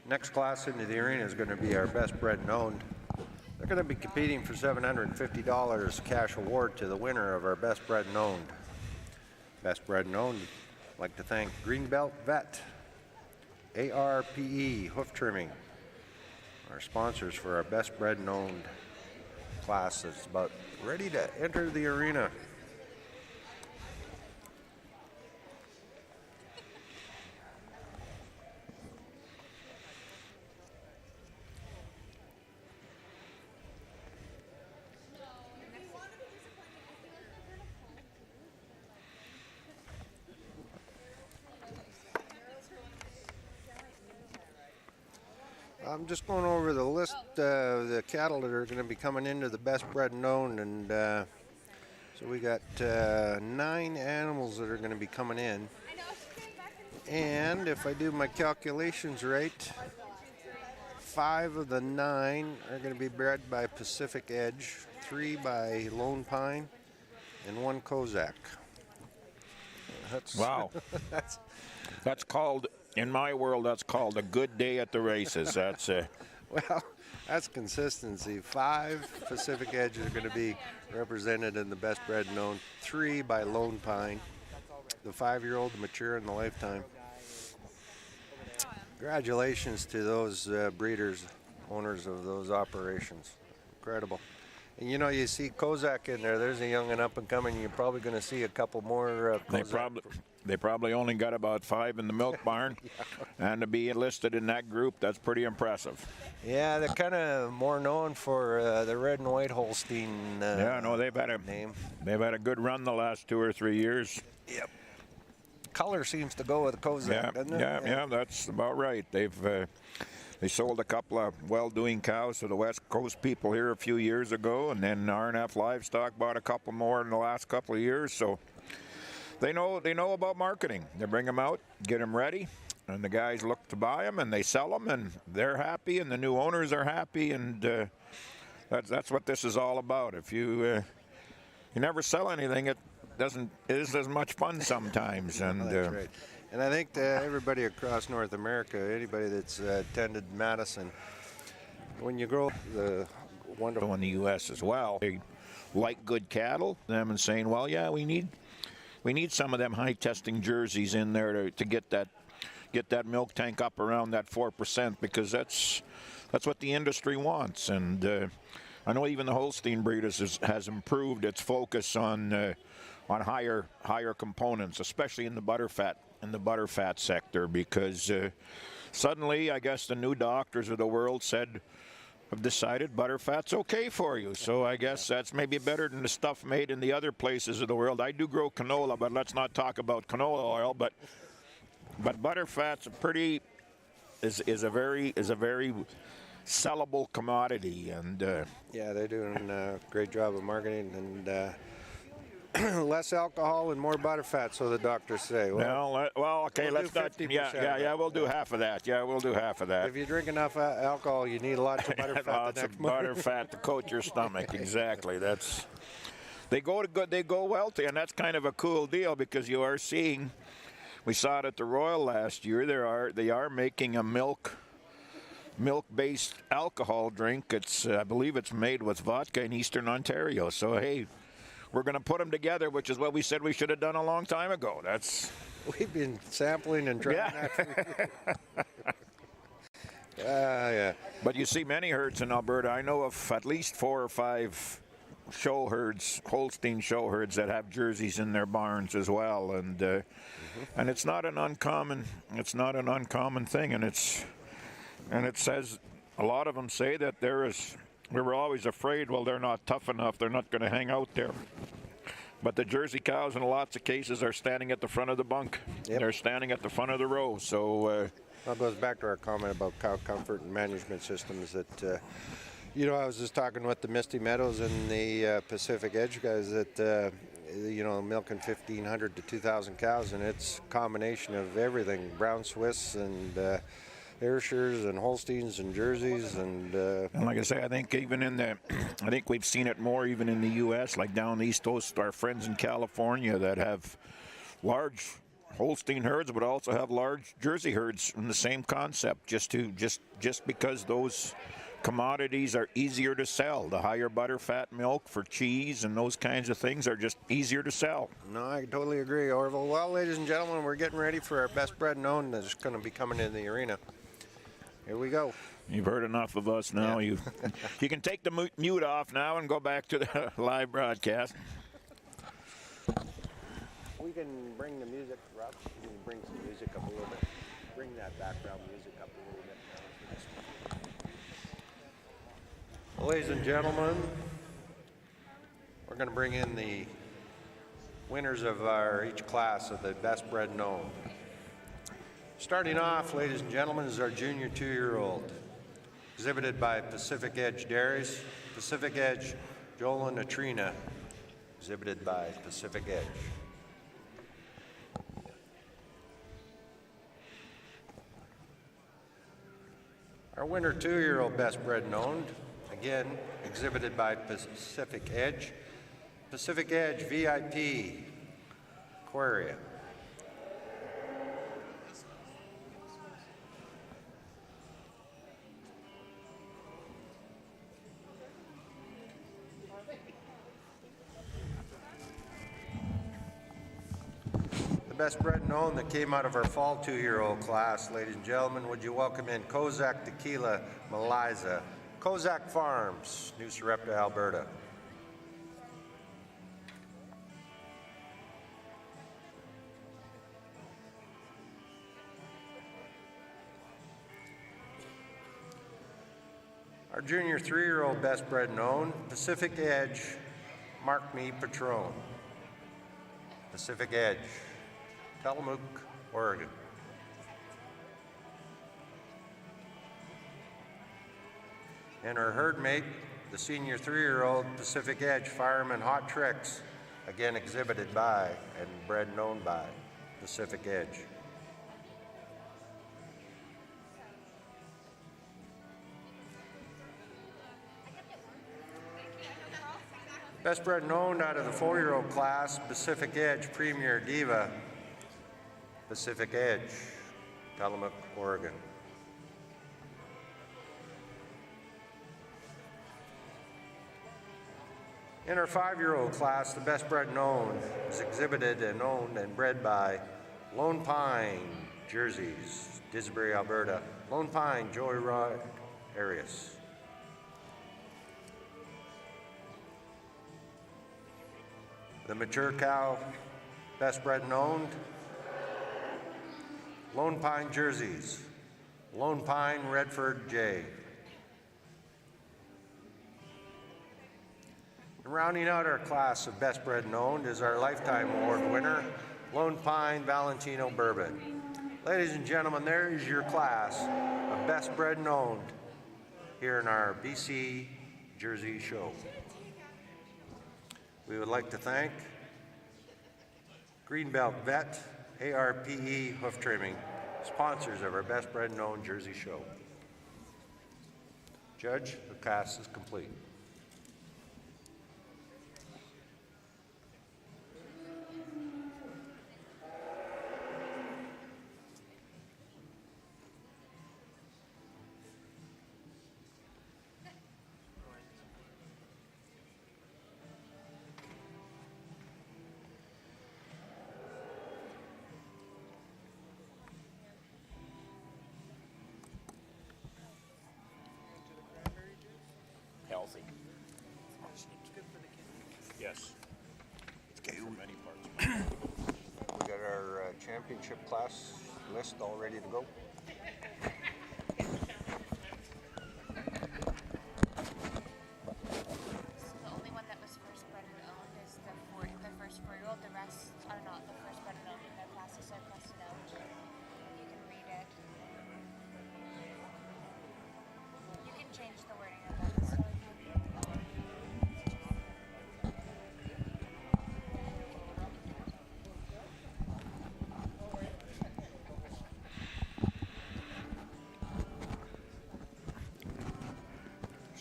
Next class into the arena is going to be our best bred and owned. They're going to be competing for $750 cash award to the winner of our best bred and owned. Best bred and owned, I'd like to thank Greenbelt Vet, ARPE Hoof Trimming, our sponsors for our best bred and owned class that's about ready to enter the arena. I'm just going over the list of the cattle that are going to be coming into the best bred and owned, and so we got 9 animals that are going to be coming in. And if I do my calculations right, 5 of the 9 are going to be bred by Pacific Edge, 3 by Lone Pine, and 1 Kozak. That's, Wow. That's called, in my world, that's called a good day at the races. That's well, that's consistency. 5 Pacific Edge are going to be represented in the best bred known, 3 by Lone Pine, the 5-year-old, the mature, and the lifetime. Congratulations to those breeders, owners of those operations. Incredible. And you know, you see Kozak in there. There's a young and up and coming. You're probably going to see a couple more. They probably only got about 5 in the milk barn, and to be enlisted in that group, that's pretty impressive. Yeah, they're kind of more known for the red and white Holstein. They've had a name. They've had a good run the last 2 or 3 years. Yep. Color seems to go with Kozak, doesn't it? Yeah, that's about right. They sold a couple of well-doing cows to the West Coast people here a few years ago, and then RNF Livestock bought a couple more in the last couple of years. So they know about marketing. They bring them out, get them ready, and the guys look to buy them, and they sell them, and they're happy, and the new owners are happy, and that's what this is all about. If you never sell anything, it isn't as much fun sometimes. And that's right. And I think everybody across North America, anybody that's attended Madison, when you grow the wonderful in the U.S. as well, they like good cattle, them and saying, well, yeah, we need some of them high testing jerseys in there to get that milk tank up around that 4%, because that's what the industry wants. And I know even the Holstein breeders has improved its focus on higher components, especially in the butterfat sector, because suddenly I guess the new doctors of the world have decided butterfat's okay for you. So I guess that's maybe better than the stuff made in the other places of the world. I do grow canola, but let's not talk about canola oil. But butterfat's is a very sellable commodity, and yeah, they're doing a great job of marketing, and less alcohol and more butterfat, so the doctors say. Okay, let's not. Yeah, we'll do half of that. Yeah, we'll do half of that. If you drink enough alcohol, you need lots of butterfat. Lots of butterfat to coat your stomach. Exactly. They go wealthy, and that's kind of a cool deal, because you are seeing. We saw it at the Royal last year. They are making a milk-based alcohol drink. I believe it's made with vodka in Eastern Ontario. So hey, we're going to put them together, which is what we said we should have done a long time ago. We've been sampling and trying that. Yeah. But you see many herds in Alberta. I know of at least 4 or 5 show herds, Holstein show herds, that have jerseys in their barns as well, and it's not an uncommon thing, and it says, a lot of them say that we were always afraid, well, they're not tough enough, they're not going to hang out there. But the Jersey cows in lots of cases are standing at the front of the bunk. Yep. They're standing at the front of the row. So that goes back to our comment about cow comfort and management systems that, I was just talking with the Misty Meadows and the Pacific Edge guys that, milking 1,500 to 2,000 cows, and it's a combination of everything, brown Swiss and Ayrshires and Holsteins and Jerseys and like I say, I think I think we've seen it more even in the U.S., like down the East Coast, our friends in California that have large Holstein herds, but also have large Jersey herds in the same concept, just because those commodities are easier to sell. The higher butterfat milk for cheese and those kinds of things are just easier to sell. No, I totally agree, Orville. Well, ladies and gentlemen, we're getting ready for our best bred known that's going to be coming in the arena. Here we go. You've heard enough of us now. Yeah. You can take the mute off now and go back to the live broadcast. We can bring the music, Rob. Can you bring some music up a little bit? Bring that background music up a little bit now. Ladies and gentlemen, we're going to bring in the winners of each class of the best bred known. Starting off, ladies and gentlemen, is our junior 2-year-old, exhibited by Pacific Edge Dairies. Pacific Edge, Joel and Atrina, exhibited by Pacific Edge. Our winner 2-year-old best bred and owned, again exhibited by Pacific Edge. Pacific Edge VIP Aquaria. The best bred and owned that came out of our fall 2-year-old class, ladies and gentlemen, would you welcome in Kozak Tequila Meliza, Kozak Farms, New Sarepta, Alberta. Our junior 3-year-old best bred and owned, Pacific Edge, Mark Me Patron. Pacific Edge, Tillamook, Oregon. And our herd mate, the senior 3-year-old Pacific Edge Fireman Hot Tricks, again exhibited by and bred and owned by Pacific Edge. Best bred and owned out of the 4-year-old class, Pacific Edge Premier Diva, Pacific Edge, Tillamook, Oregon. In our 5-year-old class, the best bred and owned is exhibited and owned and bred by Lone Pine Jerseys, Disbury, Alberta. Lone Pine, Joyride, Arias. The mature cow, best bred and owned, Lone Pine Jerseys, Lone Pine Redford J. And rounding out our class of best bred and owned is our Lifetime Award winner, Lone Pine Valentino Bourbon. Ladies and gentlemen, there is your class of best bred and owned here in our BC Jersey show. We would like to thank Greenbelt Vet, ARPE Hoof Trimming, sponsors of our Best Bred and Owned Jersey show. Judge, the cast is complete. Healthy. It's good for the kidneys. Yes. Okay, For many parts. we got our championship class list all ready to go. So the only one that was first bred and owned is the first 4-year-old. The rest are not the first bred and owned in their classes, so I crossed it out. You can read it. You can change the wording of that. So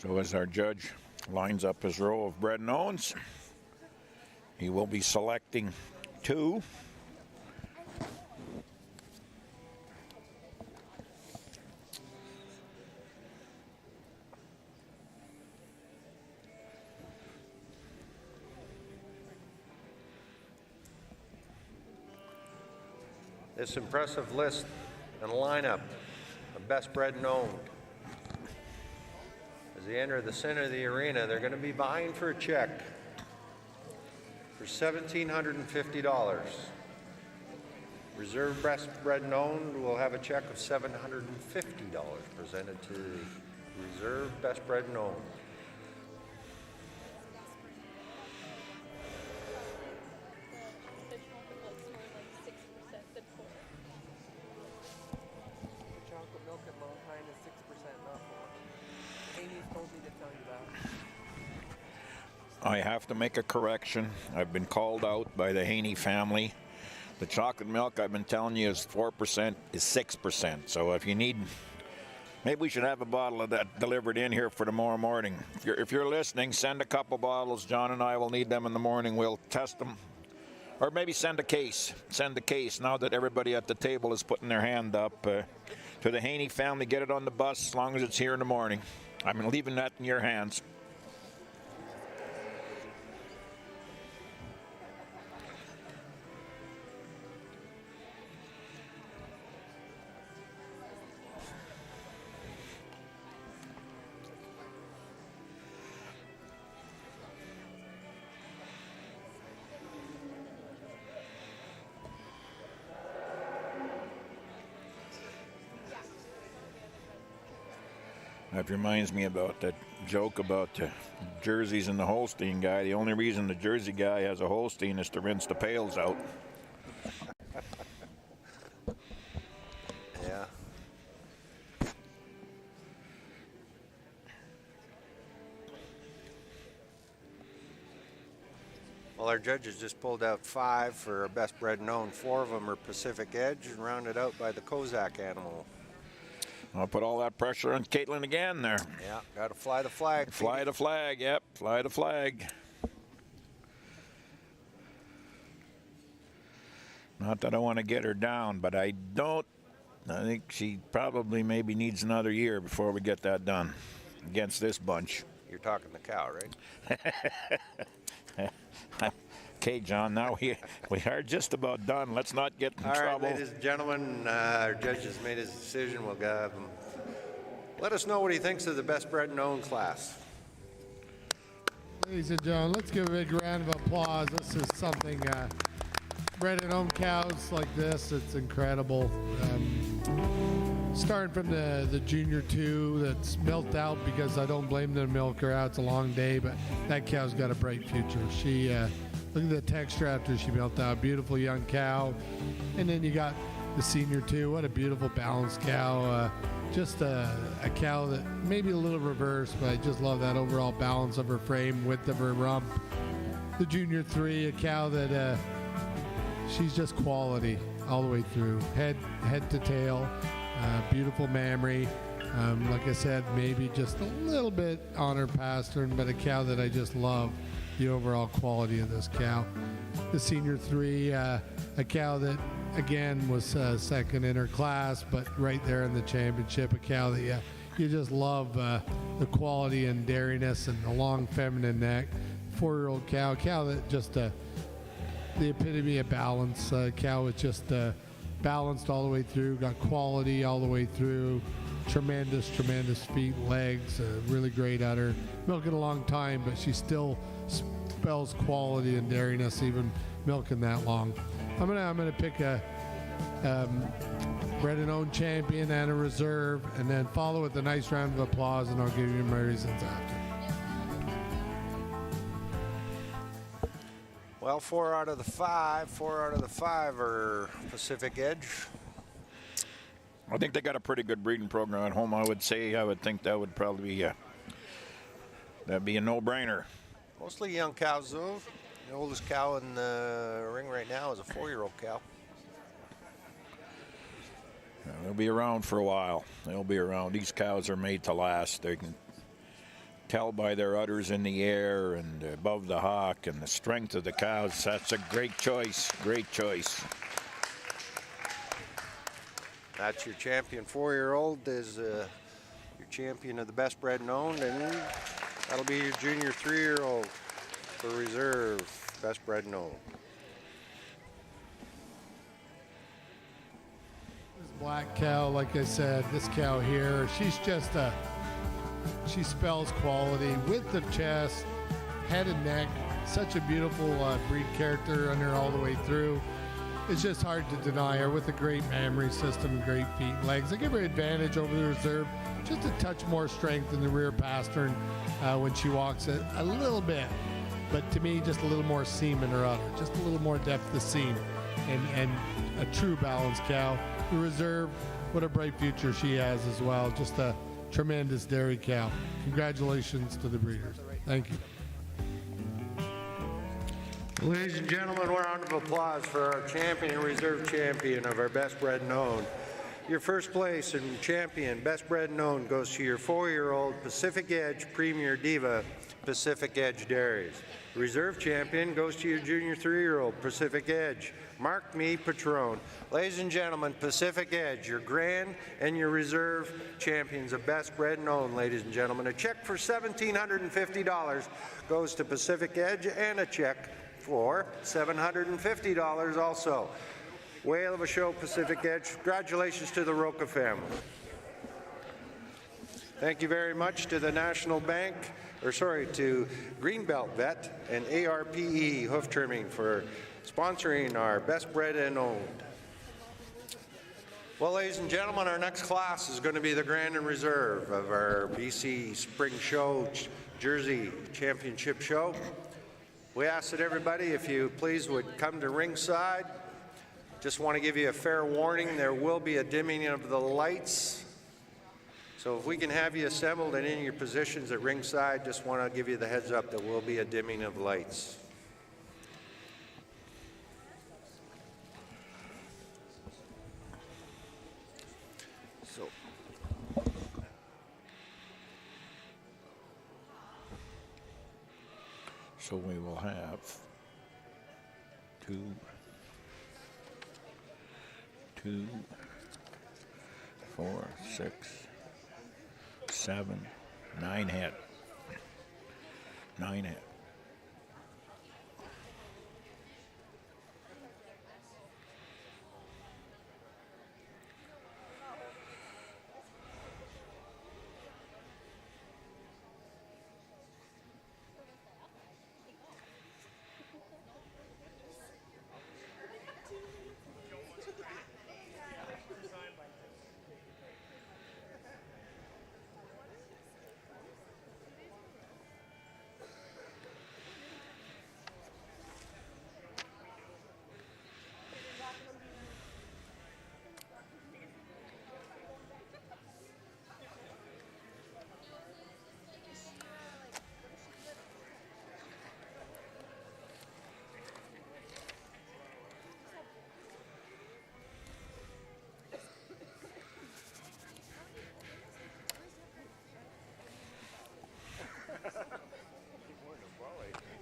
So as our judge lines up his row of bred and owns, he will be selecting 2. This impressive list and lineup of best bred and owned. As they enter the center of the arena, they're going to be vying for a check for $1,750. Reserve best bred and owned will have a check of $750 presented to the reserve best bred and owned. The chocolate milk at Lone Pine is 6%, not 4. Amy's told me to tell you that. I have to make a correction. I've been called out by the Haney family. The chocolate milk I've been telling you is 4%, is 6%. So if you need Maybe we should have a bottle of that delivered in here for tomorrow morning. If you're listening, send a couple bottles. John and I will need them in the morning. We'll test them. Or maybe send a case. Send a case now that everybody at the table is putting their hand up. To the Haney family, get it on the bus as long as it's here in the morning. I'm leaving that in your hands. That reminds me about that joke about the jerseys and the Holstein guy. The only reason the Jersey guy has a Holstein is to rinse the pails out. Yeah. Well, our judges just pulled out 5 for our best bred known. 4 of them are Pacific Edge, and rounded out by the Kozak animal. I'll put all that pressure on Caitlin again there. Yeah, got to fly the flag. Fly the flag, yep, fly the flag. Not that I want to get her down, but I don't. I think she probably maybe needs another year before we get that done against this bunch. You're talking the cow, right? Okay, John, now we are just about done. Let's not get in All right, trouble. ladies and gentlemen, our judge has made his decision. We'll have him let us know what he thinks of the best bred known class. Ladies and gentlemen, let's give a big round of applause. This is something, bred and owned cows like this, it's incredible. Starting from the junior 2 that's milked out, because I don't blame them to milk her out. It's a long day, but that cow's got a bright future. She, look at the texture after she milked out. Beautiful young cow. And then you got the senior 2. What a beautiful balanced cow. Just a cow that maybe a little reversed, but I just love that overall balance of her frame, width of her rump. The junior 3, a cow that she's just quality all the way through, head to tail. Beautiful mammary. Like I said, maybe just a little bit on her pastern, but a cow that I just love the overall quality of this cow. The senior 3, a cow that again was second in her class, but right there in the championship, a cow that you just love the quality and dairiness and the long feminine neck. 4-year-old cow that just the epitome of balance. Cow is just balanced all the way through, got quality all the way through. Tremendous feet, legs, really great udder. Milking a long time, but she still spells quality and dairiness even milking that long. I'm gonna pick a bred and owned champion and a reserve, and then follow with a nice round of applause, and I'll give you my reasons after. Well, 4 out of the 5 are Pacific Edge. I think they got a pretty good breeding program at home. I would think that would probably be that'd be a no-brainer. Mostly young cows, though. The oldest cow in the ring right now is a 4-year-old cow. They'll be around for a while. They'll be around. These cows are made to last. They can tell by their udders in the air and above the hock and the strength of the cows. That's a great choice. Great choice. That's your champion 4-year-old is your champion of the best bred known, and that'll be your junior 3-year-old for reserve, best bred known. This black cow, like I said, this cow here, she's just she spells quality, width of chest, head and neck, such a beautiful breed character on her all the way through. It's just hard to deny her with a great mammary system, great feet and legs. I give her advantage over the reserve, just a touch more strength in the rear pastern when she walks it, a little bit. But to me, just a little more seam in her udder, just a little more depth of seam, and a true balanced cow. The reserve, what a bright future she has as well. Just a tremendous dairy cow. Congratulations to the breeders. Thank you. Ladies and gentlemen, a round of applause for our champion and reserve champion of our best bred known. Your first place and champion, best bred known, goes to your 4-year-old Pacific Edge Premier Diva Pacific Edge Dairies. Reserve champion goes to your junior 3-year-old Pacific Edge Mark Me Patron. Ladies and gentlemen, Pacific Edge, your grand and your reserve champions of best bred known, ladies and gentlemen. A check for $1,750 goes to Pacific Edge and a check for $750 also. Whale of a show, Pacific Edge. Congratulations to the Roca family. Thank you very much to the National Bank, to Greenbelt Vet and ARPE Hoof Trimming for sponsoring our best bred and owned. Well, ladies and gentlemen, our next class is going to be the Grand and Reserve of our BC Spring Show Jersey Championship Show. We ask that everybody, if you please, would come to ringside. Just want to give you a fair warning, there will be a dimming of the lights. So if we can have you assembled and in your positions at ringside, just want to give you the heads up that will be a dimming of lights. So we will have 2, 4, 6, 7, 9 head. 9 head.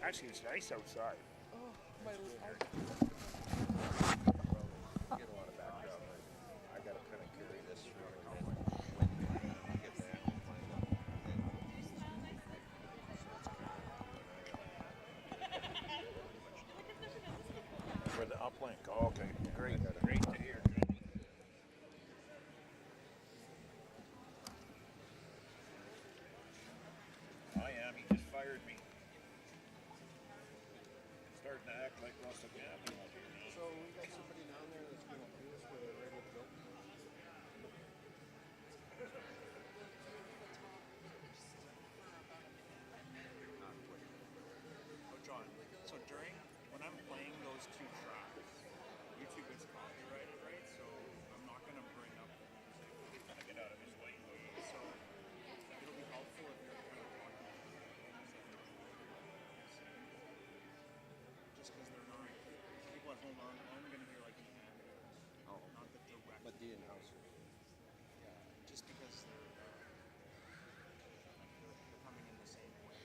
Actually, it's nice outside. Oh, my Get a lot of background. I gotta kind of carry this For the uplink. Oh, okay. Great. Great to hear. I am. He just fired me. Starting to act like Russell Gavin out here now. So we got somebody down there that's going to do this with a ready to go. Oh, John. So when I'm playing those 2 tracks, YouTube is copyrighted, right? So I'm not gonna bring up the music. Gotta get out of his way. So it'll be helpful if you're kind of talking. Just because they're not, people at home are only going to hear like the not the direct. But the in-house. Yeah, just because they're coming in the same way.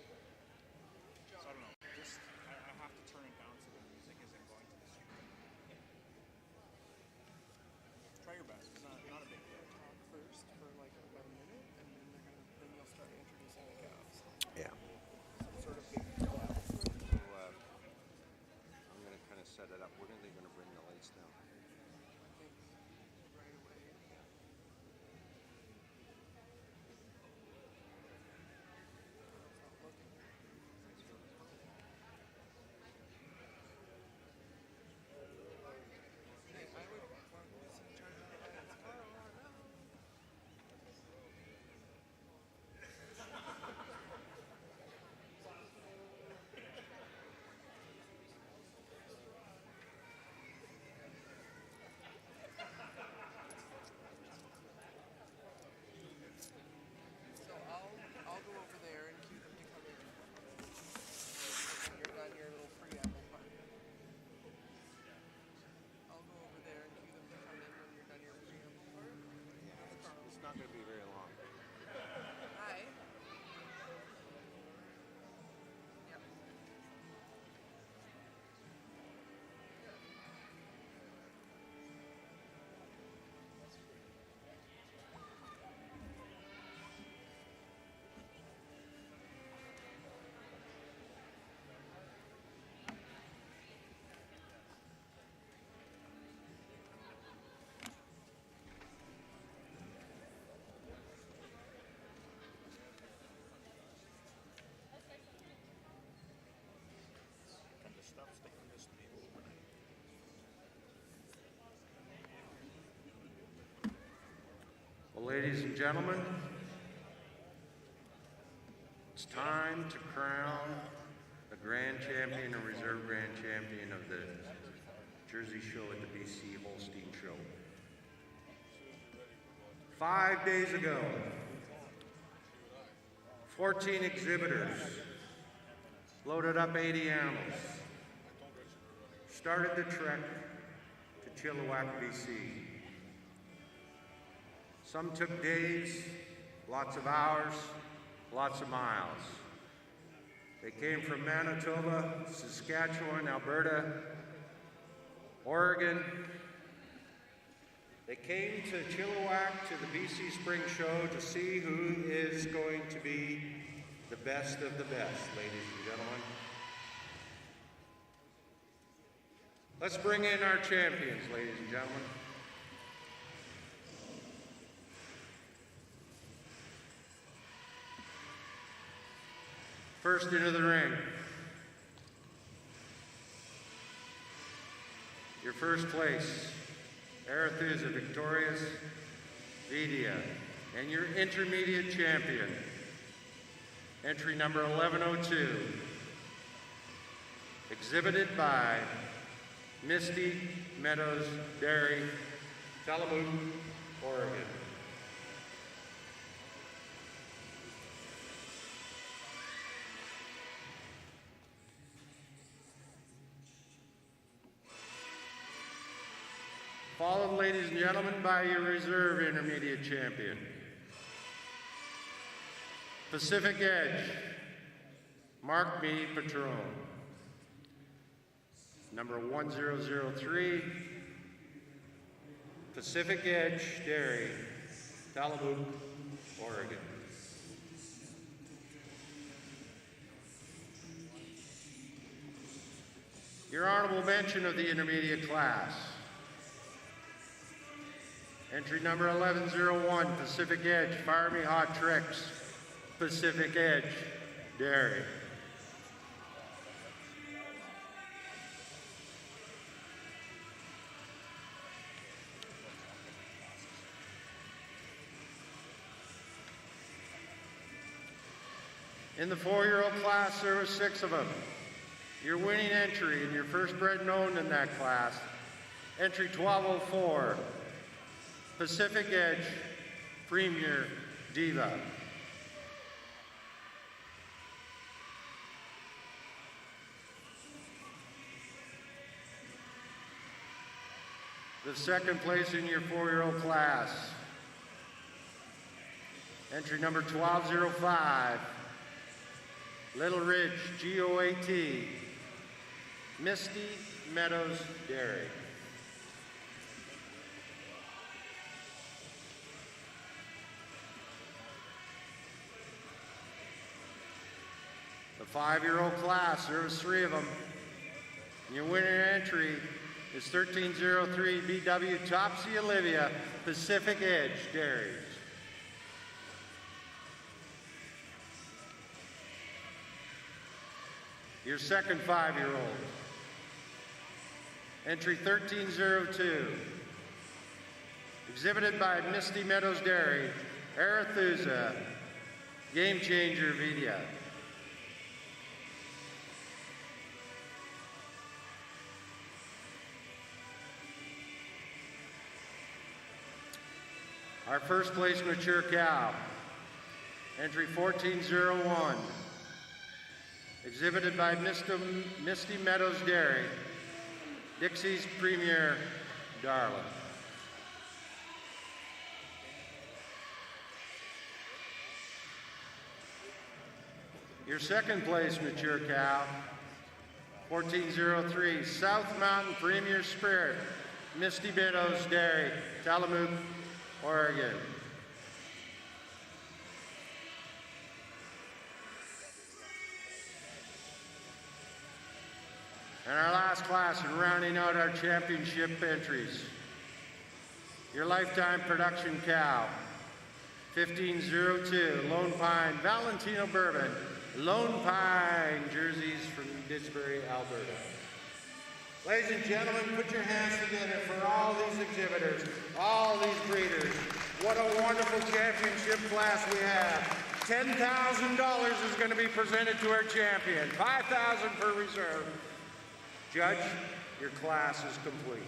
So I don't know. Just I have to turn it down so the music isn't going to the stream. Try your best. It's not a big deal. talk first for like about a minute, and then you'll start introducing the calves. Yeah. Some sort of big So I'm going to kind of set it up. When are they going to bring the lights down? I think right away. Hey, I would want to turn the lights on. Ladies and gentlemen, it's time to crown the grand champion and reserve grand champion of the Jersey Show at the BC Holstein Show. 5 days ago, 14 exhibitors loaded up 80 animals, started the trek to Chilliwack, BC. Some took days, lots of hours, lots of miles. They came from Manitoba, Saskatchewan, Alberta, Oregon. They came to Chilliwack, to the BC Spring Show, to see who is going to be the best of the best, ladies and gentlemen. Let's bring in our champions, ladies and gentlemen. First into the ring. Your first place, Arethusa Victorious Vidia, and your intermediate champion, entry number 1102, exhibited by Misty Meadows Dairy, Tillamook, Oregon. Followed, ladies and gentlemen, by your reserve intermediate champion, Pacific Edge, Mark Me Patron, number 1003, Pacific Edge Dairy, Tillamook, Oregon. Your honorable mention of the intermediate class, entry number 1101, Pacific Edge, Fire Me Hot Tricks, Pacific Edge Dairy. In the 4-year-old class, there were 6 of them. Your winning entry and your first bred known in that class, entry 1204, Pacific Edge Premier Diva. The second place in your 4-year-old class, entry number 1205, Little Ridge GOAT, Misty Meadows Dairy. The 5-year-old class, there was 3 of them. Your winning entry is 1303 BW Topsy Olivia, Pacific Edge Dairy. Your second 5-year-old, entry 1302, exhibited by Misty Meadows Dairy, Arethusa, Game Changer Vidia. Our first place mature cow, entry 1401, exhibited by Misty Meadows Dairy, Dixie's Premier Darling. Your second place mature cow, 1403, South Mountain Premier Spirit, Misty Meadows Dairy, Tillamook, Oregon. And our last class in rounding out our championship entries, your lifetime production cow, 1502, Lone Pine, Valentino Bourbon, Lone Pine jerseys from Didsbury, Alberta. Ladies and gentlemen, put your hands together for all these exhibitors, all these breeders, What a wonderful championship class we have. $10,000 is going to be presented to our champion. $5,000 for reserve. Judge, your class is complete.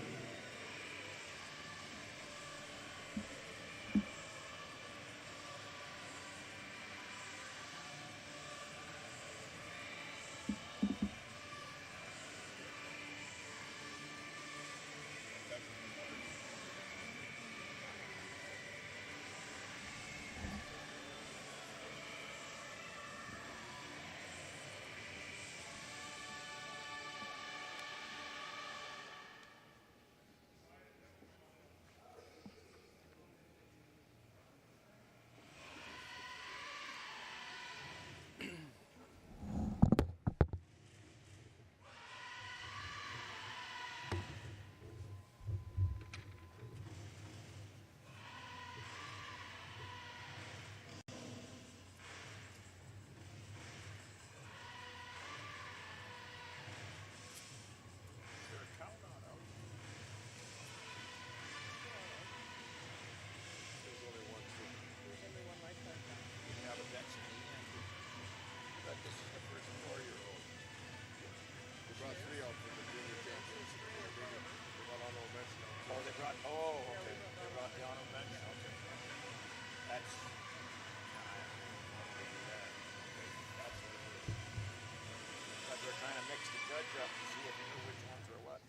They're trying to mix the judge up and see if you know which ones are what.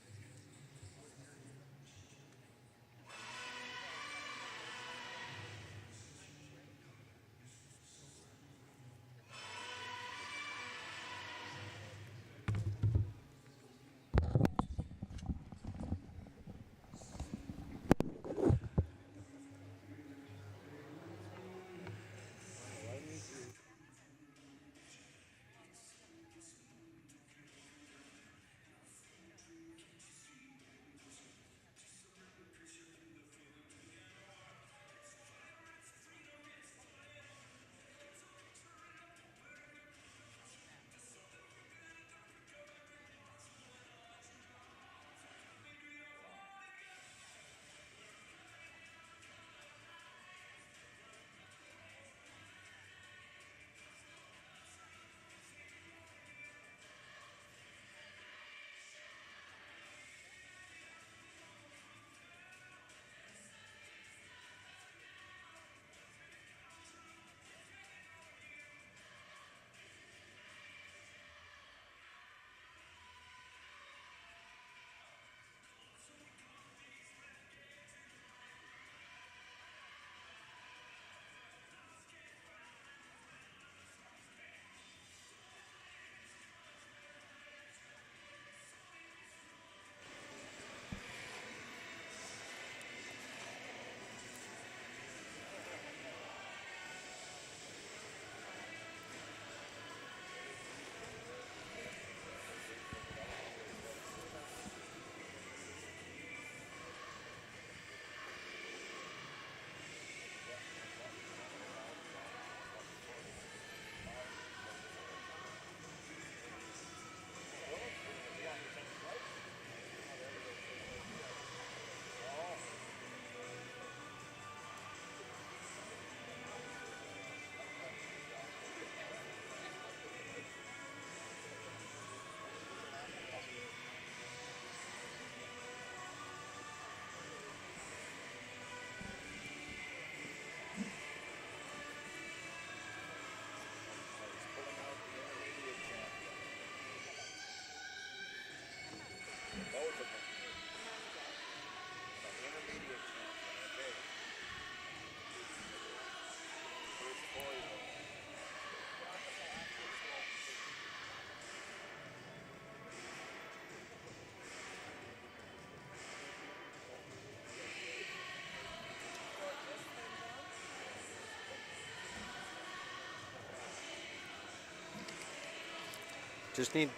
Just need.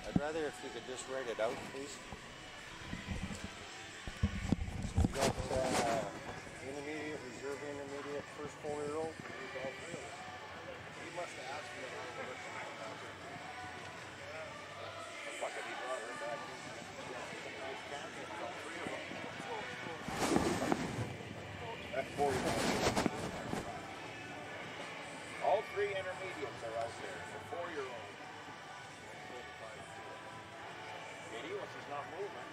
I'd rather if you could just write it out, please. So we got intermediate, reserve intermediate, first 4-year-old. He must have asked me about it. Fuck it, he brought her back. He's a nice champion, all three of them. not moving.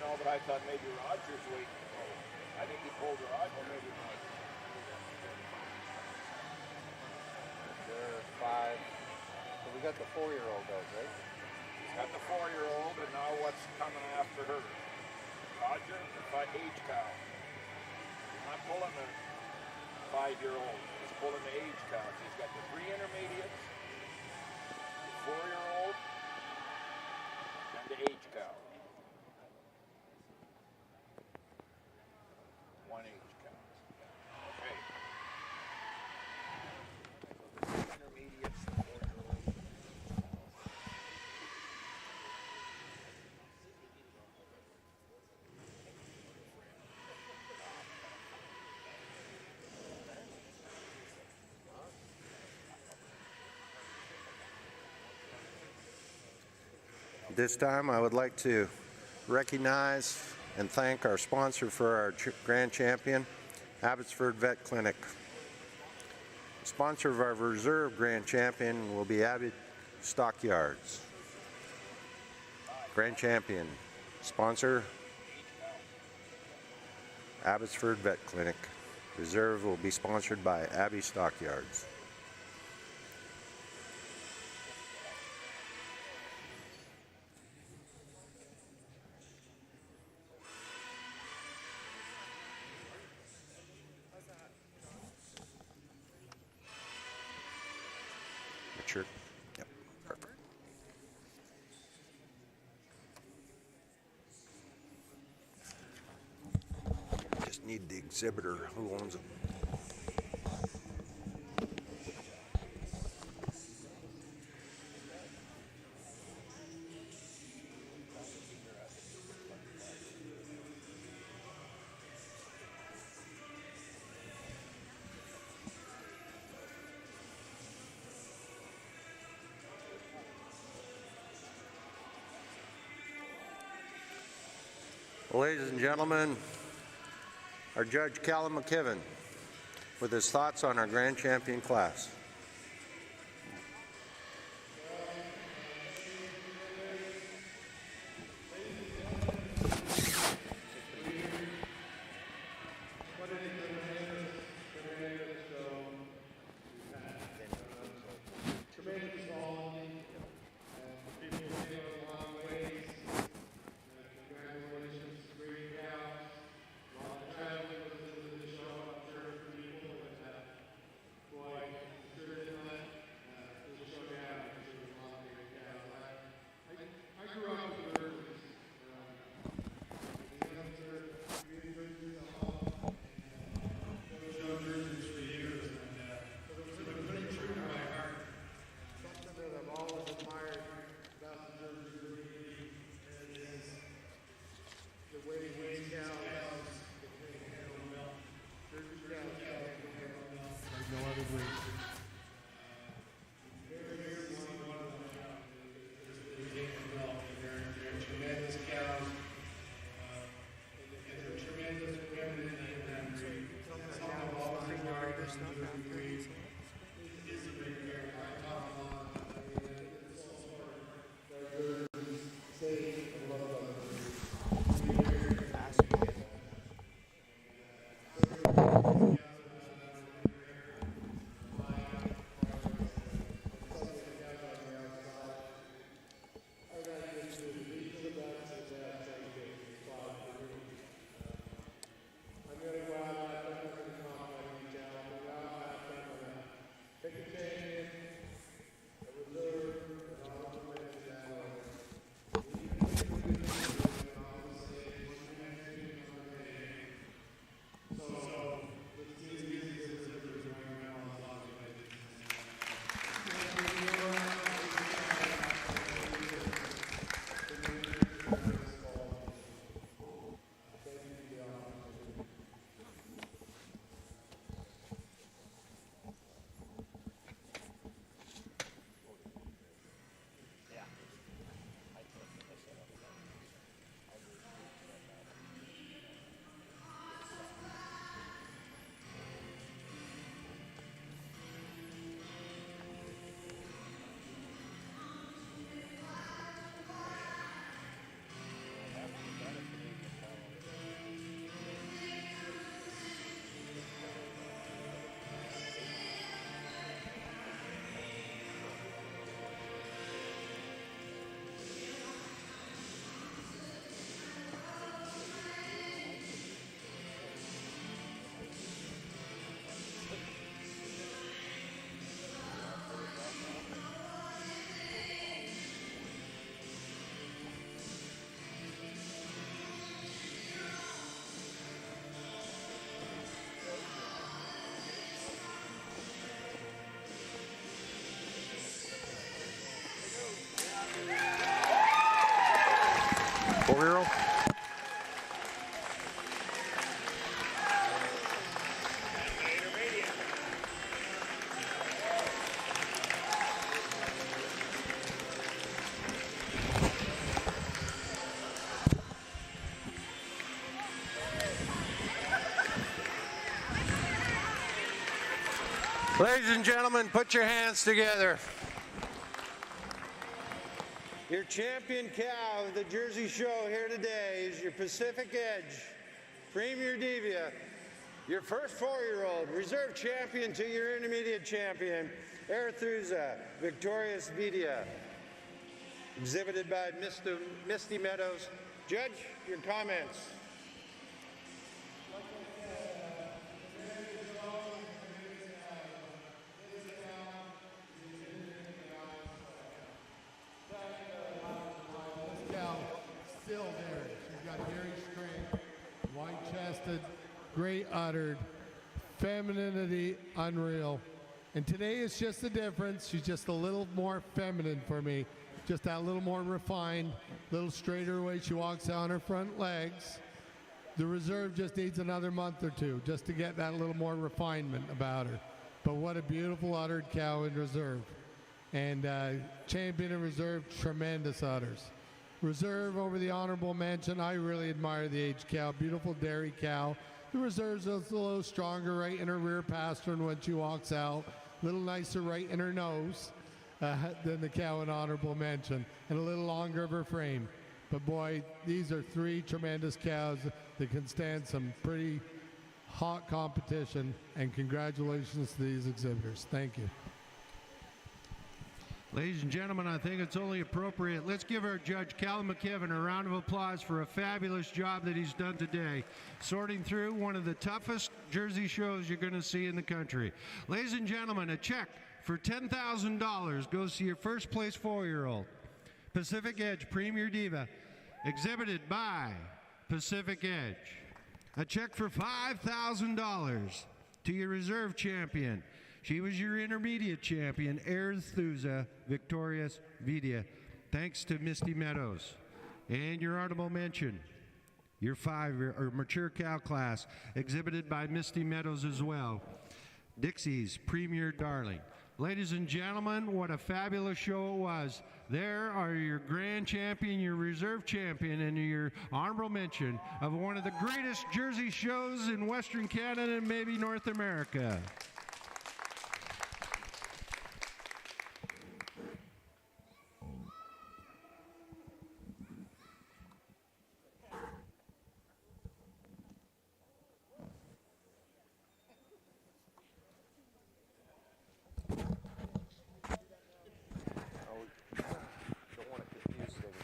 No, but I thought maybe Roger's waiting. I think he pulled Roger. Maybe not. There are 5. So we got the 4-year-old out, right? He's got the 4-year-old, and now what's coming after her? Roger, the age cow. He's not pulling the 5-year-old. He's pulling the age cow. He's got the 3 intermediates, the 4-year-old, and the age cow. 1 age cow. Okay. The 3 intermediates, the 4-year-old. This time I would like to recognize and thank our sponsor for our Grand Champion, Abbotsford Vet Clinic. The sponsor of our Reserve Grand Champion will be Abbott Stockyards. Grand Champion sponsor, Abbotsford Vet Clinic. Reserve will be sponsored by Abbey Stockyards. Mature. Yep, perfect. Just need the exhibitor who owns them. Ladies and gentlemen, our Judge Callum McKibben with his thoughts on our Grand Champion class. Tremendous volume, people came a long ways. Congratulations, great cows. A lot of traveling was into the show, I'm sure, for people, and boy, 4-year-old. Ladies and gentlemen, put your hands together. Your champion cow of the Jersey Show here today is your Pacific Edge Premier Diva, your first 4-year-old, reserve champion to your intermediate champion, Arethusa Victorious Vidia, exhibited by Misty Meadows. Judge, your comments. Still there. She's got hairy strength, wide-chested, great uddered, femininity unreal. And today is just the difference. She's just a little more feminine for me. Just that little more refined, little straighter way she walks on her front legs. The reserve just needs another month or two just to get that little more refinement about her. But what a beautiful uddered cow in reserve. And champion in reserve, tremendous udders. Reserve over the honorable mention. I really admire the aged cow. Beautiful dairy cow. The reserve's a little stronger right in her rear pastern when she walks out. A little nicer right in her nose than the cow in honorable mention. And a little longer of her frame. But boy, these are 3 tremendous cows that can stand some pretty hot competition. And congratulations to these exhibitors. Thank you. Ladies and gentlemen, I think it's only appropriate. Let's give our judge, Cal McKibben, a round of applause for a fabulous job that he's done today, sorting through one of the toughest Jersey shows you're going to see in the country. Ladies and gentlemen, a check for $10,000 goes to your first place 4-year-old, Pacific Edge Premier Diva, exhibited by Pacific Edge. A check for $5,000 to your reserve champion. She was your intermediate champion, Arethusa Victorious Vidia, thanks to Misty Meadows. And your honorable mention, your 5-year or mature cow class, exhibited by Misty Meadows as well. Dixie's Premier Darling. Ladies and gentlemen, what a fabulous show it was. There are your grand champion, your reserve champion, and your honorable mention of one of the greatest Jersey shows in Western Canada and maybe North America. Don't want to confuse things.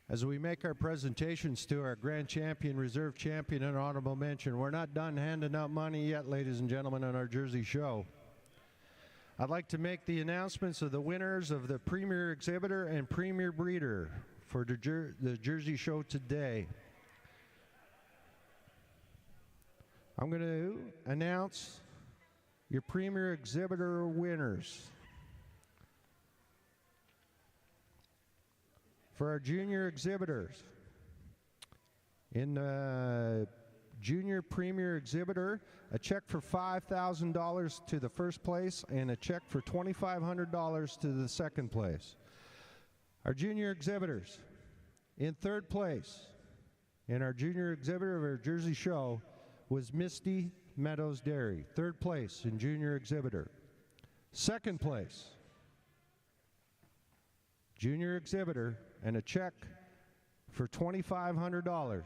As we make our presentations to our grand champion, reserve champion, and honorable mention, we're not done handing out money yet, ladies and gentlemen, on our Jersey show. I'd like to make the announcements of the winners of the Premier Exhibitor and Premier Breeder for the Jersey show today. I'm going to announce your Premier Exhibitor winners. For our junior exhibitors, in the Junior Premier Exhibitor, a check for $5,000 to the first place and a check for $2,500 to the second place. Our junior exhibitors, in third place, in our junior exhibitor of our Jersey show, was Misty Meadows Dairy, third place in junior exhibitor. Second place, junior exhibitor, and a check for $2,500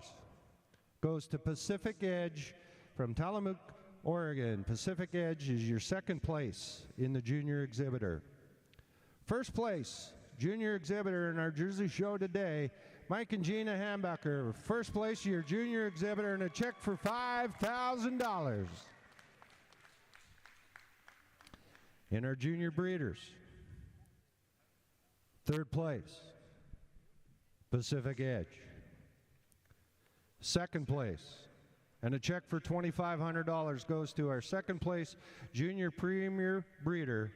goes to Pacific Edge from Tillamook, Oregon. Pacific Edge is your second place in the junior exhibitor. First place, junior exhibitor in our Jersey show today, Mike and Gina Hambacher. First place, your junior exhibitor, and a check for $5,000. In our junior breeders, third place, Pacific Edge. Second place, And a check for $2,500 goes to our second place junior premier breeder,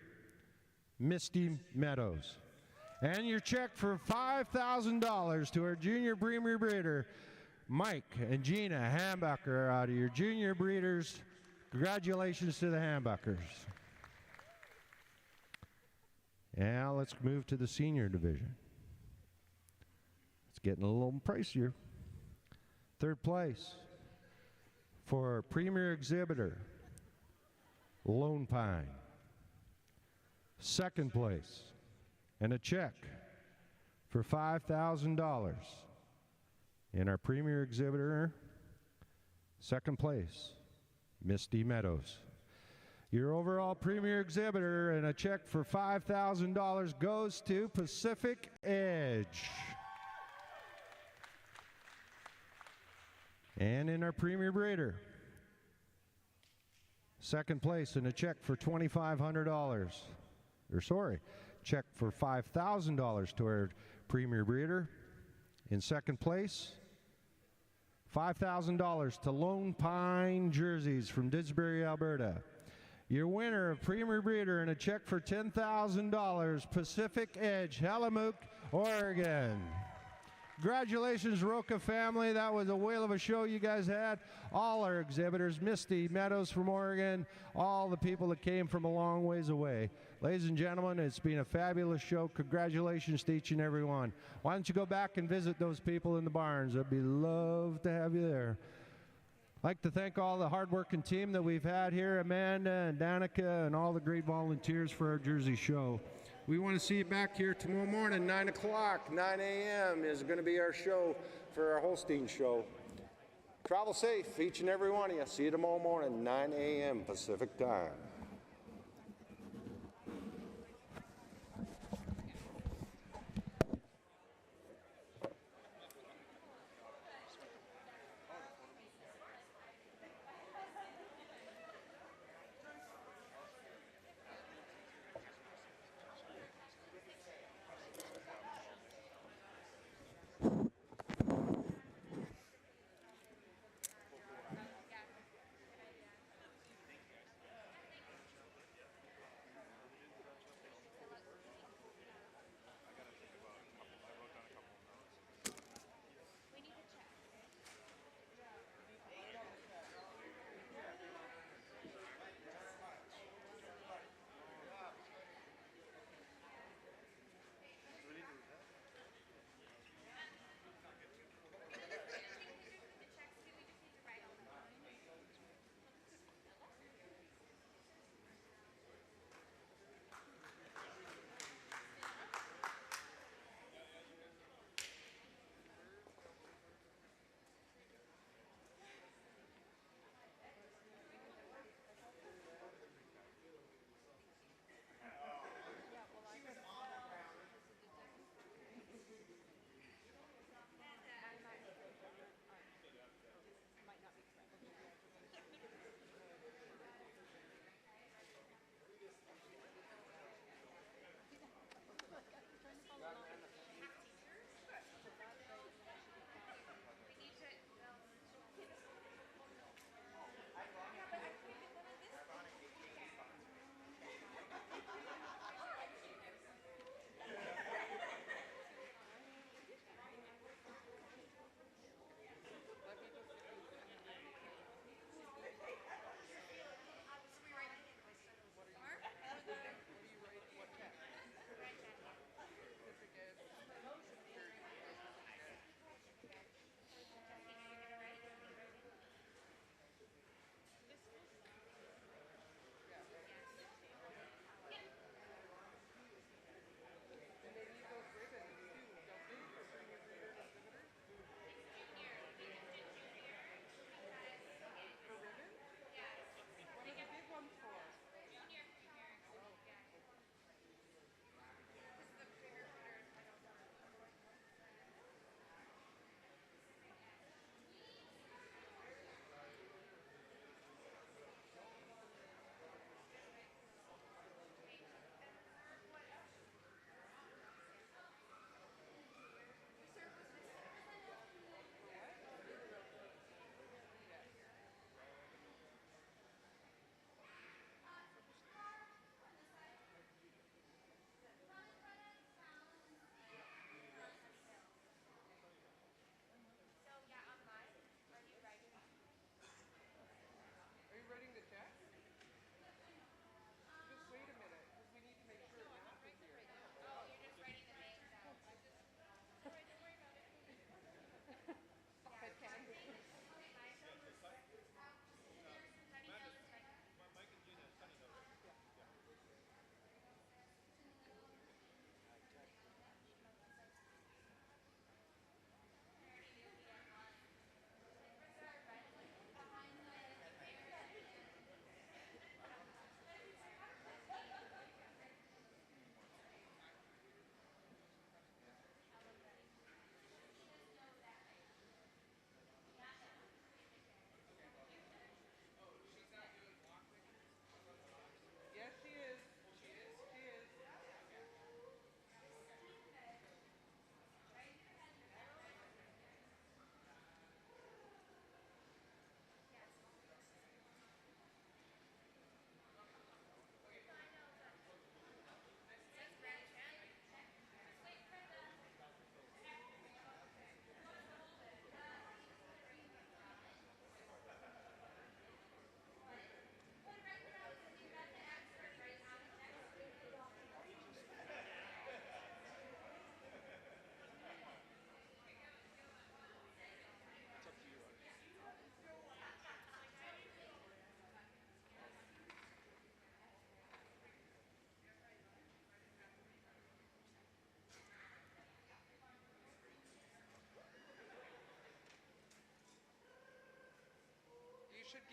Misty Meadows. And your check for $5,000 to our junior premier breeder, Mike and Gina Hambucker out of your junior breeders. Congratulations to the Hambuckers. Now let's move to the senior division. It's getting a little pricier. Third place for Premier Exhibitor, Lone Pine. Second place, and a check for $5,000 in our Premier Exhibitor. Second place, Misty Meadows. Your overall Premier Exhibitor and a check for $5,000 goes to Pacific Edge. And in our Premier Breeder, second place and a check for $2,500. Check for $5,000 to our Premier Breeder. In second place, $5,000 to Lone Pine Jerseys from Didsbury, Alberta. Your winner of Premier Breeder and a check for $10,000, Pacific Edge, Halamook, Oregon. Congratulations, Roca family. That was a whale of a show you guys had. All our exhibitors, Misty Meadows from Oregon, all the people that came from a long ways away. Ladies and gentlemen, it's been a fabulous show. Congratulations to each and every one. Why don't you go back and visit those people in the barns? I'd be love to have you there. I'd like to thank all the hard-working team that we've had here, Amanda and Danica and all the great volunteers for our Jersey show. We want to see you back here tomorrow morning, 9 o'clock, 9 a.m. is going to be our show for our Holstein show. Travel safe, each and every one of you. See you tomorrow morning, 9 a.m. Pacific time.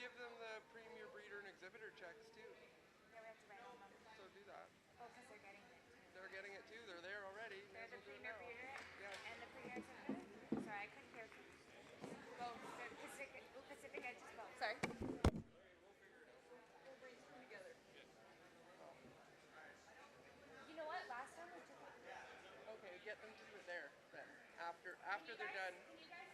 give them the premier breeder and exhibitor checks too. Yeah, we have to write them up. So do that. Oh, because they're getting it. They're getting it too. They're there already. They're the premier breeder Yeah. and the premier exhibitor? Sorry, I couldn't hear. Both. They're Pacific Edges both. Sorry. We'll brainstorm together. You know what? Last time we took it. Okay, get them to there then. After Can you they're guys- done. Can you guys